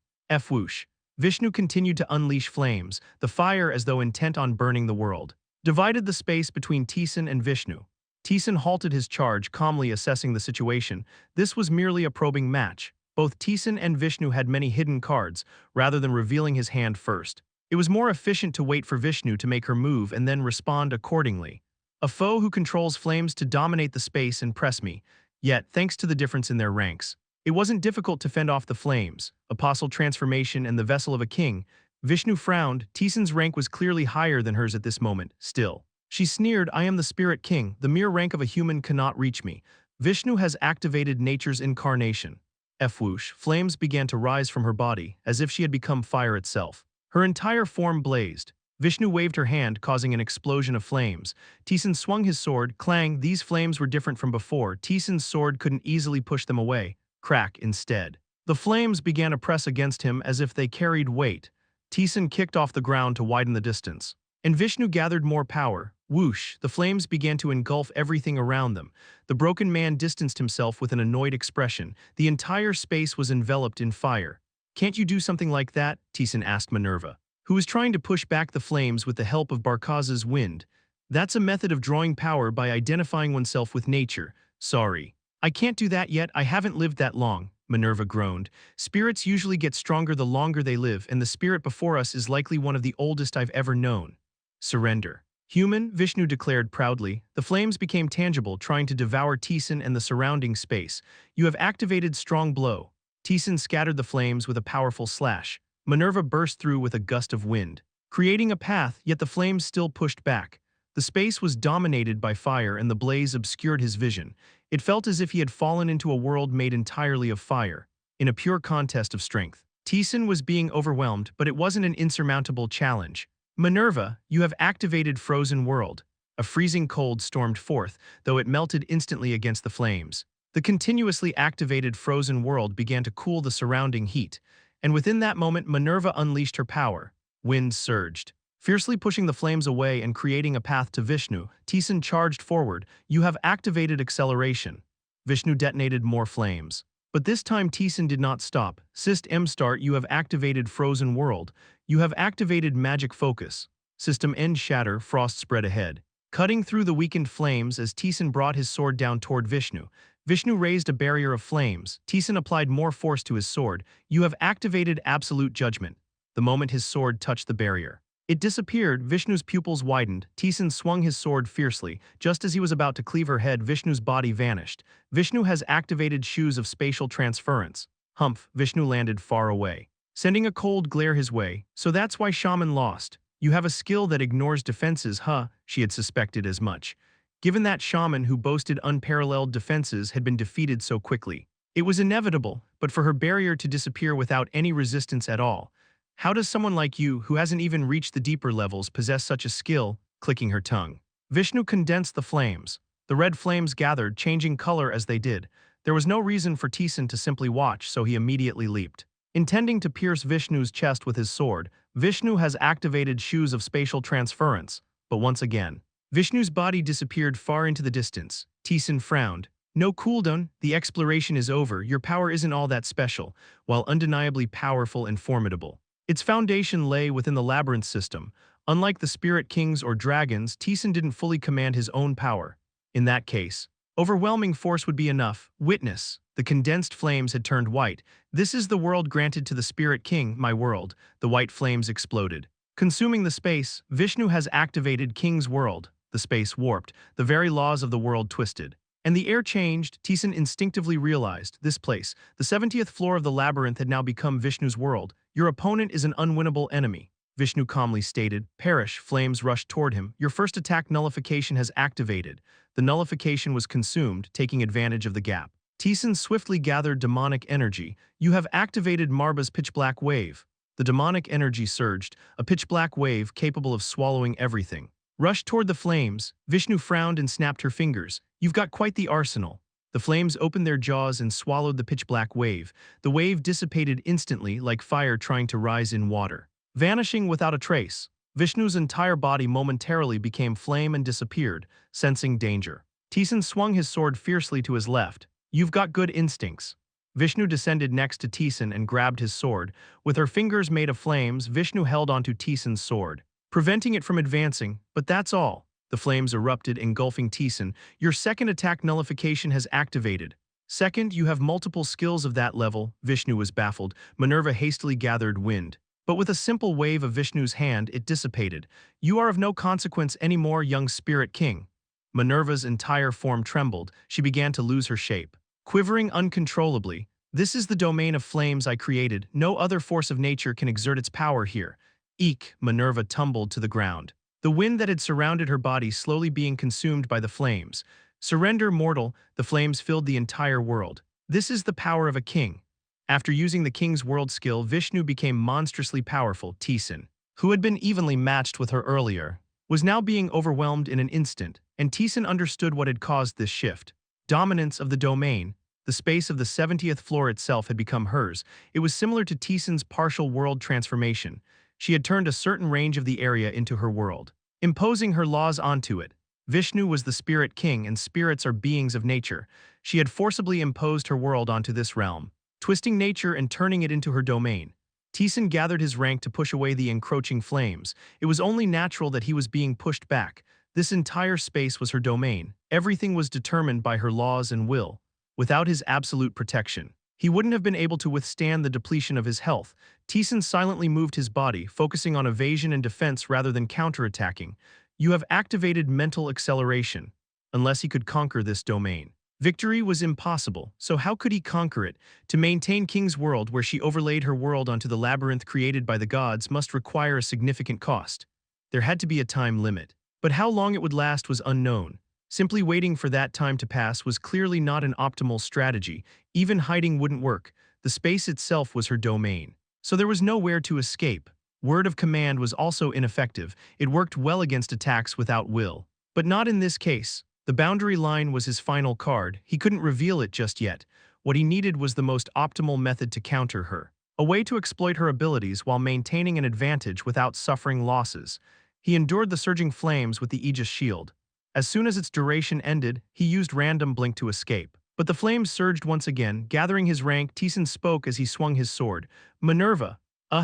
Whoosh. Vishnu continued to unleash flames, the fire as though intent on burning the world, divided the space between Taesan and Vishnu. Taesan halted his charge, calmly assessing the situation. This was merely a probing match. Both Taesan and Vishnu had many hidden cards, rather than revealing his hand first. It was more efficient to wait for Vishnu to make her move and then respond accordingly. A foe who controls flames to dominate the space and press me. Yet, thanks to the difference in their ranks, it wasn't difficult to fend off the flames. Apostle Transformation and the Vessel of a King. Vishnu frowned. Taesan's rank was clearly higher than hers at this moment. Still, she sneered, I am the Spirit King. The mere rank of a human cannot reach me. Vishnu has activated nature's incarnation. Whoosh. Flames began to rise from her body, as if she had become fire itself. Her entire form blazed. Vishnu waved her hand, causing an explosion of flames. Taesan swung his sword. Clang. These flames were different from before. Taesan's sword couldn't easily push them away. Crack instead. The flames began to press against him as if they carried weight. Taesan kicked off the ground to widen the distance, and Vishnu gathered more power. Whoosh, the flames began to engulf everything around them. The broken man distanced himself with an annoyed expression. The entire space was enveloped in fire. Can't you do something like that? Taesan asked Minerva, who was trying to push back the flames with the help of Barkaza's wind. That's a method of drawing power by identifying oneself with nature. Sorry, I can't do that yet, I haven't lived that long, Minerva groaned. Spirits usually get stronger the longer they live, and the spirit before us is likely one of the oldest I've ever known. Surrender. Human, Vishnu declared proudly. The flames became tangible, trying to devour Taesan and the surrounding space. You have activated strong blow. Taesan scattered the flames with a powerful slash. Minerva burst through with a gust of wind, creating a path, yet the flames still pushed back. The space was dominated by fire and the blaze obscured his vision. It felt as if he had fallen into a world made entirely of fire, in a pure contest of strength. Taesan was being overwhelmed, but it wasn't an insurmountable challenge. Minerva, you have activated Frozen World. A freezing cold stormed forth, though it melted instantly against the flames. The continuously activated Frozen World began to cool the surrounding heat, and within that moment Minerva unleashed her power. Wind surged, fiercely pushing the flames away and creating a path to Vishnu. Taesan charged forward. You have activated acceleration. Vishnu detonated more flames. But this time Taesan did not stop. Syst M start, you have activated Frozen World. You have activated Magic Focus. System End shatter, frost spread ahead, cutting through the weakened flames as Taesan brought his sword down toward Vishnu. Vishnu raised a barrier of flames. Taesan applied more force to his sword. You have activated Absolute Judgment. The moment his sword touched the barrier, it disappeared. Vishnu's pupils widened. Taesan swung his sword fiercely. Just as he was about to cleave her head, Vishnu's body vanished. Vishnu has activated Shoes of Spatial Transference. Humph, Vishnu landed far away, sending a cold glare his way. So that's why Shaman lost. You have a skill that ignores defenses, huh? She had suspected as much, given that Shaman who boasted unparalleled defenses had been defeated so quickly. It was inevitable, but for her barrier to disappear without any resistance at all. How does someone like you, who hasn't even reached the deeper levels, possess such a skill? Clicking her tongue, Vishnu condensed the flames. The red flames gathered, changing color as they did. There was no reason for Taesan to simply watch, so he immediately leaped, intending to pierce Vishnu's chest with his sword. Vishnu has activated Shoes of Spatial Transference, but once again, Vishnu's body disappeared far into the distance. Taesan frowned. No cooldown, the exploration is over. Your power isn't all that special, while undeniably powerful and formidable. Its foundation lay within the labyrinth system. Unlike the spirit kings or dragons, Taesan didn't fully command his own power. In that case, overwhelming force would be enough. Witness. The condensed flames had turned white. This is the world granted to the spirit king, my world. The white flames exploded, consuming the space. Vishnu has activated King's World. The space warped, the very laws of the world twisted, and the air changed. Taesan instinctively realized this place, the 70th floor of the labyrinth, had now become Vishnu's world. Your opponent is an unwinnable enemy, Vishnu calmly stated. Perish. Flames rushed toward him. Your first attack nullification has activated. The nullification was consumed, taking advantage of the gap. Taesan swiftly gathered demonic energy. You have activated Marba's pitch-black wave. The demonic energy surged, a pitch-black wave capable of swallowing everything, rushed toward the flames. Vishnu frowned and snapped her fingers. You've got quite the arsenal. The flames opened their jaws and swallowed the pitch-black wave. The wave dissipated instantly, like fire trying to rise in water, vanishing without a trace. Vishnu's entire body momentarily became flame and disappeared, sensing danger. Taesan swung his sword fiercely to his left. You've got good instincts. Vishnu descended next to Taesan and grabbed his sword. With her fingers made of flames, Vishnu held onto Taesan's sword, preventing it from advancing, but that's all. The flames erupted, engulfing Taesan. Your second attack nullification has activated. Second, you have multiple skills of that level. Vishnu was baffled. Minerva hastily gathered wind, but with a simple wave of Vishnu's hand, it dissipated. You are of no consequence anymore, young spirit king. Minerva's entire form trembled. She began to lose her shape, quivering uncontrollably. This is the domain of flames I created. No other force of nature can exert its power here. Eek! Minerva tumbled to the ground, the wind that had surrounded her body slowly being consumed by the flames. Surrender, mortal. The flames filled the entire world. This is the power of a king. After using the King's World skill, Vishnu became monstrously powerful. Taesan, who had been evenly matched with her earlier, was now being overwhelmed in an instant, and Taesan understood what had caused this shift. Dominance of the domain. The space of the 70th floor itself had become hers. It was similar to Taesan's partial world transformation. She had turned a certain range of the area into her world, imposing her laws onto it. Vishnu was the spirit king, and spirits are beings of nature. She had forcibly imposed her world onto this realm, twisting nature and turning it into her domain. Taesan gathered his rank to push away the encroaching flames. It was only natural that he was being pushed back. This entire space was her domain. Everything was determined by her laws and will. Without his absolute protection, he wouldn't have been able to withstand the depletion of his health. Taesan silently moved his body, focusing on evasion and defense rather than counterattacking. You have activated mental acceleration. Unless he could conquer this domain, victory was impossible, so how could he conquer it? To maintain King's world where she overlaid her world onto the labyrinth created by the gods must require a significant cost. There had to be a time limit. But how long it would last was unknown. Simply waiting for that time to pass was clearly not an optimal strategy. Even hiding wouldn't work. The space itself was her domain. So there was nowhere to escape. Word of command was also ineffective. It worked well against attacks without will. But not in this case. The boundary line was his final card. He couldn't reveal it just yet. What he needed was the most optimal method to counter her. A way to exploit her abilities while maintaining an advantage without suffering losses. He endured the surging flames with the Aegis shield. As soon as its duration ended, he used random blink to escape. But the flames surged once again. Gathering his rank, Taesan spoke as he swung his sword. Minerva.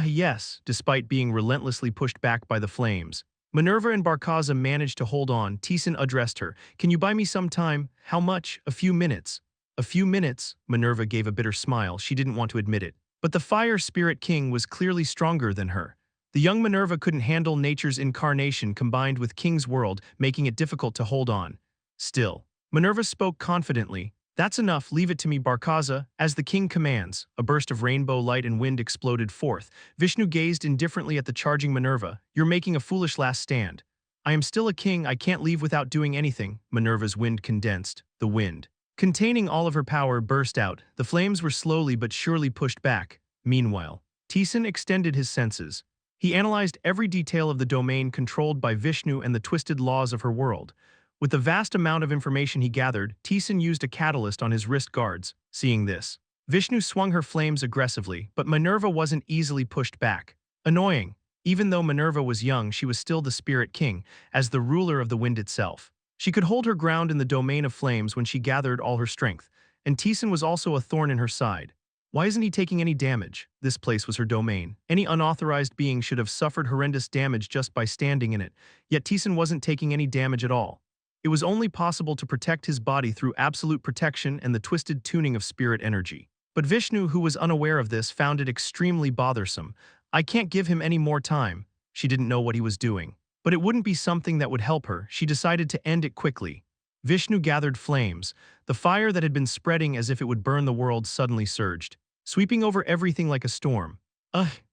Yes, despite being relentlessly pushed back by the flames. Minerva and Barkaza managed to hold on. Taesan addressed her. Can you buy me some time? How much? A few minutes. A few minutes? Minerva gave a bitter smile. She didn't want to admit it. But the Fire Spirit King was clearly stronger than her. The young Minerva couldn't handle nature's incarnation combined with King's world, making it difficult to hold on. Still, Minerva spoke confidently. That's enough, leave it to me, Barkaza. As the king commands, a burst of rainbow light and wind exploded forth. Vishnu gazed indifferently at the charging Minerva. You're making a foolish last stand. I am still a king, I can't leave without doing anything. Minerva's wind condensed. The wind, containing all of her power, burst out. The flames were slowly but surely pushed back. Meanwhile, Taesan extended his senses. He analyzed every detail of the domain controlled by Vishnu and the twisted laws of her world. With the vast amount of information he gathered, Taesan used a catalyst on his wrist guards. Seeing this, Vishnu swung her flames aggressively, but Minerva wasn't easily pushed back. Annoying. Even though Minerva was young, she was still the Spirit King, as the ruler of the wind itself. She could hold her ground in the domain of flames when she gathered all her strength, and Taesan was also a thorn in her side. Why isn't he taking any damage? This place was her domain. Any unauthorized being should have suffered horrendous damage just by standing in it, yet Taesan wasn't taking any damage at all. It was only possible to protect his body through absolute protection and the twisted tuning of spirit energy. But Vishnu, who was unaware of this, found it extremely bothersome. I can't give him any more time. She didn't know what he was doing. But it wouldn't be something that would help her. She decided to end it quickly. Vishnu gathered flames. The fire that had been spreading as if it would burn the world suddenly surged, sweeping over everything like a storm.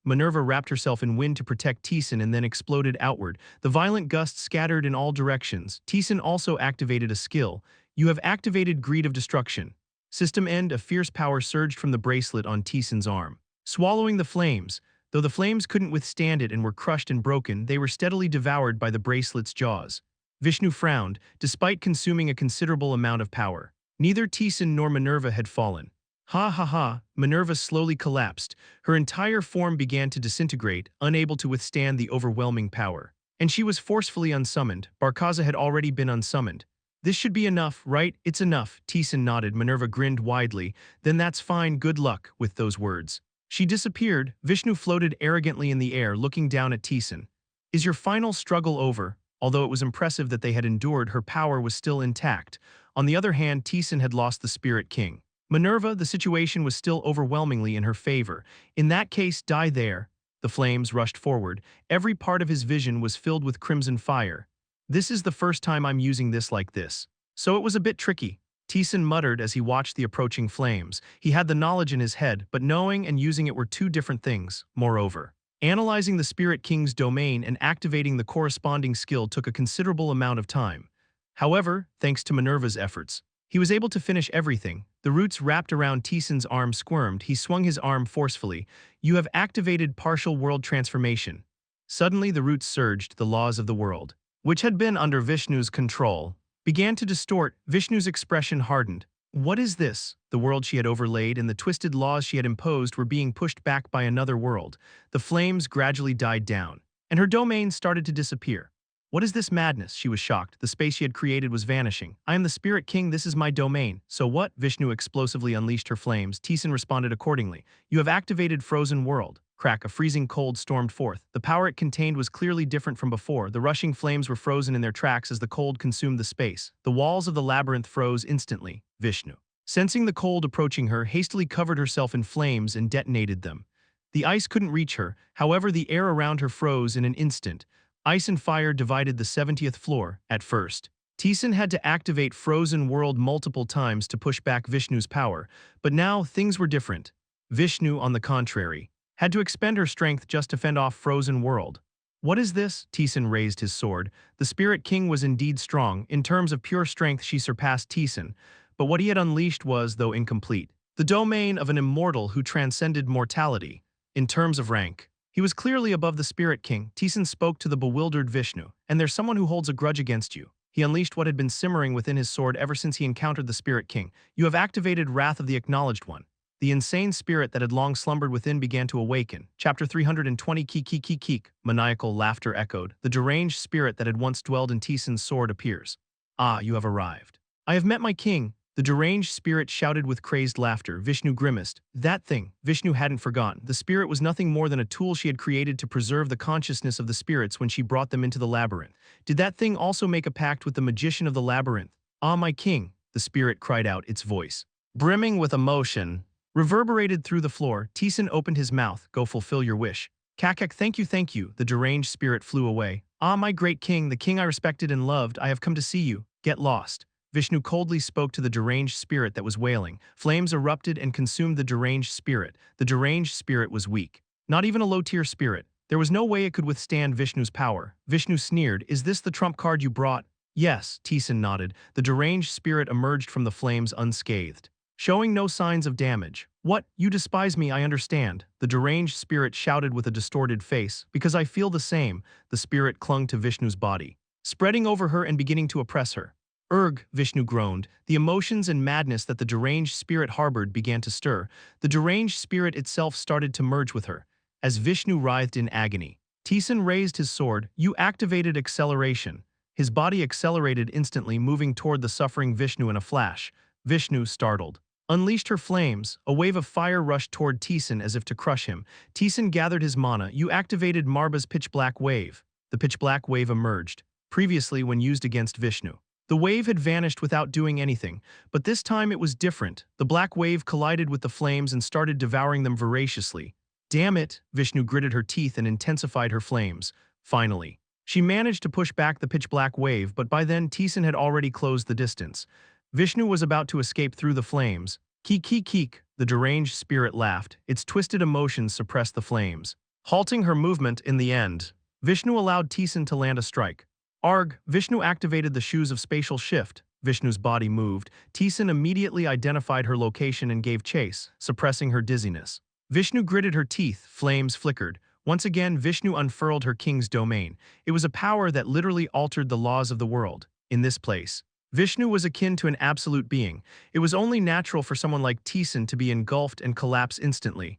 Minerva wrapped herself in wind to protect Taesan and then exploded outward. The violent gusts scattered in all directions. Taesan also activated a skill. You have activated Greed of Destruction. System End. A fierce power surged from the bracelet on Taesan's arm, swallowing the flames. Though the flames couldn't withstand it and were crushed and broken, they were steadily devoured by the bracelet's jaws. Vishnu frowned, despite consuming a considerable amount of power. Neither Taesan nor Minerva had fallen. Ha ha ha, Minerva slowly collapsed. Her entire form began to disintegrate, unable to withstand the overwhelming power. And she was forcefully unsummoned. Barkaza had already been unsummoned. This should be enough, right? It's enough. Taesan nodded. Minerva grinned widely. Then that's fine, good luck. With those words, she disappeared. Vishnu floated arrogantly in the air, looking down at Taesan. Is your final struggle over? Although it was impressive that they had endured, her power was still intact. On the other hand, Taesan had lost the Spirit King. Minerva, the situation was still overwhelmingly in her favor. In that case, die there. The flames rushed forward. Every part of his vision was filled with crimson fire. This is the first time I'm using this like this. So it was a bit tricky. Taesan muttered as he watched the approaching flames. He had the knowledge in his head, but knowing and using it were two different things. Moreover, analyzing the Spirit King's domain and activating the corresponding skill took a considerable amount of time. However, thanks to Minerva's efforts, he was able to finish everything. The roots wrapped around Taesan's arm squirmed. He swung his arm forcefully. You have activated partial world transformation. Suddenly the roots surged. The laws of the world, which had been under Vishnu's control, began to distort. Vishnu's expression hardened. What is this? The world she had overlaid and the twisted laws she had imposed were being pushed back by another world. The flames gradually died down, and her domain started to disappear. What is this madness? She was shocked. The space she had created was vanishing. I am the Spirit King, this is my domain. So what? Vishnu explosively unleashed her flames. Taesan responded accordingly. You have activated Frozen World. Crack, a freezing cold stormed forth. The power it contained was clearly different from before. The rushing flames were frozen in their tracks as the cold consumed the space. The walls of the labyrinth froze instantly. Vishnu, Sensing the cold approaching her, hastily covered herself in flames and detonated them. The ice couldn't reach her, however the air around her froze in an instant. Ice and fire divided the 70th floor, at first. Taesan had to activate Frozen World multiple times to push back Vishnu's power, but now things were different. Vishnu, on the contrary, had to expend her strength just to fend off Frozen World. What is this? Taesan raised his sword. The Spirit King was indeed strong. In terms of pure strength, she surpassed Taesan, but what he had unleashed was, though incomplete, the domain of an immortal who transcended mortality. In terms of rank, he was clearly above the Spirit King. Taesan spoke to the bewildered Vishnu. And there's someone who holds a grudge against you. He unleashed what had been simmering within his sword ever since he encountered the Spirit King. You have activated Wrath of the Acknowledged One. The insane spirit that had long slumbered within began to awaken. Chapter 320. Keek. Maniacal laughter echoed. The deranged spirit that had once dwelled in Taesan's sword appears. Ah, you have arrived. I have met my king. The deranged spirit shouted with crazed laughter. Vishnu grimaced. That thing, Vishnu hadn't forgotten. The spirit was nothing more than a tool she had created to preserve the consciousness of the spirits when she brought them into the labyrinth. Did that thing also make a pact with the magician of the labyrinth? Ah, my king, the spirit cried out, its voice, brimming with emotion, reverberated through the floor. Taesan opened his mouth. Go fulfill your wish. Kakak, thank you. The deranged spirit flew away. Ah, my great king, the king I respected and loved, I have come to see you. Get lost. Vishnu coldly spoke to the deranged spirit that was wailing. Flames erupted and consumed the deranged spirit. The deranged spirit was weak. Not even a low-tier spirit. There was no way it could withstand Vishnu's power. Vishnu sneered, is this the trump card you brought? Yes, Taesan nodded. The deranged spirit emerged from the flames unscathed, showing no signs of damage. What? You despise me, I understand. The deranged spirit shouted with a distorted face. Because I feel the same. The spirit clung to Vishnu's body, spreading over her and beginning to oppress her. Urgh, Vishnu groaned. The emotions and madness that the deranged spirit harbored began to stir. The deranged spirit itself started to merge with her. As Vishnu writhed in agony, Taesan raised his sword. You activated acceleration. His body accelerated instantly, moving toward the suffering Vishnu in a flash. Vishnu, startled, unleashed her flames. A wave of fire rushed toward Taesan as if to crush him. Taesan gathered his mana. You activated Marba's pitch-black wave. The pitch-black wave emerged, previously when used against Vishnu. The wave had vanished without doing anything, but this time it was different. The black wave collided with the flames and started devouring them voraciously. Damn it, Vishnu gritted her teeth and intensified her flames. Finally, she managed to push back the pitch-black wave, but by then Taesan had already closed the distance. Vishnu was about to escape through the flames. Keek, the deranged spirit laughed. Its twisted emotions suppressed the flames, halting her movement in the end. Vishnu allowed Taesan to land a strike. Arg, Vishnu activated the shoes of spatial shift. Vishnu's body moved. Taesan immediately identified her location and gave chase, suppressing her dizziness. Vishnu gritted her teeth. Flames flickered. Once again, Vishnu unfurled her king's domain. It was a power that literally altered the laws of the world. In this place, Vishnu was akin to an absolute being. It was only natural for someone like Taesan to be engulfed and collapse instantly.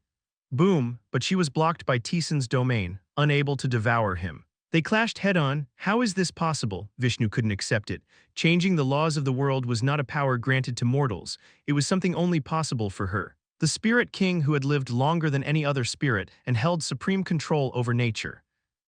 Boom, but she was blocked by Taesan's domain, unable to devour him. They clashed head-on. How is this possible? Vishnu couldn't accept it. Changing the laws of the world was not a power granted to mortals. It was something only possible for her, the Spirit King who had lived longer than any other spirit and held supreme control over nature.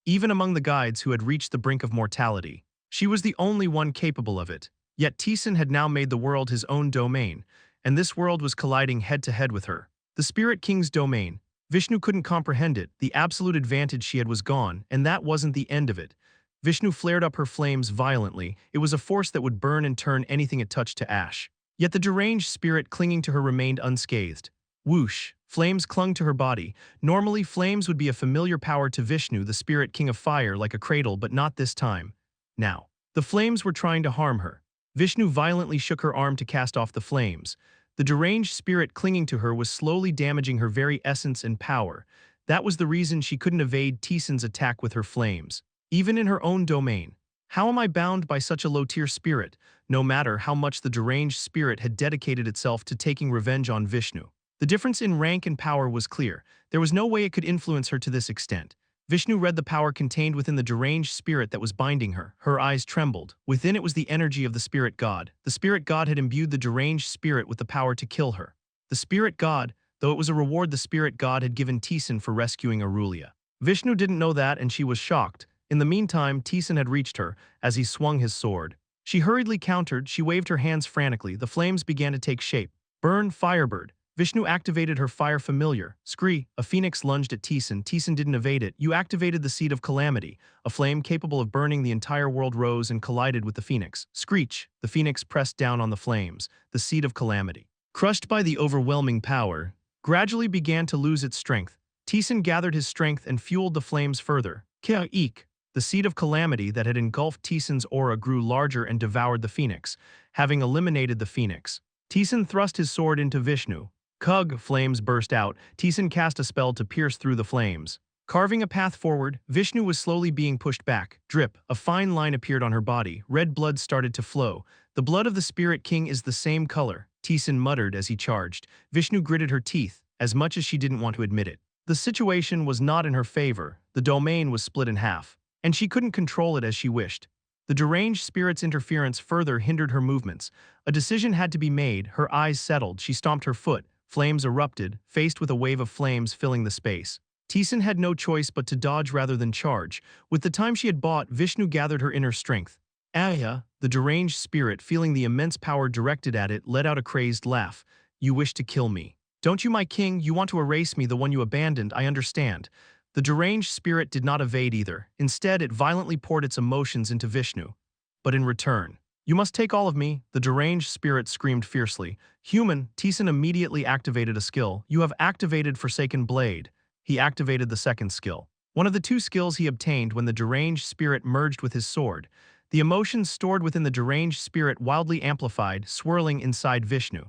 Even among the guides who had reached the brink of mortality, she was the only one capable of it. Yet Taesan had now made the world his own domain, and this world was colliding head-to-head with her. The Spirit King's domain. Vishnu couldn't comprehend it. The absolute advantage she had was gone, and that wasn't the end of it. Vishnu flared up her flames violently. It was a force that would burn and turn anything it touched to ash. Yet the deranged spirit clinging to her remained unscathed. Whoosh! Flames clung to her body. Normally, flames would be a familiar power to Vishnu, the Spirit King of Fire, like a cradle, but not this time. Now, the flames were trying to harm her. Vishnu violently shook her arm to cast off the flames. The deranged spirit clinging to her was slowly damaging her very essence and power. That was the reason she couldn't evade Taesan's attack with her flames, even in her own domain. How am I bound by such a low-tier spirit, no matter how much the deranged spirit had dedicated itself to taking revenge on Vishnu? The difference in rank and power was clear. There was no way it could influence her to this extent. Vishnu read the power contained within the deranged spirit that was binding her. Her eyes trembled. Within it was the energy of the spirit god. The spirit god had imbued the deranged spirit with the power to kill her. The spirit god, though it was a reward the spirit god had given Taesan for rescuing Aurelia. Vishnu didn't know that, and she was shocked. In the meantime, Taesan had reached her as he swung his sword. She hurriedly countered. She waved her hands frantically. The flames began to take shape. Burn, Firebird. Vishnu activated her fire familiar. Scree, a phoenix lunged at Taesan. Taesan didn't evade it. You activated the Seed of Calamity. A flame capable of burning the entire world rose and collided with the phoenix. Screech, the phoenix pressed down on the flames. The Seed of Calamity, crushed by the overwhelming power, gradually began to lose its strength. Taesan gathered his strength and fueled the flames further. Ka'ik, the Seed of Calamity that had engulfed Taesan's aura grew larger and devoured the phoenix. Having eliminated the phoenix, Taesan thrust his sword into Vishnu. Kug, flames burst out. Taesan cast a spell to pierce through the flames. Carving a path forward, Vishnu was slowly being pushed back. Drip, a fine line appeared on her body. Red blood started to flow. The blood of the Spirit King is the same color, Taesan muttered as he charged. Vishnu gritted her teeth, as much as she didn't want to admit it. The situation was not in her favor. The domain was split in half, and she couldn't control it as she wished. The deranged spirit's interference further hindered her movements. A decision had to be made. Her eyes settled. She stomped her foot. Flames erupted, faced with a wave of flames filling the space. Taesan had no choice but to dodge rather than charge. With the time she had bought, Vishnu gathered her inner strength. Aya, the deranged spirit, feeling the immense power directed at it, let out a crazed laugh. You wish to kill me. Don't you, my king? You want to erase me, the one you abandoned, I understand. The deranged spirit did not evade either. Instead, it violently poured its emotions into Vishnu. But in return, you must take all of me, the deranged spirit screamed fiercely. Human, Taesan immediately activated a skill. You have activated Forsaken Blade. He activated the second skill, one of the two skills he obtained when the deranged spirit merged with his sword. The emotions stored within the deranged spirit wildly amplified, swirling inside Vishnu.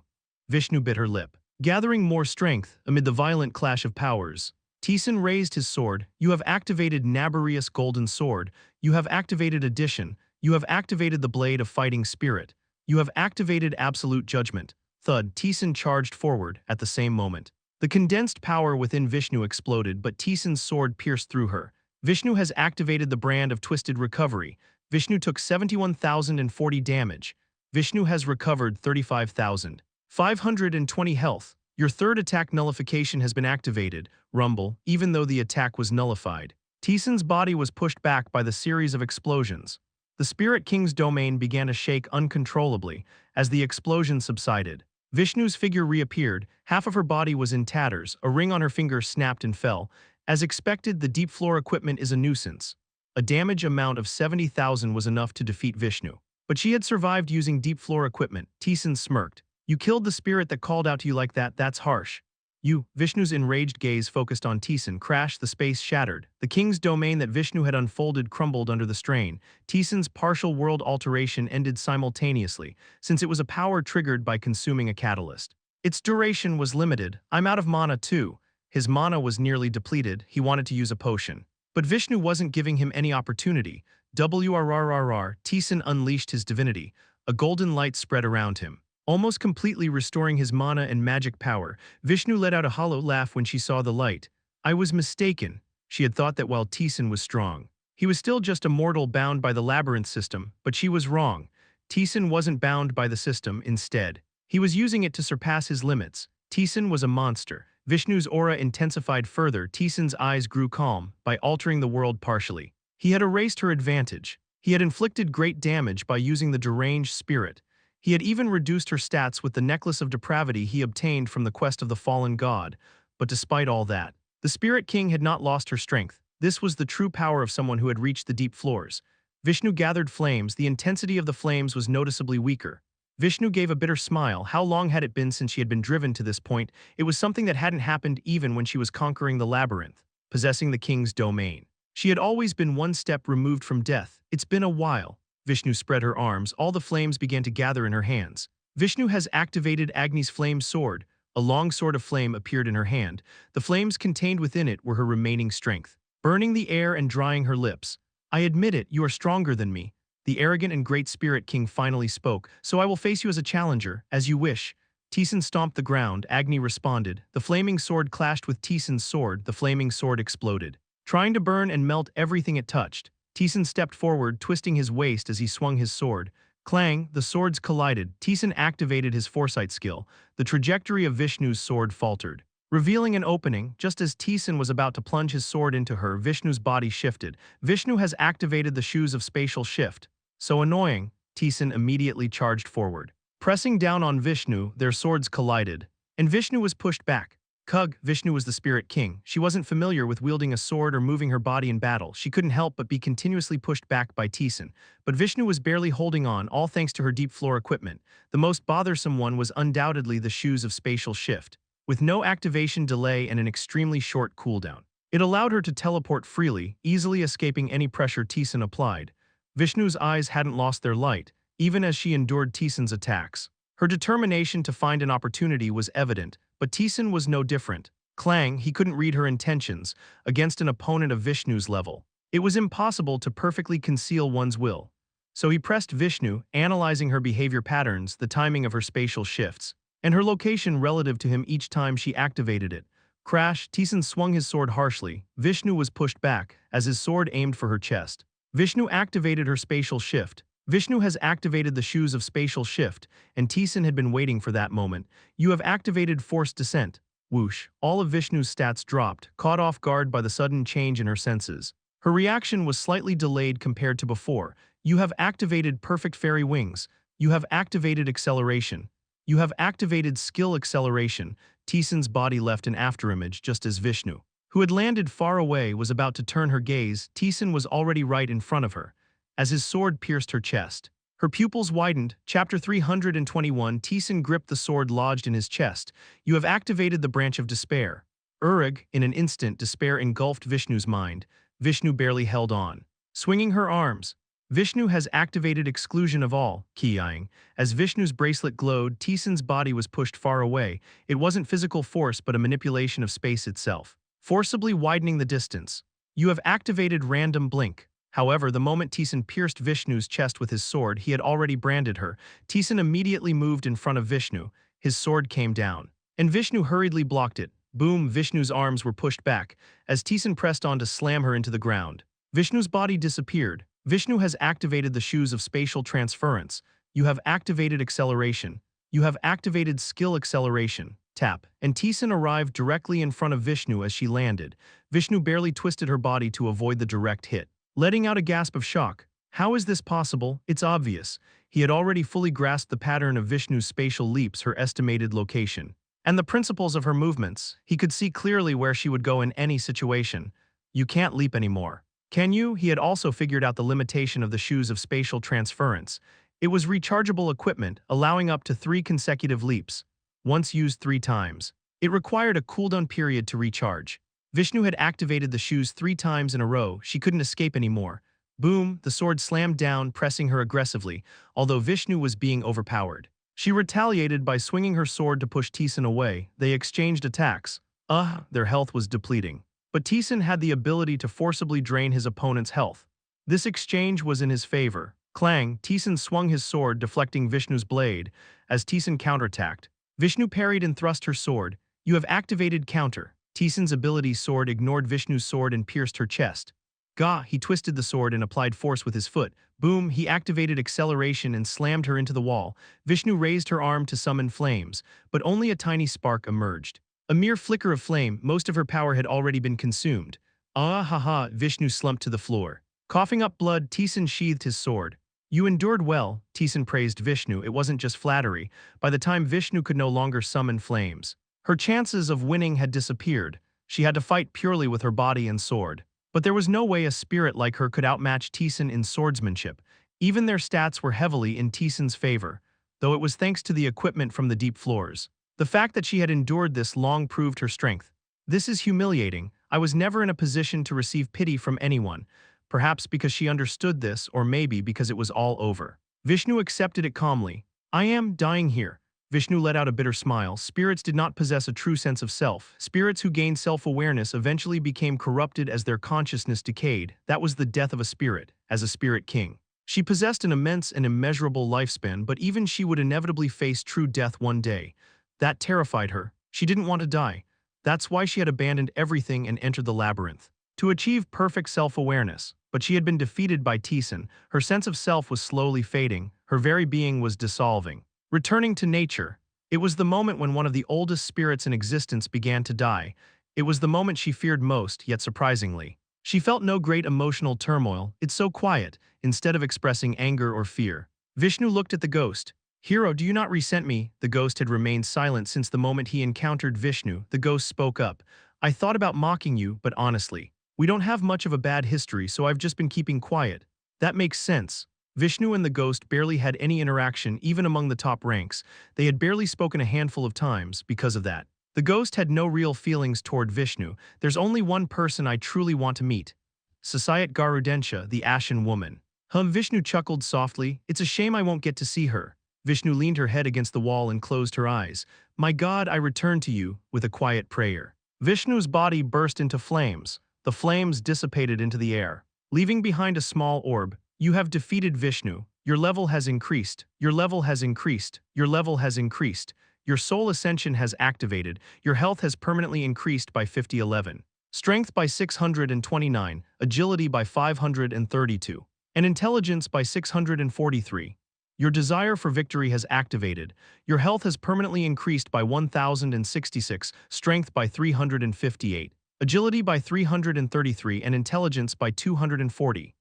Vishnu bit her lip, gathering more strength amid the violent clash of powers. Taesan raised his sword. You have activated Naborius Golden Sword. You have activated Addition. You have activated the Blade of Fighting Spirit. You have activated Absolute Judgment. Thud, Taesan charged forward at the same moment. The condensed power within Vishnu exploded, but Taesan's sword pierced through her. Vishnu has activated the brand of Twisted Recovery. Vishnu took 71,040 damage. Vishnu has recovered 35,520 health. Your third attack nullification has been activated, Rumble, even though the attack was nullified. Taesan's body was pushed back by the series of explosions. The Spirit King's domain began to shake uncontrollably as the explosion subsided. Vishnu's figure reappeared. Half of her body was in tatters. A ring on her finger snapped and fell. As expected, the deep floor equipment is a nuisance. A damage amount of 70,000 was enough to defeat Vishnu. But she had survived using deep floor equipment. Taesan smirked. You killed the spirit that called out to you like that, that's harsh. You, Vishnu's enraged gaze focused on Taesan, crashed, the space shattered. The king's domain that Vishnu had unfolded crumbled under the strain. Taesan's partial world alteration ended simultaneously, since it was a power triggered by consuming a catalyst. Its duration was limited. I'm out of mana too. His mana was nearly depleted. He wanted to use a potion. But Vishnu wasn't giving him any opportunity. WRRRR, Taesan unleashed his divinity. A golden light spread around him, almost completely restoring his mana and magic power. Vishnu let out a hollow laugh when she saw the light. I was mistaken. She had thought that while Taesan was strong, he was still just a mortal bound by the labyrinth system, but she was wrong. Taesan wasn't bound by the system, instead. He was using it to surpass his limits. Taesan was a monster. Vishnu's aura intensified further. Taesan's eyes grew calm by altering the world partially. He had erased her advantage. He had inflicted great damage by using the deranged spirit. He had even reduced her stats with the necklace of depravity he obtained from the quest of the fallen god. But despite all that, the Spirit King had not lost her strength. This was the true power of someone who had reached the deep floors. Vishnu gathered flames. The intensity of the flames was noticeably weaker. Vishnu gave a bitter smile. How long had it been since she had been driven to this point? It was something that hadn't happened even when she was conquering the labyrinth, possessing the king's domain. She had always been one step removed from death. It's been a while. Vishnu spread her arms. All the flames began to gather in her hands. Vishnu has activated Agni's flame sword. A long sword of flame appeared in her hand. The flames contained within it were her remaining strength, burning the air and drying her lips. I admit it, you are stronger than me. The arrogant and great Spirit King finally spoke. So I will face you as a challenger, as you wish. Taesan stomped the ground. Agni responded. The flaming sword clashed with Taesan's sword. The flaming sword exploded, trying to burn and melt everything it touched. Taesan stepped forward, twisting his waist as he swung his sword. Clang, the swords collided. Taesan activated his foresight skill. The trajectory of Vishnu's sword faltered, revealing an opening. Just as Taesan was about to plunge his sword into her, Vishnu's body shifted. Vishnu has activated the shoes of spatial shift. So annoying, Taesan immediately charged forward. Pressing down on Vishnu, their swords collided, and Vishnu was pushed back. Kug, Vishnu was the spirit king. She wasn't familiar with wielding a sword or moving her body in battle. She couldn't help but be continuously pushed back by Taesan. But Vishnu was barely holding on, all thanks to her deep floor equipment. The most bothersome one was undoubtedly the shoes of spatial shift. With no activation delay and an extremely short cooldown, it allowed her to teleport freely, easily escaping any pressure Taesan applied. Vishnu's eyes hadn't lost their light, even as she endured Taesan's attacks. Her determination to find an opportunity was evident, but Taesan was no different. Klang, he couldn't read her intentions against an opponent of Vishnu's level. It was impossible to perfectly conceal one's will. So he pressed Vishnu, analyzing her behavior patterns, the timing of her spatial shifts, and her location relative to him each time she activated it. Crash, Taesan swung his sword harshly. Vishnu was pushed back, as his sword aimed for her chest. Vishnu activated her spatial shift. Vishnu has activated the shoes of spatial shift, and Taesan had been waiting for that moment. You have activated forced descent. Whoosh, all of Vishnu's stats dropped, caught off guard by the sudden change in her senses. Her reaction was slightly delayed compared to before. You have activated perfect fairy wings. You have activated acceleration. You have activated skill acceleration. Taesan's body left an afterimage just as Vishnu, who had landed far away, was about to turn her gaze. Taesan was already right in front of her, as his sword pierced her chest. Her pupils widened. Chapter 321. Taesan gripped the sword lodged in his chest. You have activated the branch of despair. Urug, in an instant, despair engulfed Vishnu's mind. Vishnu barely held on, swinging her arms. Vishnu has activated exclusion of all, Ki-eyeing. As Vishnu's bracelet glowed, Taesan's body was pushed far away. It wasn't physical force but a manipulation of space itself, forcibly widening the distance. You have activated random blink. However, the moment Taesan pierced Vishnu's chest with his sword, he had already branded her. Taesan immediately moved in front of Vishnu. His sword came down, and Vishnu hurriedly blocked it. Boom, Vishnu's arms were pushed back, as Taesan pressed on to slam her into the ground. Vishnu's body disappeared. Vishnu has activated the shoes of spatial transference. You have activated acceleration. You have activated skill acceleration. Tap, and Taesan arrived directly in front of Vishnu as she landed. Vishnu barely twisted her body to avoid the direct hit, letting out a gasp of shock. How is this possible? It's obvious. He had already fully grasped the pattern of Vishnu's spatial leaps, her estimated location, and the principles of her movements. He could see clearly where she would go in any situation. You can't leap anymore, can you? He had also figured out the limitation of the shoes of spatial transference. It was rechargeable equipment, allowing up to 3 consecutive leaps, once used 3 times. It required a cooldown period to recharge. Vishnu had activated the shoes 3 times in a row. She couldn't escape anymore. Boom, the sword slammed down, pressing her aggressively, although Vishnu was being overpowered. She retaliated by swinging her sword to push Taesan away. They exchanged attacks. Their health was depleting, but Taesan had the ability to forcibly drain his opponent's health. This exchange was in his favor. Clang, Taesan swung his sword, deflecting Vishnu's blade. As Taesan counterattacked, Vishnu parried and thrust her sword. You have activated counter. Taesan's ability sword ignored Vishnu's sword and pierced her chest. Gah, he twisted the sword and applied force with his foot. Boom, he activated acceleration and slammed her into the wall. Vishnu raised her arm to summon flames, but only a tiny spark emerged. A mere flicker of flame, most of her power had already been consumed. Vishnu slumped to the floor. Coughing up blood, Taesan sheathed his sword. You endured well, Taesan praised Vishnu. It wasn't just flattery. By the time Vishnu could no longer summon flames, her chances of winning had disappeared. She had to fight purely with her body and sword. But there was no way a spirit like her could outmatch Taesan in swordsmanship. Even their stats were heavily in Taesan's favor, though it was thanks to the equipment from the deep floors. The fact that she had endured this long proved her strength. This is humiliating. I was never in a position to receive pity from anyone. Perhaps because she understood this, or maybe because it was all over. Vishnu accepted it calmly. I am dying here. Vishnu let out a bitter smile. Spirits did not possess a true sense of self. Spirits who gained self-awareness eventually became corrupted as their consciousness decayed. That was the death of a spirit, as a spirit king. She possessed an immense and immeasurable lifespan, but even she would inevitably face true death one day. That terrified her. She didn't want to die. That's why she had abandoned everything and entered the labyrinth, to achieve perfect self-awareness. But she had been defeated by Taesan. Her sense of self was slowly fading. Her very being was dissolving. Returning to nature. It was the moment when one of the oldest spirits in existence began to die. It was the moment she feared most, yet surprisingly, she felt no great emotional turmoil. It's so quiet, instead of expressing anger or fear. Vishnu looked at the ghost. Hero, do you not resent me? The ghost had remained silent since the moment he encountered Vishnu. The ghost spoke up. I thought about mocking you, but honestly, we don't have much of a bad history, so I've just been keeping quiet. That makes sense. Vishnu and the ghost barely had any interaction even among the top ranks. They had barely spoken a handful of times because of that. The ghost had no real feelings toward Vishnu. There's only one person I truly want to meet. Sasayat Garudensha, the Ashen Woman. Vishnu chuckled softly. It's a shame I won't get to see her. Vishnu leaned her head against the wall and closed her eyes. My God, I return to you, with a quiet prayer. Vishnu's body burst into flames. The flames dissipated into the air, leaving behind a small orb. You have defeated Vishnu. Your level has increased. Your level has increased. Your level has increased. Your soul ascension has activated. Your health has permanently increased by 5011. Strength by 629, agility by 532, and intelligence by 643. Your desire for victory has activated. Your health has permanently increased by 1066, strength by 358, agility by 333, and intelligence by 240.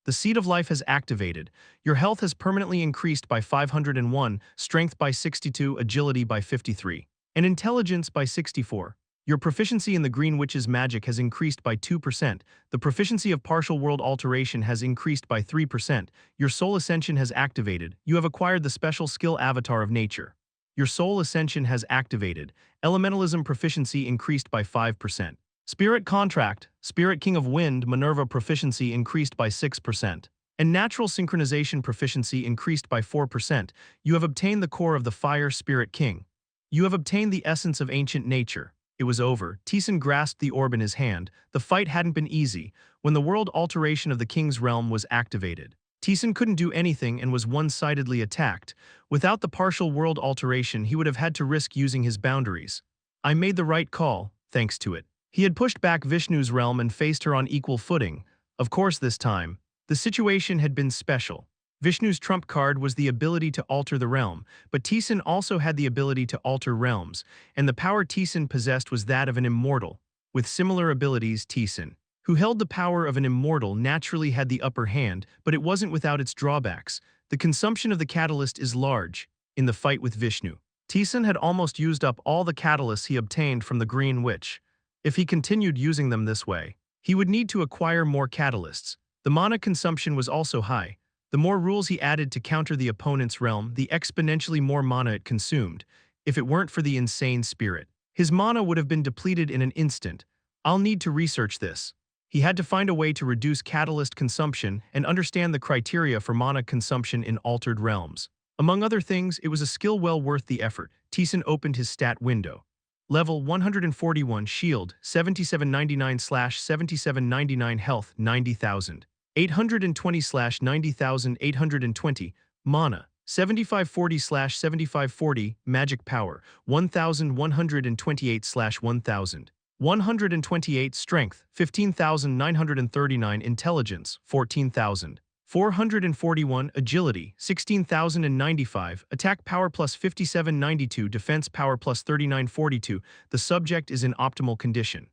The Seed of Life has activated. Your health has permanently increased by 501, strength by 62, agility by 53, and intelligence by 64. Your proficiency in the Green Witch's magic has increased by 2%. The proficiency of partial world alteration has increased by 3%. Your soul ascension has activated. You have acquired the special skill Avatar of Nature. Your soul ascension has activated. Elementalism proficiency increased by 5%. Spirit contract, Spirit King of Wind, Minerva proficiency increased by 6%. And natural synchronization proficiency increased by 4%. You have obtained the core of the Fire Spirit King. You have obtained the essence of ancient nature. It was over. Taesan grasped the orb in his hand. The fight hadn't been easy. When the world alteration of the king's realm was activated, Taesan couldn't do anything and was one-sidedly attacked. Without the partial world alteration, he would have had to risk using his boundaries. I made the right call, thanks to it. He had pushed back Vishnu's realm and faced her on equal footing. Of course, this time, the situation had been special. Vishnu's trump card was the ability to alter the realm, but Taesan also had the ability to alter realms, and the power Taesan possessed was that of an immortal. With similar abilities, Taesan, who held the power of an immortal, naturally had the upper hand, but it wasn't without its drawbacks. The consumption of the catalyst is large. In the fight with Vishnu, Taesan had almost used up all the catalysts he obtained from the Green Witch. If he continued using them this way, he would need to acquire more catalysts. The mana consumption was also high. The more rules he added to counter the opponent's realm, the exponentially more mana it consumed. If it weren't for the insane spirit, his mana would have been depleted in an instant. I'll need to research this. He had to find a way to reduce catalyst consumption and understand the criteria for mana consumption in altered realms. Among other things, it was a skill well worth the effort. Taesan opened his stat window. Level 141 Shield, 7799/7799 Health, 90,000. 820/90,820, Mana, 7540/7540, Magic Power, 1128/1000, 128 Strength, 15,939 Intelligence, 14,000, 441 Agility, 16,095, Attack Power plus 5792, Defense Power plus 3942. The subject is in optimal condition.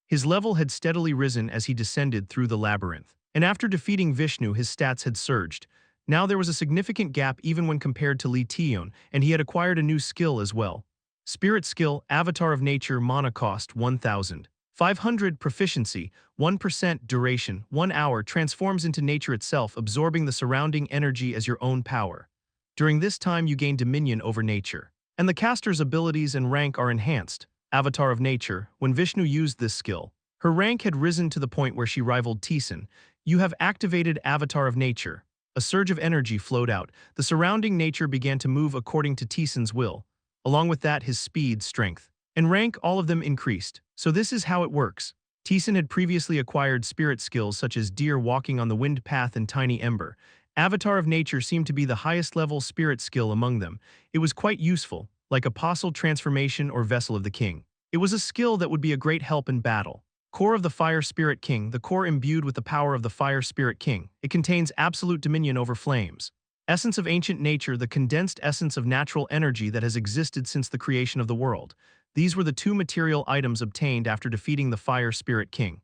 His level had steadily risen as he descended through the labyrinth. And after defeating Vishnu, his stats had surged. Now there was a significant gap even when compared to Lee Taeyeon, and he had acquired a new skill as well. Spirit Skill, Avatar of Nature, Mana Cost, 1,500, Proficiency, 1%, Duration, 1 hour, transforms into nature itself, absorbing the surrounding energy as your own power. During this time you gain dominion over nature, and the caster's abilities and rank are enhanced. Avatar of Nature, when Vishnu used this skill, her rank had risen to the point where she rivaled Taesan. You have activated Avatar of Nature. A surge of energy flowed out. The surrounding nature began to move according to Taesan's will. Along with that, his speed, strength, and rank, all of them increased. So this is how it works. Taesan had previously acquired spirit skills such as Deer Walking on the Wind Path and Tiny Ember. Avatar of Nature seemed to be the highest level spirit skill among them. It was quite useful, like Apostle Transformation or Vessel of the King. It was a skill that would be a great help in battle. Core of the Fire Spirit King, the core imbued with the power of the Fire Spirit King. It contains absolute dominion over flames. Essence of ancient nature, the condensed essence of natural energy that has existed since the creation of the world. These were the two material items obtained after defeating the Fire Spirit King.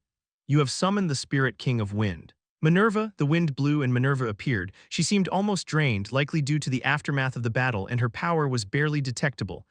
You have summoned the Spirit King of Wind. Minerva, the wind blew and Minerva appeared. She seemed almost drained, likely due to the aftermath of the battle, and her power was barely detectable.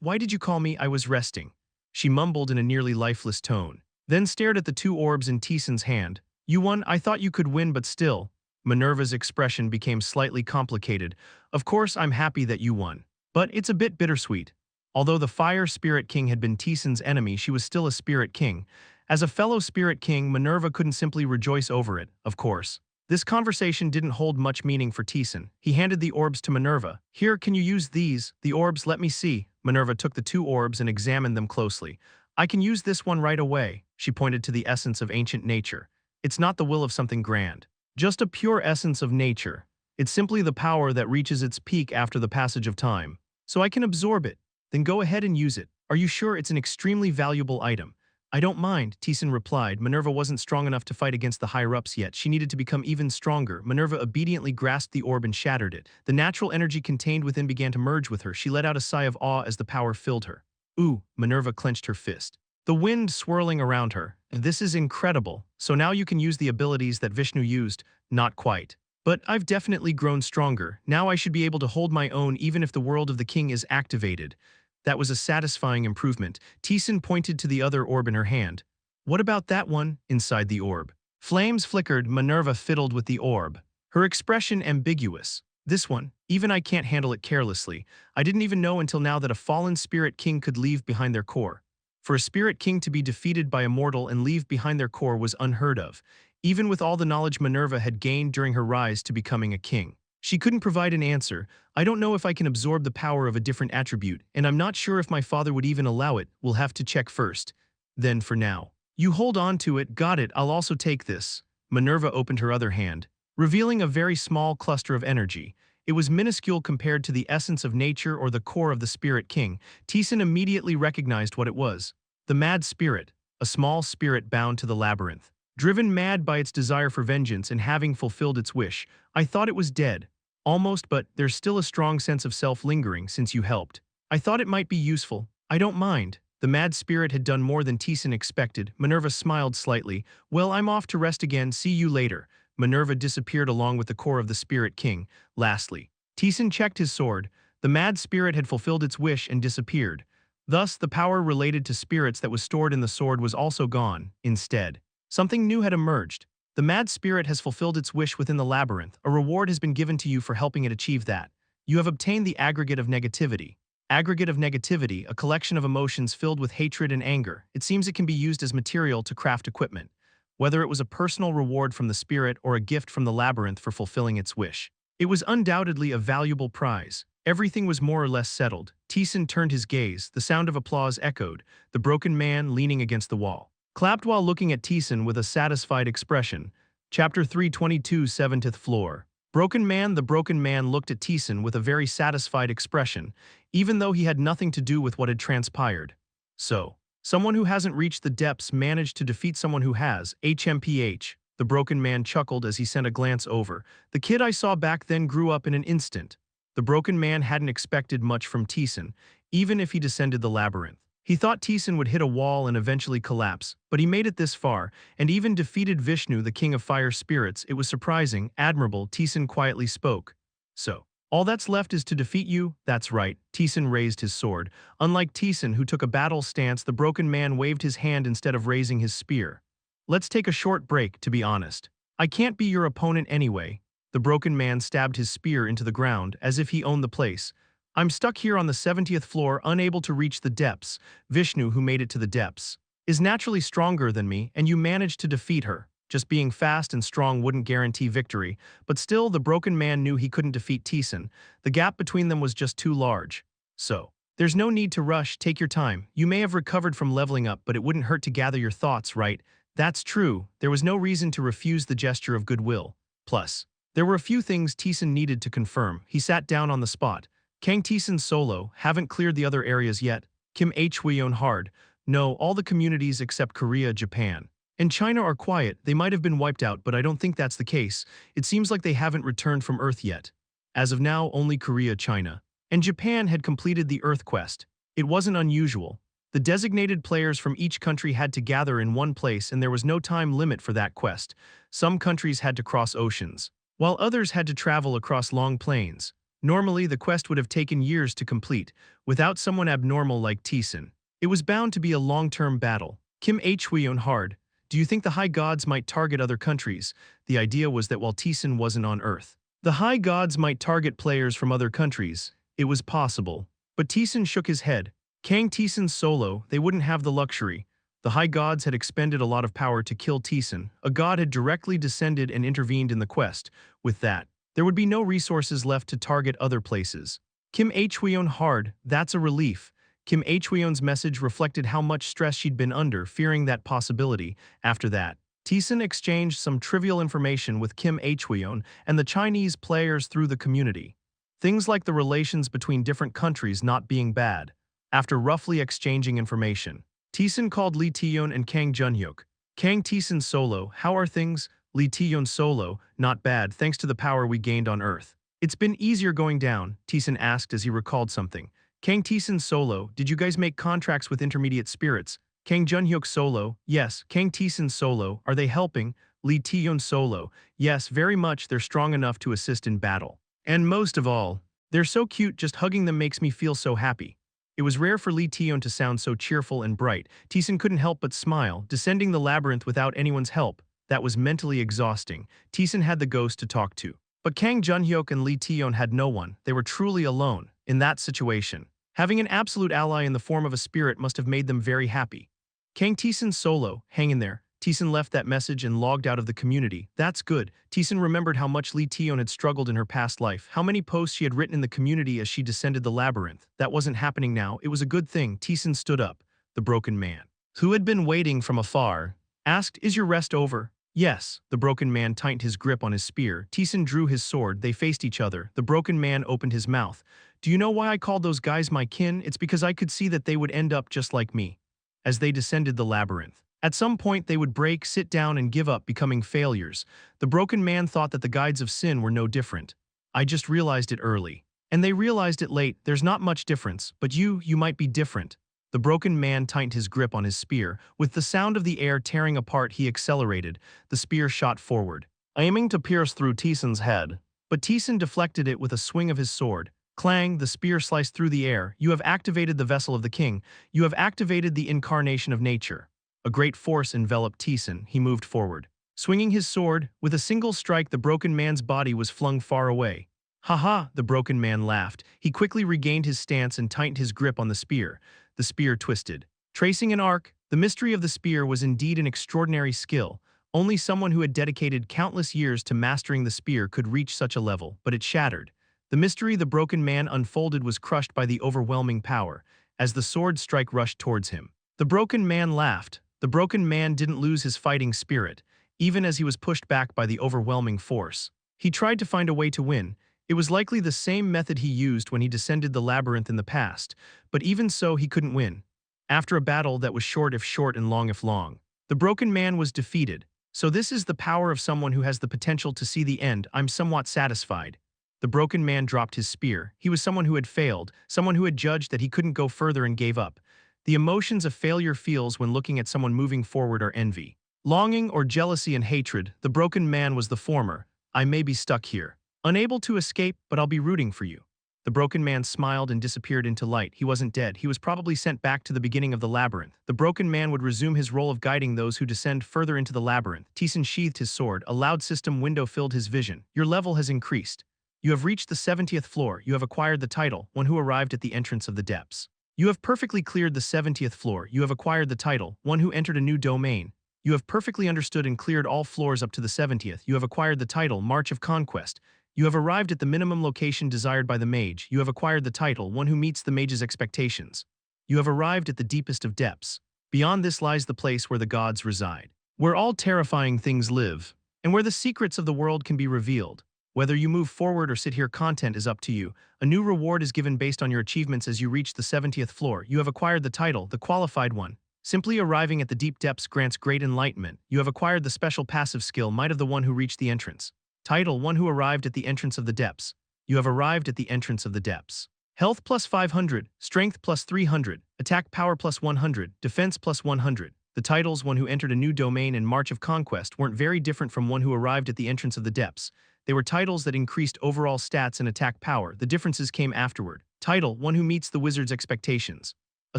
Why did you call me? I was resting. She mumbled in a nearly lifeless tone, then stared at the two orbs in Tiesen's hand. You won, I thought you could win, but still. Minerva's expression became slightly complicated. Of course, I'm happy that you won. But it's a bit bittersweet. Although the Fire Spirit King had been Tiesen's enemy, she was still a Spirit King. As a fellow Spirit King, Minerva couldn't simply rejoice over it, of course. This conversation didn't hold much meaning for Tiesen. He handed the orbs to Minerva. Here, can you use these? The orbs, let me see. Minerva took the two orbs and examined them closely. I can use this one right away. She pointed to the essence of ancient nature. It's not the will of something grand. Just a pure essence of nature. It's simply the power that reaches its peak after the passage of time. So I can absorb it. Then go ahead and use it. Are you sure it's an extremely valuable item? I don't mind, Tiesen replied. Minerva wasn't strong enough to fight against the higher-ups yet. She needed to become even stronger. Minerva obediently grasped the orb and shattered it. The natural energy contained within began to merge with her. She let out a sigh of awe as the power filled her. Ooh, Minerva clenched her fist. The wind swirling around her. This is incredible. So now you can use the abilities that Vishnu used. Not quite. But I've definitely grown stronger. Now I should be able to hold my own even if the world of the king is activated. That was a satisfying improvement. Tiesen pointed to the other orb in her hand. What about that one, inside the orb? Flames flickered. Minerva fiddled with the orb. Her expression ambiguous. This one, even I can't handle it carelessly. I didn't even know until now that a fallen spirit king could leave behind their core. For a spirit king to be defeated by a mortal and leave behind their core was unheard of, even with all the knowledge Minerva had gained during her rise to becoming a king. She couldn't provide an answer. I don't know if I can absorb the power of a different attribute, and I'm not sure if my father would even allow it. We'll have to check first. Then for now. You hold on to it. Got it. I'll also take this. Minerva opened her other hand, revealing a very small cluster of energy. It was minuscule compared to the essence of nature or the core of the Spirit King. Tiesen immediately recognized what it was. The Mad Spirit, a small spirit bound to the labyrinth. Driven mad by its desire for vengeance and having fulfilled its wish, I thought it was dead. Almost, but there's still a strong sense of self lingering since you helped. I thought it might be useful. I don't mind. The mad spirit had done more than Tiesen expected. Minerva smiled slightly. Well, I'm off to rest again. See you later. Minerva disappeared along with the core of the Spirit King. Lastly, Tiesen checked his sword. The mad spirit had fulfilled its wish and disappeared. Thus, the power related to spirits that was stored in the sword was also gone. Instead, something new had emerged. The mad spirit has fulfilled its wish within the labyrinth. A reward has been given to you for helping it achieve that. You have obtained the aggregate of negativity. Aggregate of negativity, a collection of emotions filled with hatred and anger. It seems it can be used as material to craft equipment, whether it was a personal reward from the spirit or a gift from the labyrinth for fulfilling its wish. It was undoubtedly a valuable prize. Everything was more or less settled. Tiesen turned his gaze. The sound of applause echoed. The broken man leaning against the wall clapped while looking at Tiesen with a satisfied expression. Chapter 322, 7th floor. Broken man. The broken man looked at Tiesen with a very satisfied expression, even though he had nothing to do with what had transpired. So, someone who hasn't reached the depths managed to defeat someone who has. HMPH. The broken man chuckled as he sent a glance over. The kid I saw back then grew up in an instant. The broken man hadn't expected much from Tiesen, even if he descended the labyrinth. He thought Tiesen would hit a wall and eventually collapse, but he made it this far, and even defeated Vishnu, the king of fire spirits. It was surprising, admirable, Tiesen quietly spoke. So, all that's left is to defeat you? That's right. Tiesen raised his sword. Unlike Tiesen, who took a battle stance, the broken man waved his hand instead of raising his spear. Let's take a short break, to be honest. I can't be your opponent anyway. The broken man stabbed his spear into the ground, as if he owned the place. I'm stuck here on the 70th floor, unable to reach the depths. Vishnu, who made it to the depths, is naturally stronger than me, and you managed to defeat her. Just being fast and strong wouldn't guarantee victory, but still the broken man knew he couldn't defeat Tiesen. The gap between them was just too large. So, there's no need to rush, take your time. You may have recovered from leveling up, but it wouldn't hurt to gather your thoughts, right? That's true. There was no reason to refuse the gesture of goodwill. Plus, there were a few things Tiesen needed to confirm. He sat down on the spot. Kang Taesan solo, haven't cleared the other areas yet. Kim Hweon hard. No, all the communities except Korea, Japan, and China are quiet. They might have been wiped out, but I don't think that's the case. It seems like they haven't returned from Earth yet. As of now, only Korea, China, and Japan had completed the Earth quest. It wasn't unusual. The designated players from each country had to gather in one place, and there was no time limit for that quest. Some countries had to cross oceans, while others had to travel across long plains. Normally, the quest would have taken years to complete, without someone abnormal like Taesan. It was bound to be a long-term battle. Kim Hweon hard. Do you think the High Gods might target other countries? The idea was that while Taesan wasn't on Earth, the High Gods might target players from other countries. It was possible. But Taesan shook his head. Kang Taesan solo, they wouldn't have the luxury. The High Gods had expended a lot of power to kill Taesan. A god had directly descended and intervened in the quest. With that, there would be no resources left to target other places. Kim Hweon hard, that's a relief. Kim Hweon's message reflected how much stress she'd been under, fearing that possibility. After that, Taesan exchanged some trivial information with Kim Hweon and the Chinese players through the community. Things like the relations between different countries not being bad. After roughly exchanging information, Taesan called Lee Taeyeon and Kang Junhyuk. Kang Taesan solo, how are things? Lee Taeyeon solo, not bad thanks to the power we gained on Earth. It's been easier going down, Taesan asked as he recalled something. Kang Taesan solo, did you guys make contracts with intermediate spirits? Kang Junhyuk solo, yes. Kang Taesan solo, are they helping? Lee Taeyeon solo, yes, very much. They're strong enough to assist in battle. And most of all, they're so cute, just hugging them makes me feel so happy. It was rare for Lee Taeyeon to sound so cheerful and bright. Taesan couldn't help but smile, descending the labyrinth without anyone's help. That was mentally exhausting. Taesan had the ghost to talk to. But Kang Junhyuk and Lee Taeyeon had no one. They were truly alone. In that situation, having an absolute ally in the form of a spirit must have made them very happy. Kang Taesan solo, hang in there. Taesan left that message and logged out of the community. That's good. Taesan remembered how much Lee Taeyeon had struggled in her past life, how many posts she had written in the community as she descended the labyrinth. That wasn't happening now. It was a good thing. Taesan stood up. The broken man, who had been waiting from afar, asked, "Is your rest over?" Yes. The broken man tightened his grip on his spear. Taesan drew his sword. They faced each other. The broken man opened his mouth. Do you know why I called those guys my kin? It's because I could see that they would end up just like me. As they descended the labyrinth, at some point they would break, sit down, and give up, becoming failures. The broken man thought that the guides of sin were no different. I just realized it early. And they realized it late. There's not much difference, but you might be different. The broken man tightened his grip on his spear. With the sound of the air tearing apart, he accelerated. The spear shot forward, aiming to pierce through Taesan's head. But Taesan deflected it with a swing of his sword. Clang, the spear sliced through the air. You have activated the vessel of the king. You have activated the incarnation of nature. A great force enveloped Taesan. He moved forward, swinging his sword. With a single strike, the broken man's body was flung far away. "Ha!" The broken man laughed. He quickly regained his stance and tightened his grip on the spear. The spear twisted, tracing an arc. The mystery of the spear was indeed an extraordinary skill. Only someone who had dedicated countless years to mastering the spear could reach such a level, but it shattered. The mystery the broken man unfolded was crushed by the overwhelming power. As the sword strike rushed towards him, the broken man laughed. The broken man didn't lose his fighting spirit, even as he was pushed back by the overwhelming force. He tried to find a way to win. It was likely the same method he used when he descended the labyrinth in the past, but even so he couldn't win. After a battle that was short if short and long if long, the broken man was defeated. So this is the power of someone who has the potential to see the end. I'm somewhat satisfied. The broken man dropped his spear. He was someone who had failed, someone who had judged that he couldn't go further and gave up. The emotions a failure feels when looking at someone moving forward are envy, longing, or jealousy and hatred. The broken man was the former. I may be stuck here, unable to escape, but I'll be rooting for you. The broken man smiled and disappeared into light. He wasn't dead. He was probably sent back to the beginning of the labyrinth. The broken man would resume his role of guiding those who descend further into the labyrinth. Taesan sheathed his sword. A loud system window filled his vision. Your level has increased. You have reached the 70th floor. You have acquired the title, one who arrived at the entrance of the depths. You have perfectly cleared the 70th floor. You have acquired the title, one who entered a new domain. You have perfectly understood and cleared all floors up to the 70th. You have acquired the title, March of Conquest. You have arrived at the minimum location desired by the mage. You have acquired the title, one who meets the mage's expectations. You have arrived at the deepest of depths. Beyond this lies the place where the gods reside, where all terrifying things live, and where the secrets of the world can be revealed. Whether you move forward or sit here, content is up to you. A new reward is given based on your achievements as you reach the 70th floor. You have acquired the title, the qualified one. Simply arriving at the deep depths grants great enlightenment. You have acquired the special passive skill, Might of the One who reached the entrance. Title, one who arrived at the entrance of the depths. You have arrived at the entrance of the depths. Health plus 500, Strength plus 300, Attack power plus 100, Defense plus 100. The titles one who entered a new domain in March of Conquest weren't very different from one who arrived at the entrance of the depths. They were titles that increased overall stats and attack power. The differences came afterward. Title, one who meets the wizard's expectations. A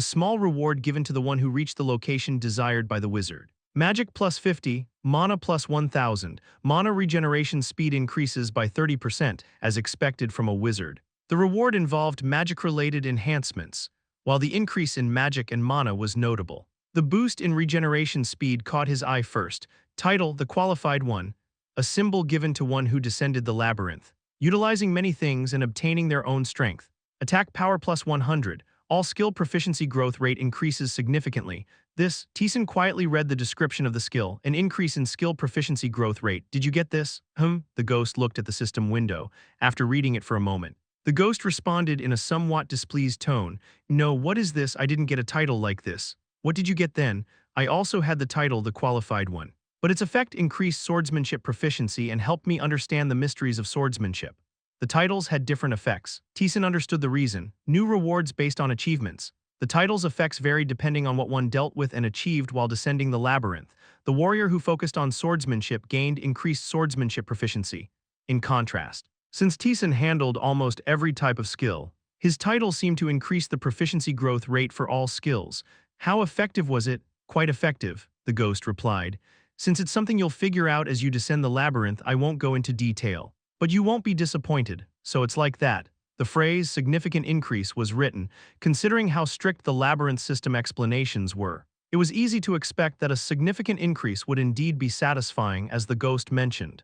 small reward given to the one who reached the location desired by the wizard. Magic plus 50, Mana plus 1000. Mana regeneration speed increases by 30%, as expected from a wizard. The reward involved magic-related enhancements, while the increase in magic and mana was notable. The boost in regeneration speed caught his eye first. Title, the qualified one. A symbol given to one who descended the labyrinth, utilizing many things and obtaining their own strength. Attack power plus 100. All skill proficiency growth rate increases significantly. Taesan quietly read the description of the skill, an increase in skill proficiency growth rate. Did you get this? The ghost looked at the system window, after reading it for a moment. The ghost responded in a somewhat displeased tone. No, what is this? I didn't get a title like this. What did you get then? I also had the title, the qualified one. But its effect increased swordsmanship proficiency and helped me understand the mysteries of swordsmanship. The titles had different effects. Taesan understood the reason. New rewards based on achievements. The title's effects varied depending on what one dealt with and achieved while descending the labyrinth. The warrior who focused on swordsmanship gained increased swordsmanship proficiency. In contrast, since Taesan handled almost every type of skill, his title seemed to increase the proficiency growth rate for all skills. How effective was it? Quite effective, the ghost replied. Since it's something you'll figure out as you descend the labyrinth, I won't go into detail. But you won't be disappointed, so it's like that. The phrase significant increase was written, considering how strict the labyrinth system explanations were. It was easy to expect that a significant increase would indeed be satisfying, as the ghost mentioned.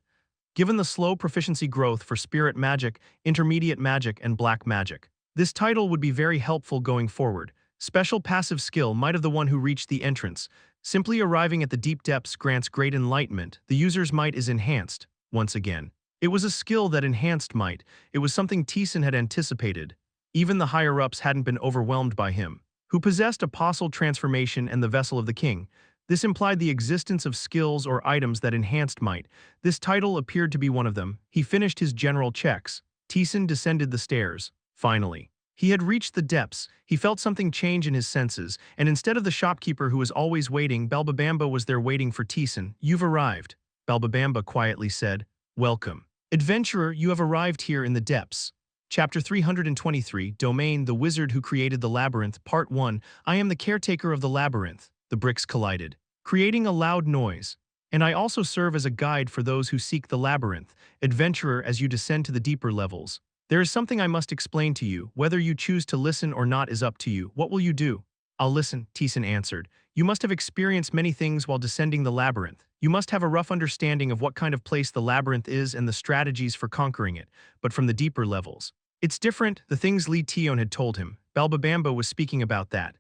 Given the slow proficiency growth for spirit magic, intermediate magic, and black magic, this title would be very helpful going forward. Special passive skill might have the one who reached the entrance. Simply arriving at the deep depths grants great enlightenment. The user's might is enhanced. Once again, it was a skill that enhanced might. It was something Taesan had anticipated. Even the higher-ups hadn't been overwhelmed by him, who possessed apostle transformation and the vessel of the king. This implied the existence of skills or items that enhanced might. This title appeared to be one of them. He finished his general checks. Taesan descended the stairs. Finally, he had reached the depths. He felt something change in his senses, and instead of the shopkeeper who was always waiting, Balbabamba was there waiting for Taesan. You've arrived, Balbabamba quietly said. Welcome. Adventurer, you have arrived here in the depths. Chapter 323, Domain, the Wizard Who Created the Labyrinth, Part 1. I am the caretaker of the labyrinth. The bricks collided, creating a loud noise. And I also serve as a guide for those who seek the labyrinth. Adventurer, as you descend to the deeper levels, there is something I must explain to you. Whether you choose to listen or not is up to you. What will you do? I'll listen, Taesan answered. You must have experienced many things while descending the labyrinth. You must have a rough understanding of what kind of place the labyrinth is and the strategies for conquering it, but from the deeper levels. It's different, the things Lee Tion had told him. Balbabamba was speaking about that.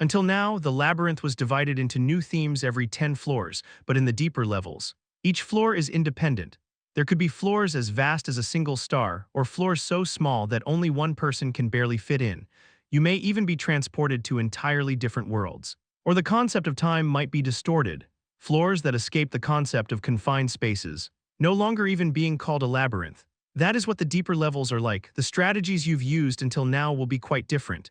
Until now, the labyrinth was divided into new themes every 10 floors, but in the deeper levels, each floor is independent. There could be floors as vast as a single star, or floors so small that only one person can barely fit in. You may even be transported to entirely different worlds. Or the concept of time might be distorted. Floors that escape the concept of confined spaces, no longer even being called a labyrinth. That is what the deeper levels are like. The strategies you've used until now will be quite different.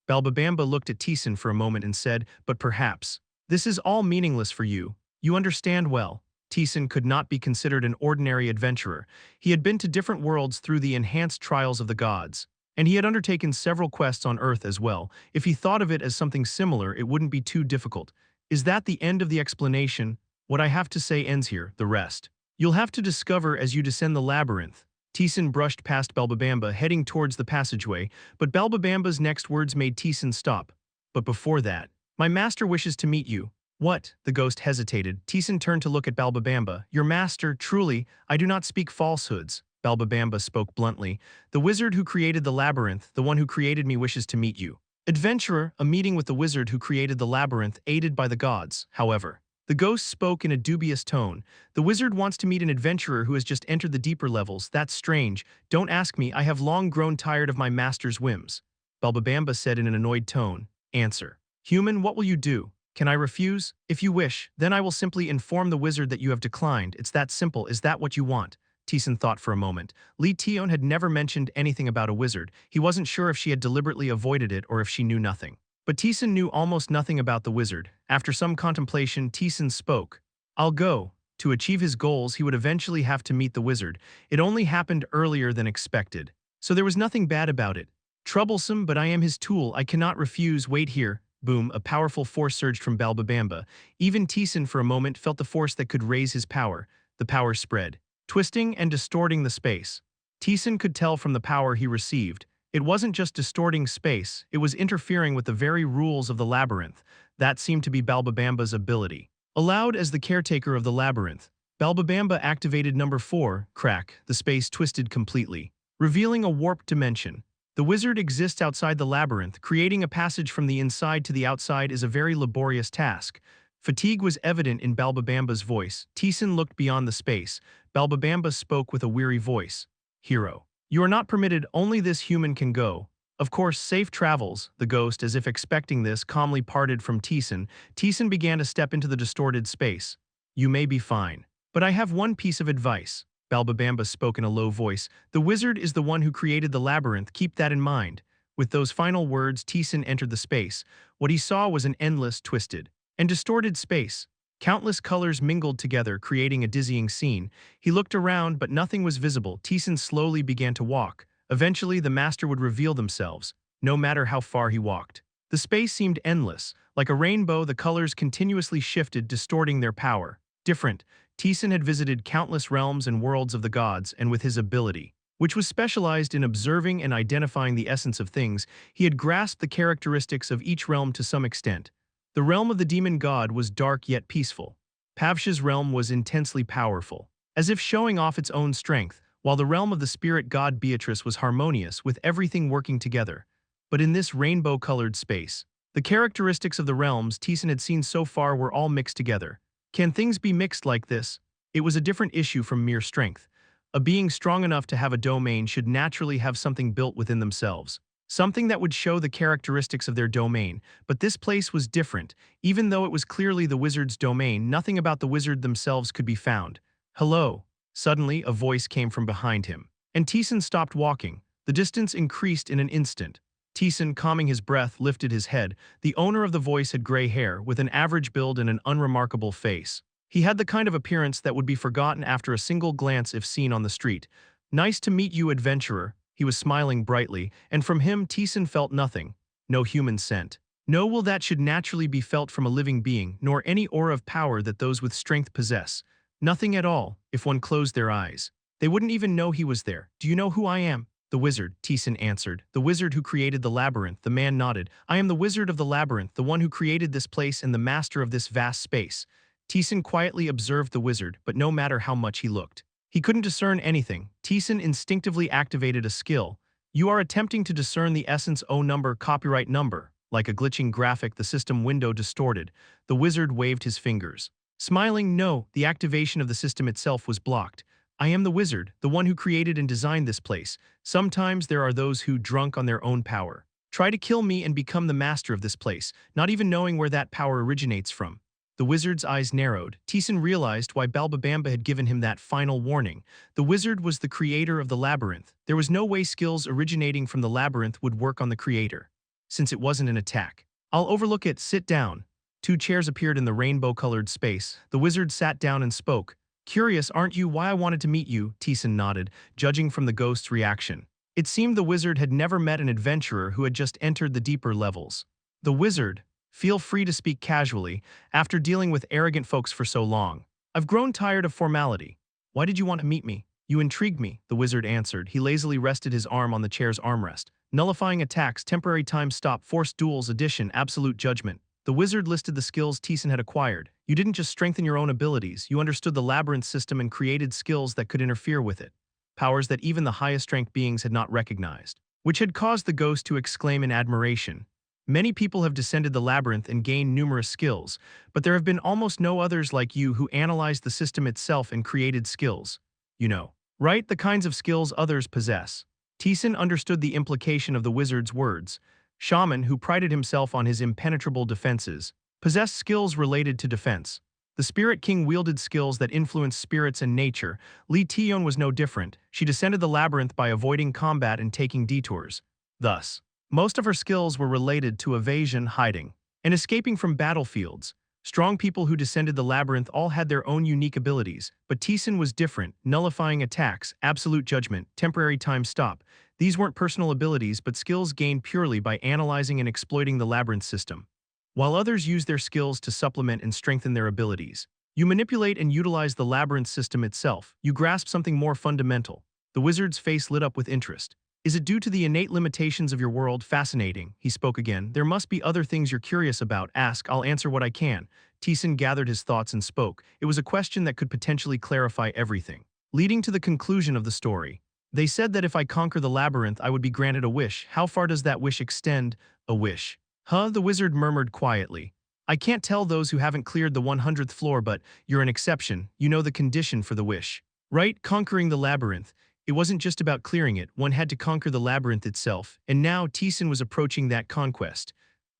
Balbabamba looked at Taesan for a moment and said, but perhaps, this is all meaningless for you. You understand well. Taesan could not be considered an ordinary adventurer. He had been to different worlds through the enhanced trials of the gods, and he had undertaken several quests on Earth as well. If he thought of it as something similar, it wouldn't be too difficult. Is that the end of the explanation? What I have to say ends here, the rest you'll have to discover as you descend the labyrinth. Taesan brushed past Balbabamba, heading towards the passageway, but Balbabamba's next words made Taesan stop. But before that, my master wishes to meet you. What? The ghost hesitated. Taesan turned to look at Balbabamba. Your master, truly, I do not speak falsehoods. Balbabamba spoke bluntly. The wizard who created the labyrinth, the one who created me, wishes to meet you. Adventurer, a meeting with the wizard who created the labyrinth, aided by the gods, however. The ghost spoke in a dubious tone. The wizard wants to meet an adventurer who has just entered the deeper levels. That's strange. Don't ask me. I have long grown tired of my master's whims. Balbabamba said in an annoyed tone. Answer. Human, what will you do? Can I refuse? If you wish, then I will simply inform the wizard that you have declined. It's that simple. Is that what you want? Taesan thought for a moment. Lee Tion had never mentioned anything about a wizard. He wasn't sure if she had deliberately avoided it or if she knew nothing. But Taesan knew almost nothing about the wizard. After some contemplation, Taesan spoke. I'll go. To achieve his goals, he would eventually have to meet the wizard. It only happened earlier than expected. So there was nothing bad about it. Troublesome, but I am his tool. I cannot refuse. Wait here. Boom, a powerful force surged from Balbabamba. Even Taesan for a moment felt the force that could raise his power. The power spread, twisting and distorting the space. Taesan could tell from the power he received. It wasn't just distorting space, it was interfering with the very rules of the labyrinth. That seemed to be Balbabamba's ability. Allowed as the caretaker of the labyrinth, Balbabamba activated number 4, crack, the space twisted completely, revealing a warped dimension. The wizard exists outside the labyrinth. Creating a passage from the inside to the outside is a very laborious task. Fatigue was evident in Balbabamba's voice. Taesan looked beyond the space. Balbabamba spoke with a weary voice. Hero. You are not permitted, only this human can go. Of course, safe travels. The ghost, as if expecting this, calmly parted from Taesan. Taesan began to step into the distorted space. You may be fine. But I have one piece of advice. Balbabamba spoke in a low voice. The wizard is the one who created the labyrinth. Keep that in mind. With those final words, Taesan entered the space. What he saw was an endless, twisted, and distorted space. Countless colors mingled together, creating a dizzying scene. He looked around, but nothing was visible. Taesan slowly began to walk. Eventually, the master would reveal themselves, no matter how far he walked. The space seemed endless. Like a rainbow, the colors continuously shifted, distorting their power. Different. Taesan had visited countless realms and worlds of the gods, and with his ability, which was specialized in observing and identifying the essence of things, he had grasped the characteristics of each realm to some extent. The realm of the demon god was dark yet peaceful. Pavsha's realm was intensely powerful, as if showing off its own strength, while the realm of the spirit god Beatrice was harmonious, with everything working together. But in this rainbow-colored space, the characteristics of the realms Taesan had seen so far were all mixed together. Can things be mixed like this? It was a different issue from mere strength. A being strong enough to have a domain should naturally have something built within themselves. Something that would show the characteristics of their domain, but this place was different. Even though it was clearly the wizard's domain, nothing about the wizard themselves could be found. Hello. Suddenly, a voice came from behind him, and Taesan stopped walking. The distance increased in an instant. Taesan, calming his breath, lifted his head. The owner of the voice had gray hair, with an average build and an unremarkable face. He had the kind of appearance that would be forgotten after a single glance if seen on the street. Nice to meet you, adventurer. He was smiling brightly, and from him Taesan felt nothing. No human scent. No will that should naturally be felt from a living being, nor any aura of power that those with strength possess. Nothing at all, if one closed their eyes. They wouldn't even know he was there. Do you know who I am? The wizard, Taesan answered. The wizard who created the labyrinth. The man nodded. I am the wizard of the labyrinth, the one who created this place and the master of this vast space. Taesan quietly observed the wizard, but no matter how much he looked, he couldn't discern anything. Taesan instinctively activated a skill. You are attempting to discern the essence O number, copyright number. Like a glitching graphic, the system window distorted. The wizard waved his fingers. Smiling, no, the activation of the system itself was blocked. I am the wizard, the one who created and designed this place. Sometimes there are those who, drunk on their own power, try to kill me and become the master of this place, not even knowing where that power originates from. The wizard's eyes narrowed. Taesan realized why Balbabamba had given him that final warning. The wizard was the creator of the labyrinth. There was no way skills originating from the labyrinth would work on the creator, since it wasn't an attack. I'll overlook it. Sit down. 2 chairs appeared in the rainbow-colored space. The wizard sat down and spoke. Curious, aren't you, why I wanted to meet you? Taesan nodded, judging from the ghost's reaction. It seemed the wizard had never met an adventurer who had just entered the deeper levels. The wizard, feel free to speak casually, after dealing with arrogant folks for so long. I've grown tired of formality. Why did you want to meet me? You intrigued me, the wizard answered. He lazily rested his arm on the chair's armrest. Nullifying attacks, temporary time stop, forced duels, addition, absolute judgment. The wizard listed the skills Taesan had acquired. You didn't just strengthen your own abilities, you understood the labyrinth system and created skills that could interfere with it. Powers that even the highest-ranked beings had not recognized, which had caused the ghost to exclaim in admiration. Many people have descended the labyrinth and gained numerous skills, but there have been almost no others like you who analyzed the system itself and created skills. You know, right? The kinds of skills others possess. Taesan understood the implication of the wizard's words. Shaman, who prided himself on his impenetrable defenses, possessed skills related to defense. The Spirit King wielded skills that influenced spirits and nature. Lee Taeyeon was no different. She descended the labyrinth by avoiding combat and taking detours. Thus, most of her skills were related to evasion, hiding, and escaping from battlefields. Strong people who descended the labyrinth all had their own unique abilities, but Taesan was different, nullifying attacks, absolute judgment, temporary time stop. These weren't personal abilities but skills gained purely by analyzing and exploiting the labyrinth system. While others use their skills to supplement and strengthen their abilities, you manipulate and utilize the labyrinth system itself. You grasp something more fundamental. The wizard's face lit up with interest. Is it due to the innate limitations of your world? Fascinating, he spoke again. There must be other things you're curious about. Ask, I'll answer what I can. Taesan gathered his thoughts and spoke. It was a question that could potentially clarify everything, leading to the conclusion of the story. They said that if I conquer the labyrinth, I would be granted a wish. How far does that wish extend? A wish. Huh? The wizard murmured quietly. I can't tell those who haven't cleared the 100th floor, but you're an exception. You know the condition for the wish. Right? Conquering the labyrinth. It wasn't just about clearing it, one had to conquer the labyrinth itself, and now Taesan was approaching that conquest.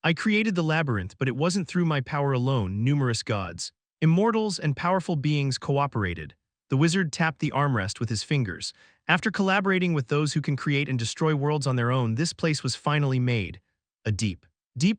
I created the labyrinth, but it wasn't through my power alone. Numerous gods, immortals, and powerful beings cooperated. The wizard tapped the armrest with his fingers. After collaborating with those who can create and destroy worlds on their own, this place was finally made. A deep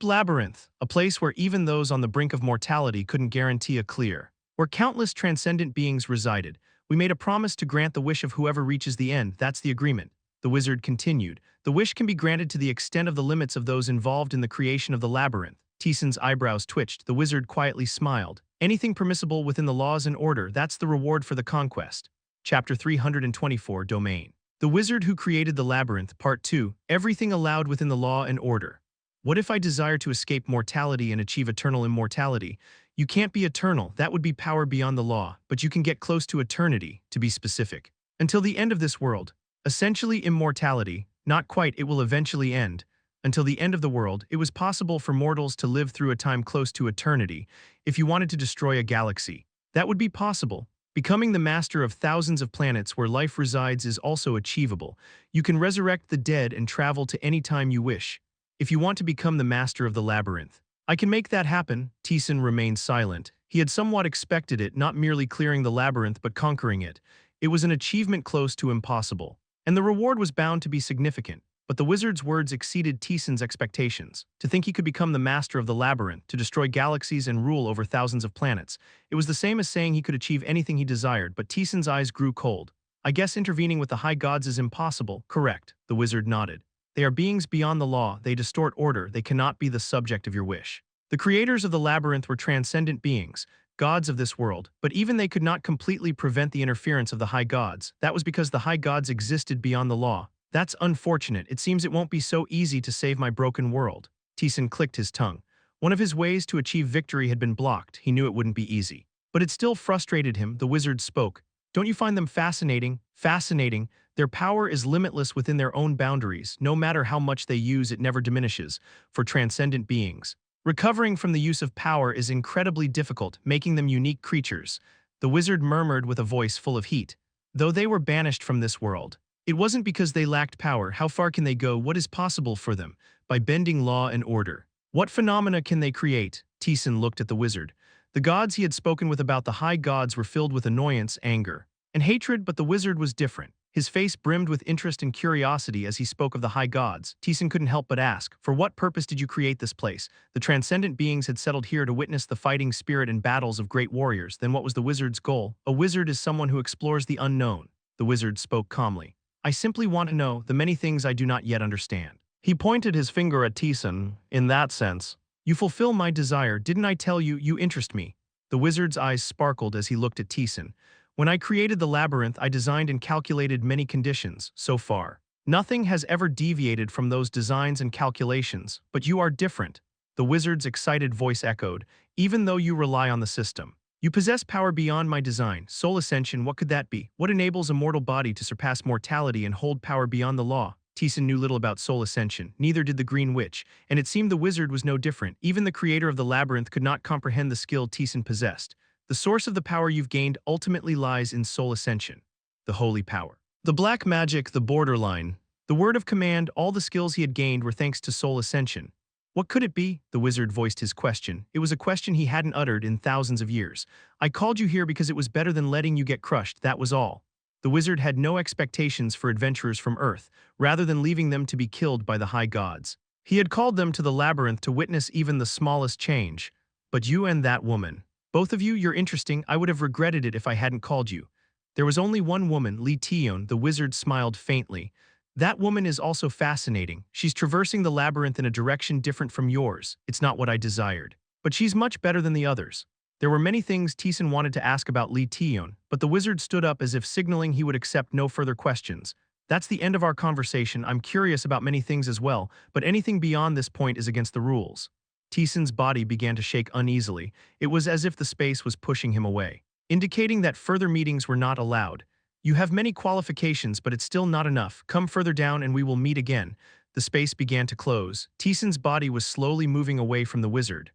labyrinth, a place where even those on the brink of mortality couldn't guarantee a clear, where countless transcendent beings resided. We made a promise to grant the wish of whoever reaches the end. That's the agreement. The wizard continued. The wish can be granted to the extent of the limits of those involved in the creation of the labyrinth. Taesan's eyebrows twitched. The wizard quietly smiled. Anything permissible within the laws and order, that's the reward for the conquest. Chapter 324, Domain. The Wizard Who Created the Labyrinth, Part 2. Everything allowed within the law and order. What if I desire to escape mortality and achieve eternal immortality? You can't be eternal, that would be power beyond the law, but you can get close to eternity, to be specific. Until the end of this world. Essentially immortality, not quite, it will eventually end. Until the end of the world, it was possible for mortals to live through a time close to eternity. If you wanted to destroy a galaxy, that would be possible. Becoming the master of thousands of planets where life resides is also achievable. You can resurrect the dead and travel to any time you wish. If you want to become the master of the labyrinth, I can make that happen. Taesan remained silent. He had somewhat expected it, not merely clearing the labyrinth but conquering it. It was an achievement close to impossible, and the reward was bound to be significant. But the wizard's words exceeded Taesan's expectations. To think he could become the master of the labyrinth, to destroy galaxies and rule over thousands of planets. It was the same as saying he could achieve anything he desired, but Taesan's eyes grew cold. I guess intervening with the high gods is impossible. Correct, the wizard nodded. They are beings beyond the law, they distort order, they cannot be the subject of your wish. The creators of the labyrinth were transcendent beings, gods of this world, but even they could not completely prevent the interference of the high gods. That was because the high gods existed beyond the law. That's unfortunate. It seems it won't be so easy to save my broken world. Taesan clicked his tongue. One of his ways to achieve victory had been blocked. He knew it wouldn't be easy. But it still frustrated him. The wizard spoke. Don't you find them fascinating? Fascinating. Their power is limitless within their own boundaries. No matter how much they use, it never diminishes. For transcendent beings, recovering from the use of power is incredibly difficult, making them unique creatures. The wizard murmured with a voice full of heat. Though they were banished from this world, it wasn't because they lacked power. How far can they go? What is possible for them? By bending law and order. What phenomena can they create? Taesan looked at the wizard. The gods he had spoken with about the high gods were filled with annoyance, anger, and hatred, but the wizard was different. His face brimmed with interest and curiosity as he spoke of the high gods. Taesan couldn't help but ask, for what purpose did you create this place? The transcendent beings had settled here to witness the fighting spirit and battles of great warriors. Then what was the wizard's goal? A wizard is someone who explores the unknown. The wizard spoke calmly. I simply want to know the many things I do not yet understand. He pointed his finger at Taesan. In that sense, you fulfill my desire. Didn't I tell you, you interest me? The wizard's eyes sparkled as he looked at Taesan. When I created the labyrinth, I designed and calculated many conditions. So far, nothing has ever deviated from those designs and calculations, but you are different. The wizard's excited voice echoed. Even though you rely on the system, you possess power beyond my design. Soul ascension, what could that be? What enables a mortal body to surpass mortality and hold power beyond the law? Taesan knew little about soul ascension, neither did the Green Witch, and it seemed the wizard was no different. Even the creator of the labyrinth could not comprehend the skill Taesan possessed. The source of the power you've gained ultimately lies in soul ascension, the holy power. The black magic, the borderline, the word of command, all the skills he had gained were thanks to soul ascension. What could it be? The wizard voiced his question. It was a question he hadn't uttered in thousands of years. I called you here because it was better than letting you get crushed, that was all. The wizard had no expectations for adventurers from Earth, rather than leaving them to be killed by the high gods. He had called them to the labyrinth to witness even the smallest change. But you and that woman. Both of you, you're interesting. I would have regretted it if I hadn't called you. There was only one woman, Lee Tion, the wizard smiled faintly. That woman is also fascinating. She's traversing the labyrinth in a direction different from yours. It's not what I desired. But she's much better than the others. There were many things Taesan wanted to ask about Lee Tion, but the wizard stood up as if signaling he would accept no further questions. That's the end of our conversation. I'm curious about many things as well, but anything beyond this point is against the rules. Taesan's body began to shake uneasily. It was as if the space was pushing him away, indicating that further meetings were not allowed. You have many qualifications, but it's still not enough. Come further down and we will meet again. The space began to close. Taesan's body was slowly moving away from the wizard.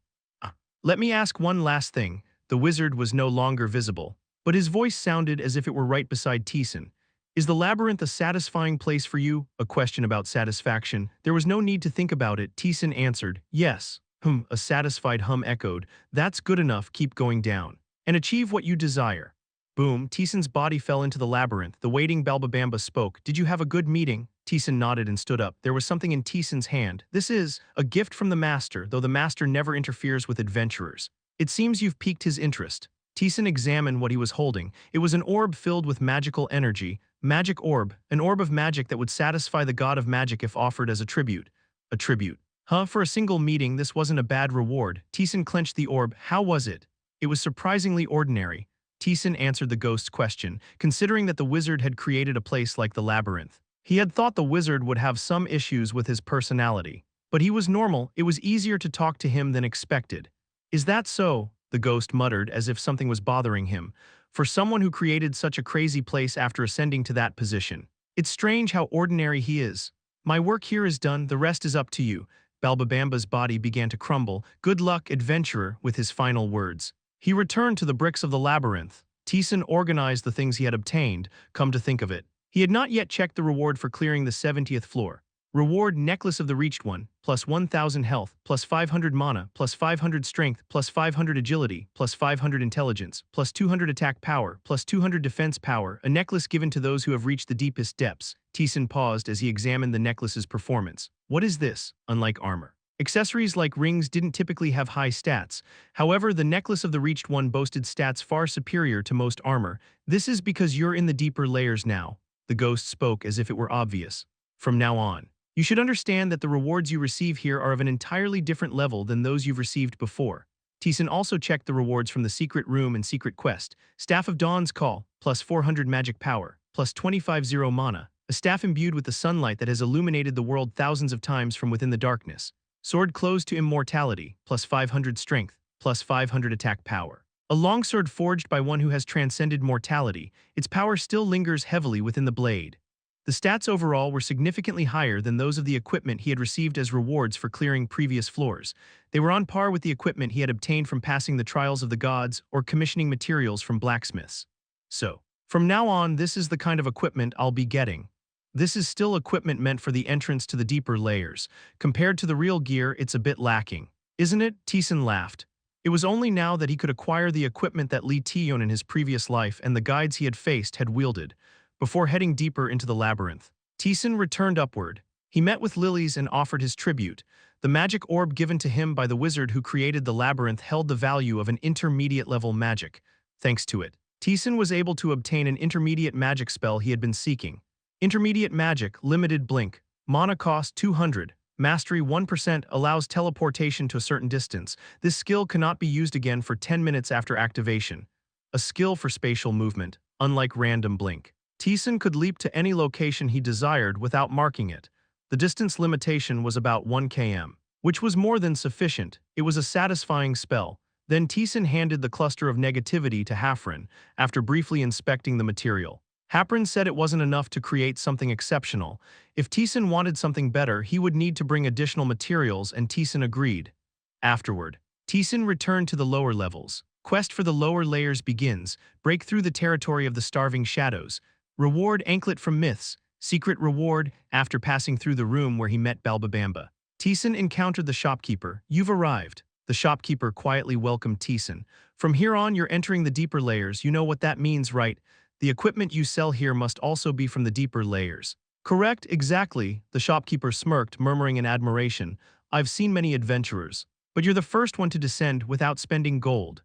Let me ask one last thing. The wizard was no longer visible, but his voice sounded as if it were right beside Taesan. Is the labyrinth a satisfying place for you? A question about satisfaction. There was no need to think about it. Taesan answered, yes. A satisfied hum echoed. That's good enough, keep going down. And achieve what you desire. Boom, Taesan's body fell into the labyrinth. The waiting Balbabamba spoke. Did you have a good meeting? Taesan nodded and stood up. There was something in Taesan's hand. This is a gift from the master, though the master never interferes with adventurers. It seems you've piqued his interest. Taesan examined what he was holding. It was an orb filled with magical energy. Magic orb, an orb of magic that would satisfy the god of magic if offered as a tribute. A tribute. For a single meeting, this wasn't a bad reward. Taesan clenched the orb. How was it? It was surprisingly ordinary. Taesan answered the ghost's question, considering that the wizard had created a place like the labyrinth. He had thought the wizard would have some issues with his personality. But he was normal. It was easier to talk to him than expected. Is that so? The ghost muttered as if something was bothering him. For someone who created such a crazy place after ascending to that position. It's strange how ordinary he is. My work here is done, the rest is up to you. Balbabamba's body began to crumble. Good luck, adventurer, with his final words. He returned to the bricks of the labyrinth. Taesan organized the things he had obtained, come to think of it. He had not yet checked the reward for clearing the 70th floor. Reward Necklace of the Reached One, plus 1000 health, plus 500 mana, plus 500 strength, plus 500 agility, plus 500 intelligence, plus 200 attack power, plus 200 defense power, a necklace given to those who have reached the deepest depths. Taesan paused as he examined the necklace's performance. What is this? Unlike armor. Accessories like rings didn't typically have high stats. However, the Necklace of the Reached One boasted stats far superior to most armor. This is because you're in the deeper layers now. The ghost spoke as if it were obvious. From now on, you should understand that the rewards you receive here are of an entirely different level than those you've received before. Taesan also checked the rewards from the secret room and secret quest. Staff of Dawn's Call, plus 400 magic power, plus 25 mana. A staff imbued with the sunlight that has illuminated the world thousands of times from within the darkness. Sword closed to immortality, plus 500 strength, plus 500 attack power. A longsword forged by one who has transcended mortality, its power still lingers heavily within the blade. The stats overall were significantly higher than those of the equipment he had received as rewards for clearing previous floors. They were on par with the equipment he had obtained from passing the trials of the gods or commissioning materials from blacksmiths. So, from now on, this is the kind of equipment I'll be getting. This is still equipment meant for the entrance to the deeper layers. Compared to the real gear, it's a bit lacking. Isn't it? Taesan laughed. It was only now that he could acquire the equipment that Lee Tion in his previous life and the guides he had faced had wielded. Before heading deeper into the labyrinth, Taesan returned upward. He met with lilies and offered his tribute. The magic orb given to him by the wizard who created the labyrinth held the value of an intermediate-level magic. Thanks to it, Taesan was able to obtain an intermediate magic spell he had been seeking. Intermediate magic, limited blink, mana cost 200, mastery 1%, allows teleportation to a certain distance. This skill cannot be used again for 10 minutes after activation. A skill for spatial movement, unlike random blink. Taesan could leap to any location he desired without marking it. The distance limitation was about 1 km, which was more than sufficient. It was a satisfying spell. Then Taesan handed the cluster of negativity to Hafren, after briefly inspecting the material. Hafren said it wasn't enough to create something exceptional. If Taesan wanted something better, he would need to bring additional materials, and Taesan agreed. Afterward, Taesan returned to the lower levels. Quest for the lower layers begins. Break through the territory of the starving shadows. Reward Anklet from Myths. Secret reward after passing through the room where he met Balbabamba. Taesan encountered the shopkeeper. You've arrived. The shopkeeper quietly welcomed Taesan. From here on, you're entering the deeper layers. You know what that means, right? The equipment you sell here must also be from the deeper layers. Correct, exactly. The shopkeeper smirked, murmuring in admiration. I've seen many adventurers, but you're the first one to descend without spending gold.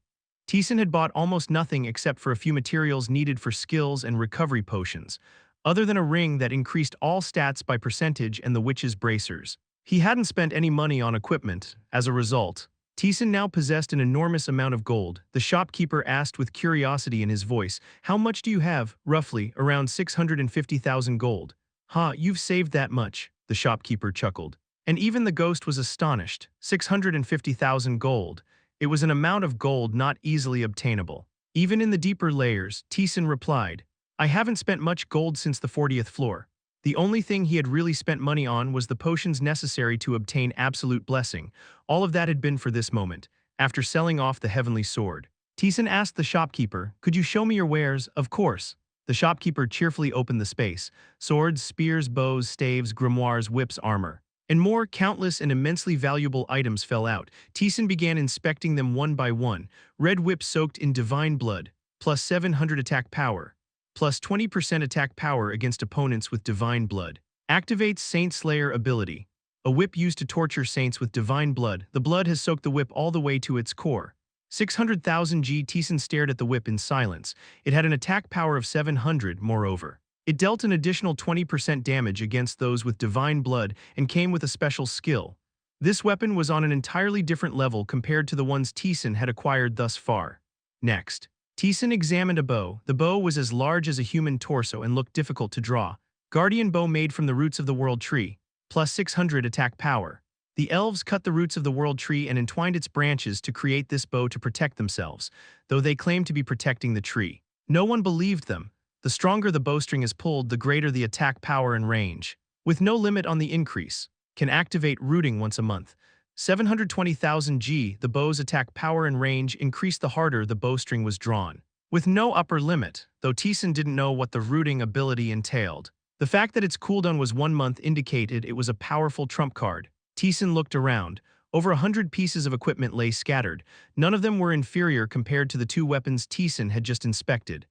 Taesan had bought almost nothing except for a few materials needed for skills and recovery potions, other than a ring that increased all stats by percentage and the witch's bracers. He hadn't spent any money on equipment. As a result, Taesan now possessed an enormous amount of gold. The shopkeeper asked with curiosity in his voice, "How much do you have?" "Roughly, around 650,000 gold." "Huh, you've saved that much," the shopkeeper chuckled. And even the ghost was astonished. 650,000 gold. It was an amount of gold not easily obtainable. Even in the deeper layers, Taesan replied, "I haven't spent much gold since the 40th floor. The only thing he had really spent money on was the potions necessary to obtain absolute blessing. All of that had been for this moment, after selling off the heavenly sword." Taesan asked the shopkeeper, "Could you show me your wares?" "Of course." The shopkeeper cheerfully opened the space. Swords, spears, bows, staves, grimoires, whips, armor, and more countless and immensely valuable items fell out. Taesan began inspecting them one by one. Red whip soaked in divine blood, plus 700 attack power, plus 20% attack power against opponents with divine blood. Activates Saint Slayer ability. A whip used to torture saints with divine blood. The blood has soaked the whip all the way to its core. 600,000 G. Taesan stared at the whip in silence. It had an attack power of 700, moreover. It dealt an additional 20% damage against those with divine blood and came with a special skill. This weapon was on an entirely different level compared to the ones Taesan had acquired thus far. Next, Taesan examined a bow. The bow was as large as a human torso and looked difficult to draw. Guardian bow made from the roots of the world tree, plus 600 attack power. The elves cut the roots of the world tree and entwined its branches to create this bow to protect themselves, though they claimed to be protecting the tree. No one believed them. The stronger the bowstring is pulled, the greater the attack power and range. With no limit on the increase, can activate rooting once a month. 720,000 G. The bow's attack power and range increased the harder the bowstring was drawn. With no upper limit, though Taesan didn't know what the rooting ability entailed. The fact that its cooldown was 1 month indicated it was a powerful trump card. Taesan looked around. Over 100 pieces of equipment lay scattered. None of them were inferior compared to the two weapons Taesan had just inspected.